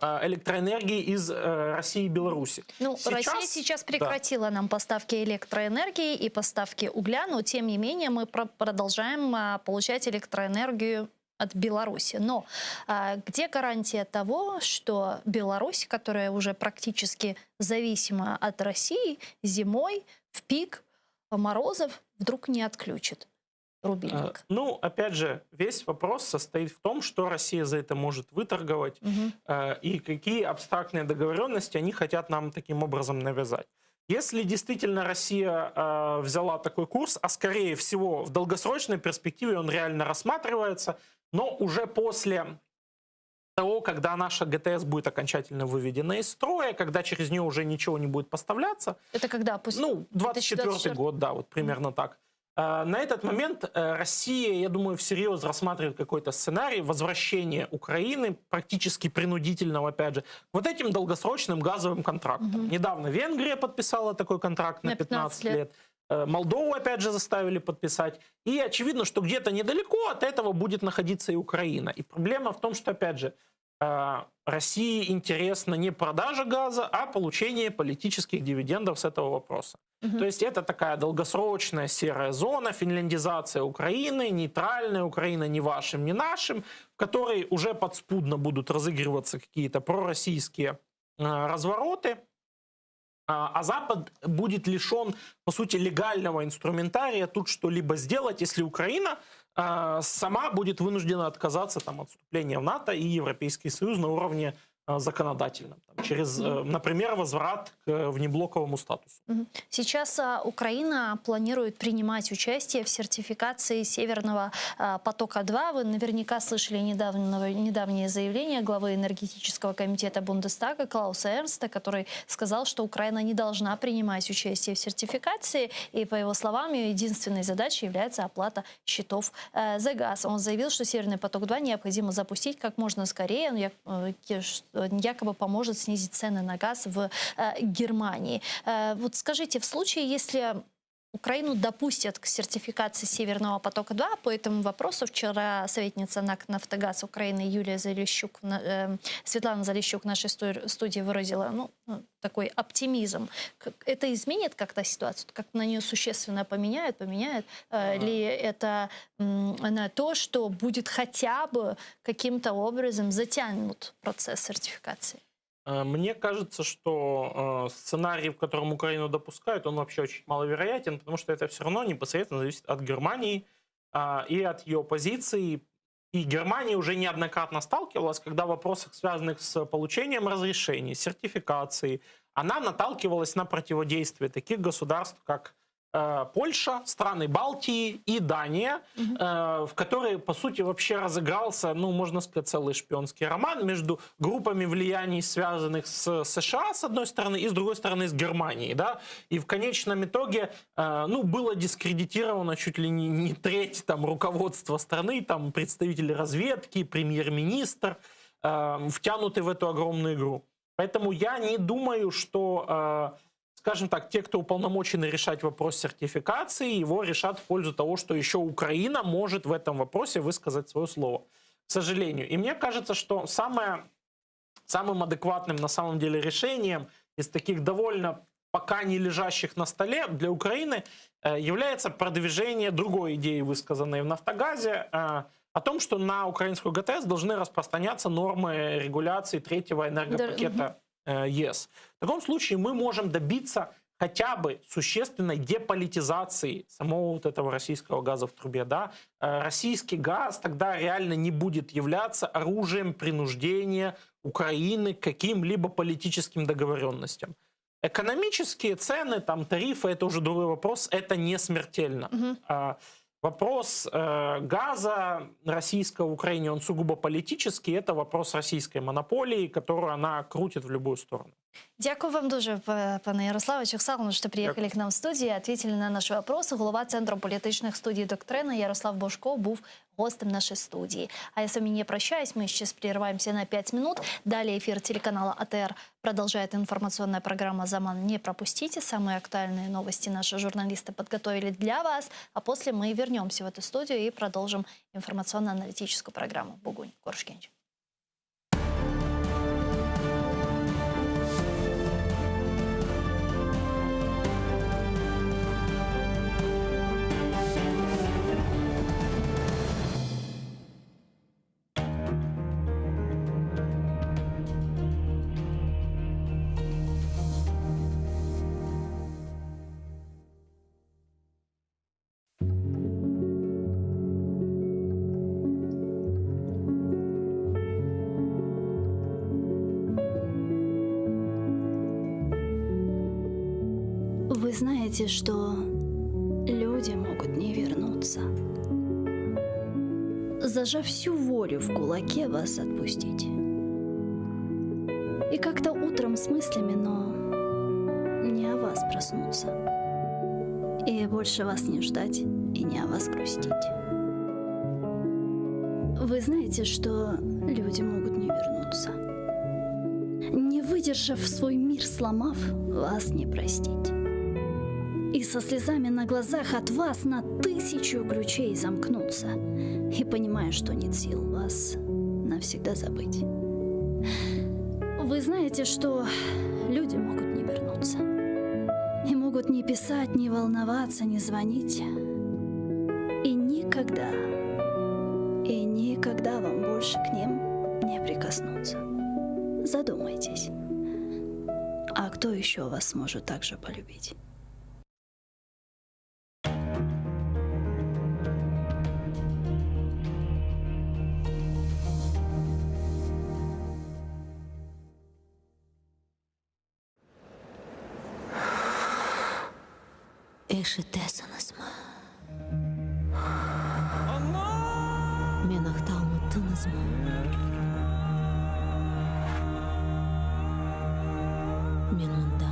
электроэнергии из России и Беларуси. Ну, Россия сейчас прекратила нам поставки электроэнергии и поставки угля, но тем не менее мы продолжаем получать электроэнергию от Беларуси. Но где гарантия того, что Беларусь, которая уже практически зависима от России, зимой в пик морозов вдруг не отключит рубильник? Ну, опять же, весь вопрос состоит в том, что Россия за это может выторговать и какие абстрактные договоренности они хотят нам таким образом навязать. Если действительно Россия взяла такой курс, а скорее всего в долгосрочной перспективе он реально рассматривается, но уже после того, когда наша ГТС будет окончательно выведена из строя, когда через нее уже ничего не будет поставляться. Это когда? Ну, 24-й год, да, вот примерно так. На этот момент Россия, я думаю, всерьез рассматривает какой-то сценарий возвращения Украины, практически принудительного, опять же, вот этим долгосрочным газовым контрактом. Недавно Венгрия подписала такой контракт на 15 лет. Молдову, опять же, заставили подписать. И очевидно, что где-то недалеко от этого будет находиться и Украина. И проблема в том, что, опять же, России интересна не продажа газа, а получение политических дивидендов с этого вопроса. То есть это такая долгосрочная серая зона, финляндизация Украины, нейтральная Украина ни вашим, ни нашим, в которой уже подспудно будут разыгрываться какие-то пророссийские развороты. А Запад будет лишен, по сути, легального инструментария тут что-либо сделать, если Украина сама будет вынуждена отказаться там, от вступления в НАТО и Европейский Союз на уровне законодательном, там, через, например, возврат к внеблоковому статусу. Сейчас Украина планирует принимать участие в сертификации Северного потока-2. Вы наверняка слышали недавнее заявление главы энергетического комитета Бундестага Клауса Эрнста, который сказал, что Украина не должна принимать участие в сертификации, и, по его словам, ее единственной задачей является оплата счетов за газ. Он заявил, что Северный поток-2 необходимо запустить как можно скорее, он якобы поможет снизить цены на газ в Германии. Вот скажите, в случае, если Украину допустят к сертификации Северного потока-2, по этому вопросу вчера советница НАК «Нафтогаз» Украины Юлия Залищук, Светлана Залищук в нашей студии выразила такой оптимизм. Это изменит как-то ситуацию? Как на нее существенно поменяет ли это на то, что будет хотя бы каким-то образом затянут процесс сертификации? Мне кажется, что сценарий, в котором Украину допускают, он вообще очень маловероятен, потому что это все равно непосредственно зависит от Германии и от ее позиции. И Германия уже неоднократно сталкивалась, когда в вопросах, связанных с получением разрешений, сертификацией, она наталкивалась на противодействие таких государств, как Польша, страны Балтии и Дания, в которой, по сути, вообще разыгрался, можно сказать, целый шпионский роман между группами влияний, связанных с США, с одной стороны, и с другой стороны, с Германией. Да? И в конечном итоге было дискредитировано чуть ли не треть руководства страны, там представители разведки, премьер-министр, втянуты в эту огромную игру. Поэтому я не думаю, что... Скажем так, те, кто уполномочены решать вопрос сертификации, его решат в пользу того, что еще Украина может в этом вопросе высказать свое слово. К сожалению. И мне кажется, что самым адекватным на самом деле решением из таких довольно пока не лежащих на столе для Украины является продвижение другой идеи, высказанной в «Нафтогазе», о том, что на украинскую ГТС должны распространяться нормы регуляции третьего энергопакета ЕС. В таком случае мы можем добиться хотя бы существенной деполитизации самого этого российского газа в трубе. Да? Российский газ тогда реально не будет являться оружием принуждения Украины к каким-либо политическим договоренностям. Экономические цены, тарифы, это уже другой вопрос, это не смертельно. Вопрос газа российского в Украине, он сугубо политический. Это вопрос российской монополии, которую она крутит в любую сторону. Дякую вам дуже, пане Ярославе Чухсаловну, що приїхали к нам в студію, ответили на наші вопроси. Голова Центру політичних студій «Доктрина» Ярослав Божко був гостем нашей студии. А я с вами не прощаюсь, мы сейчас прерываемся на 5 минут. Далее эфир телеканала АТР продолжает информационная программа «Заман». Не пропустите, самые актуальные новости наши журналисты подготовили для вас. А после мы вернемся в эту студию и продолжим информационно-аналитическую программу. Бугунь, Коршкенч. Вы знаете, что люди могут не вернуться. Зажав всю волю в кулаке, вас отпустить. И как-то утром с мыслями, но не о вас проснуться. И больше вас не ждать, и не о вас грустить. Вы знаете, что люди могут не вернуться. Не выдержав свой мир, сломав, вас не простить. И со слезами на глазах от вас на 1000 ключей замкнуться. И понимая, что нет сил вас навсегда забыть. Вы знаете, что люди могут не вернуться. И могут не писать, не волноваться, не звонить. И никогда вам больше к ним не прикоснуться. Задумайтесь. А кто еще вас сможет так же полюбить? Эшетесанасма. Менахтауну тынызма. Мен мында.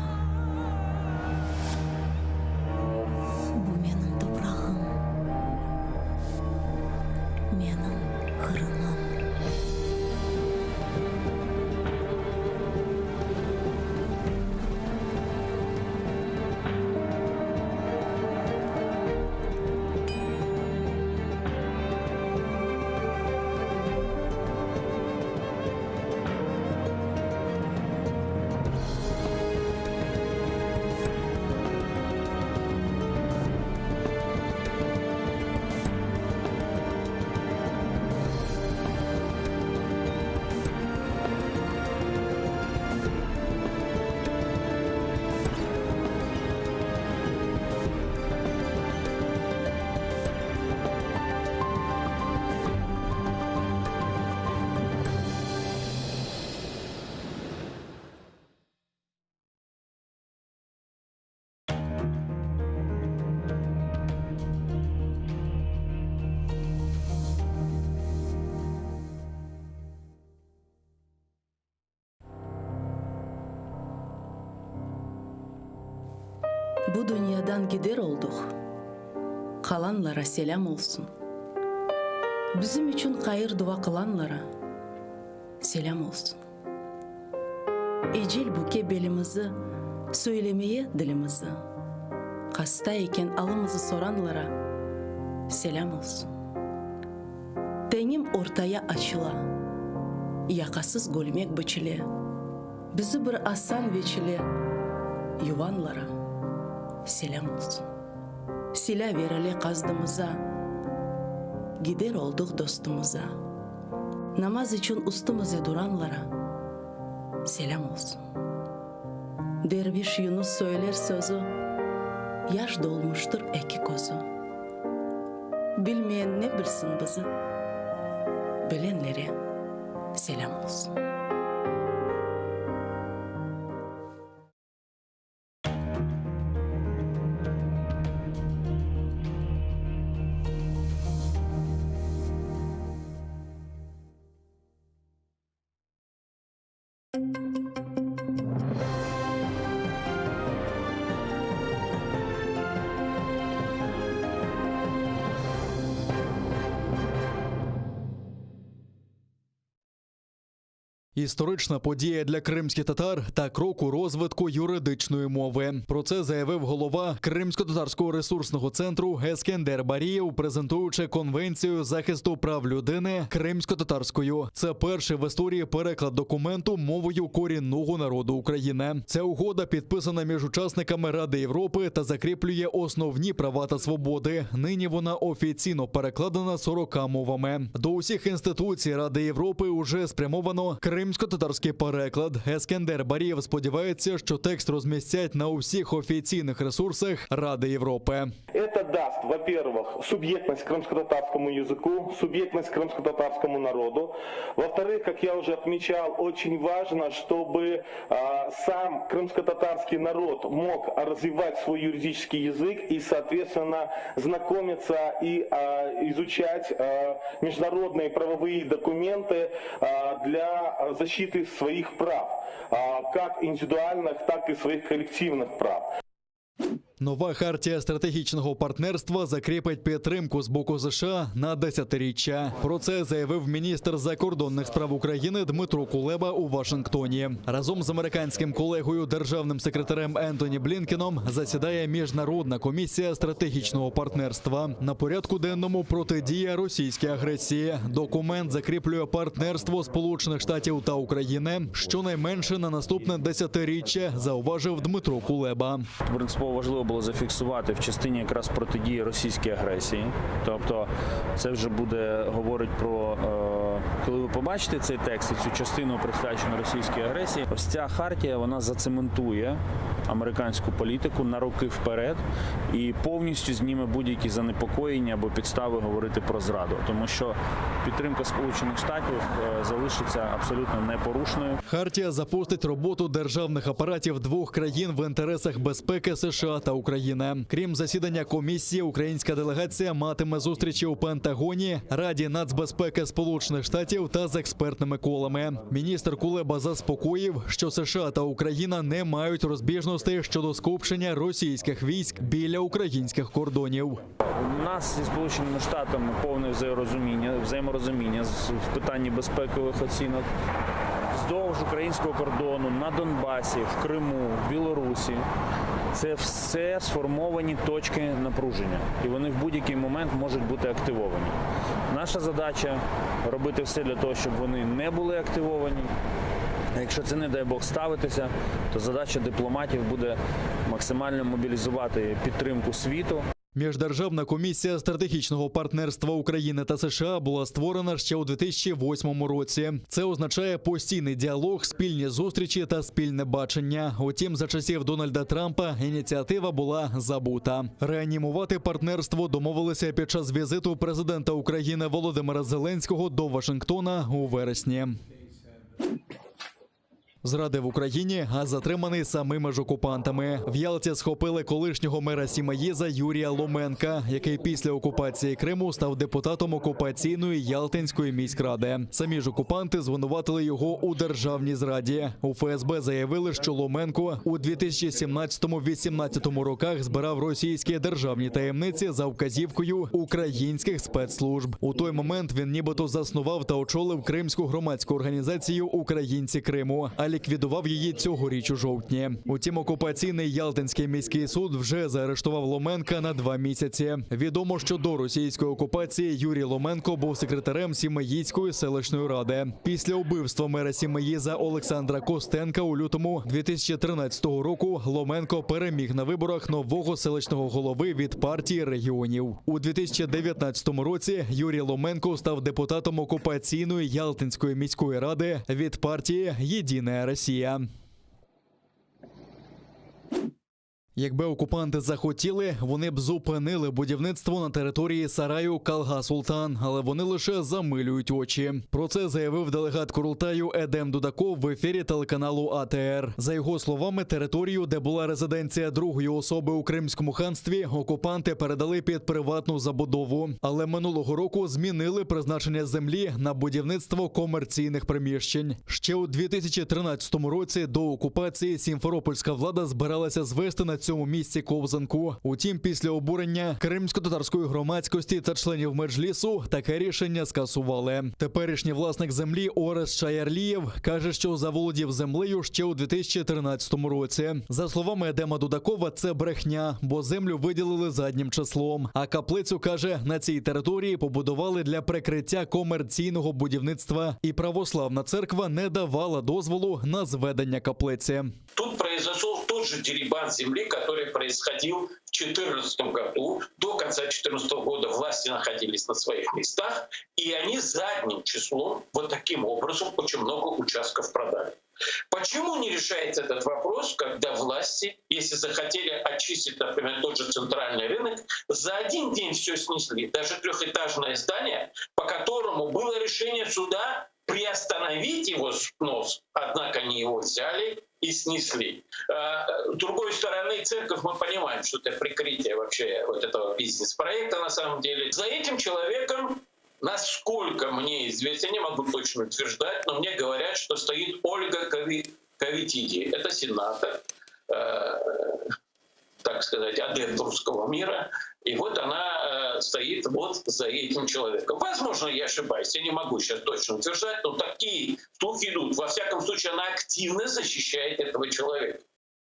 Бу менің топрағым. Менің қырымым. Bu dünyadan gider olduk. Kalanlara selam olsun. Bizim için hayır dua kılanlara selam olsun. Ecel buke belimizi, söylemeye dilimizi. Hasta iken alımızı soranlara selam olsun. Tenim ortaya açıla, yakasız gülmek biçile, bizi bir asan veçile, yuvanlara selam olsun. Silah verele kazdığımıza, gider olduk dostumuza. Namaz için üstümüze duranlara selam olsun. Derviş Yunus söyler sözü, yaş dolmuştur iki kozu. Bilmeyen ne bilsin bizi, bilenlere selam olsun. Історична подія для кримських татар та крок у розвитку юридичної мови. Про це заявив голова Кримсько-татарського ресурсного центру Ескендер Барієв, презентуючи Конвенцію захисту прав людини кримсько-татарською. Це перший в історії переклад документу мовою корінного народу України. Ця угода підписана між учасниками Ради Європи та закріплює основні права та свободи. Нині вона офіційно перекладена 40 мовами. До усіх інституцій Ради Європи уже спрямовано кримсько-татарський переклад. Ескендер Барієв сподівається, що текст розмістять на усіх офіційних ресурсах Ради Європи. Это даст, во-первых, субъектность крымско-татарскому языку, субъектность крымско-татарскому народу. Во-вторых, как я уже отмечал, очень важно, чтобы сам крымско-татарский народ мог развивать свой юридический язык и, соответственно, знакомиться и изучать международные правовые документы для защиты своих прав, как индивидуальных, так и своих коллективных прав. Нова хартія стратегічного партнерства закріпить підтримку з боку США на десятиріччя. Про це заявив міністр закордонних справ України Дмитро Кулеба у Вашингтоні. Разом з американським колегою, державним секретарем Ентоні Блінкеном, засідає Міжнародна комісія стратегічного партнерства. На порядку денному протидія російській агресії. Документ закріплює партнерство Сполучених Штатів та України щонайменше на наступне десятиріччя, зауважив Дмитро Кулеба. Принципово важливо було зафіксувати в частині якраз протидії російській агресії. Тобто це вже буде говорить про, коли ви побачите цей текст і цю частину присвячену російській агресії, ось ця хартія, вона зацементує американську політику на роки вперед і повністю зніме будь-які занепокоєння або підстави говорити про зраду. Тому що підтримка Сполучених Штатів залишиться абсолютно непорушною. Хартія запустить роботу державних апаратів двох країн в інтересах безпеки США та України. Крім засідання комісії, українська делегація матиме зустрічі у Пентагоні, Раді нацбезпеки Сполучених Штатів та з експертними колами. Міністр Кулеба заспокоїв, що США та Україна не мають розбіжностей щодо скупчення російських військ біля українських кордонів. У нас зі Сполученими Штатами повне взаєморозуміння в питанні безпекових оцінок. Вздовж українського кордону, на Донбасі, в Криму, в Білорусі. Це все сформовані точки напруження. І вони в будь-який момент можуть бути активовані. Наша задача – робити все для того, щоб вони не були активовані. А якщо це, не дай Бог, ставитися, то задача дипломатів буде максимально мобілізувати підтримку світу. Міждержавна комісія стратегічного партнерства України та США була створена ще у 2008 році. Це означає постійний діалог, спільні зустрічі та спільне бачення. Утім, за часів Дональда Трампа ініціатива була забута. Реанімувати партнерство домовилися під час візиту президента України Володимира Зеленського до Вашингтона у вересні. Зрадив Україні, а затриманий самими ж окупантами. В Ялті схопили колишнього мера Сімаїза Юрія Ломенка, який після окупації Криму став депутатом окупаційної Ялтинської міськради. Самі ж окупанти звинуватили його у державній зраді. У ФСБ заявили, що Ломенко у 2017-18 роках збирав російські державні таємниці за вказівкою українських спецслужб. У той момент він нібито заснував та очолив кримську громадську організацію «Українці Криму», а ліквідував її цьогоріч у жовтні. Утім, окупаційний Ялтинський міський суд вже заарештував Ломенка на 2 місяці. Відомо, що до російської окупації Юрій Ломенко був секретарем Сімеїцької селищної ради. Після убивства мера Сімеїза Олександра Костенка у лютому 2013 року Ломенко переміг на виборах нового селищного голови від партії регіонів. У 2019 році Юрій Ломенко став депутатом окупаційної Ялтинської міської ради від партії «Єдина Росія». Якби окупанти захотіли, вони б зупинили будівництво на території сараю Калга-Султан, але вони лише замилюють очі. Про це заявив делегат Курултаю Едем Дудаков в ефірі телеканалу АТР. За його словами, територію, де була резиденція другої особи у Кримському ханстві, окупанти передали під приватну забудову. Але минулого року змінили призначення землі на будівництво комерційних приміщень. Ще у 2013 році до окупації сімферопольська влада збиралася звести на цьому місці ковзанку. Утім, після обурення кримсько-татарської громадськості та членів Меджлісу таке рішення скасували. Теперішній власник землі Орес Чаярлієв каже, що заволодів землею ще у 2013 році. За словами Едема Дудакова, це брехня, бо землю виділили заднім числом. А каплицю, каже, на цій території побудували для прикриття комерційного будівництва. І православна церква не давала дозволу на зведення каплиці. Тут произошел тот же дерибан земли, который происходил в 2014 году. До конца 2014 года власти находились на своих местах, и они задним числом вот таким образом очень много участков продали. Почему не решается этот вопрос, когда власти, если захотели очистить, например, тот же центральный рынок, за один день все снесли, даже трехэтажное здание, по которому было решение суда приостановить его снос, однако они его взяли и снесли. С другой стороны, церковь, мы понимаем, что это прикрытие вообще вот этого бизнес-проекта на самом деле. За этим человеком, насколько мне известно, не могу точно утверждать, но мне говорят, что стоит Ольга Кавитиди. Это сенатор, так сказать, адепт русского мира. И вот она стоит вот за этим человеком. Возможно, я ошибаюсь, я не могу сейчас точно утверждать, но такие слухи идут. Во всяком случае, она активно защищает этого человека.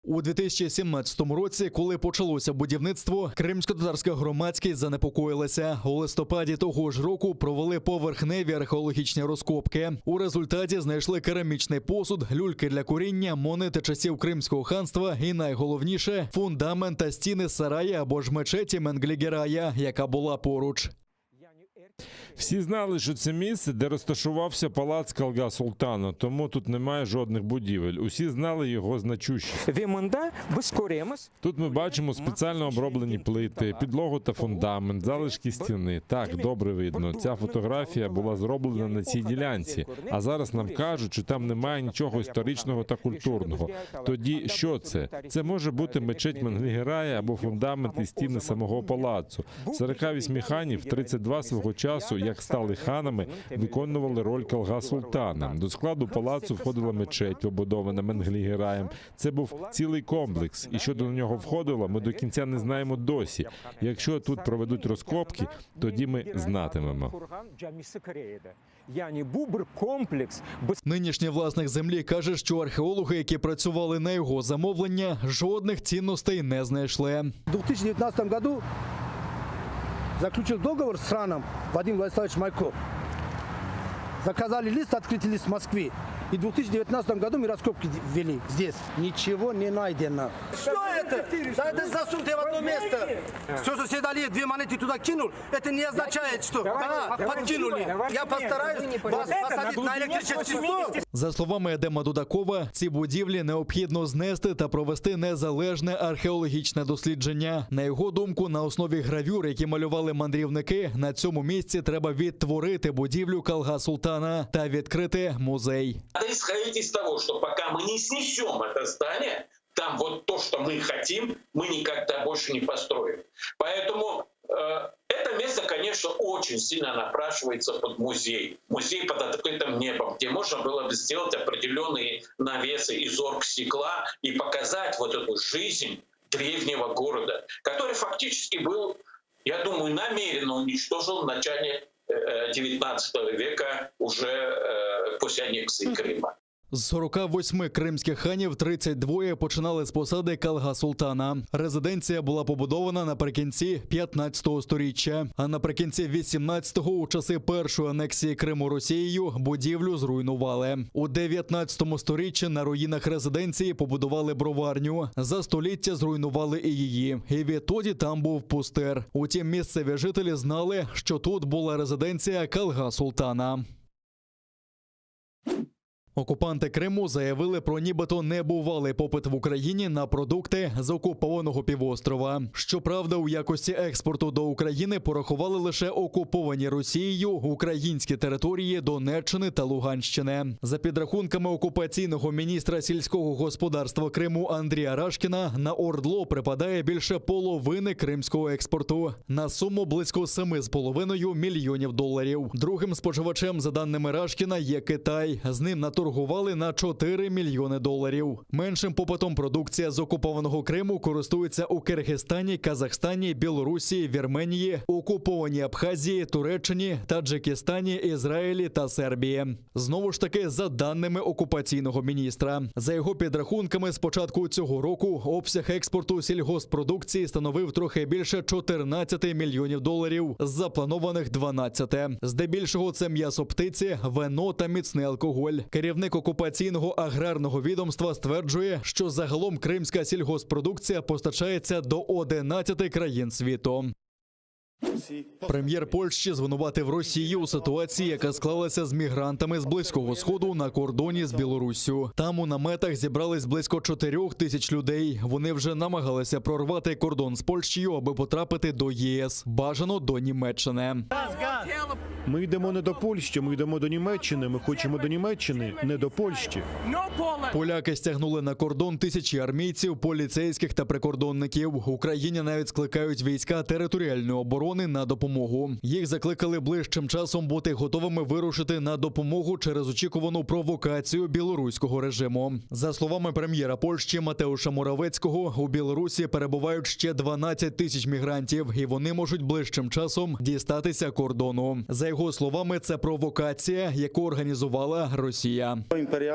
У 2017 році, коли почалося будівництво, кримсько-татарська громадськість занепокоїлася. У листопаді того ж року провели поверхневі археологічні розкопки. У результаті знайшли керамічний посуд, люльки для куріння, монети часів Кримського ханства і, найголовніше, фундамент та стіни сараї або ж мечеті Менглі-Герая, яка була поруч. Всі знали, що це місце, де розташувався палац Калга Султана, тому тут немає жодних будівель. Усі знали його значущість. Тут ми бачимо спеціально оброблені плити, підлогу та фундамент, залишки стіни. Так, добре видно. Ця фотографія була зроблена на цій ділянці, а зараз нам кажуть, що там немає нічого історичного та культурного. Тоді що це? Це може бути мечеть Менглі-Герая або фундамент і стіни самого палацу. 48 ханів, 32 свого часу, як стали ханами, виконували роль Калга Султана. До складу палацу входила мечеть, побудована Менглі-Гераєм. Це був цілий комплекс. І що до нього входило, ми до кінця не знаємо досі. Якщо тут проведуть розкопки, тоді ми знатимемо. Нинішній власник землі каже, що археологи, які працювали на його замовлення, жодних цінностей не знайшли. В 2019 году заключил договор с РАНом Вадим Владиславович Майков. Заказали лист, открытый лист в Москве. И в 2019 году мы раскопки ввели здесь. Ничего не найдено. Что это? Да это засунутое в одно место. Все, что съедали, 2 монеты туда кинул, это не означает, что да, подкинули. Я постараюсь вас посадить на электрический стол. За словами Едема Дудакова, ці будівлі необхідно знести та провести незалежне археологічне дослідження. На його думку, на основі гравюр, які малювали мандрівники, на цьому місці треба відтворити будівлю Калга Султана та відкрити музей. Надо исходить из того, что пока мы не снесем это здание, там вот то, что мы хотим, мы никогда больше не построим. Поэтому это место, конечно, очень сильно напрашивается под музей. Музей под открытым небом, где можно было бы сделать определенные навесы из оргстекла и показать вот эту жизнь древнего города, который фактически был, я думаю, намеренно уничтожен в начале 19 века уже после аннексии Крыма. З 48 кримських ханів 32 починали з посади Калга Султана. Резиденція була побудована наприкінці 15-го сторіччя. А наприкінці 18-го, у часи першої анексії Криму Росією, будівлю зруйнували. У 19-му сторіччі на руїнах резиденції побудували броварню. За століття зруйнували і її. І відтоді там був пустир. Утім, місцеві жителі знали, що тут була резиденція Калга Султана. Окупанти Криму заявили про нібито небувалий попит в Україні на продукти з окупованого півострова. Щоправда, у якості експорту до України порахували лише окуповані Росією українські території Донеччини та Луганщини. За підрахунками окупаційного міністра сільського господарства Криму Андрія Рашкіна, на ОРДЛО припадає більше половини кримського експорту на суму близько 7,5 мільйонів доларів. Другим споживачем, за даними Рашкіна, є Китай. З ним на торгували на 4 мільйони доларів. Меншим попитом продукція з окупованого Криму користується у Киргизстані, Казахстані, Білорусі, Вірменії, окупованій Абхазії, Туреччині, Таджикистані, Ізраїлі та Сербії. Знову ж таки, за даними окупаційного міністра. За його підрахунками, з початку цього року обсяг експорту сільгосппродукції становив трохи більше 14 мільйонів доларів з запланованих 12. Здебільшого це м'ясо птиці, вино та міцний алкоголь. Керівник окупаційного аграрного відомства стверджує, що загалом кримська сільгоспродукція постачається до 11 країн світу. Прем'єр Польщі звинуватив Росію у ситуації, яка склалася з мігрантами з Близького Сходу на кордоні з Білоруссю. Там у наметах зібрались близько 4 тисяч людей. Вони вже намагалися прорвати кордон з Польщею, аби потрапити до ЄС. Бажано до Німеччини. Ми йдемо не до Польщі, ми йдемо до Німеччини. Ми хочемо до Німеччини, не до Польщі. Поляки стягнули на кордон тисячі армійців, поліцейських та прикордонників. Україні навіть скликають війська територіальної оборони на допомогу. Їх закликали ближчим часом бути готовими вирушити на допомогу через очікувану провокацію білоруського режиму. За словами прем'єра Польщі Матеуша Моравецького, у Білорусі перебувають ще 12 тисяч мігрантів, і вони можуть ближчим часом дістатися кордону. За його словами, це провокація, яку організувала Росія.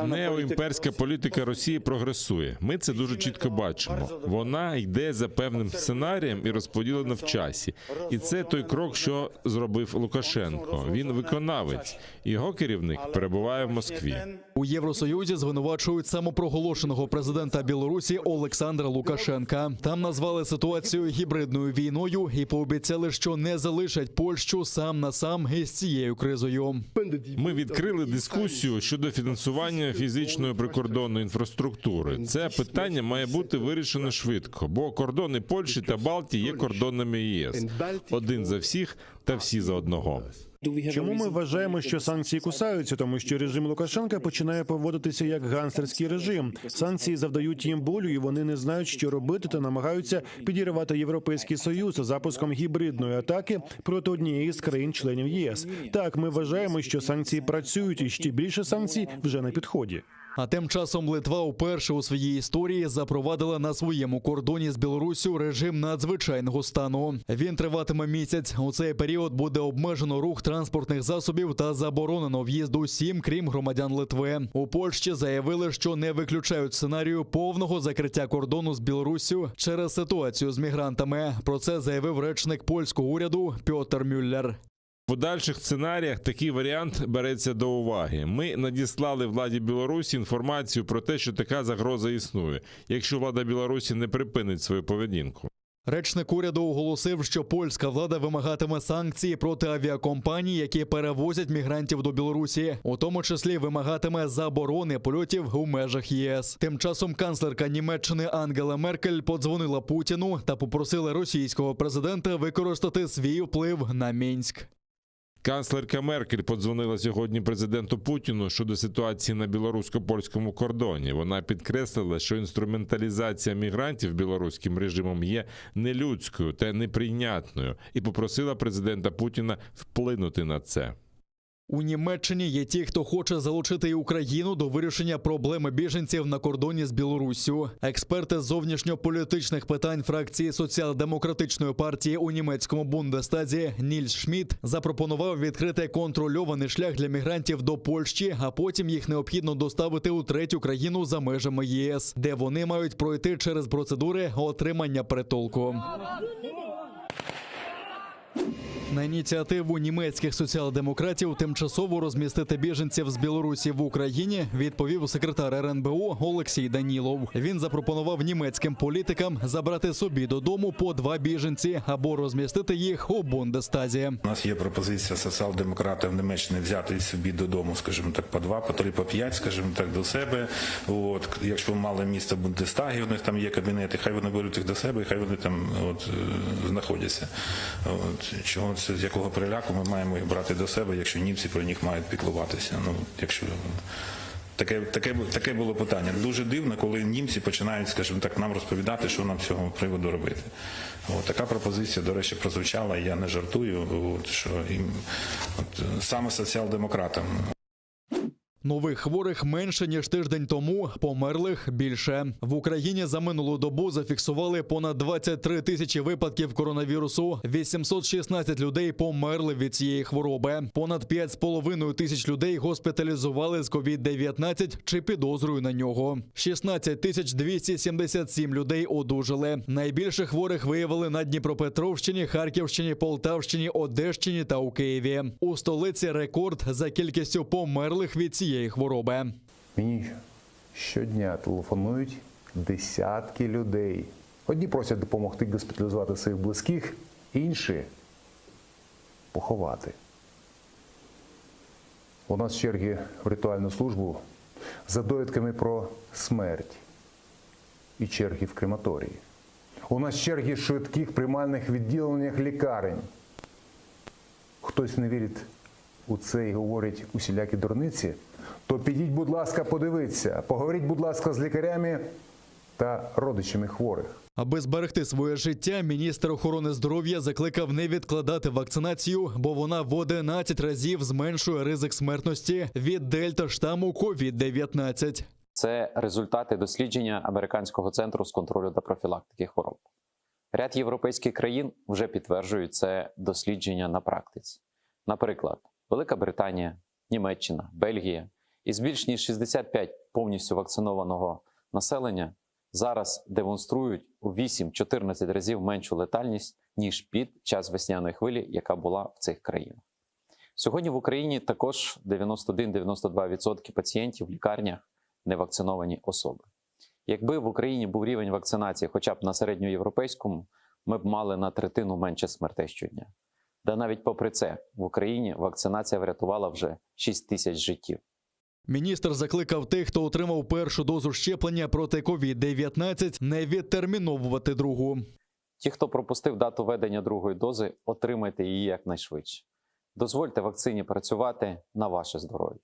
Неоімперська політика Росії прогресує. Ми це дуже чітко бачимо. Вона йде за певним сценарієм і розподілена в часі. І це той крок, що зробив Лукашенко. Він виконавець. Його керівник перебуває в Москві. У Євросоюзі звинувачують самопроголошеного президента Білорусі Олександра Лукашенка. Там назвали ситуацію гібридною війною і пообіцяли, що не залишать Польщу сам на сам із цією кризою. Ми відкрили дискусію щодо фінансування фізичної прикордонної інфраструктури. Це питання має бути вирішено швидко, бо кордони Польщі та Балтії є кордонами ЄС. Один за всіх та всі за одного. Чому ми вважаємо, що санкції кусаються? Тому що режим Лукашенка починає поводитися як гангстерський режим. Санкції завдають їм болю, і вони не знають, що робити, та намагаються підірвати Європейський Союз запуском гібридної атаки проти однієї з країн-членів ЄС. Так, ми вважаємо, що санкції працюють, і ще більше санкцій вже на підході. А тим часом Литва вперше у своїй історії запровадила на своєму кордоні з Білоруссю режим надзвичайного стану. Він триватиме місяць. У цей період буде обмежено рух транспортних засобів та заборонено в'їзд усім, крім громадян Литви. У Польщі заявили, що не виключають сценарію повного закриття кордону з Білоруссю через ситуацію з мігрантами. Про це заявив речник польського уряду Пьотр Мюллер. В подальших сценаріях такий варіант береться до уваги. Ми надіслали владі Білорусі інформацію про те, що така загроза існує, якщо влада Білорусі не припинить свою поведінку. Речник уряду оголосив, що польська влада вимагатиме санкції проти авіакомпаній, які перевозять мігрантів до Білорусі. У тому числі вимагатиме заборони польотів у межах ЄС. Тим часом канцлерка Німеччини Ангела Меркель подзвонила Путіну та попросила російського президента використати свій вплив на Мінськ. Канцлерка Меркель подзвонила сьогодні президенту Путіну щодо ситуації на білорусько-польському кордоні. Вона підкреслила, що інструменталізація мігрантів білоруським режимом є нелюдською та неприйнятною, і попросила президента Путіна вплинути на це. У Німеччині є ті, хто хоче залучити і Україну до вирішення проблеми біженців на кордоні з Білоруссю. Експерти з зовнішньополітичних питань фракції Соціал-демократичної партії у німецькому Бундестазі Нільс Шмідт запропонував відкрити контрольований шлях для мігрантів до Польщі, а потім їх необхідно доставити у третю країну за межами ЄС, де вони мають пройти через процедури отримання притулку. На ініціативу німецьких соціал-демократів тимчасово розмістити біженців з Білорусі в Україні відповів секретар РНБО Олексій Данілов. Він запропонував німецьким політикам забрати собі додому по 2 біженці або розмістити їх у Бундестазі. У нас є пропозиція соціал-демократів Німеччини взяти собі додому, скажімо так, по 2, по 3, по 5, скажімо так, до себе. От, якщо мало місця в Бундестагі, у них там є кабінети, хай вони беруть їх до себе, і хай вони там знаходяться. Чого це, з якого переляку ми маємо їх брати до себе, якщо німці про них мають піклуватися? Якщо таке було питання. Дуже дивно, коли німці починають, скажімо так, нам розповідати, що нам з цього приводу робити. Така пропозиція, до речі, прозвучала, і я не жартую, що саме соціал-демократам. Нових хворих менше, ніж тиждень тому, померлих більше. В Україні за минулу добу зафіксували понад 23 тисячі випадків коронавірусу. 816 людей померли від цієї хвороби. Понад 5,5 тисяч людей госпіталізували з COVID-19 чи підозрою на нього. 16 тисяч 277 людей одужали. Найбільше хворих виявили на Дніпропетровщині, Харківщині, Полтавщині, Одещині та у Києві. У столиці рекорд за кількістю померлих від цієї хвороби. Мені щодня телефонують десятки людей. Одні просять допомогти госпіталізувати своїх близьких, інші – поховати. У нас черги в ритуальну службу за довідками про смерть і черги в крематорії. У нас черги в швидких приймальних відділеннях лікарень. Хтось не вірить у це і говорить усілякі дурниці, то підіть, будь ласка, подивіться, поговоріть, будь ласка, з лікарями та родичами хворих. Аби зберегти своє життя, міністр охорони здоров'я закликав не відкладати вакцинацію, бо вона в 11 разів зменшує ризик смертності від дельта-штаму COVID-19. Це результати дослідження Американського центру з контролю та профілактики хвороб. Ряд європейських країн вже підтверджують це дослідження на практиці. Наприклад, Велика Британія, Німеччина, Бельгія. Із більш ніж 65 повністю вакцинованого населення зараз демонструють у 8-14 разів меншу летальність, ніж під час весняної хвилі, яка була в цих країнах. Сьогодні в Україні також 91-92% пацієнтів в лікарнях невакциновані особи. Якби в Україні був рівень вакцинації хоча б на середньоєвропейському, ми б мали на третину менше смертей щодня. Та навіть попри це, в Україні вакцинація врятувала вже 6 тисяч життів. Міністр закликав тих, хто отримав першу дозу щеплення проти COVID-19, не відтерміновувати другу. Ті, хто пропустив дату введення другої дози, отримайте її якнайшвидше. Дозвольте вакцині працювати на ваше здоров'я.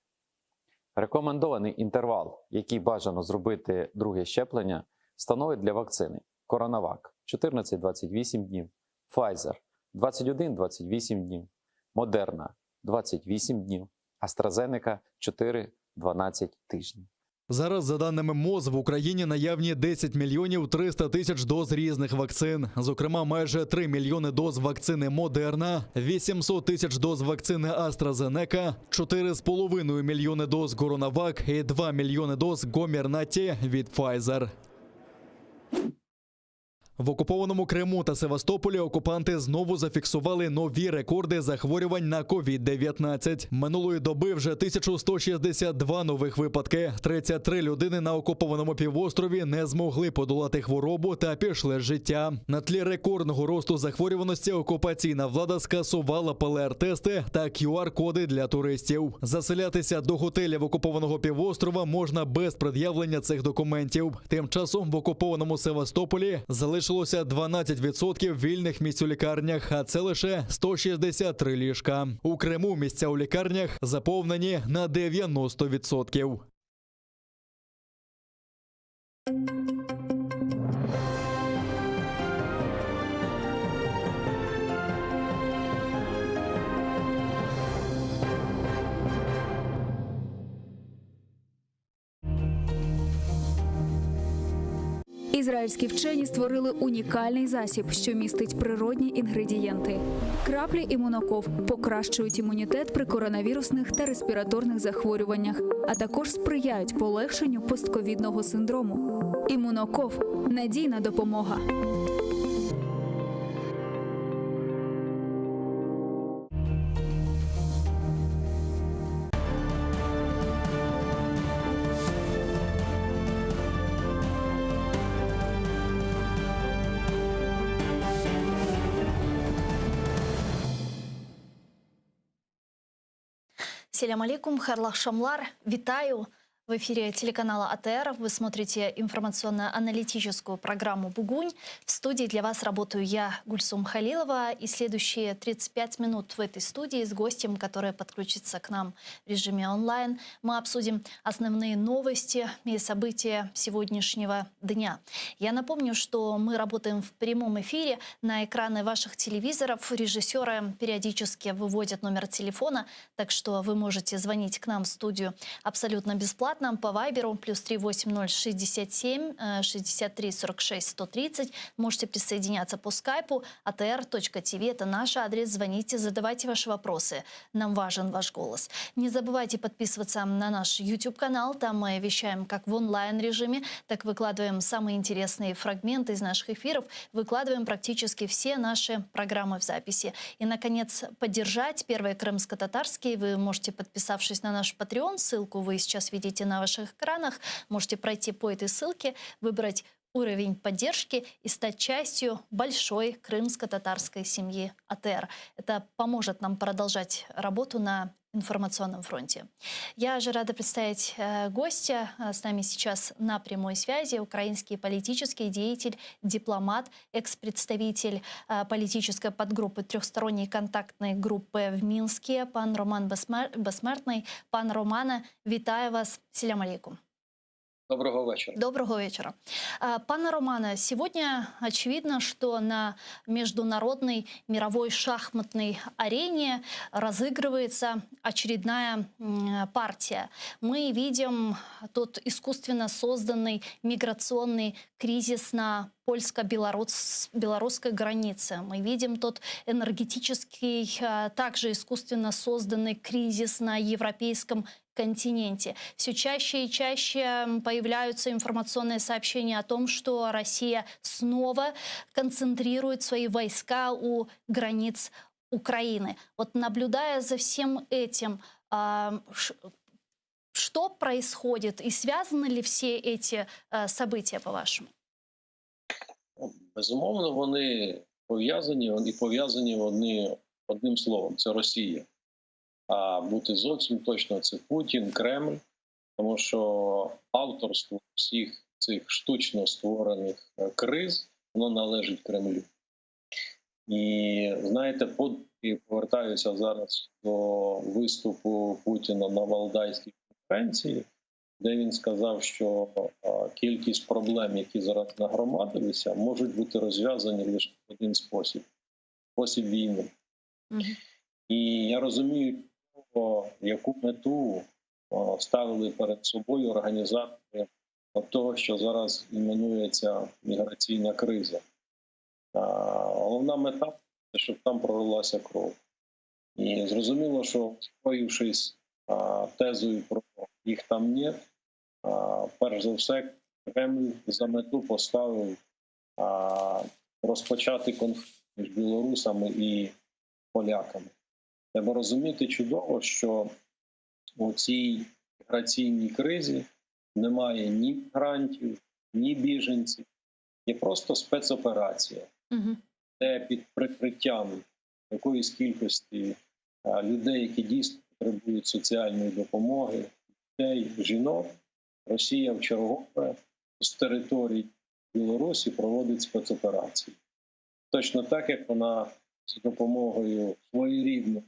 Рекомендований інтервал, який бажано зробити друге щеплення, становить для вакцини CoronaVac 14-28 днів, Pfizer 21-28 днів, Moderna 28 днів, AstraZeneca 4-12 тижнів. Зараз, за даними МОЗ, в Україні наявні 10 мільйонів 300 тисяч доз різних вакцин. Зокрема, майже 3 мільйони доз вакцини Moderna, 800 тисяч доз вакцини AstraZeneca, 4,5 мільйони доз CoronaVac і 2 мільйони доз Comirnaty від Pfizer. В окупованому Криму та Севастополі окупанти знову зафіксували нові рекорди захворювань на COVID-19. Минулої доби вже 1162 нових випадки. 33 людини на окупованому півострові не змогли подолати хворобу та пішли з життя. На тлі рекордного росту захворюваності окупаційна влада скасувала ПЛР-тести та QR-коди для туристів. Заселятися до готелів окупованого півострова можна без пред'явлення цих документів. Тим часом в окупованому Севастополі залишилося 12% вільних місць у лікарнях, а це лише 163 ліжка. У Криму місця у лікарнях заповнені на 90%. Ізраїльські вчені створили унікальний засіб, що містить природні інгредієнти. Краплі імуноков покращують імунітет при коронавірусних та респіраторних захворюваннях, а також сприяють полегшенню постковідного синдрому. Імуноков – надійна допомога. Селям алейкум, харлах шамлар. Витаю. В эфире телеканала АТР. Вы смотрите информационно-аналитическую программу «Бугунь». В студии для вас работаю я, Гульсум Халилова. И следующие 35 минут в этой студии с гостем, который подключится к нам в режиме онлайн, мы обсудим основные новости и события сегодняшнего дня. Я напомню, что мы работаем в прямом эфире. На экраны ваших телевизоров режиссеры периодически выводят номер телефона, так что вы можете звонить к нам в студию абсолютно бесплатно. По Вайберу +3 80 67 63 46 130. Можете присоединяться по скайпу atr.tv. Это наш адрес. Звоните, задавайте ваши вопросы. Нам важен ваш голос. Не забывайте подписываться на наш YouTube-канал. Там мы вещаем как в онлайн-режиме, так выкладываем самые интересные фрагменты из наших эфиров. Выкладываем практически все наши программы в записи. И, наконец, поддержать Первый крымско-татарский вы можете, подписавшись на наш Patreon. Ссылку вы сейчас видите на ваших экранах. Можете пройти по этой ссылке, выбрать уровень поддержки и стать частью большой крымско-татарской семьи АТР. Это поможет нам продолжать работу на информационном фронте. Я же рада представить гостя. С нами сейчас на прямой связи украинский политический деятель, дипломат, экс-представитель политической подгруппы трехсторонней контактной группы в Минске, пан Роман Безсмертний. Пан Романе, вітаю вас. Селям алейкум. Доброго вечера. Доброго вечера. Пане Романе, сегодня очевидно, что на международной мировой шахматной арене разыгрывается очередная партия. Мы видим тот искусственно созданный миграционный кризис на польско-белорусской границе. Мы видим тот энергетический, также искусственно созданный кризис на европейском континенте. Все чаще и чаще появляются информационные сообщения о том, что Россия снова концентрирует свои войска у границ Украины. Вот наблюдая за всем этим, что происходит и связаны ли все эти события, по-вашему? Безумовно, вони пов'язані вони одним словом – це Росія. А бути зовсім точно – це Путін, Кремль, тому що авторство всіх цих штучно створених криз, воно належить Кремлю. І, знаєте, повертаюся зараз до виступу Путіна на Валдайській конференції, де він сказав, що кількість проблем, які зараз нагромадилися, можуть бути розв'язані лише в один спосіб – спосіб війни. І я розумію, яку мету ставили перед собою організатори того, що зараз іменується міграційна криза. Головна мета – щоб там пролилася кров. І зрозуміло, що озброївшись тезою про їх там нет, перш за все Кремль за мету поставив розпочати конфлікт між білорусами і поляками. Треба розуміти чудово, що у цій міграційній кризі немає ні мігрантів, ні біженців. Є просто спецоперація, де під прикриттям якоїсь кількості людей, які дійсно потребують соціальної допомоги, дітей, жінок, Росія вчергове з території Білорусі проводить спецоперації. Точно так, як вона з допомогою своєрідної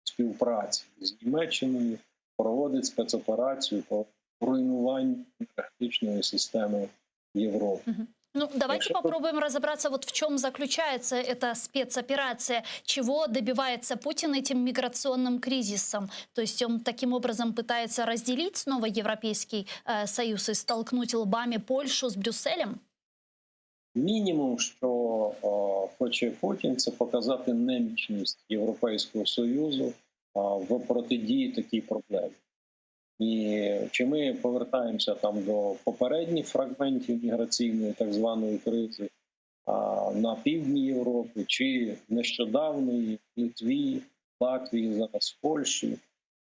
співпраці з Німеччиною проводить спецоперацію по руйнуванню енергетичної системи Европы. Ну, давайте попробуем разобраться, вот в чем заключается эта спецоперация, чего добивается Путин этим миграционным кризисом. То есть он таким образом пытается разделить снова Европейский Союз и столкнуть лбами Польшу с Брюсселем? Мінімум, що хоче Путін, це показати немічність Європейського Союзу в протидії такій проблемі. І чи ми повертаємося там до попередніх фрагментів міграційної так званої кризи на півдні Європи, чи нещодавної в Литві, Латвії, зараз в Польщі.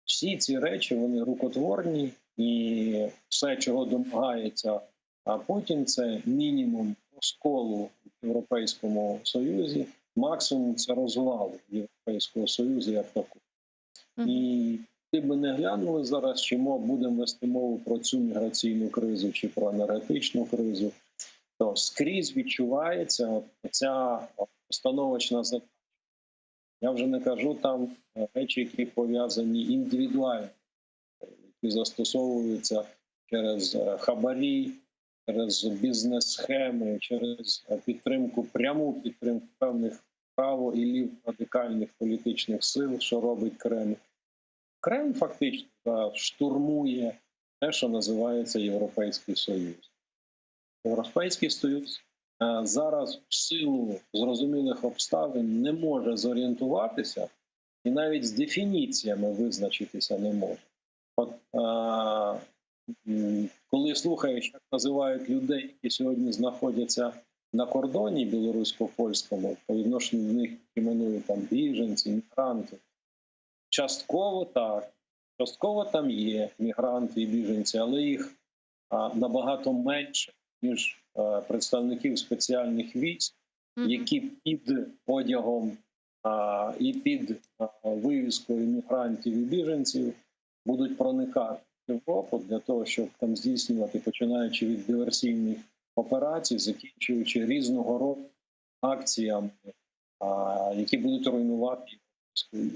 Всі ці речі, вони рукотворні, і все, чого домагається Путін, це мінімум розколу в Європейському Союзі, максимум це розвалу Європейського Союзу як такого. І куди би не глянули зараз, чи будемо вести мову про цю міграційну кризу, чи про енергетичну кризу, то скрізь відчувається ця постановочна задача. Я вже не кажу там речі, які пов'язані індивідуально, які застосовуються через хабарі, через бізнес-схеми, через пряму підтримку певних право- і ліврадикальних політичних сил, що робить Кремль. Кремль фактично штурмує те, що називається Європейський Союз. Європейський Союз зараз в силу зрозумілих обставин не може зорієнтуватися і навіть з дефініціями визначитися не може. От, коли слухаєш, як називають людей, які сьогодні знаходяться на кордоні білорусько-польському, по відношенню до них іменують там біженці, мігранти, частково так, частково там є мігранти і біженці, але їх набагато менше, ніж представників спеціальних військ, які під одягом і під вивіскою мігрантів і біженців будуть проникати в Європу для того, щоб там здійснювати, починаючи від диверсійних операцій, закінчуючи різного роду акціями, які будуть руйнувати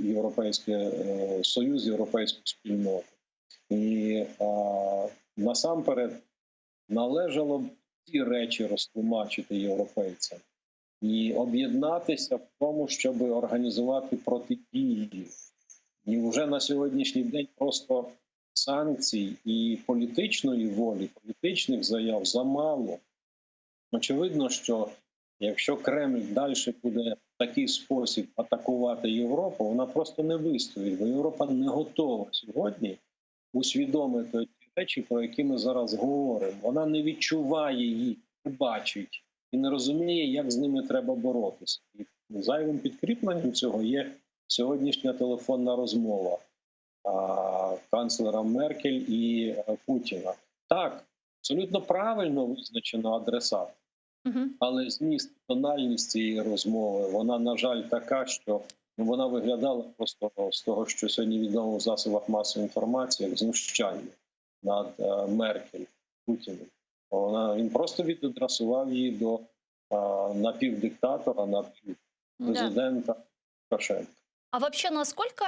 Європейський Союз, європейську спільноту. І насамперед належало б ці речі розтлумачити європейцям і об'єднатися в тому, щоб організувати протидії. І вже на сьогоднішній день просто санкцій і політичної волі, політичних заяв замало. Очевидно, що якщо Кремль далі буде в такий спосіб атакувати Європу, вона просто не вистоїть, бо Європа не готова сьогодні усвідомити ті речі, про які ми зараз говоримо. Вона не відчуває їх, не бачить і не розуміє, як з ними треба боротися. І зайвим підкріпленням цього є сьогоднішня телефонна розмова канцлера Меркель і Путіна. Так, абсолютно правильно визначено адресат. Але зміст, тональність цієї розмови, вона, на жаль, така, що вона виглядала просто з того, що сьогодні відомо в засобах масової інформації, як знущання над Меркель, Путіним. Він просто відадресував її до напівдиктатора, напівпрезидента Лукашенка. А вообще, насколько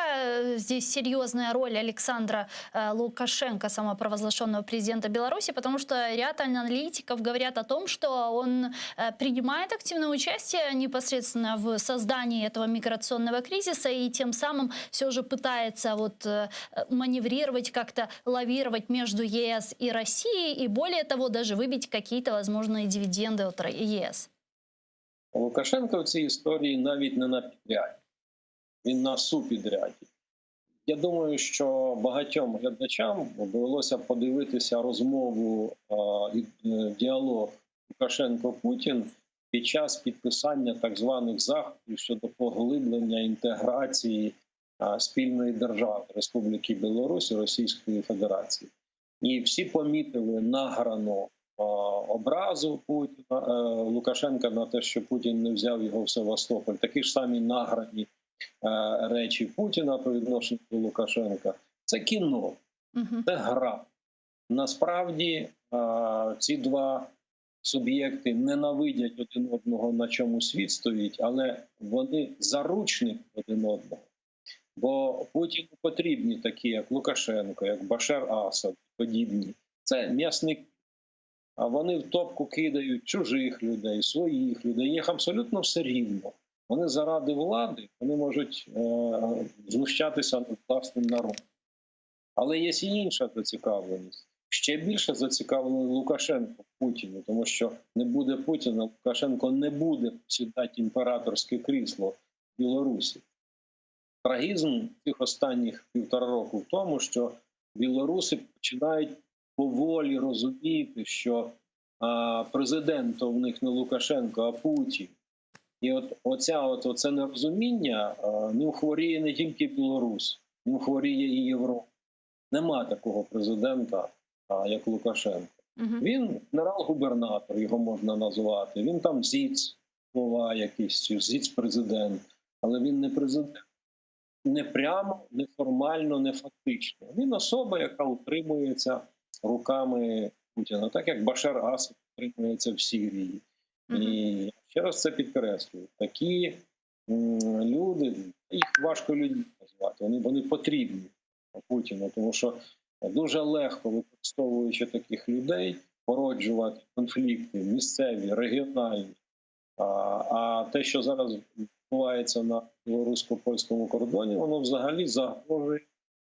здесь серьезная роль Александра Лукашенко, самопровозглашенного президента Беларуси? Потому что ряд аналитиков говорят о том, что он принимает активное участие непосредственно в создании этого миграционного кризиса и тем самым все же пытается вот маневрировать, как-то лавировать между ЕС и Россией, и более того, даже выбить какие-то возможные дивиденды от ЕС. Лукашенко в цій історії навіть не на підряді. Він на супідряді. Я думаю, що багатьом глядачам довелося подивитися розмову і діалог Лукашенко-Путін під час підписання так званих заходів щодо поглиблення інтеграції спільної держави Республіки Білорусь і Російської Федерації. І всі помітили награну образу Путіна, Лукашенка на те, що Путін не взяв його в Севастополь. Такі ж самі награні речі Путіна по відношенню до Лукашенка. Це кіно, це гра. Насправді ці два суб'єкти ненавидять один одного, на чому світ стоїть, але вони заручники один одного. Бо Путіну потрібні такі, як Лукашенко, як Башар Асад, подібні. Це м'ясники. А вони в топку кидають чужих людей, своїх людей. Їх абсолютно все рівно. Вони заради влади, вони можуть знущатися над власним народом. Але є і інша зацікавленість. Ще більше зацікавлений Лукашенко в Путіні, тому що не буде Путіна, Лукашенко не буде сідати імператорське крісло в Білорусі. Трагізм цих останніх 1,5 року в тому, що білоруси починають поволі розуміти, що президентом в них не Лукашенко, а Путін. І оце нерозуміння ним хворіє не тільки Білорусь, ним хворіє і Європа. Нема такого президента, як Лукашенко. Він генерал-губернатор, його можна назвати. Він там зіц, голова якийсь, чи зіц-президент. Але він не президент. Не прямо, не формально, не фактично. Він особа, яка утримується руками Путіна. Так як Башар Асад утримується в Сирії. І ще раз це підкреслюю. Такі люди, їх важко людьми назвати, вони потрібні Путіну, тому що дуже легко, використовуючи таких людей, породжувати конфлікти місцеві, регіональні. А те, що зараз відбувається на білорусько-польському кордоні, воно взагалі загрожує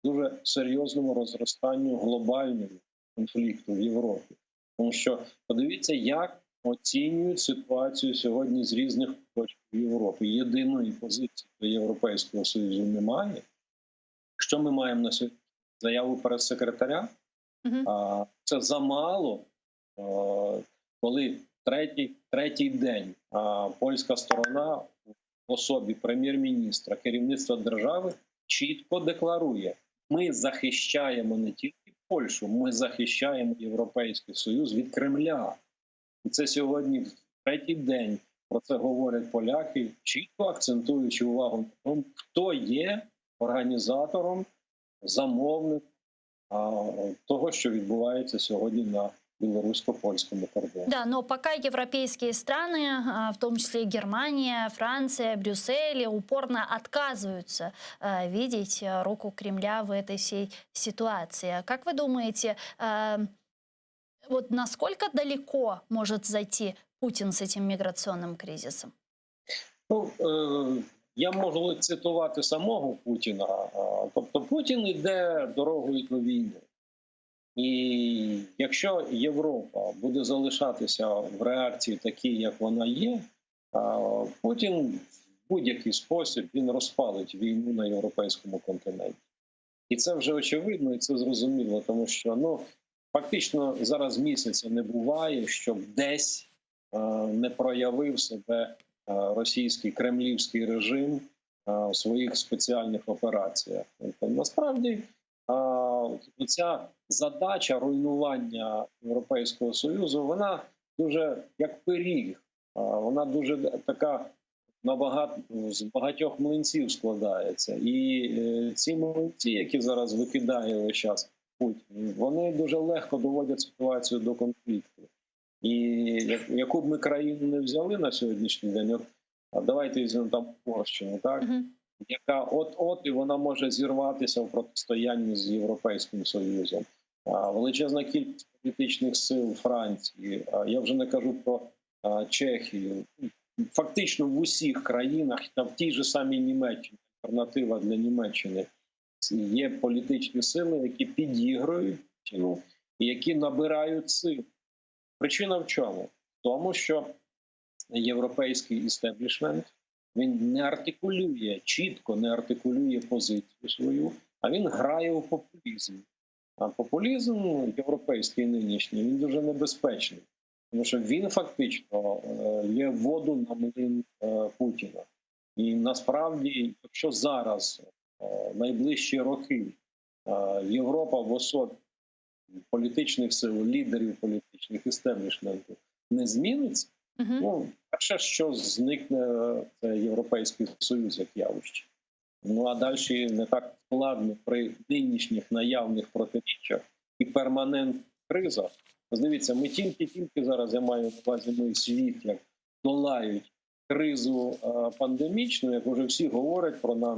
дуже серйозному розростанню глобального конфлікту в Європі. Тому що подивіться, як оцінюють ситуацію сьогодні з різних точок Європи. Єдиної позиції до Європейського Союзу немає. Що ми маємо на сьогодні? Заяву прес-секретаря? Це замало, коли третій день польська сторона в особі прем'єр-міністра, керівництва держави чітко декларує: ми захищаємо не тільки Польщу, ми захищаємо Європейський Союз від Кремля. І це сьогодні третій день про це говорять поляки, чітко акцентуючи увагу на тому, хто є організатором, замовником того, що відбувається сьогодні на белорусско-польскому кордону. Да, но пока европейские страны, в том числе и Германия, Франция, Брюссель, упорно отказываются видеть руку Кремля в этой всей ситуации. Как вы думаете, Вот насколько далеко может зайти Путин с этим миграционным кризисом? Ну, я можу цитувати самого Путіна. Тобто Путін йде дорогою до війни. І якщо Європа буде залишатися в реакції такій, як вона є, Путін в будь-який спосіб він розпалить війну на європейському континенті. І це вже очевидно, і це зрозуміло, тому що фактично зараз місяця не буває, щоб десь не проявив себе російський кремлівський режим у своїх спеціальних операціях. Тобто, насправді, ця задача руйнування Європейського Союзу, вона дуже як пиріг, вона дуже така з багатьох млинців складається. І ці млинці, які зараз викидає весь час Путін, вони дуже легко доводять ситуацію до конфлікту. І яку б ми країну не взяли на сьогоднішній день, давайте візьмемо там Угорщину, так? Яка от-от і вона може зірватися в протистоянні з Європейським Союзом. Величезна кількість політичних сил Франції, я вже не кажу про Чехію. Фактично в усіх країнах, та в тій же самій Німеччині, альтернатива для Німеччини, є політичні сили, які підігрують і які набирають сил. Причина в чому? В тому, що європейський істеблішмент, він не артикулює, чітко не артикулює позицію свою, а він грає у популізм. А популізм європейський нинішній, він дуже небезпечний. Тому що він фактично є воду на млин Путіна. І насправді, якщо зараз, найближчі роки, Європа в особі політичних сил, лідерів політичних істеблішментів не зміниться, перше, що зникне, це Європейський Союз як явище. А далі не так складно при нинішніх наявних протиріччях і перманентних кризах. Дивіться, ми тільки зараз, я маю на увазі, ми світ, як долають кризу пандемічну, як вже всі говорять про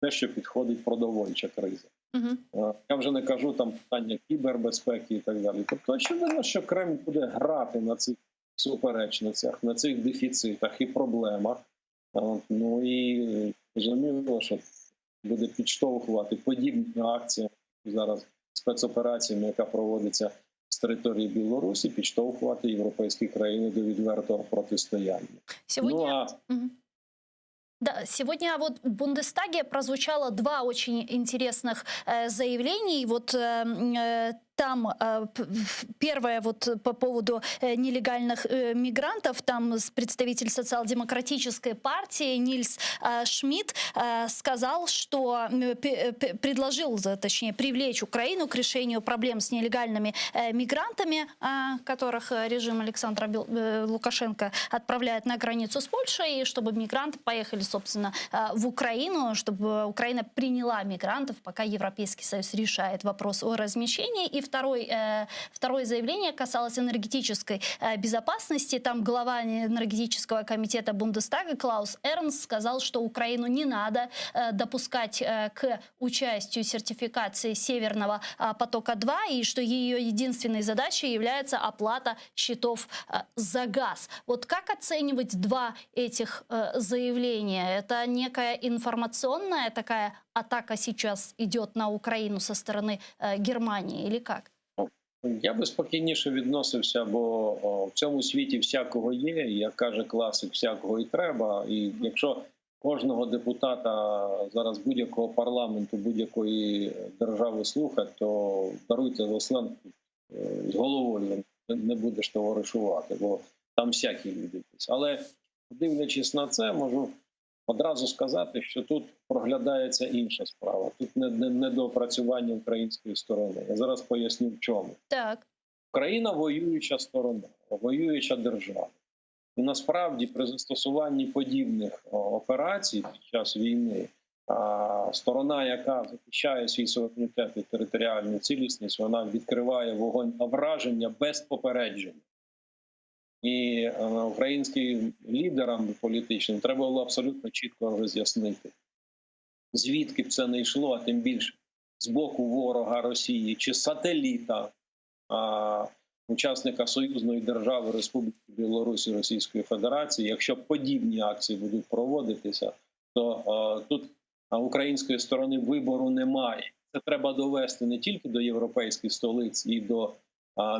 те, що підходить продовольча криза. Я вже не кажу там питання кібербезпеки і так далі. Тобто, очевидно, що Кремль буде грати на цих суперечницях, на цих дефіцитах і проблемах. І розуміло, що буде підштовхувати подібні акції зараз спецопераціями, яка проводиться з території Білорусі, підштовхувати європейські країни до відвертого протистояння. Сегодня вот в Бундестаге прозвучало два очень интересных заявлений. Вот там первое вот по поводу нелегальных мигрантов, там представитель социал-демократической партии Нильс Шмидт сказал, что предложил, точнее, привлечь Украину к решению проблем с нелегальными мигрантами, которых режим Александра Лукашенко отправляет на границу с Польшей, и чтобы мигранты поехали, собственно, в Украину, чтобы Украина приняла мигрантов, пока Европейский Союз решает вопрос о размещении. И второе заявление касалось энергетической безопасности. Там глава энергетического комитета Бундестага Клаус Эрнст сказал, что Украину не надо допускать к участию сертификации Северного потока-2, и что ее единственной задачей является оплата счетов за газ. Вот как оценивать два этих заявления? Это некая информационная такая атака сейчас идет на Україну со сторони Германії, или як? Я би спокійніше відносився, бо в цьому світі всякого є, і, як каже класик, всякого і треба. І якщо кожного депутата зараз будь-якого парламенту, будь-якої держави слухати, то даруйте за сленг, з головою не будеш товаришувати, бо там всякі люди. Але дивлячись на це, можу одразу сказати, що тут проглядається інша справа. Тут недоопрацювання української сторони. Я зараз поясню, в чому. Так. Україна – воююча сторона, воююча держава. І насправді при застосуванні подібних операцій під час війни сторона, яка захищає свій суверенітет і територіальну цілісність, вона відкриває вогонь на враження без попередження. І українським лідерам політичним треба було абсолютно чітко роз'яснити, звідки б це не йшло, а тим більше з боку ворога Росії чи сателіта учасника союзної держави Республіки Білорусь і Російської Федерації, якщо подібні акції будуть проводитися, то тут української сторони вибору немає. Це треба довести не тільки до європейських столиць і до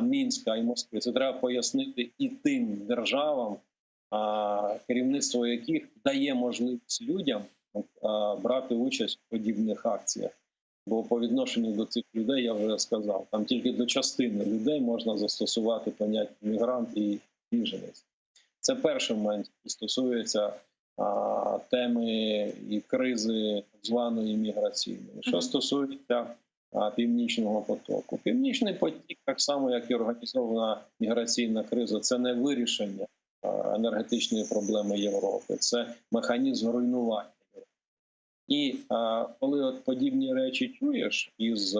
Мінська і Москви. Це треба пояснити і тим державам, керівництво яких дає можливість людям брати участь в подібних акціях. Бо по відношенню до цих людей, я вже сказав, там тільки до частини людей можна застосувати поняття мігрант і біженець. Це перший момент, який стосується теми і кризи званої міграційної. Що стосується Північного потоку. Північний потік, так само як і організована міграційна криза, це не вирішення енергетичної проблеми Європи, це механізм руйнування. І коли от подібні речі чуєш із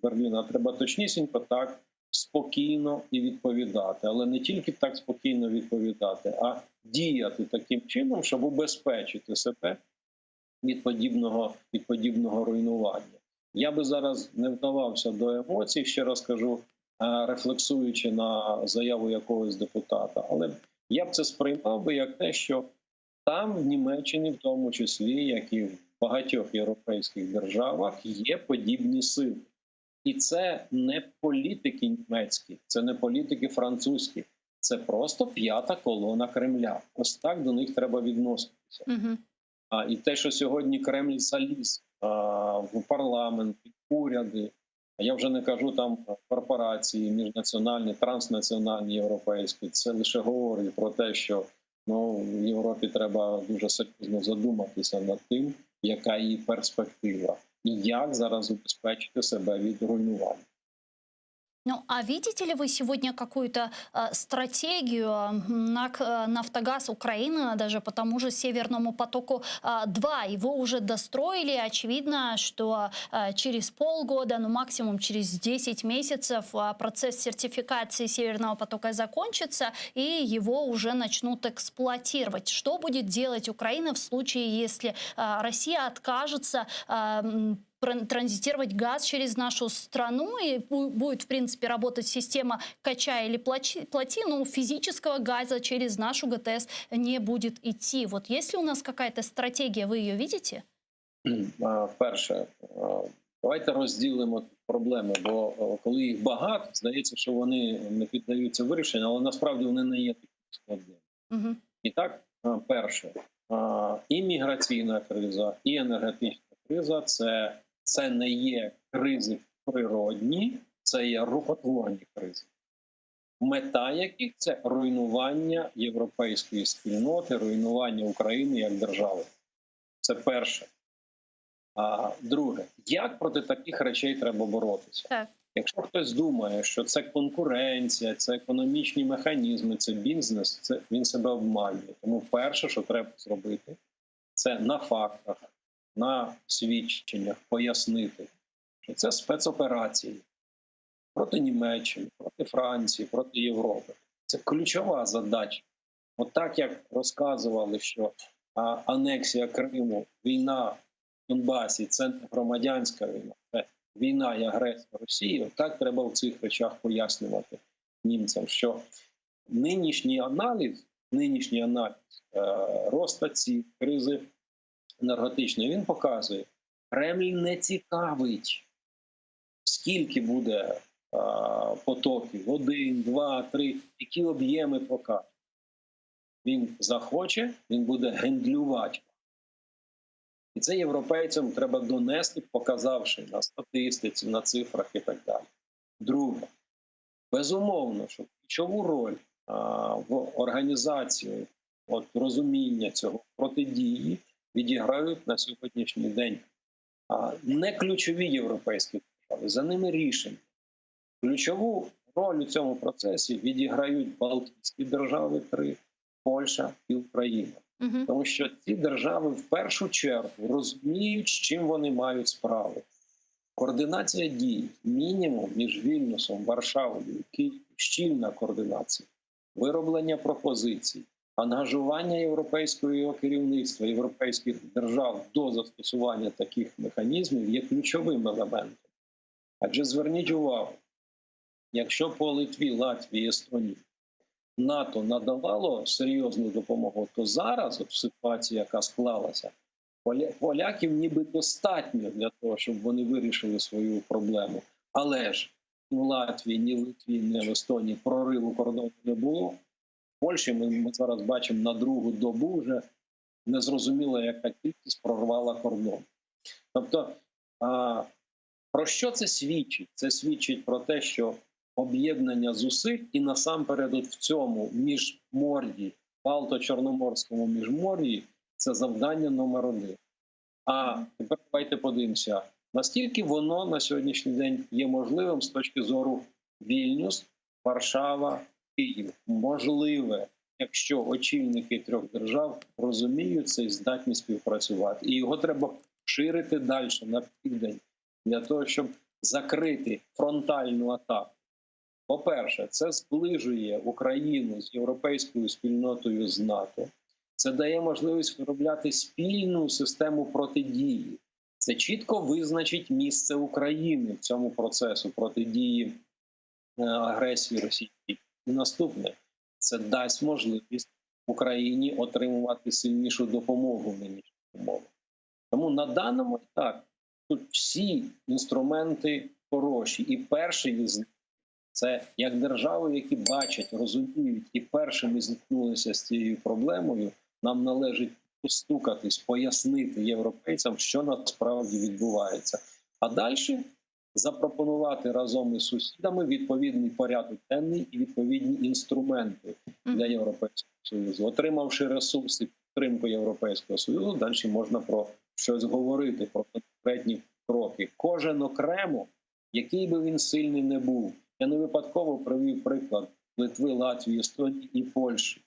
Берліна, треба точнісінько так спокійно і відповідати. Але не тільки так спокійно відповідати, а діяти таким чином, щоб убезпечити себе від подібного руйнування. Я би зараз не вдавався до емоцій, ще раз кажу, рефлексуючи на заяву якогось депутата. Але я б це сприймав би як те, що там, в Німеччині, в тому числі, як і в багатьох європейських державах, є подібні сили. І це не політики німецькі, це не політики французькі, це просто п'ята колона Кремля. Ось так до них треба відноситися. І те, що сьогодні Кремль заліз в парламент, в уряди, а я вже не кажу там корпорації міжнаціональні, транснаціональні європейські, це лише говорить про те, що в Європі треба дуже серйозно задуматися над тим, яка її перспектива і як зараз убезпечити себе від руйнування. Ну, а видите ли вы сегодня какую-то стратегию «Нафтогаз Украины», даже по тому же «Северному потоку-2»? Его уже достроили. Очевидно, что через полгода, ну максимум через 10 месяцев процесс сертификации «Северного потока» закончится, и его уже начнут эксплуатировать. Что будет делать Украина в случае, если Россия откажется транзитировать газ через нашу страну, и будет, в принципе, работать система «качай или плати», но физического газа через нашу ГТС не будет идти. Вот есть ли у нас какая-то стратегия, вы ее видите? Перше, давайте розділимо проблеми, бо коли їх багато, здається, що вони не піддаються вирішенню, але насправді вони не є такими складними. І так, перше, і міграційна криза, і енергетична криза – це не є кризи природні, це є рукотворні кризи. Мета яких – це руйнування європейської спільноти, руйнування України як держави. Це перше. Друге, як проти таких речей треба боротися? Так. Якщо хтось думає, що це конкуренція, це економічні механізми, це бізнес, він себе обманює. Тому перше, що треба зробити, це на фактах, на свідченнях пояснити, що це спецоперації проти Німеччини, проти Франції, проти Європи. Це ключова задача. От так, як розказували, що анексія Криму, війна в Донбасі – це не громадянська війна, це війна і агресія Росії, так треба в цих речах пояснювати німцям, що нинішній аналіз росту цін, кризи енергетичної, він показує, Кремль не цікавить, скільки буде потоків, 1, 2, 3, які об'єми покаже. Він захоче, він буде гендлювати. І це європейцям треба донести, показавши на статистиці, на цифрах і так далі. Друге, безумовно, що ключову роль в організації розуміння цього протидії відіграють на сьогоднішній день не ключові європейські держави, за ними рішення. Ключову роль у цьому процесі відіграють Балтійські держави 3, Польща і Україна. Тому що ці держави в першу чергу розуміють, з чим вони мають справу. Координація дій, мінімум між Вільнюсом, Варшавою і Києвом, щільна координація, вироблення пропозицій, ангажування європейського керівництва, європейських держав до застосування таких механізмів є ключовим елементом. Адже зверніть увагу, якщо по Литві, Латвії, Естонії НАТО надавало серйозну допомогу, то зараз, от в ситуації, яка склалася, поляків ніби достатньо для того, щоб вони вирішили свою проблему. Але ж ні в Латвії, ні в Литві, ні в Естонії прориву кордону не було. В Польщі ми зараз бачимо на другу добу вже незрозуміло, яка кількість прорвала кордон. Тобто, про що це свідчить? Це свідчить про те, що об'єднання зусиль і насамперед в цьому міжмор'ї, Балто-Чорноморському міжмор'ї, це завдання номер 1. А тепер давайте подивимося, наскільки воно на сьогоднішній день є можливим з точки зору Вільнюс, Варшава, Київ. Можливе, якщо очільники 3 держав розуміють це і здатні співпрацювати. І його треба ширити далі на південь, для того, щоб закрити фронтальну атаку. По-перше, це зближує Україну з європейською спільнотою, з НАТО. Це дає можливість виробляти спільну систему протидії. Це чітко визначить місце України в цьому процесу протидії агресії російській. І наступне, це дасть можливість Україні отримувати сильнішу допомогу в нинішніх умовах. Тому на даному етапі тут всі інструменти хороші. І перший із них – це як держави, які бачать, розуміють і першими зіткнулися з цією проблемою, нам належить постукатись, пояснити європейцям, що насправді відбувається. А далі запропонувати разом із сусідами відповідний порядок денний і відповідні інструменти для Європейського Союзу. Отримавши ресурси, підтримку Європейського Союзу, далі можна про щось говорити, про конкретні кроки. Кожен окремо, який би він сильний не був. Я не випадково привів приклад Литви, Латвії, Естонії і Польщі.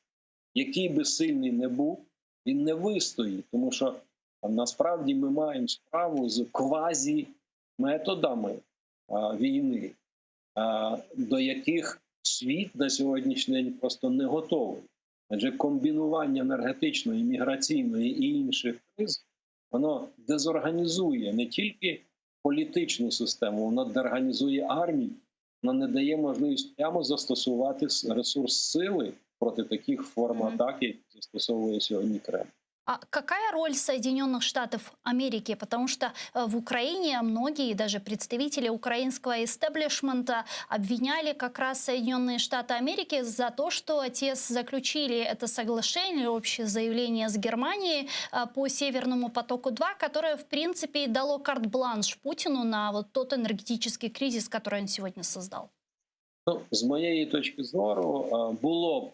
Який би сильний не був, він не вистоїть, тому що насправді ми маємо справу з квазі-методами війни, до яких світ на сьогоднішній день просто не готовий. Адже комбінування енергетичної, міграційної і інших криз, воно дезорганізує не тільки політичну систему, воно дезорганізує армію, воно не дає можливість прямо застосувати ресурс сили проти таких форм атаки, які застосовує сьогодні Кремль. А какая роль Соединенных Штатов Америки? Потому что в Украине многие, даже представители украинского истеблишмента, обвиняли как раз Соединенные Штаты Америки за то, что те заключили это соглашение, общее заявление с Германией по Северному потоку-2, которое, в принципе, дало карт-бланш Путину на вот тот энергетический кризис, который он сегодня создал. Ну, з моєї точки зору, було б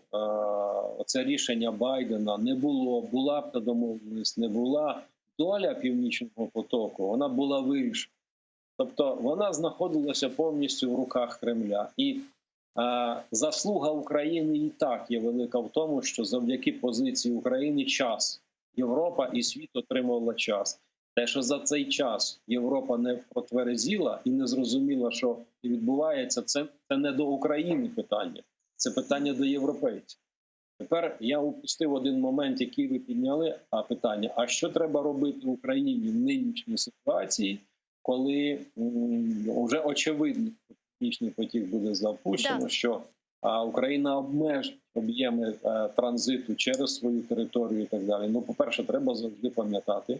це рішення Байдена, не було, була б та домовленість, не була, доля Північного потоку, вона була вирішена. Тобто вона знаходилася повністю в руках Кремля. І заслуга України і так є велика в тому, що завдяки позиції України час, Європа і світ отримувала час. Те, що за цей час Європа не протверезіла і не зрозуміла, що відбувається, це не до України питання, це питання до європейців. Тепер я упустив один момент, який ви підняли, питання, а що треба робити Україні в нинішній ситуації, коли вже очевидно, що Північний потік буде запущено, що Україна обмежить об'єми транзиту через свою територію і так далі. Ну, по-перше, треба завжди пам'ятати,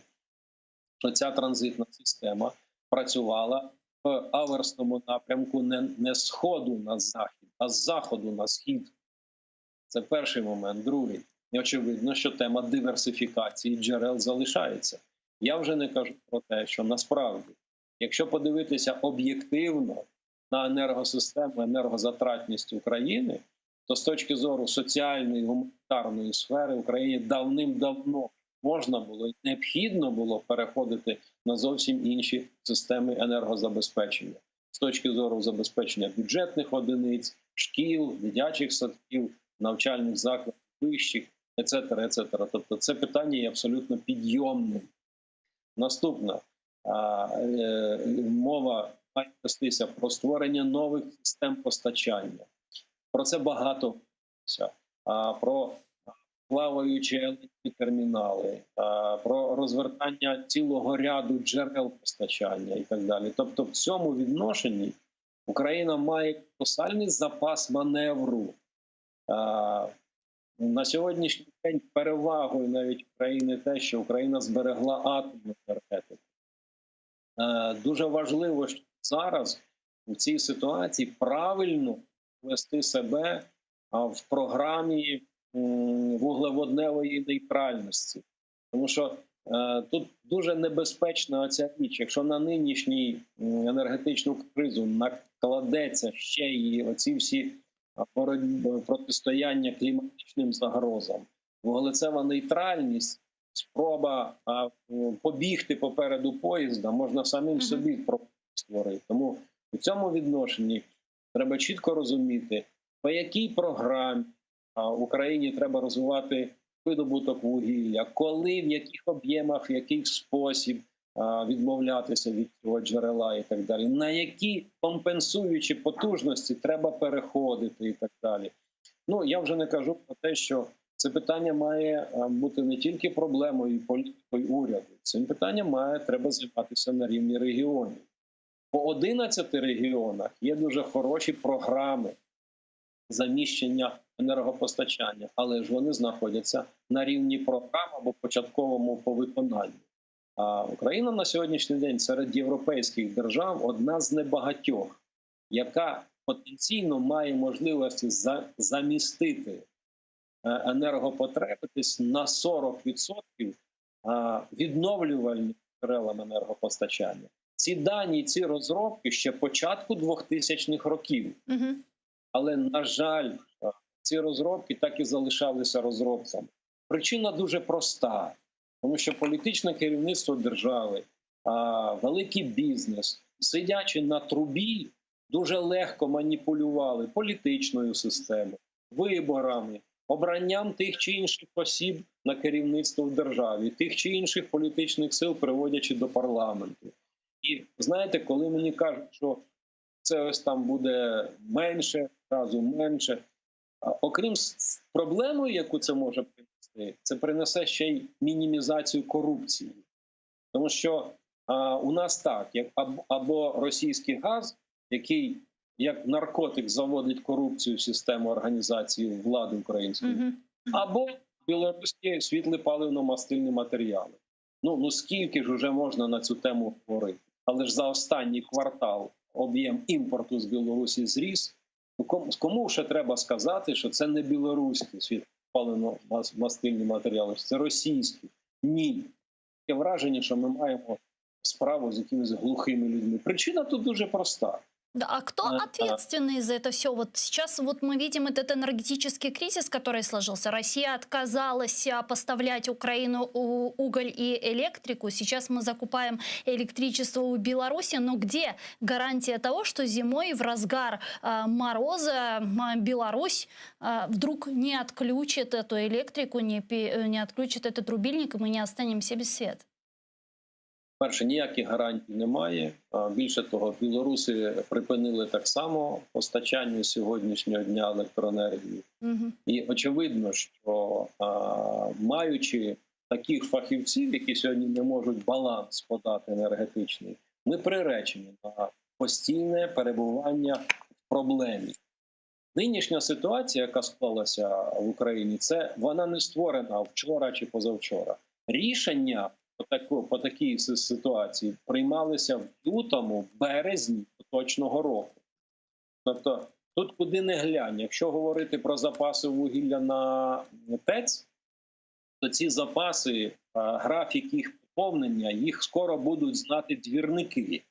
що ця транзитна система працювала в аверсному напрямку не з сходу на захід, а з заходу на схід. Це перший момент. Другий. І очевидно, що тема диверсифікації джерел залишається. Я вже не кажу про те, що насправді, якщо подивитися об'єктивно на енергосистему, енергозатратність України, то з точки зору соціальної, гуманітарної сфери Україні давним-давно можна було і необхідно було переходити на зовсім інші системи енергозабезпечення. З точки зору забезпечення бюджетних одиниць, шкіл, дитячих садків, навчальних закладів, вищих, etc., etc. Тобто це питання є абсолютно підйомним. Наступна мова має вестися про створення нових систем постачання. Про це багато про плаваючі LNG-термінали, про розвертання цілого ряду джерел постачання і так далі. Тобто в цьому відношенні Україна має колосальний запас маневру. На сьогоднішній день перевагою навіть України те, що Україна зберегла атомну енергетику. Дуже важливо, що зараз у цій ситуації правильно вести себе в програмі вуглеводневої нейтральності. Тому що тут дуже небезпечна ця річ. Якщо на нинішній енергетичну кризу накладеться ще і оці всі протистояння кліматичним загрозам, вуглецева нейтральність, спроба побігти попереду поїзда, можна самим собі створити. Тому у цьому відношенні треба чітко розуміти, по якій програмі Україні треба розвивати видобуток вугілля, коли, в яких об'ємах, в який спосіб відмовлятися від цього джерела і так далі, на які компенсуючі потужності треба переходити і так далі. Ну, я вже не кажу про те, що це питання має бути не тільки проблемою і політикою уряду. Цим питанням треба займатися на рівні регіонів. По 11 регіонах є дуже хороші програми заміщення енергопостачання, але ж вони знаходяться на рівні програм або початковому по виконанню. А Україна на сьогоднішній день серед європейських держав одна з небагатьох, яка потенційно має можливості замістити енергопотреби десь на 40% відновлювальним джерелам енергопостачання. Ці дані, ці розробки ще початку 2000-х років. Але, на жаль, ці розробки так і залишалися розробками. Причина дуже проста. Тому що політичне керівництво держави, великий бізнес, сидячи на трубі, дуже легко маніпулювали політичною системою, виборами, обранням тих чи інших осіб на керівництво в державі, тих чи інших політичних сил, приводячи до парламенту. І знаєте, коли мені кажуть, що це ось там буде менше, разу менше, окрім проблеми, яку це може принести, це принесе ще й мінімізацію корупції. Тому що у нас так, як або російський газ, який як наркотик заводить корупцію в систему організації влади української, або білоруські світлі паливно-мастильні матеріали. Ну скільки ж вже можна на цю тему говорити? Але ж за останній квартал об'єм імпорту з Білорусі зріс. Кому ще треба сказати, що це не білоруські світлі паливно-мастильні матеріали, це російські? Ні. Таке враження, що ми маємо справу з якимись глухими людьми. Причина тут дуже проста. Да, а кто ответственный за это все? Вот сейчас вот мы видим этот энергетический кризис, который сложился. Россия отказалась поставлять Украину уголь и электрику. Сейчас мы закупаем электричество у Беларуси. Но где гарантия того, что зимой в разгар мороза Беларусь вдруг не отключит эту электрику, не отключит этот рубильник, и мы не останемся без света? Перше, ніяких гарантій немає. Більше того, білоруси припинили так само постачання сьогоднішнього дня електроенергії. І очевидно, що маючи таких фахівців, які сьогодні не можуть баланс подати енергетичний, ми приречені на постійне перебування в проблемі. Нинішня ситуація, яка склалася в Україні, вона не створена вчора чи позавчора. Рішення по такій ситуації приймалися в лютому, березні поточного року. Тобто тут куди не глянь. Якщо говорити про запаси вугілля на ТЕЦ, то ці запаси, графік їх поповнення, їх скоро будуть знати двірники.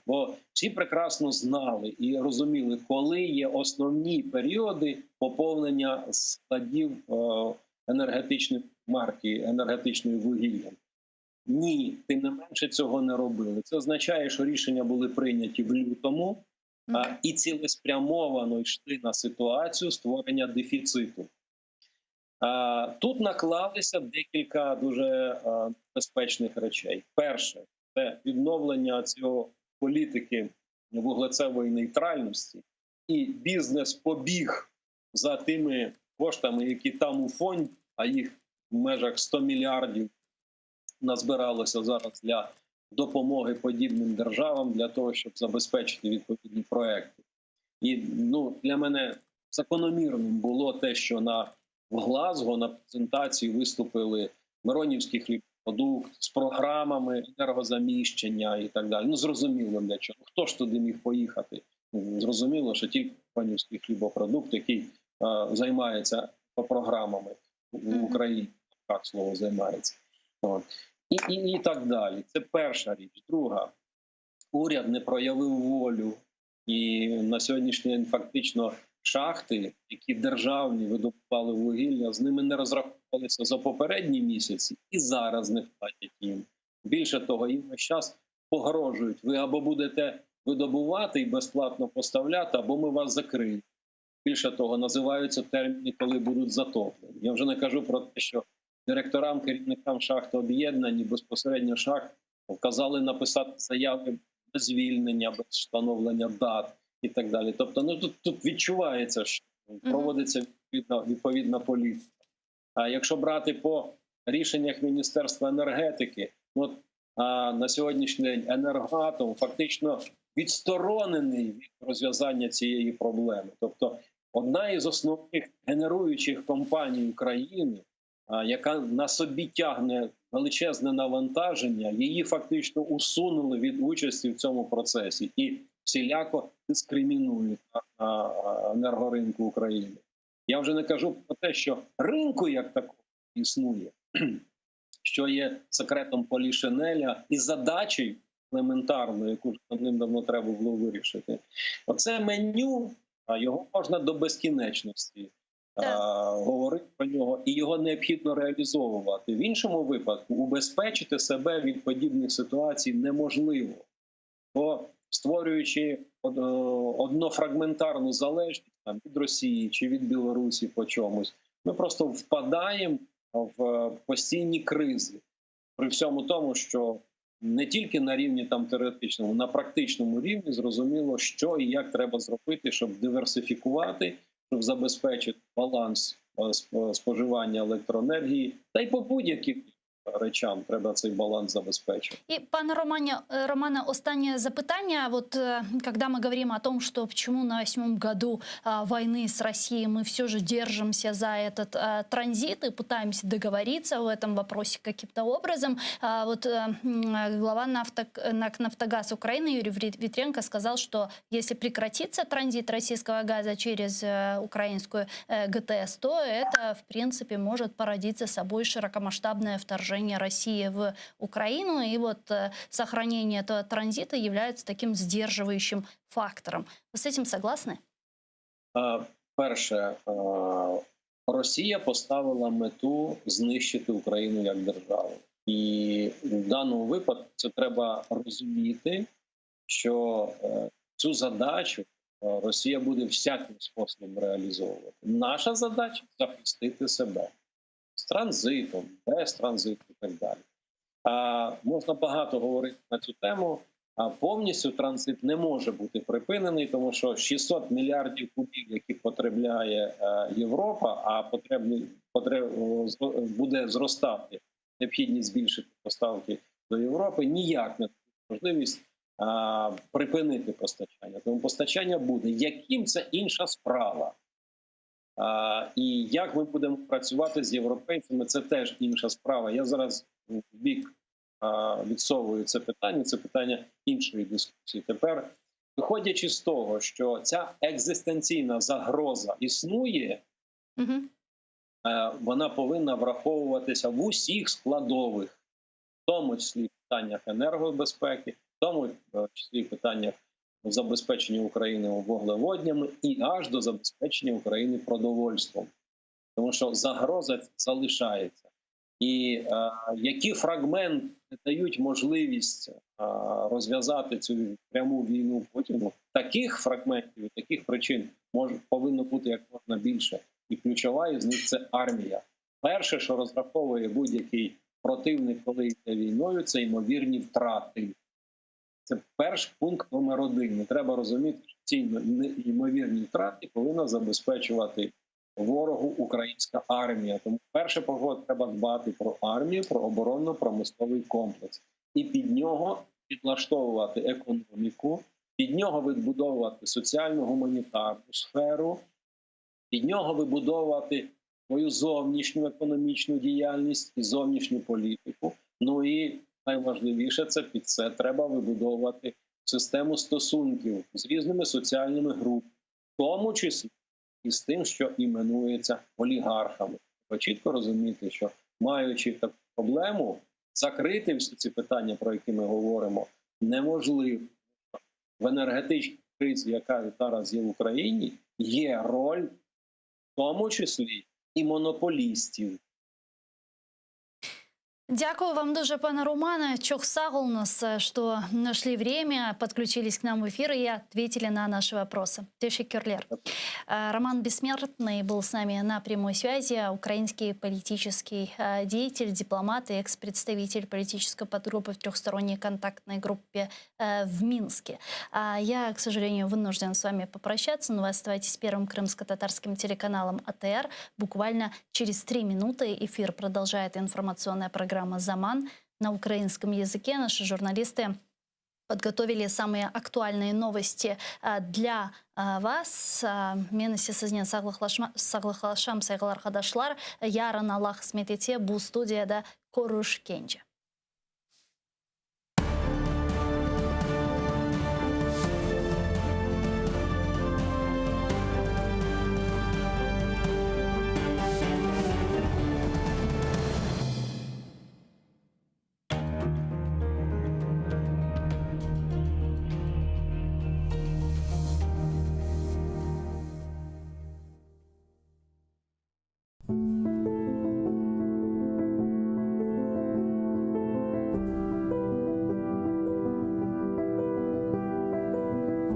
Бо всі прекрасно знали і розуміли, коли є основні періоди поповнення складів енергетичної марки, енергетичної вугілля. Ні, тим не менше цього не робили. Це означає, що рішення були прийняті в лютому і цілеспрямовано йшли на ситуацію створення дефіциту. Тут наклалися декілька дуже безпечних речей. Перше – це відновлення цього політики вуглецевої нейтральності і бізнес побіг за тими коштами, які там у фонді, а їх в межах 100 мільярдів назбиралося зараз для допомоги подібним державам для того, щоб забезпечити відповідні проекти. І для мене закономірним було те, що в Глазго на презентації виступили Миронівський хлібопродукт з програмами енергозаміщення і так далі. Зрозуміло для чого. Хто ж туди міг поїхати? Зрозуміло, що тільки Миронівський хлібопродукт, який займається програмами в Україні, так слово займається. І так далі. Це перша річ. Друга, уряд не проявив волю. І на сьогоднішній день фактично шахти, які державні видобували вугілля, з ними не розраховувалися за попередні місяці і зараз не платять їм. Більше того, їм весь час погрожують. Ви або будете видобувати і безплатно поставляти, або ми вас закриємо. Більше того, називаються терміни, коли будуть затоплені. Я вже не кажу про те, що директорам, керівникам шахт об'єднані, безпосередньо шахт, вказали написати заяви без звільнення, без встановлення дат і так далі. Тобто, тут відчувається, що проводиться відповідна політика. А якщо брати по рішеннях Міністерства енергетики, на сьогоднішній день Енергоатом фактично відсторонений від розв'язання цієї проблеми. Тобто, одна із основних генеруючих компаній України, яка на собі тягне величезне навантаження, її фактично усунули від участі в цьому процесі і всіляко дискримінують на енергоринку України. Я вже не кажу про те, що ринку як такого існує, що є секретом Полішинеля і задачею елементарною, яку ним давно треба було вирішити. Оце меню, його можна до безкінечності говорити про нього, і його необхідно реалізовувати. В іншому випадку убезпечити себе від подібних ситуацій неможливо. Бо створюючи однофрагментарну залежність від Росії чи від Білорусі по чомусь, ми просто впадаємо в постійні кризи. При всьому тому, що не тільки на рівні теоретичному, на практичному рівні зрозуміло, що і як треба зробити, щоб диверсифікувати, щоб забезпечити баланс споживання електроенергії, та й по будь-яких речам треба цей баланс забезпечити. И, пане Романе, останнє запитання. Вот когда мы говорим о том, что почему на 8-м году войны с Россией мы все же держимся за этот транзит и пытаемся договориться в этом вопросе каким-то образом. Вот глава НАК «Нафтогаз» Украины Юрий Витренко сказал, что если прекратится транзит российского газа через украинскую ГТС, то это, в принципе, может породить за собой широкомасштабное вторжение России в Украину, и вот сохранение этого транзита является таким сдерживающим фактором. Вы с этим согласны? Перше, Росія поставила мету знищити Україну як державу. І в даному випадку це треба розуміти, що цю задачу Росія буде всяким способом реалізовувати. Наша задача – захистити себе. З транзитом, без транзиту і так далі. Можна багато говорити на цю тему. Повністю транзит не може бути припинений, тому що 600 мільярдів кубів, які потребляє Європа, буде зростати необхідність збільшити поставки до Європи, ніяк не можливість припинити постачання. Тому постачання буде. Яким це інша справа? І як ми будемо працювати з європейцями, це теж інша справа. Я зараз в бік відсовую це питання іншої дискусії. Тепер, виходячи з того, що ця екзистенційна загроза існує, вона повинна враховуватися в усіх складових, в тому числі в питаннях енергобезпеки, в тому числі в питаннях забезпечення України вуглеводнями і аж до забезпечення України продовольством. Тому що загроза залишається. І які фрагменти дають можливість розв'язати цю пряму війну Путіну, таких фрагментів, таких причин повинно бути як можна більше. І ключова із них – це армія. Перше, що розраховує будь-який противник, коли йде війною, це ймовірні втрати. Це перший пункт номер 1. Не треба розуміти, що ці ймовірні втрати повинна забезпечувати ворогу українська армія. Тому перше, треба дбати про армію, про оборонно-промисловий комплекс. і під нього підлаштовувати економіку, під нього відбудовувати соціально-гуманітарну сферу, під нього вибудовувати свою зовнішню економічну діяльність і зовнішню політику. Ну і найважливіше, це під це треба вибудовувати систему стосунків з різними соціальними групами, в тому числі і з тим, що іменується олігархами. Ви чітко розумієте, що маючи таку проблему, закрити всі ці питання, про які ми говоримо, неможливо. В енергетичній кризі, яка зараз є в Україні, є роль, в тому числі і монополістів. Дякую вам дуже, пане Романе. Чохсагл нас, что нашли время, подключились к нам в эфир и ответили на наши вопросы. Тешекерлер. Роман Бессмертный был с нами на прямой связи. Украинский политический деятель, дипломат и экс-представитель политической подгруппы в трехсторонней контактной группе в Минске. Я, к сожалению, вынужден с вами попрощаться, но вы оставайтесь первым крымско-татарским телеканалом АТР. Буквально через 3 минуты эфир продолжает информационная программа «Заман» на украинском языке. Наши журналисты подготовили самые актуальные новости для вас. Мені сізіне сағлықлашам сайғылар қадашлар. Ярын Аллах сметете бұл студияда көрішкенже.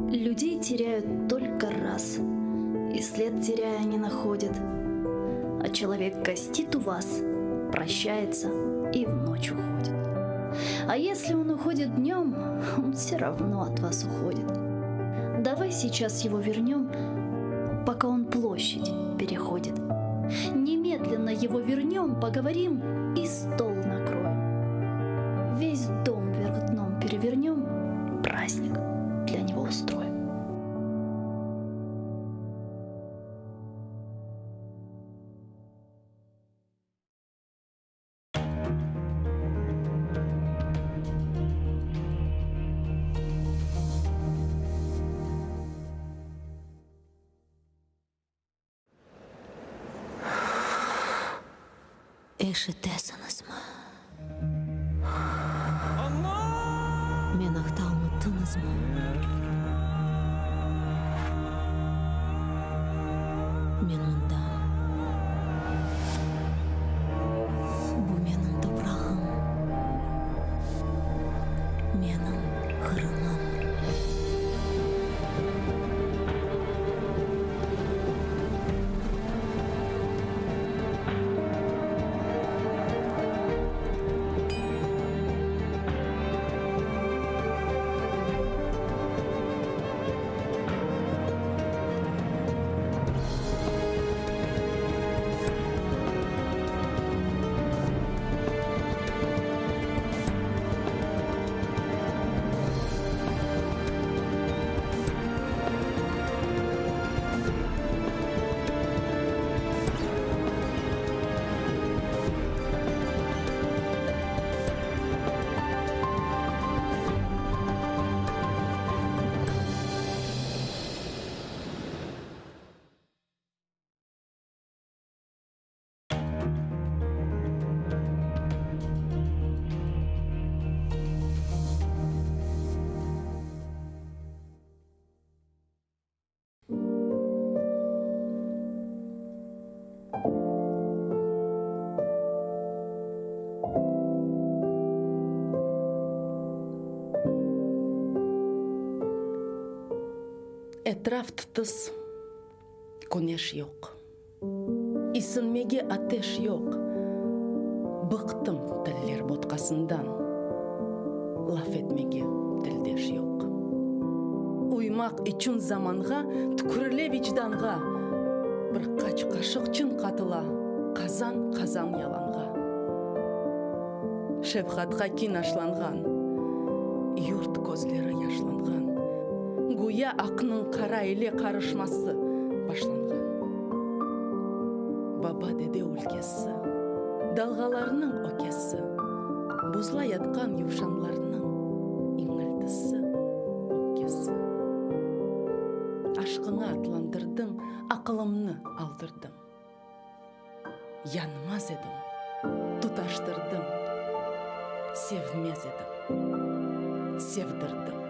Людей теряют только раз, и след теряя не находят. А человек гостит у вас, прощается и в ночь уходит. А если он уходит днем, он все равно от вас уходит. Давай сейчас его вернем, пока он площадь переходит. Немедленно его вернем, поговорим и стол накроем. Весь дом вверх дном перевернем, праздник для него устроим. Эшетесанысма. Мен ақтауны тынызма. Мен мұндам. Бұ менің топрағым. Менің қырымым. Etrafta tız, güneş yok. İsinmege ateş yok. Bıktım tiller botkasından. Laf etmege dildeş yok. Uymak için zamanға, tükürle vicdanға. Bir kaç kaşık çın katıla, kazan yalanға. шефқатқа кен ашланған, юрт көзлері яшланған, гуя ақының қара еле қарышмасы башланған. Баба деде өлкесі, далғаларының өкесі, бұзла ятқан ювшанларының иңілдісі, өпкесі. Ашқыңа атландырдың, ақылымны алдырдың. Янмаз едім, тұташтырдың, севмез едім, севдірдім.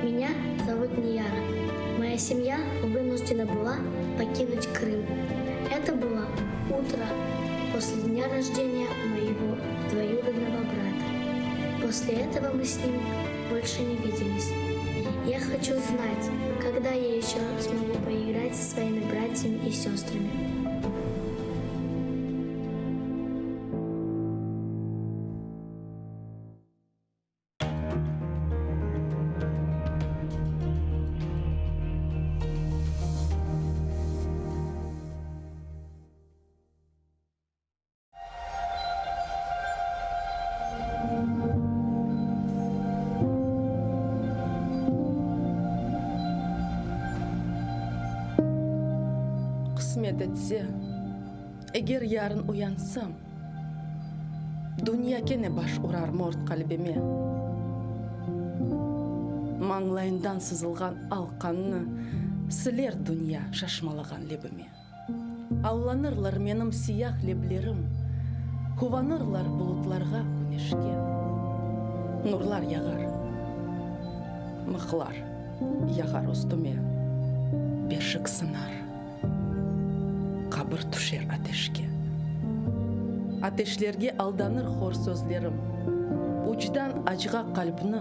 Меня зовут Нияра. Моя семья вынуждена была покинуть Крым. Это было утро после дня рождения моего двоюродного брата. После этого мы с ним больше не виделись. Я хочу знать, когда я еще смогу поиграть со своими братьями и сестрами. Қысмет етсе, егер ярын уянсам, дүния кене баш ұрар морт қалбеме. Маңлайындан сызылған алқанны сілер дүния шашмалаған лебіме. Алланырлар менім сияқ леблерім, куванырлар бұлытларға күнешке. Нұрлар яғар, мықлар яғар үстіме, бешік сынар. Қабыр түшер атешке. Атешлерге алданыр хор сөзлерім. Учдан ажға қалбыны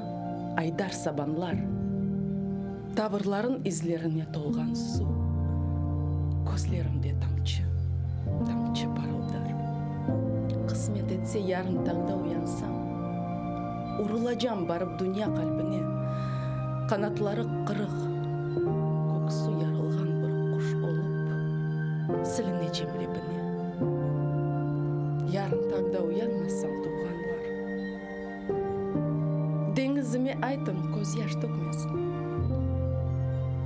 айдар сабанлар. Тавырларын излеріне толған су. Көзлерімде тамчы барылдар. Қысмет етсе ярын таңда уянсам, ұрылажам барып дүния қалбіне. Қанатлары қырық, көксу ярылған бір құш олып, сіліне жемлебіне. Ярын таңда уянмасам туғанлар. Деңізіме айтым көз яш төкмесін.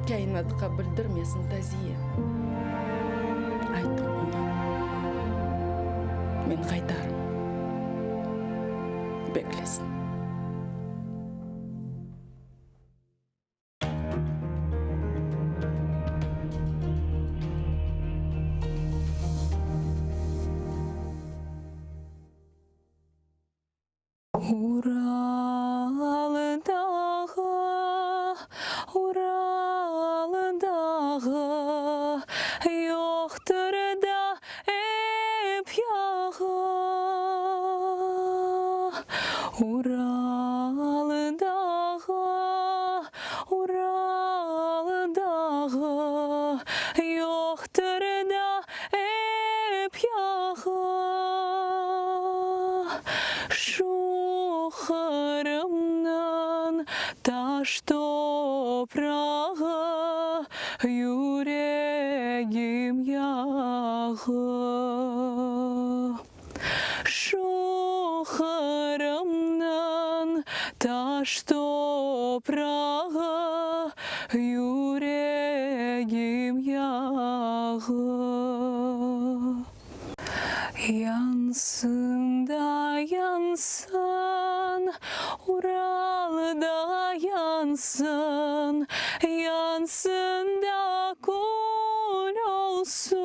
Кайнатқа білдірмесін тазие. Айтым ona. Мен қайтарым. Беклесін. Уралдағы yoxdur da ep yağı. Uralдағы yoxdur da ep yağı. Şuxarımdan taş toprağı, yüreğim yağı. Şuxarımdan taş toprağı, yüreğim yağı. Yansın da yansın, Ural'da yansın, yansın da kul olsun.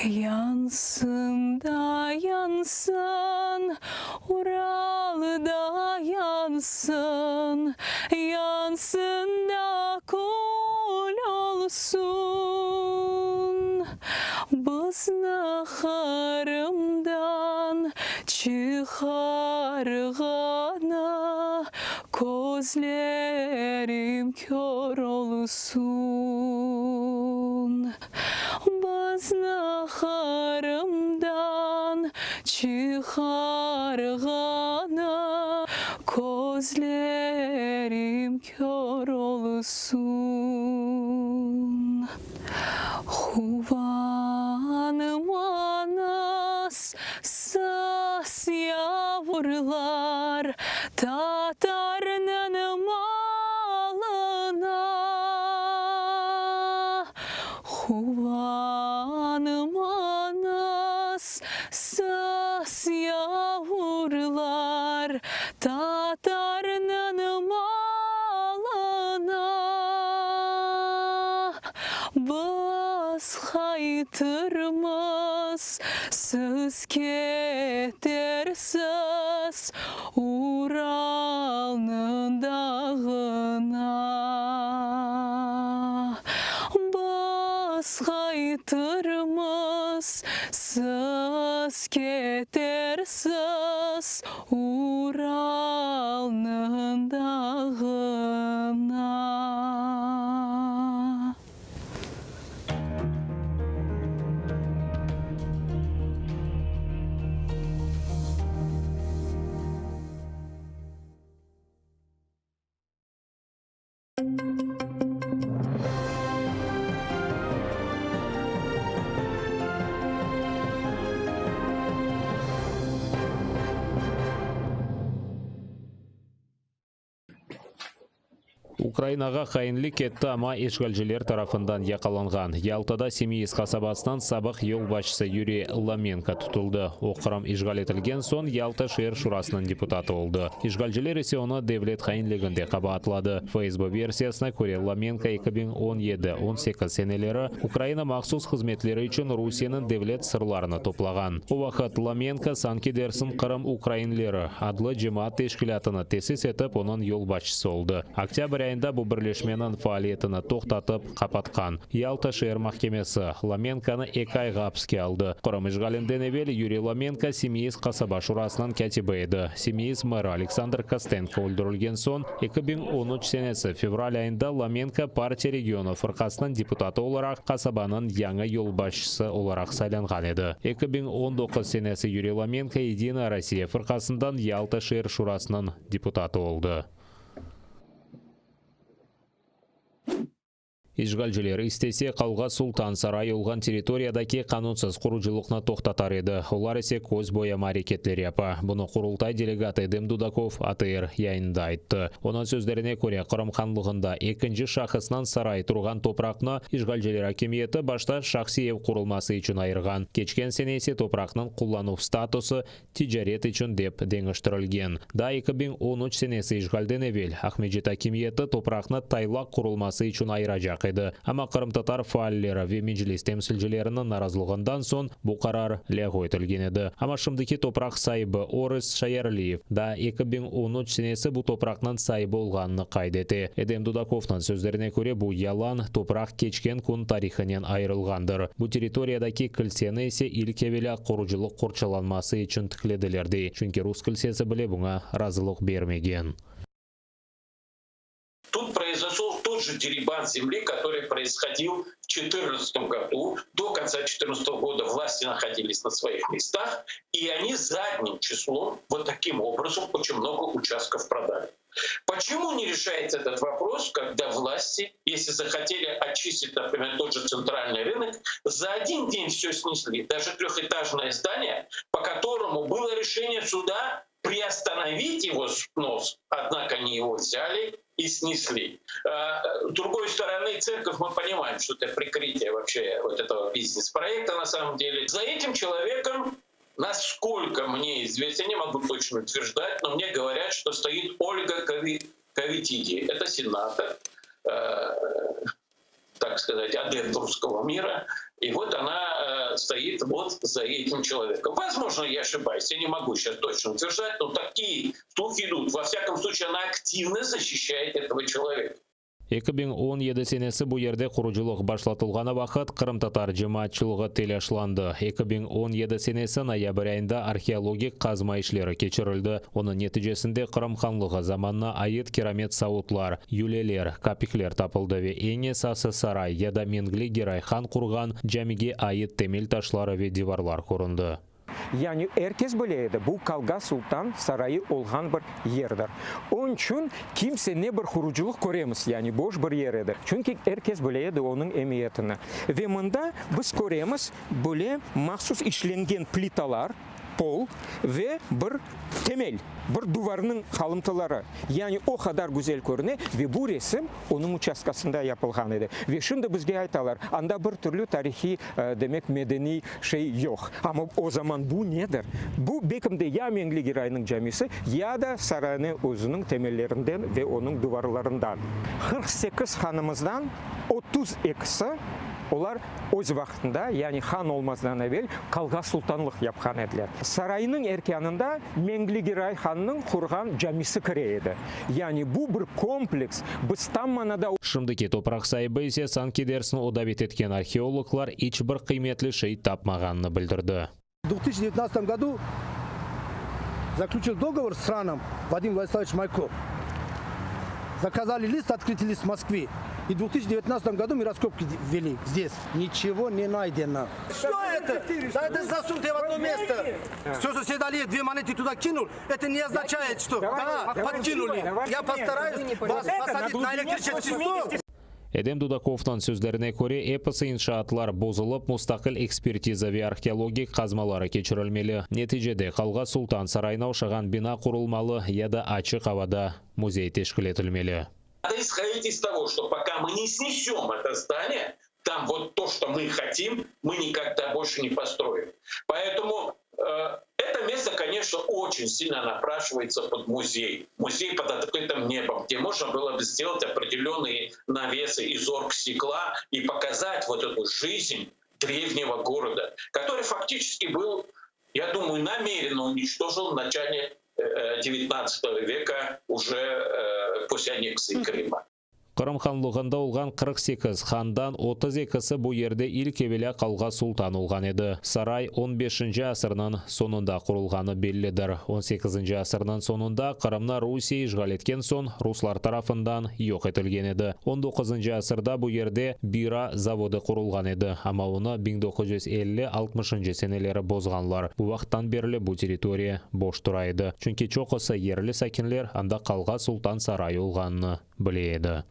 Yansın da yansın, Ural'da yansın, yansın da kul olsun. Bıznaharımdan çıkargana, gözlerim kör olsun. olsun. Baznaharımdan çıkargana gözlerim kör olsun. Huvanım anas sas yavrular Tatar'nın malına. Huvanım anas sas yavrular Tatar'nın malına. Biz haytırmız siz ketersiz Ural'nın dağına. Biz haytırmız siz ketersiz Ural'nın dağına. Украинаға қайынлы кетті, ама ешғалжылер тарафынан яқаланған. Ялтада Семейск қасабасынан сабық елбашысы Юрий Ломенко тұтылды. Оқырам ишғал етілген сон Ялта шер шурасының депутаты oldu. Ишғалжылер есе оны девлет қайынлігінде қабатлады. ФСБ версиясына көре Ломенко 2017-18 сенелері Украина мақсус қызметлері үшін Русияның девлет сырларını топлаған. О вақыт Ломенко Санкидерсін Қырым Украинлері адлы жемаат тешкілятыны тесіс етіп, оның елбашысы oldu. Октябрь айында бұл бірлешменің фаалиетіні тоқтатып қапатқан. Ялта шер махкемесі Ломенканы 2 айға апске алды. Қырым ишғалінден evvel Юрий Ломенко Семейск қасаба шурасынан кәтібі еді. Семейск мэрі Александр Костенко өлдірілген сон 2013 сенесі февраль айында Ломенко партия регионы фырқасының депутаты оларақ қасабаның яңа елбашысы оларақ сайланған еді. 2019 сенесі Юрий Ломенко Единая Россия фырқасындан Ялта шер шурасының депутаты oldu. Ишғалжылер істесе қалға Султан сарай олған территориядаки қанунсыз құружылықна тоқтатар еді. Олар есе көз бояма әрекеттер япа. Бұны құрылтай делегаты Эдем Дудаков АТР яйында айтты. Оның сөздеріне көре Қырым ханлығында екінші шақысынан сарай тұрған топрақны ишғалжылер акимиеті башта шақси ев құрылмасы үшін айырған. Кечкен сенесе топрақның құллану статусы тижарет үшін деп деңіштірілген. Да 2013 сенесі ишғалден evvel Ахмеджет акимиеті топрақны тайлақ құрылмасы үшін айырajaq. Ама Қырым татар фааллері ве меджлис темсілжілерінің наразылығындан сон бұл қарар ләғу етілген еді. Ама шымдыки топрақ сайбы Орыс Шаярлиев да 2013 сенесі бұл топрақнан сайбы олғанны қайдеті. Эдем Дудаковтың сөздеріне көре бұл ялан топрақ кечкен күн тарихынен айырылғандыр. Бұл территориядаки кілсені есе илкевелі құружылық құрчаланмасы үшін тікледілерді. Чүнке рус кілсесі біле бұңа разылық бермеген. Тут произошел тот же дерибан земли, который происходил в 2014 году. До конца 2014 года власти находились на своих местах, и они задним числом вот таким образом очень много участков продали. Почему не решается этот вопрос, когда власти, если захотели очистить, например, тот же центральный рынок, за один день все снесли, даже трехэтажное здание, по которому было решение суда приостановить его снос, однако они его взяли и снесли. С другой стороны, церковь, мы понимаем, что это прикрытие вообще вот этого бизнес-проекта на самом деле. За этим человеком, насколько мне известно, я не могу точно утверждать, но мне говорят, что стоит Ольга Кавитиди. Это сенатор, так сказать, адепт русского мира. И вот она стоит вот за этим человеком. Возможно, я ошибаюсь, я не могу сейчас точно утверждать, но такие слухи идут. Во всяком случае, она активно защищает этого человека. 2017 senesi bu yerде құручылық башлатылғаны вақыт Қырым-татар жамаатчылығы телеашланды. 2017 senesi ноябрь айында археологик қазма ишлері кечірілді. Оның нәтижесінде Қырым ханлығы заманына айыт керамет сауытлар, юлелер, капиклер тапылды ве ене сасы сарай, яда Менгли Герай хан құрған жамиге айыт темел ташлары ве диварлар көрінді. Yani herkes bileydi bu Kalga Sultan sarayı olğan bir yerdir. Onun için kimse ne bir kuruculuk göremiz, yani boş bir yerdir. Çünkü herkes bileydi onun emniyetini. Ve bunda biz göremiz böyle mahsus işlengen plitalar, pol ve bir temel, bir duvarının kalıntıları. Yani o kadar güzel görünüyor ve bu resim onun uçaskasında yapılgan idi. Ve şimdi bizge aytalar, anda bir türlü tarihi demek medeni şey yok. Ama o zaman bu nedir? Bu bekimde ya Mengli Giray'ın camisi ya da sarayın özünün temellerinden ve onun duvarlarından. 48 hanımızdan 32'si Olar öz vaxtında, yani han olmazdan evvel Kalga Sultanlıq yapqan ediler. Sarayının erkanında Mengli Giray hanının kurgan camisi kireydi. Yani bu bir kompleks. Biz tam manada... Şimdiki toprak sahibi ise Sankt-Petersburg'ni odabet etken arxeologlar hiç bir kıymetli şey tapmağanını bildirdi. В 2019 году заключил договор с РАНом Вадим Владиславович Майко. Заказали лист, открытый лист в Москве. И в 2019 году мы раскопки ввели здесь. Ничего не найдено. Что это? Да это засунутое в одно место. Все, что Седалиев 2 монеты туда кинул, это не означает, что да, подкинули. Я постараюсь вас посадить на электрический стол. Эдем Дудаковтан сөздеріне көре эпосы иншаатлар бозылып, мұстақыл экспертиза ве археологик қазмалары кечірілмелі. Нәтижеде Қалға Сұлтан сарайына ошаған бина құрылмалы, яда ачық авада музей тешкіл етілмелі. Надо исходить из того, что пока мы не снесем это здание, там вот то, что мы хотим, мы никогда больше не построим. Поэтому это место, конечно, очень сильно напрашивается под музей. Музей под открытым небом, где можно было бы сделать определенные навесы из оргстекла и показать вот эту жизнь древнего города, который фактически был, я думаю, намеренно уничтожен в начале 19 века уже после аннексии Крыма. Қырым ханлығында олған 48 хандан 32-сі бұл ерде илкебелі Қалға Сұлтан олған еді. Сарай 15-ші асырның сонында құрылғаны белледір. 18-ші асырның сонында Қырымна Русия işgal еткен сон руслар тарафындан йоқ етілген еді. 19-ші асырда бұл ерде бира заводы құрылған еді. Ама оны 1950-60-ші сенелері бозғанлар. Бұл вақыттан берлі бұл территория бош тұрайды. Чүнки чоқысы ерлі сәкінлер анда Қалға Сұлтан сарайы олғанны біледі.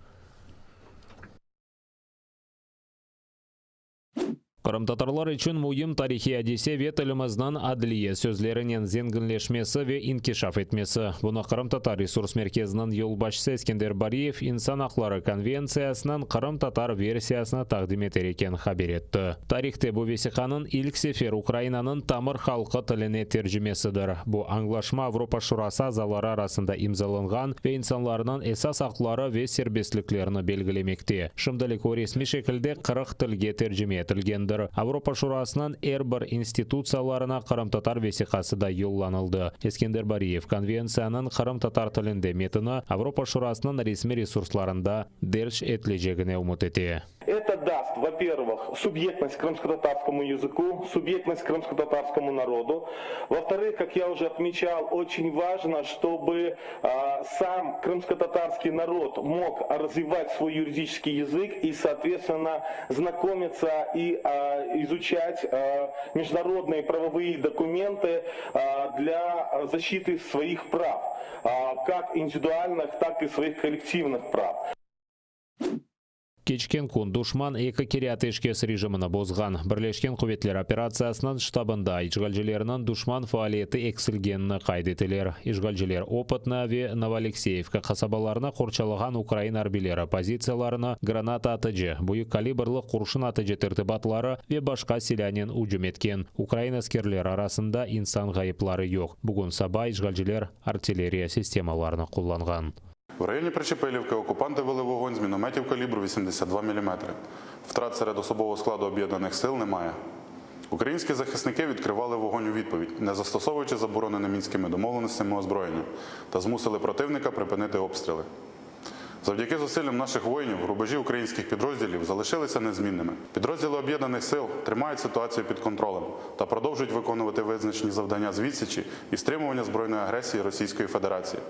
Қырым-татарлар үшін мұйым тарихи әдесе ве тіліміздің адлие сөзлерінен зенгінлешмесі ве инкишаф етмесі. Бұны Қырым-татар ресурс мерkezінің yolbaşысы Ескендер Бариев инсан ақлары конвенциясының Қырым-татар версиясына тақдим етер екен хабар етті. Тарихте бұл весиқаның ilk сефер Украинаның тамыр халқы тіліне тержімесідір. Бұл аңлашма Авропа Шурасы азалары арасында имзаланған ве инсанларының esas ақлары ве сербестліклеріні белгілемекте. Шымдылық о ресми шекілде 40 тілге тержіме етілгендір. Авропа Шурасынан әрбір институцияларына Қырым-татар весиқасы да yollanıldı. Ескендер Бариев конвенцияның Қырым-татар тілінде метіні Авропа Шурасының ресми ресурсларында держ етілежегіне үміт ете. Это даст, во-первых, субъектность крымско-татарскому языку, субъектность крымско-татарскому народу. Во-вторых, как я уже отмечал, очень важно, чтобы сам крымско-татарский народ мог развивать свой юридический язык и, соответственно, знакомиться и изучать международные правовые документы для защиты своих прав, как индивидуальных, так и своих коллективных прав. Кечкен күн душман екі керят ешкес режиміні бозған. Бірлешкен Құветлер операциясынан штабында ишгалжелерінің душман фаалиеті эксілгеніні қайдетілер. Ишгалжелер опытна ве Новоалексеевка қасабаларына қорчалыған Украин арбилері позицияларына граната атыжы, бұйық калибрлық құршын атыжы тіртібатлары ве башқа селянен ұжым еткен. Украин әскерлер арасында инсан ғайыплары жоқ. Бүгін саба ишгалжелер артиллерия системаларына қолланған. В районі Причепилівки окупанти вели вогонь з мінометів калібру 82 мм. Втрат серед особового складу об'єднаних сил немає. Українські захисники відкривали вогонь у відповідь, не застосовуючи заборонене мінськими домовленостями озброєння, та змусили противника припинити обстріли. Завдяки зусиллям наших воїнів рубежі українських підрозділів залишилися незмінними. Підрозділи Об'єднаних сил тримають ситуацію під контролем та продовжують виконувати визначені завдання з відсічі і стримування збройної агресії Російської Федерації.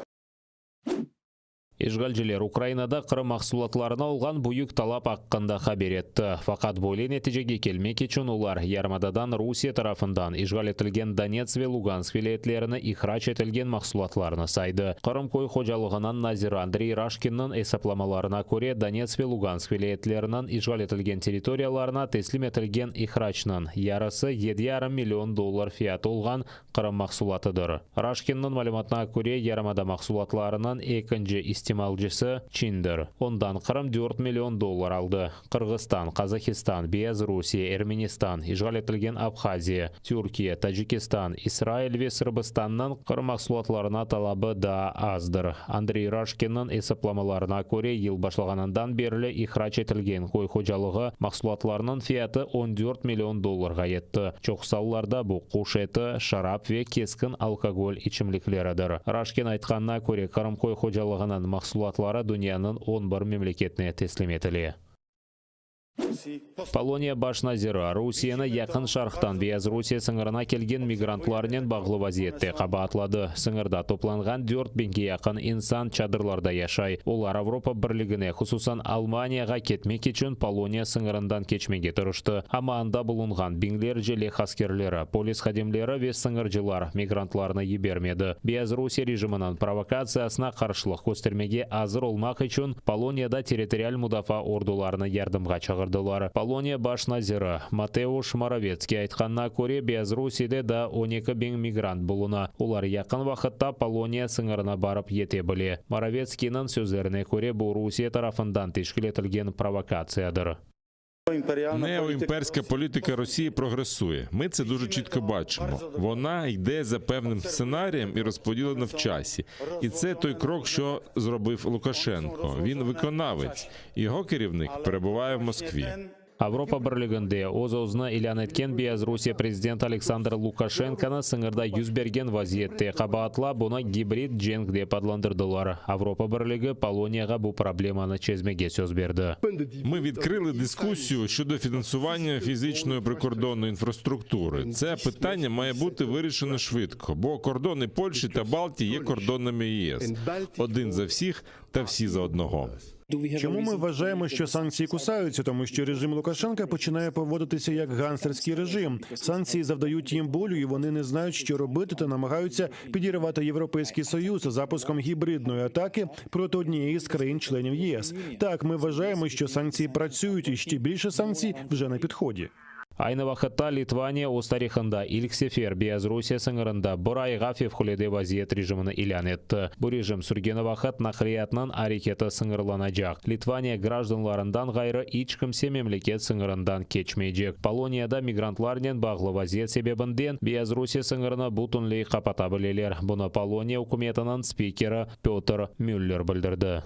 Ишгалжилер Украинада Крым махсулатларына алған бұйық талап аққанда хабар етті. Фақат бойлы нәтижеге келмек үшін олар Ярмададан Русия тарафындан ишгал етілген Донец ве Луганск вилаетлеріне ихрач етілген махсулатларына сайды. Қырым қой қожалығынан Назир Андрей Рашкиннің есапламаларына көре Донец ве Луганск вилаетлерінің ишгал етілген территорияларына теслим етілген ихрачнан ярысы $7,5 миллион фиаты олған Қырым махсулатыдыр. Рашкиннің малыматына көре Ярмада махсулатларынан екінші истемалжысы Чиндер. Ондан Қырым $4 миллион алды. Қырғызстан, Казахстан, Беларусия, Эрменистан, ишгал етілген Абхазия, Түркия, Таджикистан, Израиль ве Сырбыстаннан Қырым махсулатларына талабы да аздыр. Андрей Рашкиннің есапламаларына көре ел башлағанынан берлі ихрач етілген қой қожалығы махсулатларының фияты $14 миллион етті. Чоқсалларда бұл құш еті, шарап ве кескін алкоголь ичімліклерідір. Рашкин айтқанына көре Қырым қой қожалығының махсулатлары дүнияның 11 мемлекетіне теслим етілі. Полония баш назиры Русияны яқын шарқтан Беларусия сыңырына келген мигрантларнен бағлы вазиетте қабатлады. Сыңырда топланған 4000-ге яқын инсан чадырларда яшай. Олар Европа бірлігіне, хусусан Алманияға кетмек үшін Полония сыңырындан кечмеге тұрышты. Ама анда бұлынған бинглер желе хаскерлері, полис хадемлері ве сыңыржылар мигрантларны ебермеді. Беларусия режимінің провокациясына қаршылық көстермеге азыр олмақ үшін Полонияда территориаль мудафа ордуларны ярдымға чағырдылар. Полония баш назиры Матеуш Моровецкий айтқанына көре Беларусияде да 12 000 мигрант болуна. Олар яқын вақытта Полония сыңырына барып ете біле. Моровецкийнің сөздеріне көре бұл Русия тарафындан тешкіл етілген провокациядыр. Неоімперська політика Росії прогресує. Ми це дуже чітко бачимо. Вона йде за певним сценарієм і розподілена в часі. І це той крок, що зробив Лукашенко. Він виконавець. Його керівник перебуває в Москві. Авропа бірлігінде оз-озына илан еткен Беларусия президент Александр Лукашенконы сыңырда yüz берген вазиетте қабатла бұны гибрид женг деп адландырдылар. Авропа бірлігі Полонияға бұл проблеманы чезмеге сөз берді. Ми відкрили дискусію щодо фінансування фізичної прикордонної інфраструктури. Це питання має бути вирішено швидко, бо кордони Польщі та Балтії є кордонами ЄС. Один за всіх та всі за одного. Чому ми вважаємо, що санкції кусаються? Тому що режим Лукашенка починає поводитися як гангстерський режим. Санкції завдають їм болю, і вони не знають, що робити, та намагаються підірвати Європейський Союз запуском гібридної атаки проти однієї з країн-членів ЄС. Так, ми вважаємо, що санкції працюють, і ще більше санкцій вже на підході. Айны вақытта Литвания өз тарихында ilk сефер Беларусия сыңырында бір айға февкуледе вазиет режимini илян етті. Бұл режим сүргені вақыт нақриятынан әрекеті сыңырланacak. Литвания гражданларынан ғайры ичкімсе мемлекет сыңырындан кечмейджек. Полонияда мигрантларнен бағлы вазиет себебінден Беларусия сыңырына бұтынлей қапата білелер. Бұны Полония үкіметінің спикері Петр Мюллер білдірді.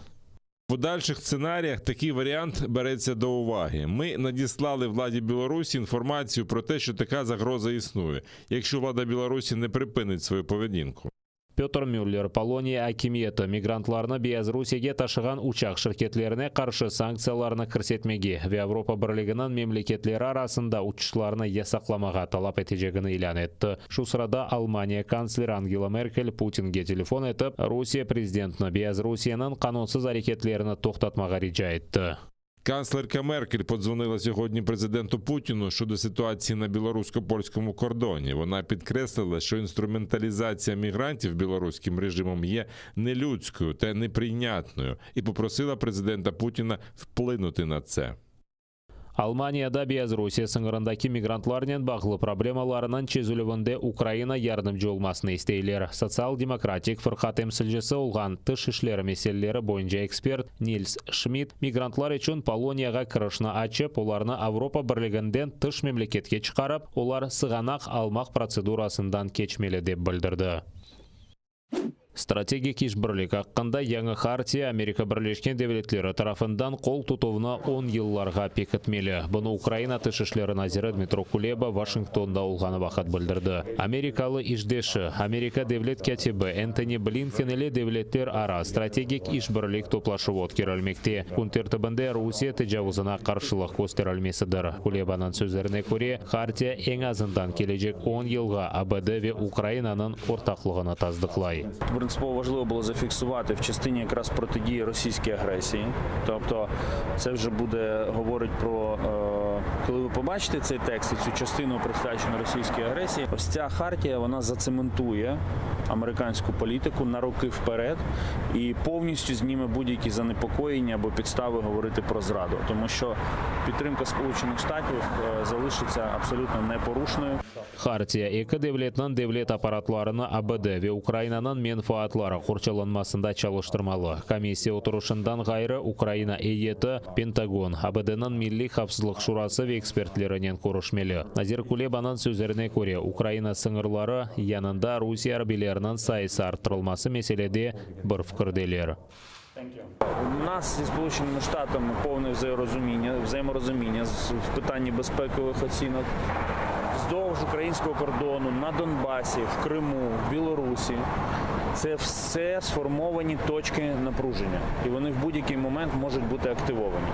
В подальших сценаріях такий варіант береться до уваги. Ми надіслали владі Білорусі інформацію про те, що така загроза існує, якщо влада Білорусі не припинить свою поведінку. Петр Мюллер Полония акимиеті мигрантларны Беларусияге ташыған учақ шirketlеріне қаршы санкцияларны кірсетмеге ве Европа бірлігінің мемлекетлері арасында учышларны ясақламаға талап етежегіні илян етті. Шу сырада Алмания канцлер Ангела Меркель Путинге телефон етіп, Русия президентіні Беларусияның қанунсыз әрекетлеріні тоқтатмаға рича етті. Канцлерка Меркель подзвонила сьогодні президенту Путіну щодо ситуації на білорусько-польському кордоні. Вона підкреслила, що інструменталізація мігрантів білоруським режимом є нелюдською та неприйнятною і попросила президента Путіна вплинути на це. Алманияда Беларусия сыңырындаки мигрантларнен бағлы проблемаларынан чезулівінде Украина ярдым жолмасын істейлер. Социал-демократик фырқа темсілжесі олған тыш ішлері меселелері бойынша эксперт Нильс Шмидт мигрантлар үшін Полонияға кірішні ачып, оларны Авропа бірлігінден тыш мемлекетке чықарып, олар сығанақ алмақ процедурасындан кечмелі деп білдірді. Стратегик ишбірлік аққанда яңы хартия Америка Бірлескен Девлеттері тарафындан қол тұтуына 10 елларға бекітмелі. Бұны Украина тышышлары назирі Дмитро Кулеба Вашингтонда олғаны вақыт білдірді. Америкалы ишдеші, Америка девлет кәтебі Энтони Блинкен еле девлеттер ара стратегик ишбірлік топлашы өткерілмекте. Күн тәртібінде Русия тәжауызына қаршылық көстерілмесідір. Кулебаның сөздеріне көре, хартия ең азындан кележек 10 елға АБД ве Украинаның ортақлығына таздықлай. Принципово важливо було зафіксувати в частині якраз протидії російській агресії. Тобто це вже буде говорить про, коли ви побачите цей текст і цю частину присвячену російській агресії, ось ця хартія, вона зацементує американську політику на роки вперед і повністю зніме будь-які занепокоєння або підстави говорити про зраду. Тому що підтримка Сполучених Штатів залишиться абсолютно непорушною. Хартия екі девлетнің девлет аппаратларыны АБД ве Украинанын менфаатлары қорчаланмасында чалыштырмалы. Комиссия отырышындан ғайры Украина эйеті Пентагон, АБДның Милли Қапсызлық Шурасы ве экспертлерінен көрішмелі. Назир Кулебаның сөздеріне көре, Украина сыңырлары янында Русия арбилерінің сайысы арттырылмасы меселеде бір фікірделер. У нас зі Сполученими Штатами повне взаєморозуміння в питанні безпекових оцінок. Вздовж українського кордону, на Донбасі, в Криму, в Білорусі. Це все сформовані точки напруження. І вони в будь-який момент можуть бути активовані.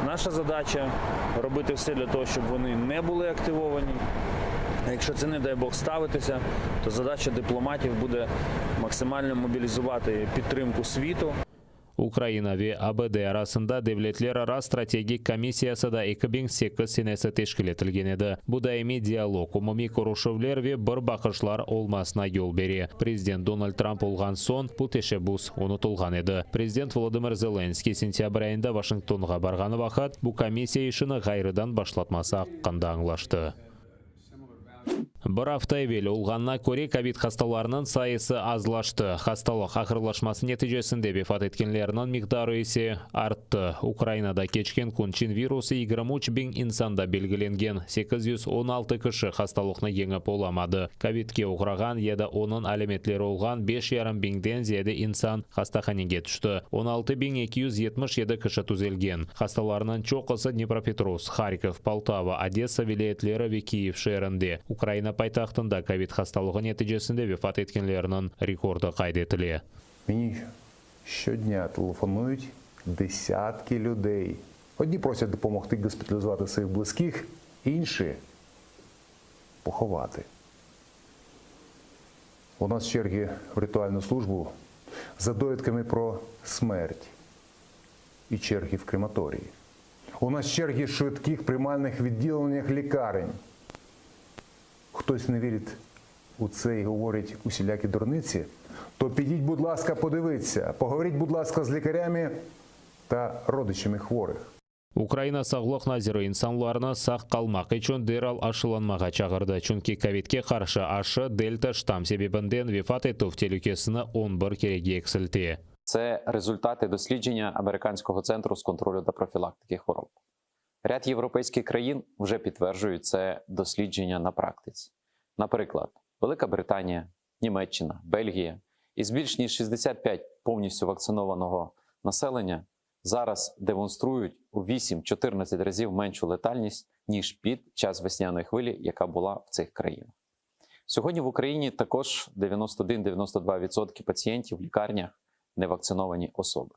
Наша задача – робити все для того, щоб вони не були активовані. А якщо це, не дай Бог, ставитися, то задача дипломатів буде максимально мобілізувати підтримку світу. Украина ве АБД арасында девлетлер ара стратегик комиссиясы да 2008 сенесі тешкіл етілген еді. Бұда эми диалог, умуми көрушевлер ве бір бақышлар олмасына ел бере. Президент Дональд Трамп олған сон бұл тешебус ұнытылған еді. Президент Владимир Зеленский сентябрь айында Вашингтонға барғаны вақыт бұл комиссия ішіні ғайрыдан башлатмасы аққанда аңлашты. Бір апта evvel олғанна көре ковид хасталарының сайысы азлашты. Хасталық ақырлашмасы нәтижесінде вефат еткенлерінің миқдары есе артты. Украинада кечкен күнчин вирусы 23 bin инсанда белгіленген. 816 кіші хасталықны еңіп оламады. Ковидке ұғыраған еді оның әлеметлері олған 5,5 бинден зиеді инсан хастаханеге түшті. 16,277 кіші түзелген. Хасталарының чоқысы Днепропетровск, Харьков, Полтава, Одесса вилаетлері ве Киев шерінде. Украина пайтақтында ковид хасталығы нәтижесінде вефат еткенлерінің рекорды қайдетілі. Мені щодня телефонують десятки людей. Одні просять допомогти госпіталізувати своїх близьких, інші поховати. У нас черги в ритуальну службу за довідками про смерть і черги в крематорії. У нас черги в швидких приймальних відділеннях лікарень. Хтось не вірить у це і говорить усілякі дурниці, то підіть, будь ласка, подивіться, поговоріть, будь ласка, з лікарями та родичами хворих. Украина сағлық назиры инсанларына сақ қалмақ үшін дерал ашыланмаға чағырды. Чүнки ковидке қаршы ашы дельта штам себебінден вефат ету телюкесіні 11 кереге ексілте. Це результати дослідження Американського центру з контролю та профілактики хвороб. Ряд європейських країн вже підтверджують це дослідження на практиці. Наприклад, Велика Британія, Німеччина, Бельгія із більш ніж 65 повністю вакцинованого населення зараз демонструють у 8-14 разів меншу летальність, ніж під час весняної хвилі, яка була в цих країнах. Сьогодні в Україні також 91-92% пацієнтів в лікарнях невакциновані особи.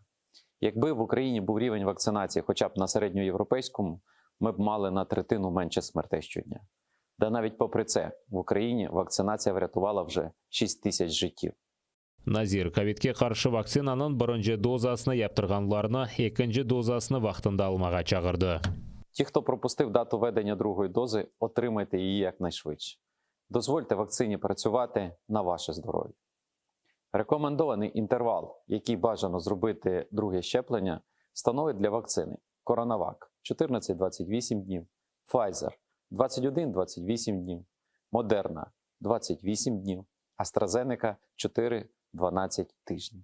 Якби в Україні був рівень вакцинації хоча б на середньоєвропейському, ми б мали на третину менше смертей щодня. Да навіть попри це, в Україні вакцинація врятувала вже 6 тисяч життів. Назир, ковидке қаршы вакцинаның бірінші дозасыны яптырғанларына екінші дозасыны вақтында алмаға чағырды. Ті, хто пропустив дату введення другої дози, отримайте її якнайшвидше. Дозвольте вакцині працювати на ваше здоров'я. Рекомендований інтервал, який бажано зробити друге щеплення, становить для вакцини CoronaVac 14-28 днів, Pfizer 21-28 днів, Moderna 28 днів, AstraZeneca 4-12 тижнів.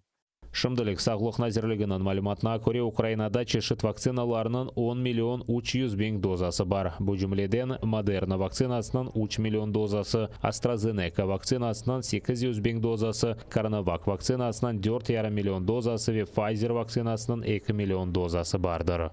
Шымдылык саглык назирлигинин маалыматына көрө Украинада чешит вакциналарынын 10 миллион 300 000 дозасы бар. Бу жумледен Модерна вакцинасынын 3 миллион дозасы, AstraZeneca вакцинасынын 800 000 дозасы, Коронавак вакцинасынын 4,5 миллион дозасы ve Pfizer вакцинасынын 2 миллион дозасы бардыр.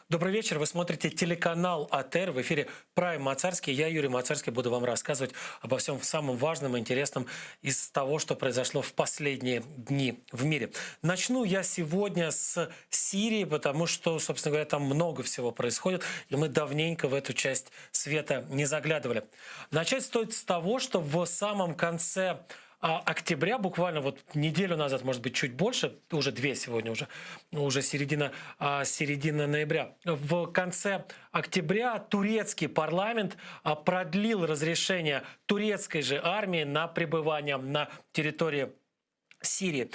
Добрый вечер. Вы смотрите телеканал АТР. В эфире Прайм Мацарский. Я, Юрий Мацарский, буду вам рассказывать обо всем самом важном и интересном из того, что произошло в последние дни в мире. Начну я сегодня с Сирии, потому что, собственно говоря, там много всего происходит, и мы давненько в эту часть света не заглядывали. Начать стоит с того, что в самом конце октября, буквально вот неделю назад, может быть, чуть больше, уже 2 сегодня, уже середина ноября. В конце октября турецкий парламент продлил разрешение турецкой же армии на пребывание на территории Сирии.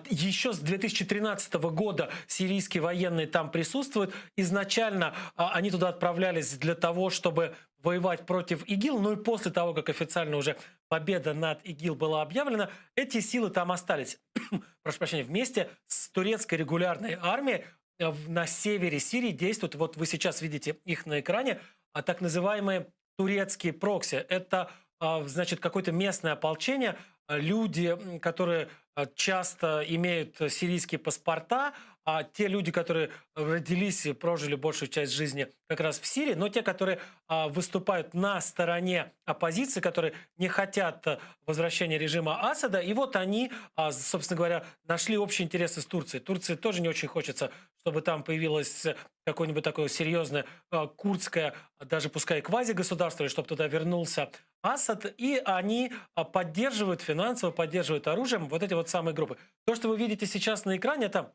Еще с 2013 года сирийские военные там присутствуют. Изначально они туда отправлялись для того, чтобы воевать против ИГИЛ, ну и после того, как официально уже победа над ИГИЛ была объявлена, эти силы там остались. Прошу прощения, вместе с турецкой регулярной армией на севере Сирии действуют, вот вы сейчас видите их на экране, так называемые турецкие прокси. Это, значит, какое-то местное ополчение, люди, которые часто имеют сирийские паспорта, а те люди, которые родились и прожили большую часть жизни как раз в Сирии, но те, которые выступают на стороне оппозиции, которые не хотят возвращения режима Асада, и вот они, собственно говоря, нашли общие интересы с Турцией. Турции тоже не очень хочется, чтобы там появилось какое-нибудь такое серьезное курдское, даже пускай квазигосударство, чтобы туда вернулся Асад, и они поддерживают финансово, поддерживают оружием вот эти вот самые группы. То, что вы видите сейчас на экране, это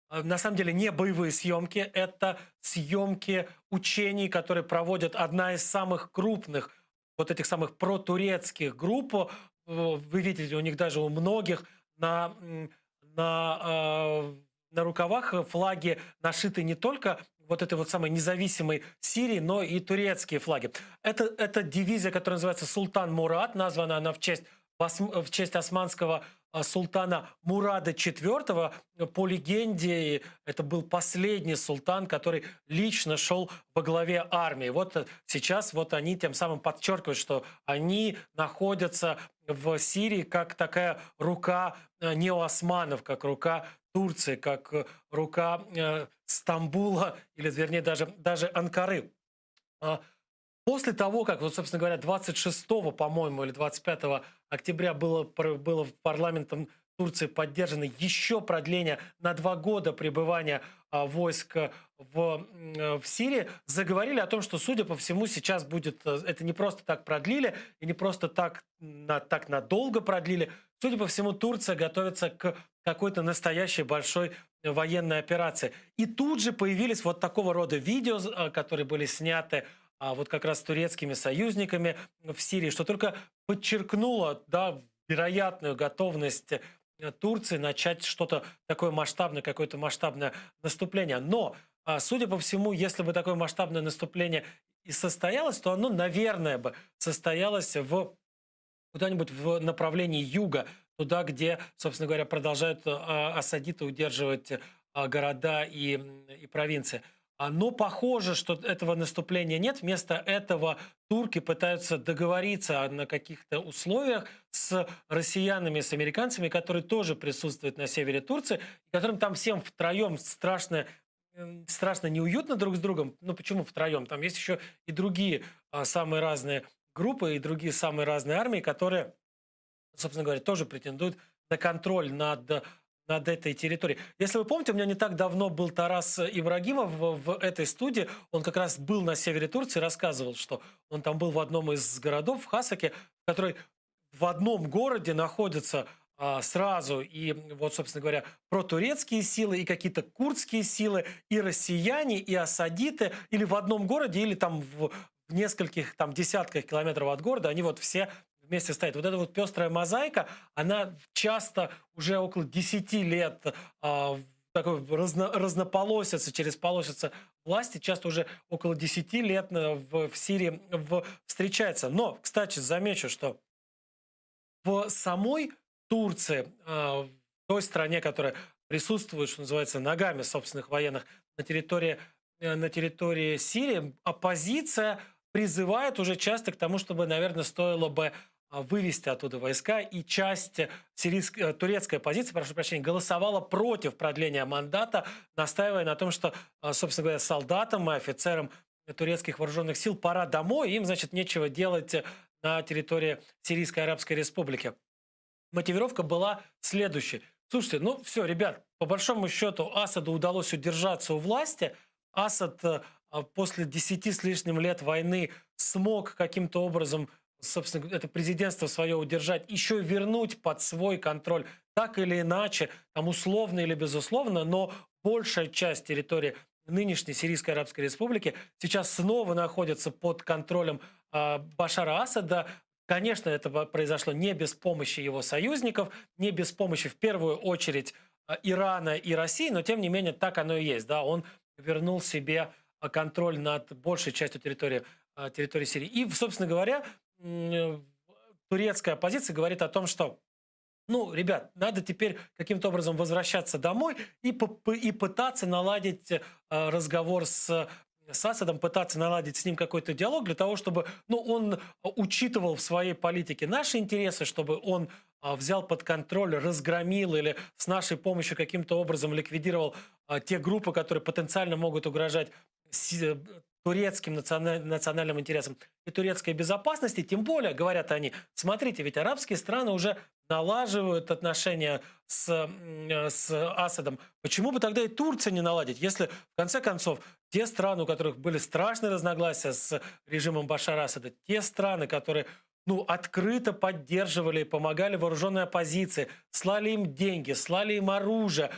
на самом деле не боевые съемки, это съемки учений, которые проводят одна из самых крупных вот этих самых протурецких групп. Вы видите, у них даже у многих на рукавах флаги нашиты не только вот этой вот самой независимой Сирии, но и турецкие флаги. Это дивизия, которая называется «Султан Мурад», названа она в честь османского султана Мурада IV. По легенде, это был последний султан, который лично шел во главе армии. Вот сейчас вот они тем самым подчеркивают, что они находятся в Сирии как такая рука неоосманов, как рука Турции, как рука Стамбула, или вернее даже Анкары. После того, как, вот, собственно говоря, 26, по-моему, или 25 октября было парламентом Турции поддержано еще продление на 2 года пребывания войск в Сирии, заговорили о том, что, судя по всему, сейчас будет, это не просто так продлили, и не просто так надолго продлили. Судя по всему, Турция готовится к какой-то настоящей большой военной операции. И тут же появились вот такого рода видео, которые были сняты вот как раз с турецкими союзниками в Сирии, что только подчеркнуло, да, вероятную готовность Турции начать что-то такое масштабное, какое-то масштабное наступление. Но, судя по всему, если бы такое масштабное наступление и состоялось, то оно, наверное, бы состоялось куда-нибудь в направлении юга, туда, где, собственно говоря, продолжают асадиты удерживать города и провинции. Но похоже, что этого наступления нет. Вместо этого турки пытаются договориться на каких-то условиях с россиянами, с американцами, которые тоже присутствуют на севере Турции, которым там всем втроем страшно неуютно друг с другом. Ну почему втроем? Там есть еще и другие самые разные группы, и другие самые разные армии, которые, собственно говоря, тоже претендуют на контроль над этой территорией. Если вы помните, у меня не так давно был Тарас Ибрагимов в этой студии. Он как раз был на севере Турции, рассказывал, что он там был в одном из городов, в Хасаке, который в одном городе находятся сразу и, вот, собственно говоря, протурецкие силы, и какие-то курдские силы, и россияне, и асадиты, или в одном городе, или там в нескольких там десятках километров от города, они вот все вместе стоят. Вот эта вот пестрая мозаика, она часто уже около 10 лет такой разнополосится, через полосица власти, часто уже около 10 лет в Сирии встречается. Но, кстати, замечу, что в самой Турции, в той стране, которая присутствует, что называется, ногами собственных военных на территории Сирии, оппозиция призывает уже часто к тому, чтобы, наверное, стоило бы вывести оттуда войска, и часть турецкой оппозиции, прошу прощения, голосовала против продления мандата, настаивая на том, что, собственно говоря, солдатам и офицерам турецких вооруженных сил пора домой, им, значит, нечего делать на территории Сирийской Арабской Республики. Мотивировка была следующей. Слушайте, ну все, ребят, по большому счету Асаду удалось удержаться у власти. Асад после 10 с лишним лет войны смог каким-то образом, собственно, это президентство свое удержать, еще вернуть под свой контроль, так или иначе, там условно или безусловно, но большая часть территории нынешней Сирийской Арабской Республики сейчас снова находится под контролем Башара Асада. Конечно, это произошло не без помощи его союзников, не без помощи, в первую очередь, Ирана и России, но, тем не менее, так оно и есть. Да? Он вернул себе контроль над большей частью территории Сирии. И, собственно говоря, турецкая оппозиция говорит о том, что, ну, ребят, надо теперь каким-то образом возвращаться домой и пытаться наладить разговор с Асадом, пытаться наладить с ним какой-то диалог для того, чтобы, ну, он учитывал в своей политике наши интересы, чтобы он взял под контроль, разгромил или с нашей помощью каким-то образом ликвидировал те группы, которые потенциально могут угрожать турецким национальным интересам и турецкой безопасности. Тем более, говорят они, смотрите, ведь арабские страны уже налаживают отношения с Асадом. Почему бы тогда и Турция не наладить, если, в конце концов, те страны, у которых были страшные разногласия с режимом Башара Асада, те страны, которые, ну, открыто поддерживали и помогали вооруженной оппозиции, слали им деньги, слали им оружие,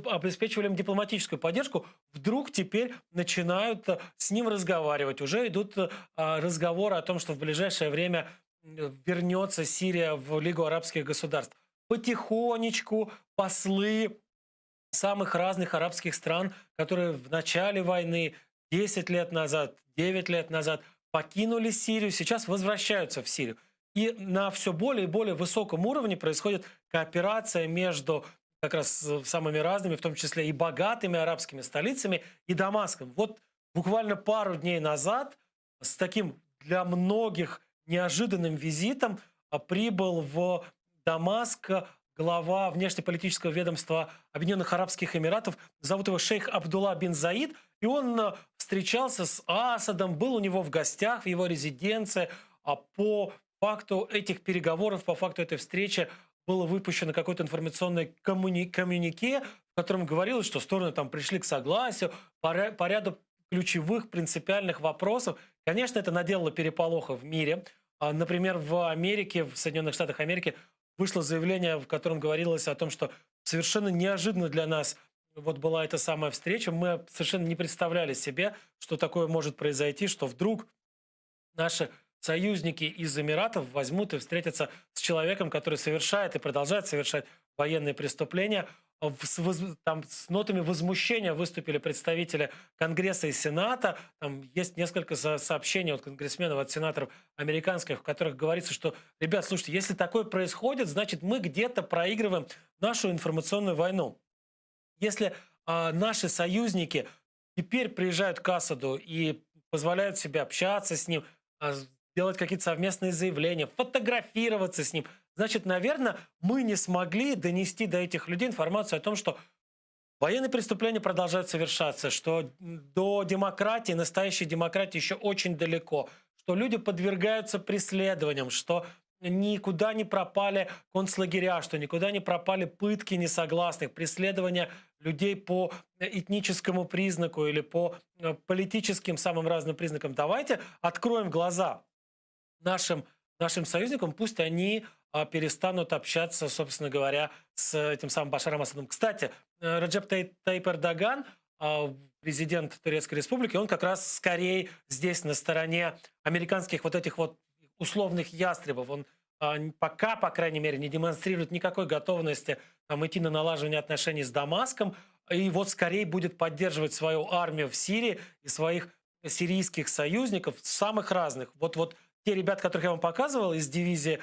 обеспечивали им дипломатическую поддержку, вдруг теперь начинают с ним разговаривать. Уже идут разговоры о том, что в ближайшее время вернется Сирия в Лигу арабских государств. Потихонечку послы самых разных арабских стран, которые в начале войны, 10 лет назад, 9 лет назад, покинули Сирию, сейчас возвращаются в Сирию. И на все более и более высоком уровне происходит кооперация между как раз самыми разными, в том числе и богатыми арабскими столицами, и Дамаском. Вот буквально пару дней назад с таким для многих неожиданным визитом прибыл в Дамаск глава внешнеполитического ведомства Объединенных Арабских Эмиратов, зовут его шейх Абдулла бин Заид, и он встречался с Асадом, был у него в гостях в его резиденции. По факту этих переговоров, по факту этой встречи было выпущено какое-то информационное коммюнике, в котором говорилось, что стороны там пришли к согласию по ряду ключевых принципиальных вопросов. Конечно, это наделало переполоха в мире. Например, в Америке, в Соединенных Штатах Америки вышло заявление, в котором говорилось о том, что совершенно неожиданно для нас вот была эта самая встреча. Мы совершенно не представляли себе, что такое может произойти, что вдруг наши союзники из Эмиратов возьмут и встретятся с человеком, который совершает и продолжает совершать военные преступления. Там с нотами возмущения выступили представители Конгресса и Сената. Там есть несколько сообщений от конгрессменов, от сенаторов американских, в которых говорится, что, ребят, слушайте, если такое происходит, значит, мы где-то проигрываем нашу информационную войну. Если наши союзники теперь приезжают к Асаду и позволяют себе общаться с ним, делать какие-то совместные заявления, фотографироваться с ним, значит, наверное, мы не смогли донести до этих людей информацию о том, что военные преступления продолжают совершаться, что до демократии, настоящей демократии еще очень далеко, что люди подвергаются преследованиям, что никуда не пропали концлагеря, что никуда не пропали пытки несогласных, преследования людей по этническому признаку или по политическим самым разным признакам. Давайте откроем глаза нашим нашим союзникам, пусть они перестанут общаться, собственно говоря, с этим самым Башаром Асадом. Кстати, Реджеп Таyyip Эрдоган, президент Турецкой Республики, он как раз скорее здесь на стороне американских вот этих вот условных ястребов. Он пока, по крайней мере, не демонстрирует никакой готовности идти на налаживание отношений с Дамаском, и вот скорее будет поддерживать свою армию в Сирии и своих сирийских союзников, самых разных. Вот те ребята, которых я вам показывал из дивизии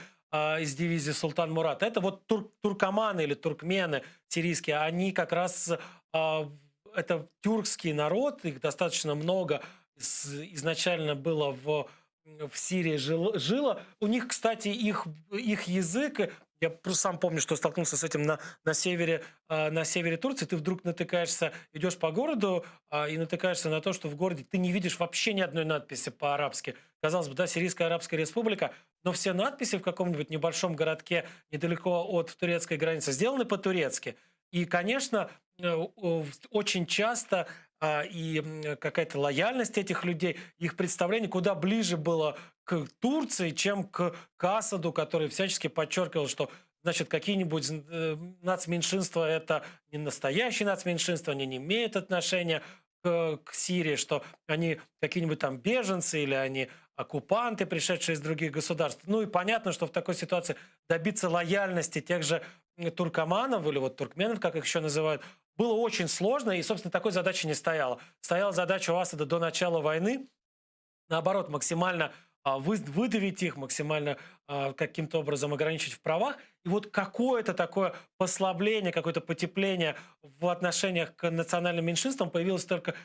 Султан Мурат, это вот туркоманы или туркмены сирийские, они как раз, это тюркский народ, их достаточно много изначально было в Сирии жило. У них, кстати, их язык, я просто сам помню, что столкнулся с этим на севере Турции. Ты вдруг натыкаешься, идешь по городу и натыкаешься на то, что в городе ты не видишь вообще ни одной надписи по-арабски. Казалось бы, да, Сирийская Арабская Республика, но все надписи в каком-нибудь небольшом городке недалеко от турецкой границы сделаны по-турецки. И, конечно, очень часто и какая-то лояльность этих людей, их представление куда ближе было к Турции, чем к Асаду, который всячески подчеркивал, что, значит, какие-нибудь нацменьшинства — это не настоящие нацменьшинства, они не имеют отношения к Сирии, что они какие-нибудь там беженцы или они оккупанты, пришедшие из других государств. Ну и понятно, что в такой ситуации добиться лояльности тех же туркоманов или вот туркменов, как их еще называют, было очень сложно, и, собственно, такой задачи не стояло. Стояла задача у Асада до начала войны, наоборот, максимально выдавить их, максимально каким-то образом ограничить в правах. И вот какое-то такое послабление, какое-то потепление в отношениях к национальным меньшинствам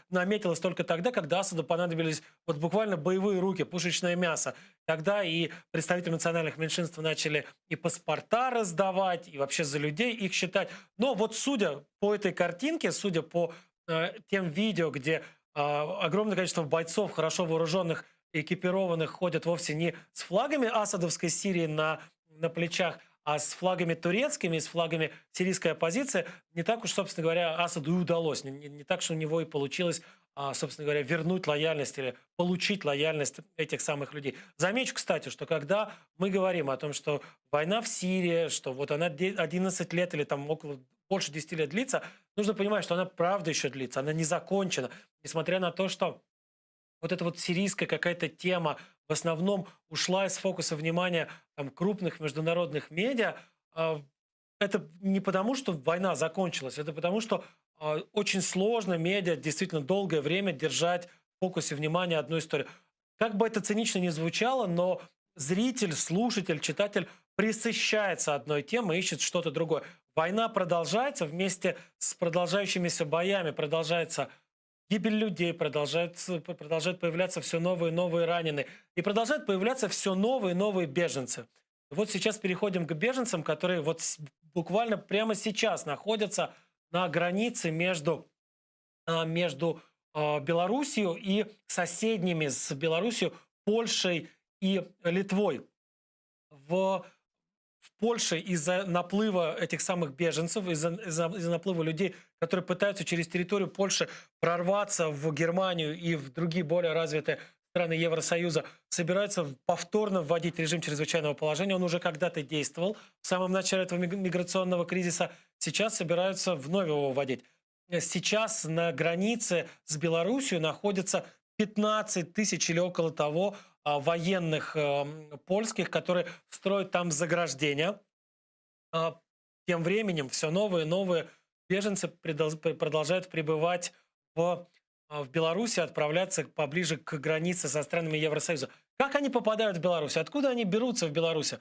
наметилось только тогда, когда Асаду понадобились вот буквально боевые руки, пушечное мясо. Тогда и представители национальных меньшинств начали и паспорта раздавать, и вообще за людей их считать. Но вот судя по этой картинке, судя по тем видео, где огромное количество бойцов, хорошо вооруженных, экипированных, ходят вовсе не с флагами асадовской Сирии на плечах, а с флагами турецкими, с флагами сирийской оппозиции, не так уж, собственно говоря, Асаду и удалось. Не так, что у него и получилось, собственно говоря, вернуть лояльность или получить лояльность этих самых людей. Замечу, кстати, что когда мы говорим о том, что война в Сирии, что вот она 11 лет или там больше 10 лет длится, нужно понимать, что она правда еще длится, она не закончена. Несмотря на то, что вот эта вот сирийская какая-то тема в основном ушла из фокуса внимания крупных международных медиа, это не потому, что война закончилась, это потому, что очень сложно медиа действительно долгое время держать в фокусе внимания одну историю. Как бы это цинично ни звучало, но зритель, слушатель, читатель пресыщается одной темой, ищет что-то другое. Война продолжается вместе с продолжающимися боями, продолжается гибель людей, продолжают появляться все новые и новые раненые. И продолжают появляться все новые и новые беженцы. И вот сейчас переходим к беженцам, которые вот буквально прямо сейчас находятся на границе между Белоруссией и соседними с Белоруссией Польшей и Литвой. В Польше из-за наплыва этих самых беженцев, из-за наплыва людей, которые пытаются через территорию Польши прорваться в Германию и в другие более развитые страны Евросоюза, собираются повторно вводить режим чрезвычайного положения. Он уже когда-то действовал в самом начале этого миграционного кризиса. Сейчас собираются вновь его вводить. Сейчас на границе с Белоруссией находится 15 тысяч или около того военных польских, которые строят там заграждения. Тем временем все новые и новые беженцы продолжают прибывать в Беларуси, отправляться поближе к границе со странами Евросоюза. Как они попадают в Беларусь? Откуда они берутся в Беларуси?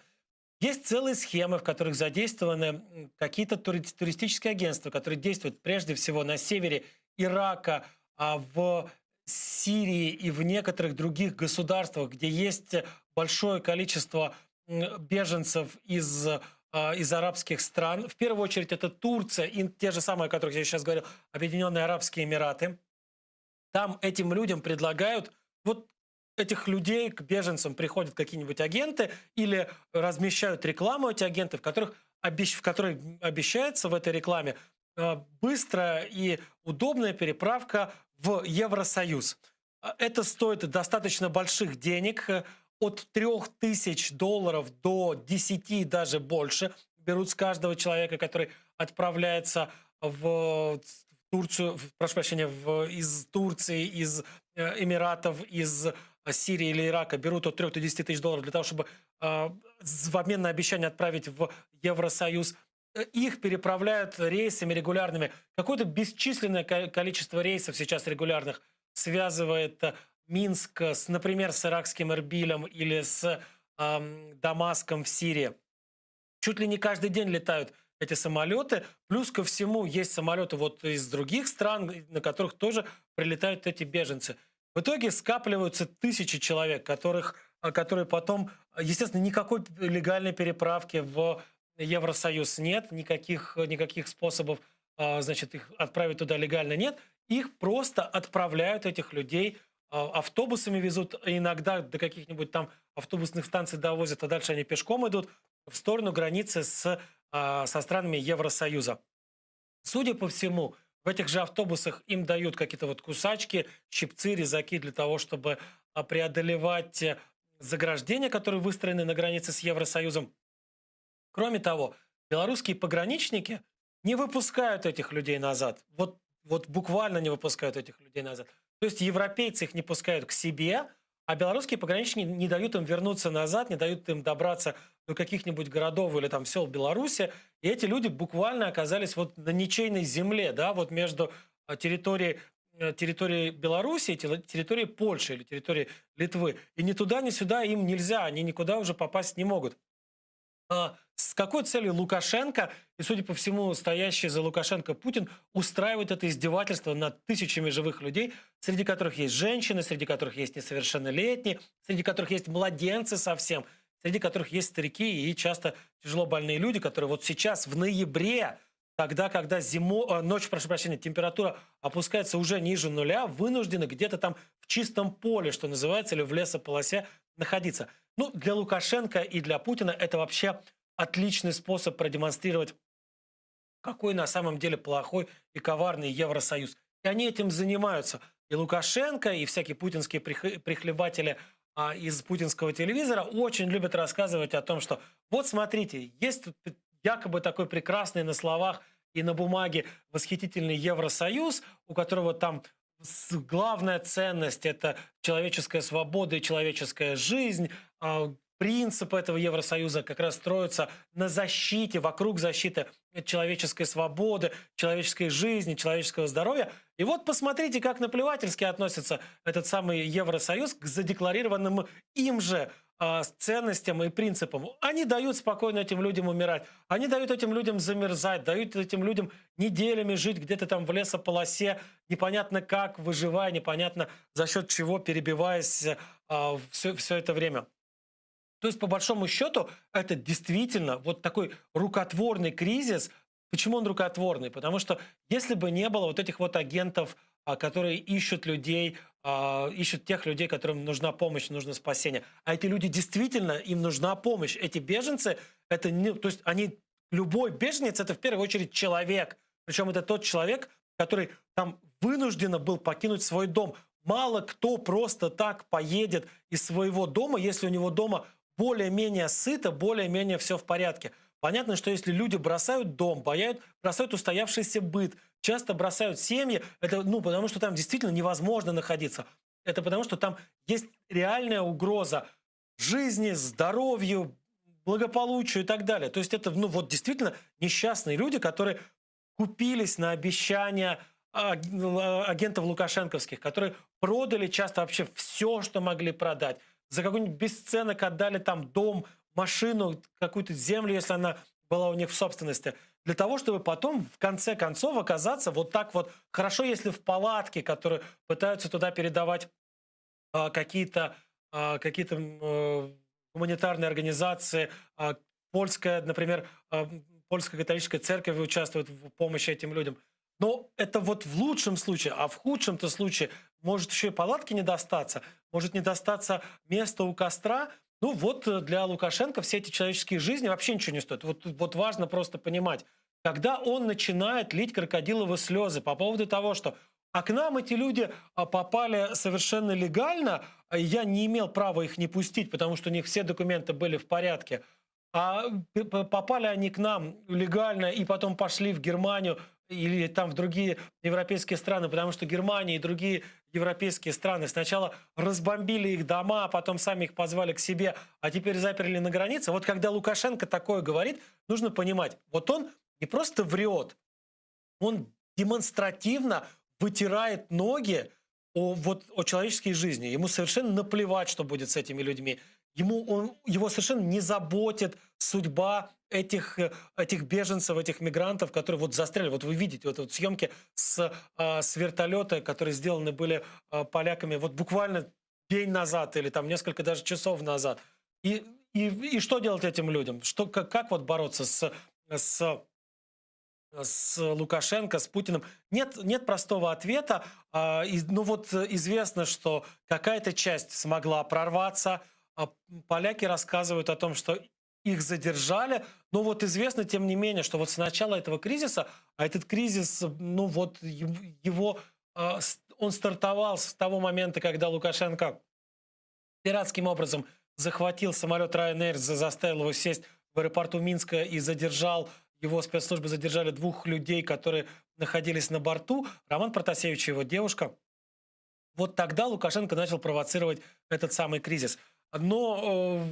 Есть целые схемы, в которых задействованы какие-то туристические агентства, которые действуют прежде всего на севере Ирака, в Сирии и в некоторых других государствах, где есть большое количество беженцев из арабских стран. В первую очередь это Турция и те же самые, о которых я сейчас говорил, Объединенные Арабские Эмираты. Там этим людям предлагают, вот этих людей к беженцам приходят какие-нибудь агенты или размещают рекламу эти агенты, в которой обещается в этой рекламе быстрая и удобная переправка в Евросоюз. Это стоит достаточно больших денег. от $3000 до 10, даже больше берут с каждого человека, который отправляется в Турцию, прошу прощения, из Турции, из Эмиратов, из Сирии или Ирака, берут от 3 до 10 тысяч долларов для того, чтобы в обмен на обещание отправить в Евросоюз. Их переправляют рейсами регулярными. Какое-то бесчисленное количество рейсов сейчас регулярных связывает Минск, например, с иракским Эрбилем или с Дамаском в Сирии. Чуть ли не каждый день летают эти самолеты. Плюс ко всему есть самолеты вот из других стран, на которых тоже прилетают эти беженцы. В итоге скапливаются тысячи человек, которые потом, естественно, никакой легальной переправки в Евросоюз нет, никаких способов, значит, их отправить туда легально нет. Их просто отправляют, этих людей, автобусами везут, иногда до каких-нибудь там автобусных станций довозят, а дальше они пешком идут в сторону границы со странами Евросоюза. Судя по всему, в этих же автобусах им дают какие-то вот кусачки, щипцы, резаки для того, чтобы преодолевать заграждения, которые выстроены на границе с Евросоюзом. Кроме того, белорусские пограничники не выпускают этих людей назад. Вот буквально не выпускают этих людей назад. То есть европейцы их не пускают к себе, а белорусские пограничники не дают им вернуться назад, не дают им добраться до каких-нибудь городов или там сел Беларуси. И эти люди буквально оказались вот на ничейной земле, да, вот между территорией Беларуси и территорией Польши или территорией Литвы. И ни туда, ни сюда им нельзя, они никуда уже попасть не могут. С какой целью Лукашенко, и, судя по всему, стоящий за Лукашенко Путин, устраивает это издевательство над тысячами живых людей, среди которых есть женщины, среди которых есть несовершеннолетние, среди которых есть младенцы совсем, среди которых есть старики и часто тяжело больные люди, которые вот сейчас в ноябре, тогда, когда ночью, прошу прощения, температура опускается уже ниже нуля, вынуждены где-то там в чистом поле, что называется, или в лесополосе находиться. Ну, для Лукашенко и для Путина это вообще отличный способ продемонстрировать, какой на самом деле плохой и коварный Евросоюз. И они этим занимаются. И Лукашенко, и всякие путинские прихлебатели из путинского телевизора очень любят рассказывать о том, что вот смотрите, есть тут якобы такой прекрасный на словах и на бумаге восхитительный Евросоюз, у которого там главная ценность – это человеческая свобода и человеческая жизнь. Принцип этого Евросоюза как раз строится на защите, вокруг защиты человеческой свободы, человеческой жизни, человеческого здоровья. И вот посмотрите, как наплевательски относится этот самый Евросоюз к задекларированным им же ценностям и принципам. Они дают спокойно этим людям умирать, они дают этим людям замерзать, дают этим людям неделями жить где-то там в лесополосе, непонятно как, выживая, непонятно за счет чего, перебиваясь все это время. То есть, по большому счету, это действительно вот такой рукотворный кризис. Почему он рукотворный? Потому что если бы не было вот этих вот агентов, которые ищут людей, ищут тех людей, которым нужна помощь, нужно спасение. А эти люди действительно, им нужна помощь. Эти беженцы, это не, то есть они, любой беженец, это в первую очередь человек. Причем это тот человек, который там вынужденно был покинуть свой дом. Мало кто просто так поедет из своего дома, если у него дома более-менее сыто, более-менее все в порядке. Понятно, что если люди бросают дом, бросают устоявшийся быт, часто бросают семьи, это потому что там действительно невозможно находиться. Это потому что там есть реальная угроза жизни, здоровью, благополучию и так далее. То есть это действительно несчастные люди, которые купились на обещания агентов лукашенковских, которые продали часто вообще все, что могли продать. За какой-нибудь бесценок отдали там дом, машину, какую-то землю, если она была у них в собственности, для того, чтобы потом, в конце концов, оказаться вот так вот. Хорошо, если в палатке, которые пытаются туда передавать какие-то гуманитарные организации, польская, например, польская католическая церковь участвует в помощи этим людям. Но это вот в лучшем случае, а в худшем-то случае может еще и палатки не достаться, может не достаться места у костра. Ну вот для Лукашенко все эти человеческие жизни вообще ничего не стоят. Вот важно просто понимать, когда он начинает лить крокодиловые слезы по поводу того, что А к нам эти люди попали совершенно легально. Я не имел права их не пустить, потому что у них все документы были в порядке. А попали они к нам легально и потом пошли в Германию или там в другие европейские страны, потому что Германия и другие европейские страны сначала разбомбили их дома, а потом сами их позвали к себе, а теперь заперли на границе. Вот когда Лукашенко такое говорит, нужно понимать, вот он не просто врет, он демонстративно вытирает ноги о человеческой жизни. Ему совершенно наплевать, что будет с этими людьми. Его совершенно не заботит судьба этих беженцев, этих мигрантов, которые вот застряли. Вот вы видите вот съемки с вертолета, которые сделаны были поляками вот буквально день назад или там несколько даже часов назад. И что делать этим людям? Как вот бороться с Лукашенко, с Путиным? Нет простого ответа. Ну вот известно, что какая-то часть смогла прорваться. Поляки рассказывают о том, что их задержали. Но вот известно, тем не менее, что вот с начала этого кризиса, а этот кризис, ну вот он стартовал с того момента, когда Лукашенко пиратским образом захватил самолет Ryanair, заставил его сесть в аэропорту Минска и задержал, его спецслужбы задержали 2 людей, которые находились на борту, Роман Протасевич и его девушка. Вот тогда Лукашенко начал провоцировать этот самый кризис. Но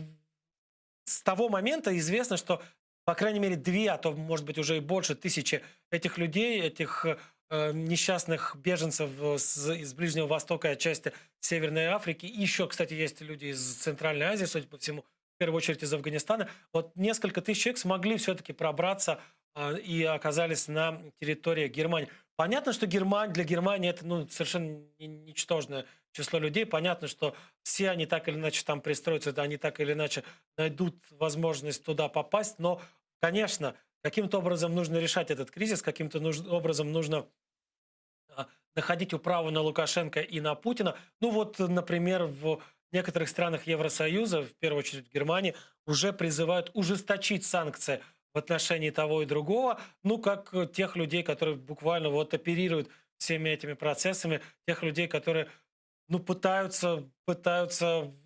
с того момента известно, что, по крайней мере, 2, а то, может быть, уже и больше тысячи этих людей, этих несчастных беженцев из Ближнего Востока и отчасти Северной Африки. И еще, кстати, есть люди из Центральной Азии, судя по всему, в первую очередь из Афганистана. Вот несколько тысяч человек смогли все-таки пробраться и оказались на территории Германии. Понятно, что для Германии это совершенно ничтожное число людей. Понятно, что все они так или иначе там пристроятся, да, они так или иначе найдут возможность туда попасть. Но, конечно, каким-то образом нужно решать этот кризис, каким-то образом нужно находить управу на Лукашенко и на Путина. Ну вот, например, в некоторых странах Евросоюза, в первую очередь в Германии, уже призывают ужесточить санкции в отношении того и другого, ну, как тех людей, которые буквально вот оперируют всеми этими процессами, тех людей, которые, ну, пытаются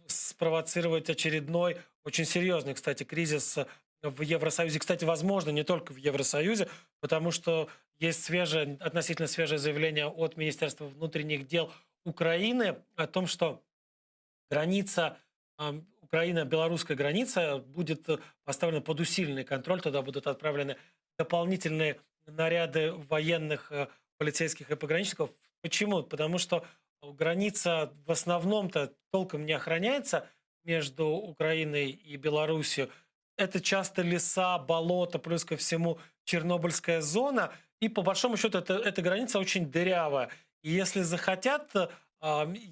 спровоцировать очередной, очень серьезный, кстати, кризис в Евросоюзе. Кстати, возможно, не только в Евросоюзе, потому что есть относительно свежее заявление от Министерства внутренних дел Украины о том, что граница Украина-белорусская граница будет поставлена под усиленный контроль. Туда будут отправлены дополнительные наряды военных, полицейских и пограничников. Почему? Потому что граница в основном-то толком не охраняется между Украиной и Беларусью. Это часто леса, болота, плюс ко всему Чернобыльская зона. И по большому счету эта граница очень дырявая. И если захотят,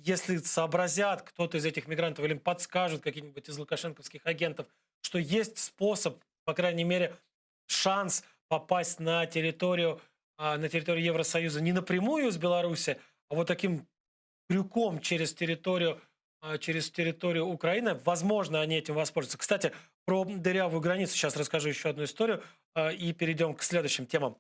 если сообразят кто-то из этих мигрантов или им подскажут какие-нибудь из лукашенковских агентов, что есть способ, по крайней мере, шанс попасть на территорию Евросоюза не напрямую из Беларуси, а вот таким крюком через территорию Украины, возможно, они этим воспользуются. Кстати, про дырявую границу сейчас расскажу еще одну историю и перейдем к следующим темам.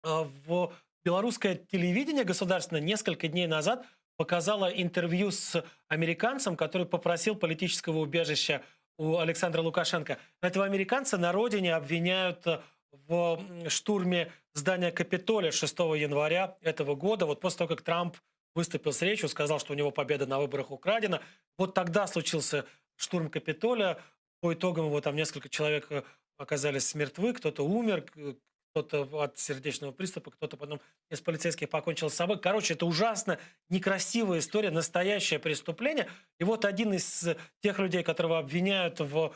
В белорусское телевидение государственное несколько дней назад показало интервью с американцем, который попросил политического убежища у Александра Лукашенко. Этого американца на родине обвиняют в штурме здания Капитолия 6 января этого года. Вот после того, как Трамп выступил с речью, сказал, что у него победа на выборах украдена. Вот тогда случился штурм Капитолия. По итогам его там несколько человек оказались мертвы, кто-то умер, кто-то от сердечного приступа, кто-то потом из полицейских покончил с собой. Короче, это ужасно некрасивая история, настоящее преступление. И вот один из тех людей, которого обвиняют в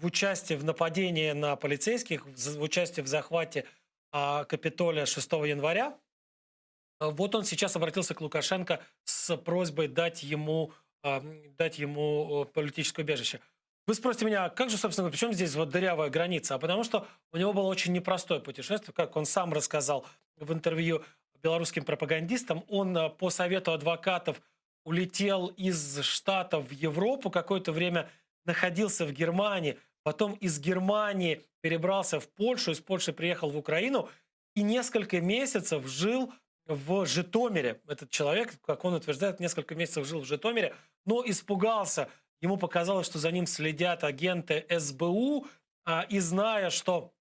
участии в нападении на полицейских, в участии в захвате Капитолия 6 января, вот он сейчас обратился к Лукашенко с просьбой дать ему политическое убежище. Вы спросите меня, как же, собственно, при чем здесь вот дырявая граница? А потому что у него было очень непростое путешествие, как он сам рассказал в интервью белорусским пропагандистам. Он по совету адвокатов улетел из Штатов в Европу, какое-то время находился в Германии, потом из Германии перебрался в Польшу, из Польши приехал в Украину и несколько месяцев жил в Житомире. Этот человек, как он утверждает, несколько месяцев жил в Житомире, но испугался. Ему показалось, что за ним следят агенты СБУ, и зная, что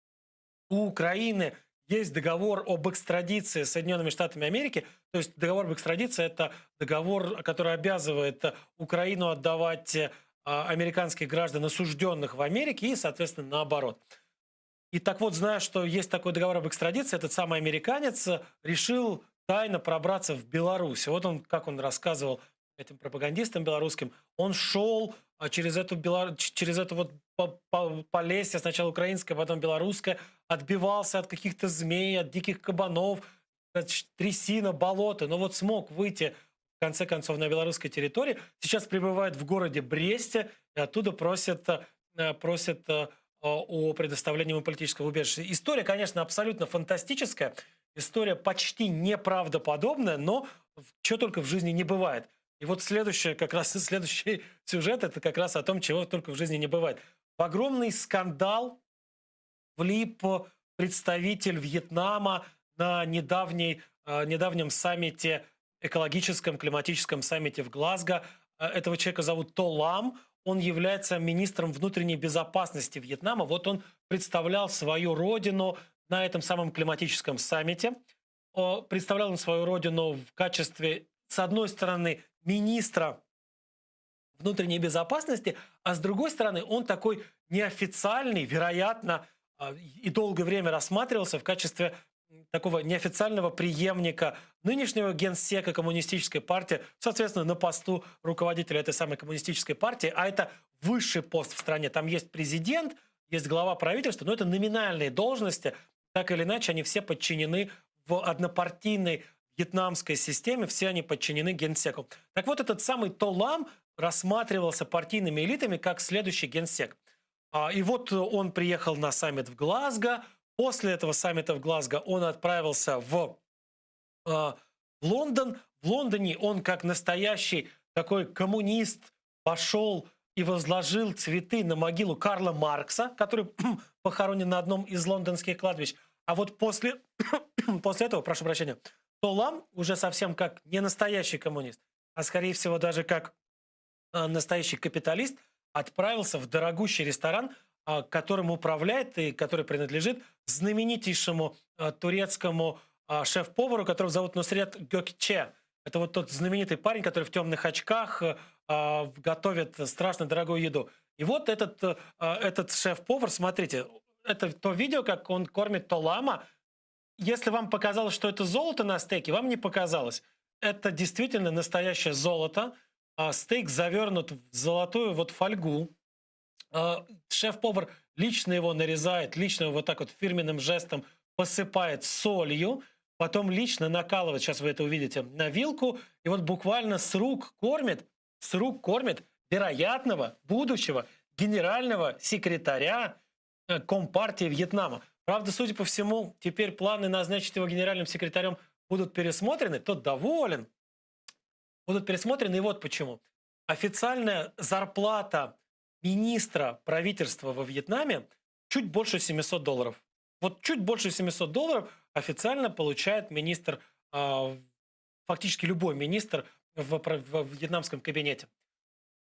у Украины есть договор об экстрадиции с Соединенными Штатами Америки, то есть договор об экстрадиции – это договор, который обязывает Украину отдавать американских граждан, осужденных в Америке, и, соответственно, наоборот. И так вот, зная, что есть такой договор об экстрадиции, этот самый американец решил тайно пробраться в Беларусь. Вот он, как он рассказывал этим пропагандистам белорусским, он шел через эту вот Полесье, сначала украинское, потом белорусское, отбивался от каких-то змей, от диких кабанов, трясина, болото, но вот смог выйти, в конце концов, на белорусской территории. Сейчас пребывает в городе Бресте, и оттуда просят о предоставлении ему политического убежища. История, конечно, абсолютно фантастическая, история почти неправдоподобная, но чего только в жизни не бывает. И вот следующий сюжет – это как раз о том, чего только в жизни не бывает. В огромный скандал влип представитель Вьетнама на недавнем саммите, экологическом, климатическом саммите в Глазго. Этого человека зовут То Лам. Он является министром внутренней безопасности Вьетнама. Вот он представлял свою родину на этом самом климатическом саммите. Представлял он свою родину в качестве, с одной стороны, министра внутренней безопасности, а с другой стороны, он такой неофициальный, вероятно, и долгое время рассматривался в качестве такого неофициального преемника нынешнего генсека коммунистической партии, соответственно, на посту руководителя этой самой коммунистической партии, а это высший пост в стране. Там есть президент, есть глава правительства, но это номинальные должности. Так или иначе, они все подчинены в однопартийной вьетнамской системе, все они подчинены генсеку. Так вот, этот самый То Лам рассматривался партийными элитами как следующий генсек. И вот он приехал на саммит в Глазго. После этого саммита в Глазго он отправился в Лондон. В Лондоне он, как настоящий такой коммунист, пошел и возложил цветы на могилу Карла Маркса, который похоронен на одном из лондонских кладбищ. А вот после этого, прошу прощения, То Лам уже совсем как не настоящий коммунист, а скорее всего даже как настоящий капиталист, отправился в дорогущий ресторан, которым управляет и который принадлежит знаменитейшему турецкому шеф-повару, которого зовут Нусрет Гөкче. Это вот тот знаменитый парень, который в темных очках готовит страшно дорогую еду. И вот этот шеф-повар, смотрите, это то видео, как он кормит То Лама. Если вам показалось, что это золото на стейке, вам не показалось. Это действительно настоящее золото. Стейк завернут в золотую вот фольгу. Шеф-повар лично его нарезает, лично его вот так вот фирменным жестом посыпает солью, потом лично накалывает, сейчас вы это увидите, на вилку, и вот буквально с рук кормит вероятного будущего генерального секретаря Компартии Вьетнама. Правда, судя по всему, теперь планы назначить его генеральным секретарем будут пересмотрены. Тот доволен. Будут пересмотрены, и вот почему. Официальная зарплата министра правительства во Вьетнаме чуть больше $700. Вот чуть больше $700 официально получает министр, фактически любой министр в вьетнамском кабинете.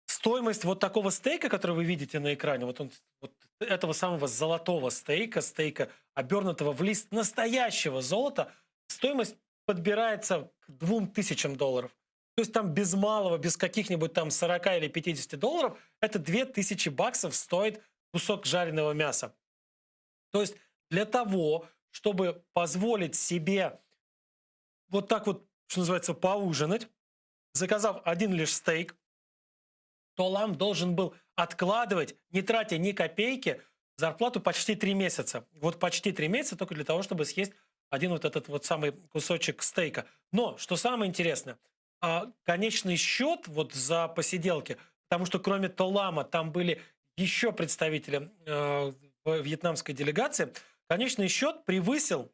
Стоимость вот такого стейка, который вы видите на экране, вот этого самого золотого стейка, обернутого в лист настоящего золота, стоимость подбирается к $2000. То есть там без малого, без каких-нибудь там 40 или $50, это $2000 стоит кусок жареного мяса. То есть для того, чтобы позволить себе вот так вот, что называется, поужинать, заказав один лишь стейк, То Лам должен был откладывать, не тратя ни копейки, зарплату почти 3 месяца. Вот почти 3 месяца только для того, чтобы съесть один вот этот вот самый кусочек стейка. Но, что самое интересное, конечный счет вот за посиделки, потому что кроме То Лама там были еще представители вьетнамской делегации, конечный счет превысил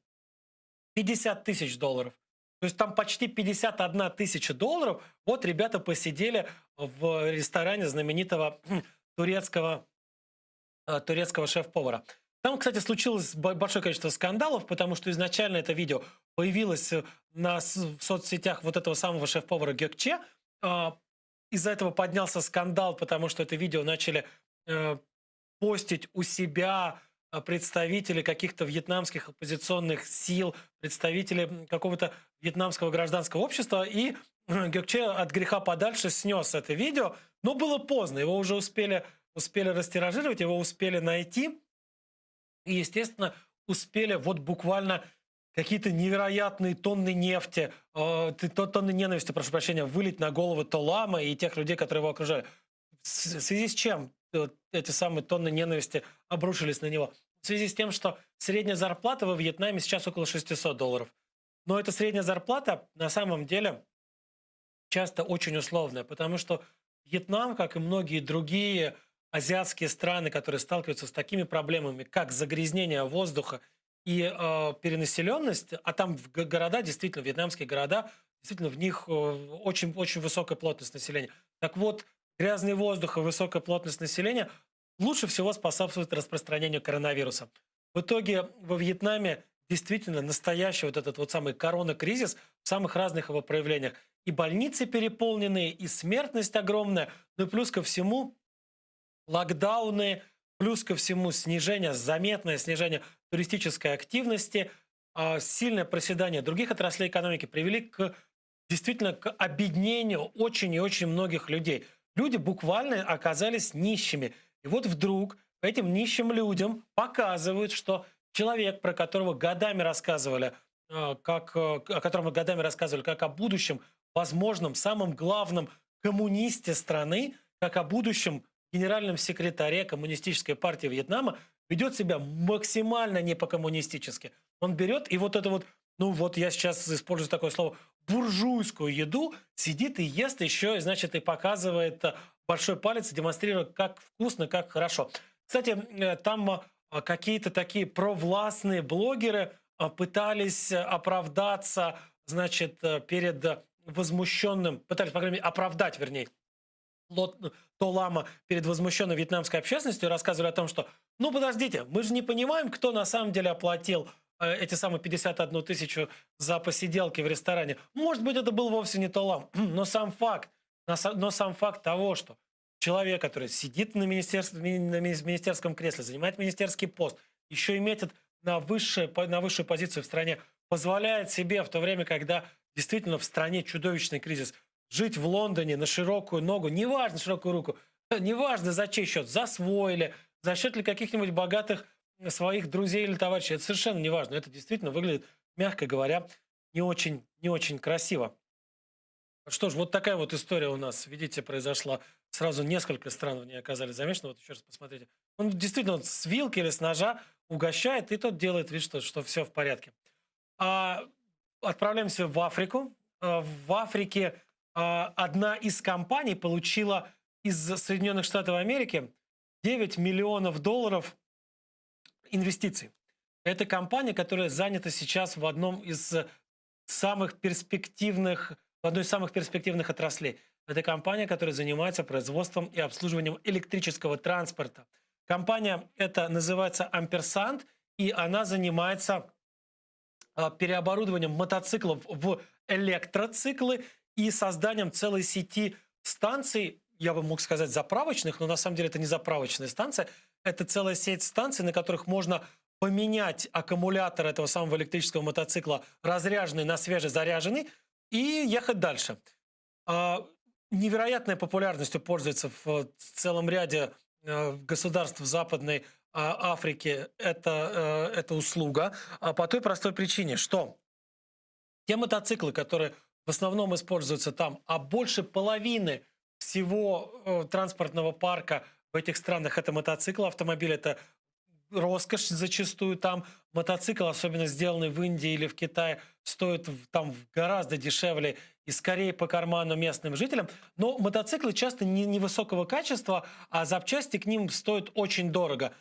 $50 000. То есть там почти $51 000. Вот ребята посидели в ресторане знаменитого турецкого шеф-повара. Там, кстати, случилось большое количество скандалов, потому что изначально это видео появилось в соцсетях вот этого самого шеф-повара Гёкче. Из-за этого поднялся скандал, потому что это видео начали постить у себя представители каких-то вьетнамских оппозиционных сил, представители какого-то вьетнамского гражданского общества. И Гёкче от греха подальше снес это видео, но было поздно. Его уже успели растиражировать, его успели найти. И, естественно, успели вот буквально какие-то невероятные тонны нефти, тонны ненависти, прошу прощения, вылить на головы Толама и тех людей, которые его окружали. В связи с чем эти самые тонны ненависти обрушились на него? В связи с тем, что средняя зарплата во Вьетнаме сейчас около $600. Но эта средняя зарплата на самом деле часто очень условная, потому что Вьетнам, как и многие другие азиатские страны, которые сталкиваются с такими проблемами, как загрязнение воздуха и перенаселенность, а там города, действительно, вьетнамские города, действительно, в них очень высокая плотность населения. Так вот, грязный воздух и высокая плотность населения лучше всего способствуют распространению коронавируса. В итоге во Вьетнаме действительно настоящий вот этот вот самый коронакризис в самых разных его проявлениях. И больницы переполненные, и смертность огромная, ну и плюс ко всему локдауны, плюс ко всему заметное снижение туристической активности, сильное проседание других отраслей экономики привели действительно к обеднению очень и очень многих людей. Люди буквально оказались нищими. И вот вдруг этим нищим людям показывают, что человек, про которого годами рассказывали, как о будущем, возможном, самом главном коммунисте страны, как о будущем генеральном секретаре Коммунистической партии Вьетнама, ведет себя максимально не по-коммунистически. Он берет и вот это вот, ну вот я сейчас использую такое слово, буржуйскую еду, сидит и ест еще, и, значит, и показывает большой палец, демонстрируя, как вкусно, как хорошо. Кстати, там какие-то такие провластные блогеры пытались оправдаться, значит, перед возмущенным, пытались, по крайней мере, оправдать, вернее, Толама перед возмущенной вьетнамской общественностью, рассказывали о том, что, ну подождите, мы же не понимаем, кто на самом деле оплатил эти самые 51 тысячу за посиделки в ресторане. Может быть, это был вовсе не Толам, но сам факт того, что человек, который сидит на министерском кресле, занимает министерский пост, еще и метит на высшую позицию в стране, позволяет себе в то время, когда действительно в стране чудовищный кризис, жить в Лондоне на широкую ногу, неважно, широкую руку, неважно за чей счет, за свой или за счет ли каких-нибудь богатых своих друзей или товарищей, это совершенно неважно. Это действительно выглядит, мягко говоря, не очень красиво. Что ж, вот такая вот история у нас, видите, произошла. Сразу несколько стран в ней оказались замешаны. Вот еще раз посмотрите. Он действительно с вилки или с ножа угощает, и тот делает вид, что все в порядке. Отправляемся в Африку. В Африке одна из компаний получила из Соединенных Штатов Америки $9 миллионов инвестиций. Это компания, которая занята сейчас в одной из самых перспективных отраслей. Это компания, которая занимается производством и обслуживанием электрического транспорта. Компания эта называется Ampersand, и она занимается переоборудованием мотоциклов в электроциклы и созданием целой сети станций, я бы мог сказать заправочных, но на самом деле это не заправочная станция, это целая сеть станций, на которых можно поменять аккумулятор этого самого электрического мотоцикла, разряженный на свежезаряженный, и ехать дальше. Невероятной популярностью пользуется в целом ряде государств Западной Африки эта услуга по той простой причине, что те мотоциклы, которые в основном используются там, а больше половины всего транспортного парка в этих странах это мотоциклы, автомобиль это роскошь зачастую там. Мотоцикл, особенно сделанный в Индии или в Китае, стоит там гораздо дешевле и скорее по карману местным жителям. Но мотоциклы часто невысокого качества, а запчасти к ним стоят очень дорого.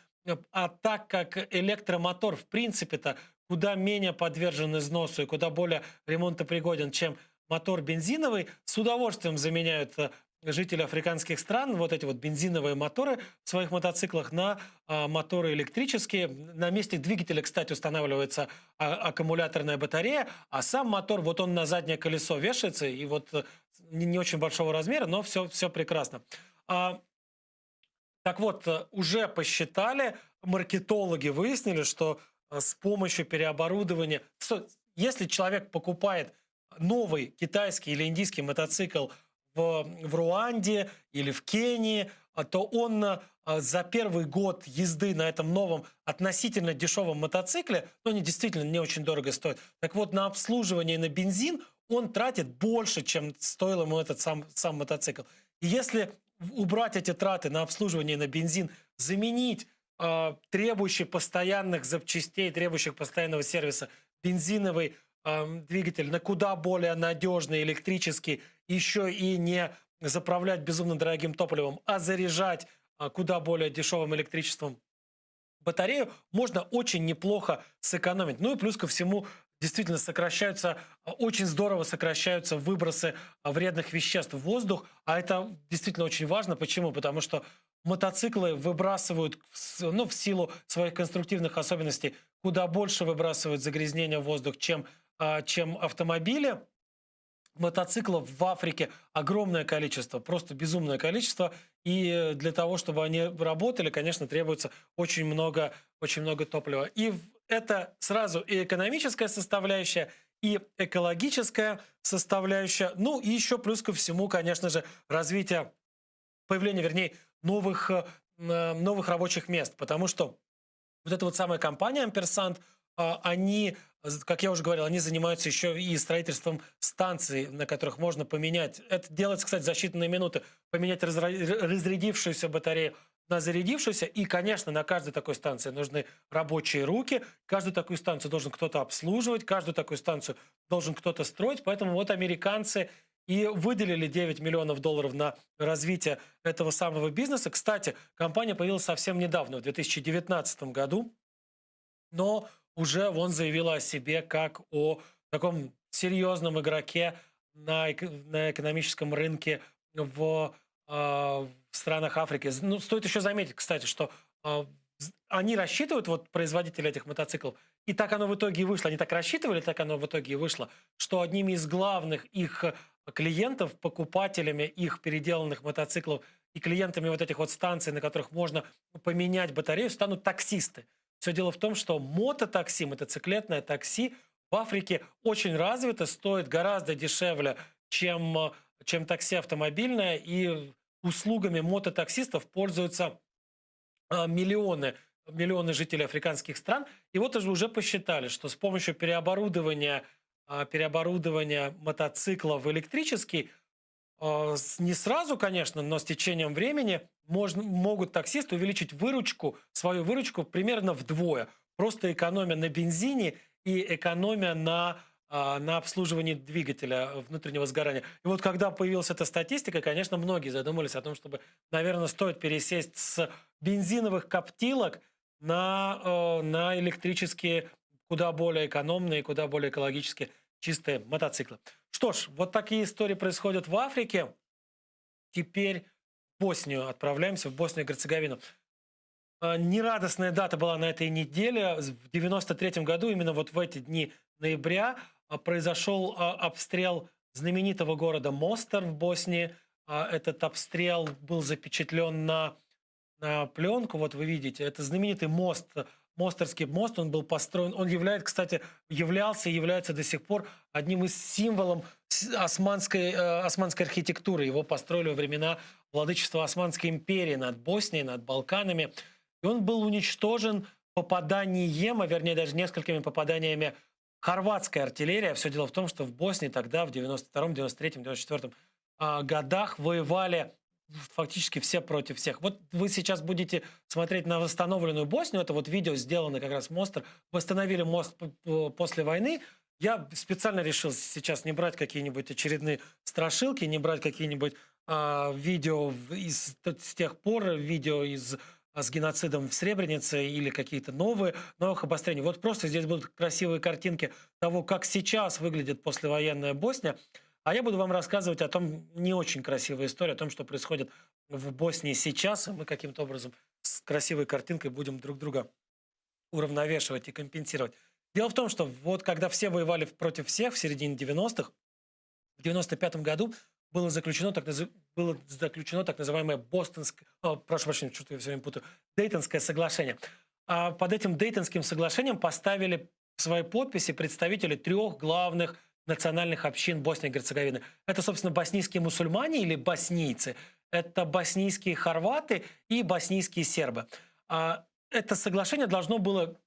А так как электромотор в принципе-то куда менее подвержен износу и куда более ремонтопригоден, чем мотор бензиновый, с удовольствием заменяют жители африканских стран вот эти вот бензиновые моторы в своих мотоциклах на моторы электрические. На месте двигателя, кстати, устанавливается аккумуляторная батарея, а сам мотор, вот он на заднее колесо вешается, и вот не очень большого размера, но все прекрасно. Так вот, уже посчитали, маркетологи выяснили, что с помощью переоборудования, если человек покупает новый китайский или индийский мотоцикл в Руанде или в Кении, то он за первый год езды на этом новом относительно дешевом мотоцикле, но они действительно не очень дорого стоят, так вот на обслуживание и на бензин он тратит больше, чем стоил ему этот сам мотоцикл. И если убрать эти траты на обслуживание и на бензин, заменить требующий постоянных запчастей, требующих постоянного сервиса бензиновый двигатель на куда более надежный электрический, еще и не заправлять безумно дорогим топливом, а заряжать куда более дешевым электричеством батарею, можно очень неплохо сэкономить. Ну и плюс ко всему действительно очень здорово сокращаются выбросы вредных веществ в воздух, а это действительно очень важно. Почему? Потому что мотоциклы выбрасывают, в силу своих конструктивных особенностей, куда больше выбрасывают загрязнения в воздух, чем автомобили. Мотоциклов в Африке огромное количество, просто безумное количество. И для того, чтобы они работали, конечно, требуется очень много топлива. И это сразу и экономическая составляющая, и экологическая составляющая. Ну и еще плюс ко всему, конечно же, появление новых рабочих мест. Потому что вот эта вот самая компания «Амперсант», они, как я уже говорил, они занимаются еще и строительством станций, на которых можно поменять. Это делается, кстати, за считанные минуты. Поменять разрядившуюся батарею на зарядившуюся. И, конечно, на каждой такой станции нужны рабочие руки. Каждую такую станцию должен кто-то обслуживать. Каждую такую станцию должен кто-то строить. Поэтому вот американцы и выделили $9 миллионов на развитие этого самого бизнеса. Кстати, компания появилась совсем недавно, в 2019 году. Но уже он заявила о себе как о таком серьезном игроке на экономическом рынке в странах Африки. Ну, стоит еще заметить, кстати, что они рассчитывают, вот производители этих мотоциклов, и так оно в итоге и вышло. Они так рассчитывали, так оно в итоге и вышло, что одними из главных их клиентов, покупателями их переделанных мотоциклов и клиентами вот этих вот станций, на которых можно поменять батарею, станут таксисты. Все дело в том, что мототакси, мотоциклетное такси в Африке очень развито, стоит гораздо дешевле, чем такси автомобильное, и услугами мототаксистов пользуются миллионы жителей африканских стран. И вот уже посчитали, что с помощью переоборудования мотоцикла в электрический, не сразу, конечно, но с течением времени могут таксисты увеличить свою выручку примерно вдвое, просто экономя на бензине и экономя на обслуживании двигателя внутреннего сгорания. И вот когда появилась эта статистика, конечно, многие задумались о том, чтобы, наверное, стоит пересесть с бензиновых коптилок на электрические, куда более экономные, куда более экологически чистые мотоциклы. Что ж, вот такие истории происходят в Африке. Теперь в Боснию отправляемся, в Боснию и Герцеговину. Нерадостная дата была на этой неделе. В 1993 году, именно вот в эти дни ноября, произошел обстрел знаменитого города Мостар в Боснии. Этот обстрел был запечатлен на пленку. Вот вы видите, это знаменитый мост, Мостарский мост. Он был построен, он является до сих пор одним из символов османской архитектуры. Его построили во времена владычества Османской империи над Боснией, над Балканами. И он был уничтожен попаданием, а вернее даже несколькими попаданиями хорватской артиллерии. Все дело в том, что в Боснии тогда в 92-м, 93-м, 94-м годах воевали фактически все против всех. Вот вы сейчас будете смотреть на восстановленную Боснию. Это вот видео сделано как раз Мостар. Восстановили мост после войны. Я специально решил сейчас не брать какие-нибудь очередные страшилки, не брать какие-нибудь видео с тех пор, видео с геноцидом в Сребренице или какие-то новых обострений. Вот просто здесь будут красивые картинки того, как сейчас выглядит послевоенная Босния. А я буду вам рассказывать о том, не очень красивой истории, о том, что происходит в Боснии сейчас. И мы каким-то образом с красивой картинкой будем друг друга уравновешивать и компенсировать. Дело в том, что вот когда все воевали против всех в середине 90-х, в 95 году было заключено так называемое прошу прощения, что-то я все время путаю, Дейтонское соглашение. А под этим Дейтонским соглашением поставили свои подписи представители 3 главных национальных общин Боснии и Герцеговины. Это, собственно, боснийские мусульмане или боснийцы, это боснийские хорваты и боснийские сербы. Это соглашение должно было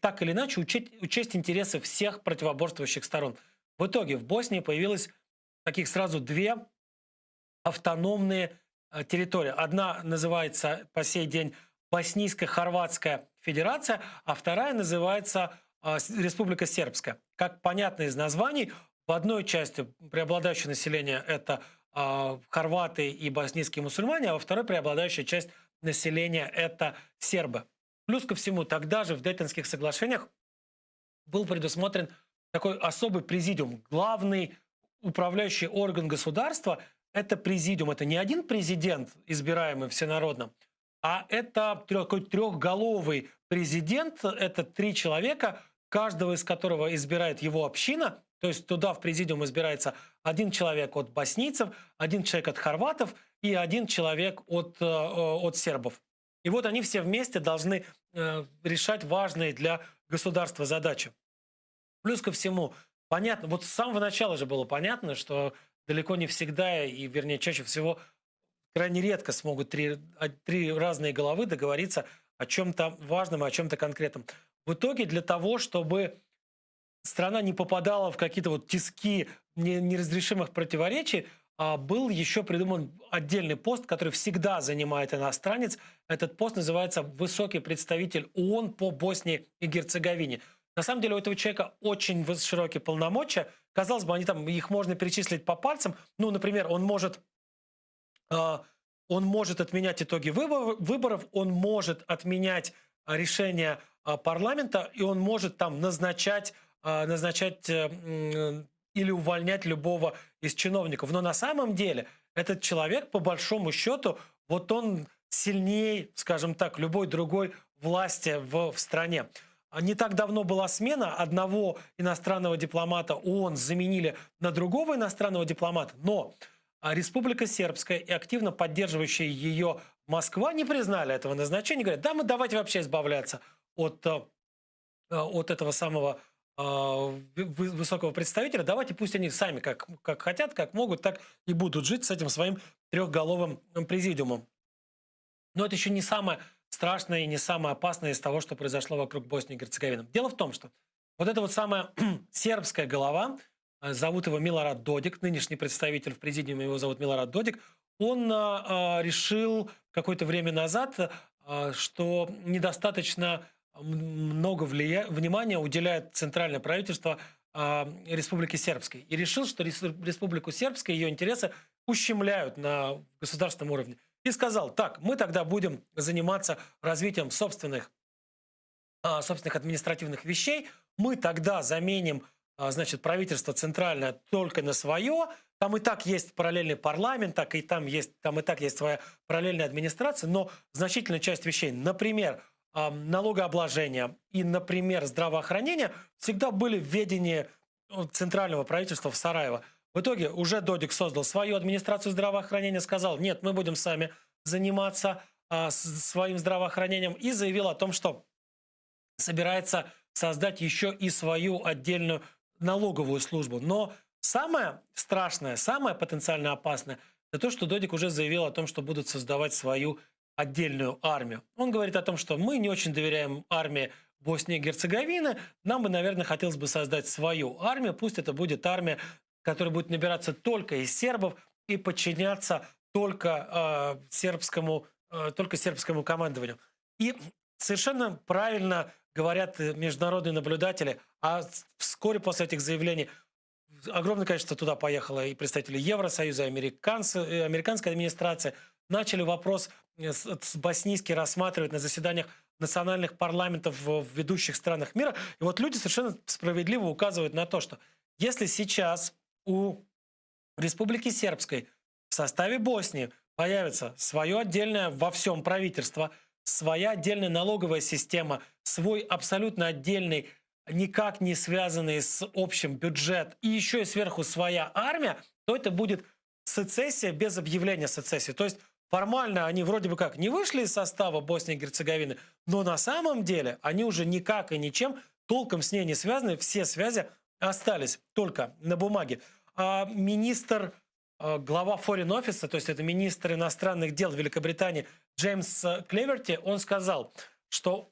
так или иначе учесть интересы всех противоборствующих сторон. В итоге в Боснии появилось таких сразу 2 автономные территории. Одна называется по сей день Боснийско-Хорватская Федерация, а вторая называется Республика Сербская. Как понятно из названий, в одной части преобладающее население – это хорваты и боснийские мусульмане, а во второй преобладающая часть населения – это сербы. Плюс ко всему, тогда же в Дейтонских соглашениях был предусмотрен такой особый президиум. Главный управляющий орган государства – это президиум. Это не один президент, избираемый всенародно, а это такой 3-головый президент. Это 3 человека, каждого из которого избирает его община. То есть туда в президиум избирается 1 человек от боснийцев, 1 человек от хорватов и 1 человек от сербов. И вот они все вместе должны решать важные для государства задачи. Плюс ко всему, понятно, вот с самого начала же было понятно, что далеко не всегда, и вернее чаще всего, крайне редко смогут 3 разные головы договориться о чем-то важном и о чем-то конкретном. В итоге для того, чтобы страна не попадала в какие-то вот тиски неразрешимых противоречий, был еще придуман отдельный пост, который всегда занимает иностранец. Этот пост называется «Высокий представитель ООН по Боснии и Герцеговине». На самом деле у этого человека очень широкие полномочия. Казалось бы, их можно перечислить по пальцам. Ну, например, он может отменять итоги выборов, он может отменять решения парламента, и он может там назначать или увольнять любого из чиновников. Но на самом деле этот человек, по большому счету, вот он сильнее, скажем так, любой другой власти в стране. Не так давно была смена одного иностранного дипломата, ООН заменили на другого иностранного дипломата, но Республика Сербская и активно поддерживающая ее Москва не признали этого назначения. Говорят, да, давайте вообще избавляться от этого самого высокого представителя. Давайте пусть они сами как хотят, как могут, так и будут жить с этим своим 3-головым президиумом. Но это еще не самое страшное и не самое опасное из того, что произошло вокруг Боснии и Герцеговины. Дело в том, что вот эта вот самая сербская голова, зовут его Милорад Додик, нынешний представитель в президиуме, его зовут Милорад Додик, он решил какое-то время назад, что недостаточно много внимания уделяет центральное правительство Республики Сербской. И решил, что Республику Сербскую, ее интересы ущемляют на государственном уровне. И сказал, так, мы тогда будем заниматься развитием собственных административных вещей, мы тогда заменим, значит, правительство центральное только на свое, там и так есть параллельный парламент, там и так есть своя параллельная администрация, но значительная часть вещей, например, налогообложения и, например, здравоохранения всегда были в ведении центрального правительства в Сараево. В итоге уже Додик создал свою администрацию здравоохранения, сказал, нет, мы будем сами заниматься своим здравоохранением, и заявил о том, что собирается создать еще и свою отдельную налоговую службу. Но самое страшное, самое потенциально опасное, это то, что Додик уже заявил о том, что будут создавать свою отдельную армию. Он говорит о том, что мы не очень доверяем армии Боснии и Герцеговины, нам бы, наверное, хотелось бы создать свою армию, пусть это будет армия, которая будет набираться только из сербов и подчиняться только сербскому командованию. И совершенно правильно говорят международные наблюдатели, а вскоре после этих заявлений огромное количество туда поехало и представители Евросоюза, и американской администрации, начали вопрос боснийский рассматривать на заседаниях национальных парламентов в ведущих странах мира. И вот люди совершенно справедливо указывают на то, что если сейчас у в Республике Сербской в составе Боснии появится свое отдельное во всем правительство, своя отдельная налоговая система, свой абсолютно отдельный, никак не связанный с общим бюджет, и еще и сверху своя армия, то это будет сецессия без объявления сецессии. То есть формально они вроде бы как не вышли из состава Боснии и Герцеговины, но на самом деле они уже никак и ничем толком с ней не связаны, все связи остались только на бумаге. А глава Foreign Office, то есть это министр иностранных дел Великобритании Джеймс Клеверти, он сказал, что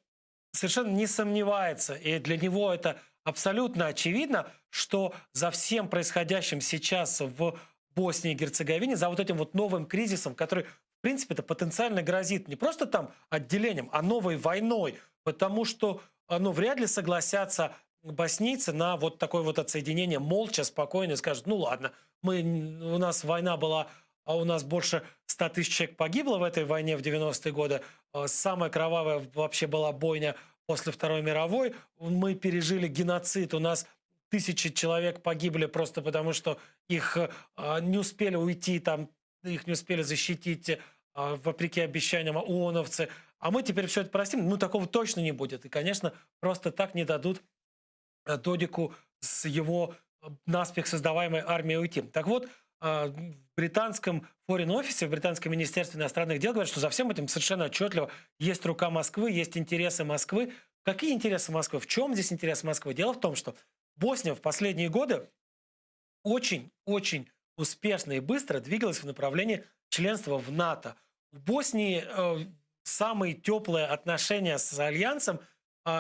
совершенно не сомневается, и для него это абсолютно очевидно, что за всем происходящим сейчас в Боснии и Герцеговине, за вот этим вот новым кризисом, который, в принципе, это потенциально грозит не просто там отделением, а новой войной, потому что вряд ли согласятся боснийцы на вот такое вот отсоединение молча, спокойно, и скажут, ну ладно, у нас война была, а у нас больше 100 тысяч человек погибло в этой войне в 90-е годы. Самая кровавая вообще была бойня после Второй мировой. Мы пережили геноцид, у нас тысячи человек погибли просто потому, что их не успели уйти, там, их не успели защитить, вопреки обещаниям ООНовцы. А мы теперь все это простим. Ну, такого точно не будет. И, конечно, просто так не дадут Додику с его наспех создаваемой армией уйти. Так вот, в британском Foreign Office, в британском министерстве иностранных дел говорят, что за всем этим совершенно отчетливо есть рука Москвы, есть интересы Москвы. Какие интересы Москвы? В чем здесь интерес Москвы? Дело в том, что Босния в последние годы очень-очень успешно и быстро двигалась в направлении членства в НАТО. У Боснии самые теплые отношения с Альянсом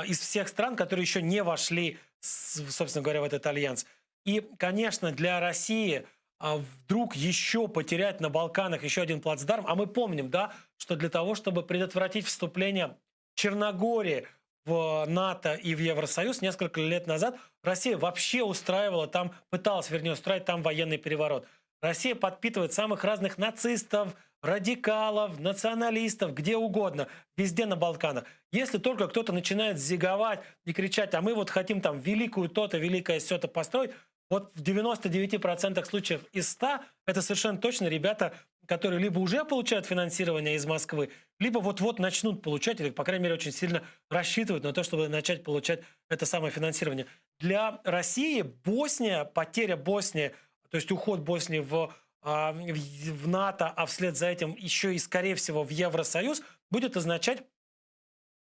из всех стран, которые еще не вошли, собственно говоря, в этот альянс. И, конечно, для России вдруг еще потерять на Балканах еще один плацдарм, а мы помним, да, что для того, чтобы предотвратить вступление Черногории в НАТО и в Евросоюз, несколько лет назад Россия вообще пыталась устроить там военный переворот. Россия подпитывает самых разных нацистов, радикалов, националистов, где угодно, везде на Балканах. Если только кто-то начинает зиговать и кричать, а мы вот хотим там великую то-то, великое сё-то построить, вот в 99% случаев из 100 это совершенно точно ребята, которые либо уже получают финансирование из Москвы, либо вот-вот начнут получать, или, по крайней мере, очень сильно рассчитывают на то, чтобы начать получать это самое финансирование. Для России потеря Боснии, то есть уход Боснии в НАТО, а вслед за этим еще и, скорее всего, в Евросоюз, будет означать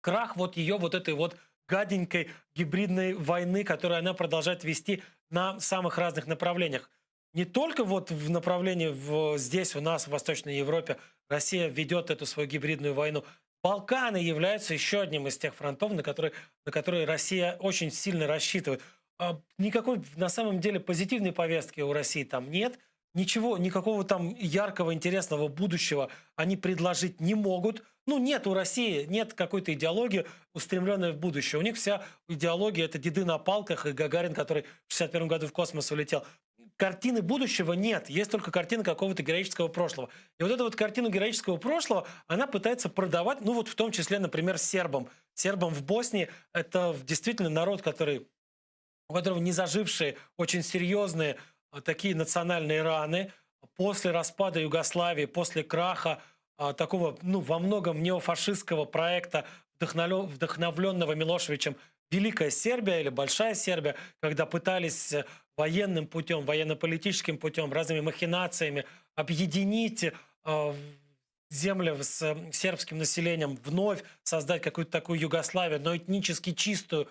крах вот ее вот этой вот гаденькой гибридной войны, которую она продолжает вести на самых разных направлениях. Не только вот в направлении здесь у нас, в Восточной Европе, Россия ведет эту свою гибридную войну. Балканы являются еще одним из тех фронтов, на которые Россия очень сильно рассчитывает. Никакой, на самом деле, позитивной повестки у России там нет. Никакого там яркого, интересного будущего они предложить не могут. Нет у России, нет какой-то идеологии, устремленной в будущее. У них вся идеология — это деды на палках и Гагарин, который в 1961 году в космос улетел. Картины будущего нет, есть только картина какого-то героического прошлого. И вот эту вот картину героического прошлого она пытается продавать, в том числе, например, сербам. Сербам в Боснии — это действительно народ, у которого не зажившие, очень серьезные такие национальные раны. После распада Югославии, после краха такого, во многом неофашистского проекта, вдохновленного Милошевичем, Великая Сербия или Большая Сербия, когда пытались военным путем, военно-политическим путем, разными махинациями объединить земли с сербским населением, вновь создать какую-то такую Югославию, но этнически чистую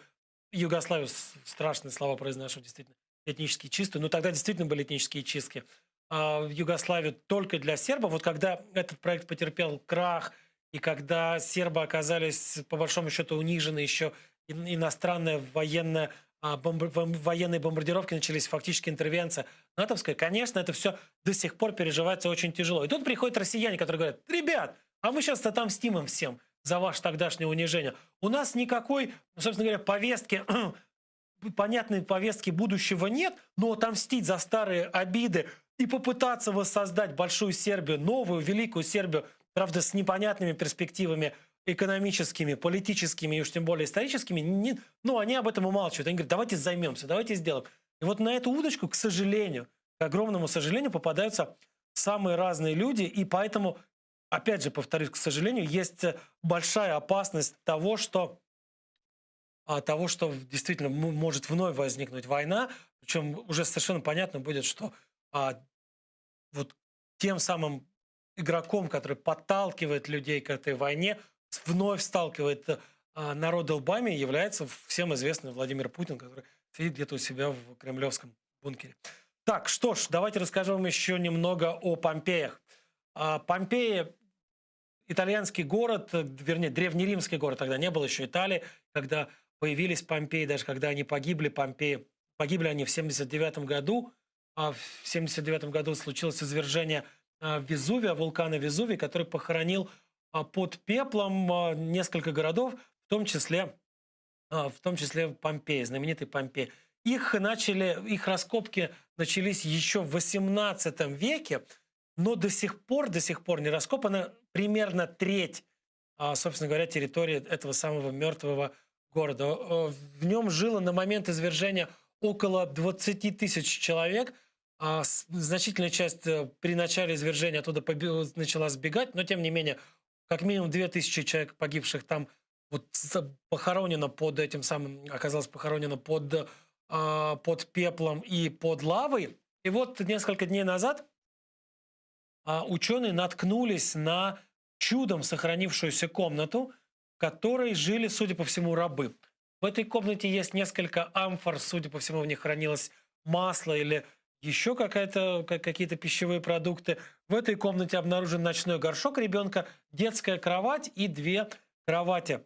Югославию, страшные слова произношу, действительно, этнически чистую, но тогда действительно были этнические чистки. Югославию только для сербов. Вот когда этот проект потерпел крах, и когда сербы оказались, по большому счету, унижены, еще иностранные военные бомбардировки начались, фактически интервенция натовская, конечно, это все до сих пор переживается очень тяжело. И тут приходят россияне, которые говорят: ребят, а мы сейчас отомстим им всем за ваше тогдашнее унижение. У нас никакой, собственно говоря, повестки, понятной повестки будущего нет, но отомстить за старые обиды и попытаться воссоздать большую Сербию, новую, великую Сербию, правда, с непонятными перспективами экономическими, политическими и уж тем более историческими, они об этом умалчивают. Они говорят: давайте займемся, давайте сделаем. И вот на эту удочку, к сожалению, к огромному сожалению, попадаются самые разные люди, и поэтому, опять же, повторюсь, к сожалению, есть большая опасность того, что действительно может вновь возникнуть война, причем уже совершенно понятно будет, что вот тем самым игроком, который подталкивает людей к этой войне, вновь сталкивает народ лбами, является всем известный Владимир Путин, который сидит где-то у себя в кремлевском бункере. Так, что ж, давайте расскажу вам еще немного о Помпеях. Помпеи – итальянский город, вернее, древнеримский город, тогда не было еще Италии, когда появились Помпеи, даже когда они погибли, Помпеи. Погибли они в 79 году. В 79 году случилось извержение Везувия, вулкана Везувий, который похоронил под пеплом несколько городов, в том числе Помпеи, знаменитый Помпеи. Их раскопки начались еще в 18 веке, но до сих пор не раскопана примерно треть, собственно говоря, территории этого самого мертвого города. В нем жило на момент извержения около 20 тысяч человек. Значительная часть при начале извержения оттуда начала сбегать, но тем не менее, как минимум 2000 человек, погибших там, вот похоронено под этим самым, оказалось похоронено под пеплом и под лавой. И вот несколько дней назад ученые наткнулись на чудом сохранившуюся комнату, в которой жили, судя по всему, рабы. В этой комнате есть несколько амфор, судя по всему, в них хранилось масло или еще какие-то пищевые продукты. В этой комнате обнаружен ночной горшок ребенка, детская кровать и 2 кровати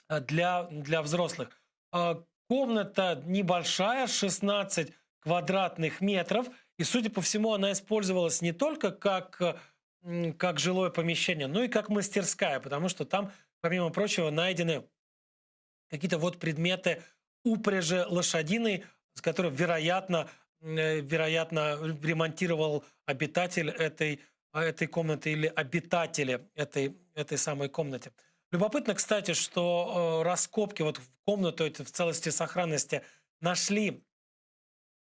для взрослых. Комната небольшая, 16 квадратных метров. И, судя по всему, она использовалась не только как жилое помещение, но и как мастерская, потому что там, помимо прочего, найдены какие-то вот предметы упряжи лошадиной, с которой, вероятно, ремонтировал обитатель этой комнаты или обитатели этой самой комнаты. Любопытно, кстати, что раскопки вот в комнату в целости и сохранности нашли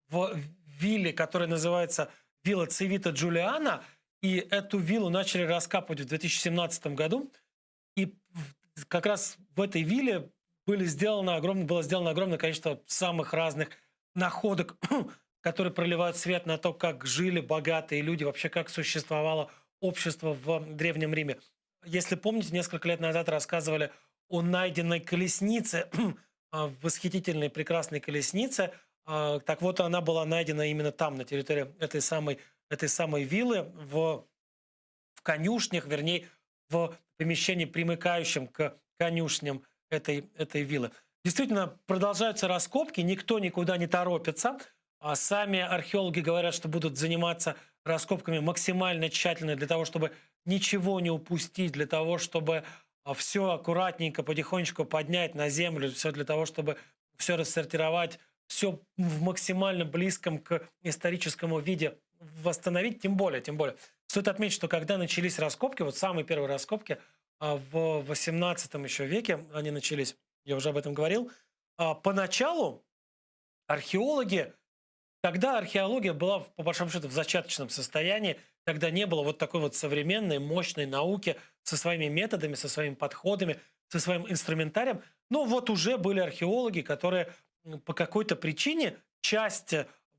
в вилле, которая называется вилла Цивита Джулиана, и эту виллу начали раскапывать в 2017 году. И как раз в этой вилле было сделано огромное количество самых разных находок, которые проливают свет на то, как жили богатые люди, вообще как существовало общество в Древнем Риме. Если помните, несколько лет назад рассказывали о найденной колеснице, восхитительной, прекрасной колеснице. Так вот, она была найдена именно там, на территории этой самой виллы, в конюшнях, вернее, в помещении, примыкающем к конюшням этой виллы. Действительно, продолжаются раскопки, никто никуда не торопится. Сами археологи говорят, что будут заниматься раскопками максимально тщательно для того, чтобы ничего не упустить, для того, чтобы все аккуратненько, потихонечку поднять на землю, все для того, чтобы все рассортировать, все в максимально близком к историческому виде восстановить, тем более. Стоит отметить, что когда начались раскопки, вот самые первые раскопки в 18 еще веке они начались, я уже об этом говорил, поначалу археологи, когда археология была, по большому счету, в зачаточном состоянии, когда не было вот такой вот современной, мощной науки со своими методами, со своими подходами, со своим инструментарием, но вот уже были археологи, которые по какой-то причине часть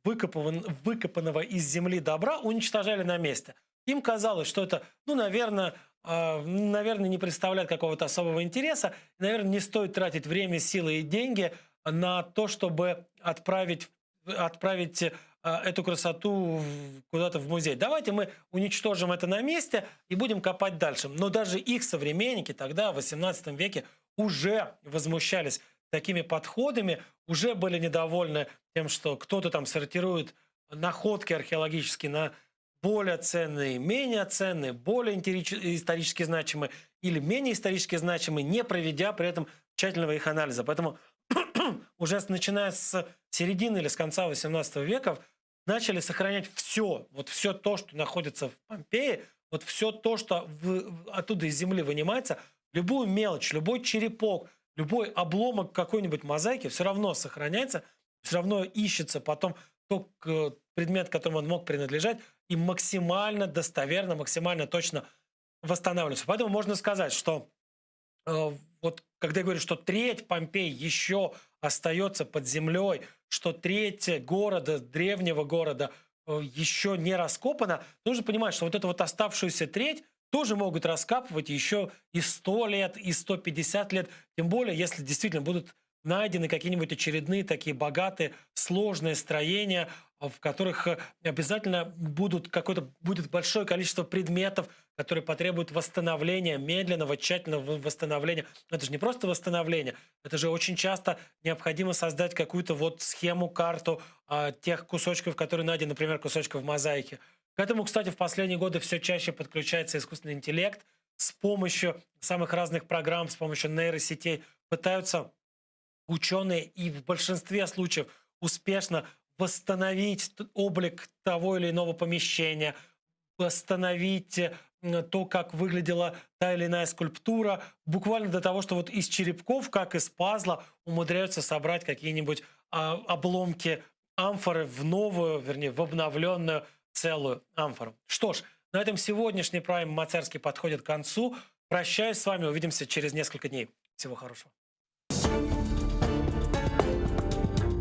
выкопанного из земли добра уничтожали на месте. Им казалось, что это, наверное, не представляет какого-то особого интереса, наверное, не стоит тратить время, силы и деньги на то, чтобы отправить эту красоту куда-то в музей. Давайте мы уничтожим это на месте и будем копать дальше. Но даже их современники тогда, в 18 веке, уже возмущались такими подходами, уже были недовольны тем, что кто-то там сортирует находки археологические на более ценные, менее ценные, более исторически значимые или менее исторически значимые, не проведя при этом тщательного их анализа. Поэтому уже начиная с середины или с конца 18 века начали сохранять все, вот все то, что находится в Помпеи, вот все то, что оттуда из земли вынимается, любую мелочь, любой черепок, любой обломок какой-нибудь мозаики все равно сохраняется, все равно ищется потом то предмет, которому он мог принадлежать, и максимально достоверно, максимально точно восстанавливаться. Поэтому можно сказать, что вот когда я говорю, что треть Помпеи еще остается под землей, что треть города, древнего города, еще не раскопана, нужно понимать, что вот эту вот оставшуюся треть тоже могут раскапывать еще и 100 лет, и 150 лет. Тем более, если действительно будут найдены какие-нибудь очередные такие богатые, сложные строения, в которых обязательно будет большое количество предметов, которые потребуют восстановления, медленного, тщательного восстановления. Но это же не просто восстановление, это же очень часто необходимо создать какую-то вот схему, карту тех кусочков, которые найдены, например, кусочков мозаики. К этому, кстати, в последние годы все чаще подключается искусственный интеллект. С помощью самых разных программ, с помощью нейросетей пытаются ученые и в большинстве случаев успешно восстановить облик того или иного помещения, восстановить то, как выглядела та или иная скульптура, буквально до того, что вот из черепков, как из пазла, умудряются собрать какие-нибудь обломки амфоры в новую, вернее, в обновленную целую амфору. Что ж, на этом сегодняшний Прайм Мацерский подходит к концу. Прощаюсь с вами, увидимся через несколько дней. Всего хорошего.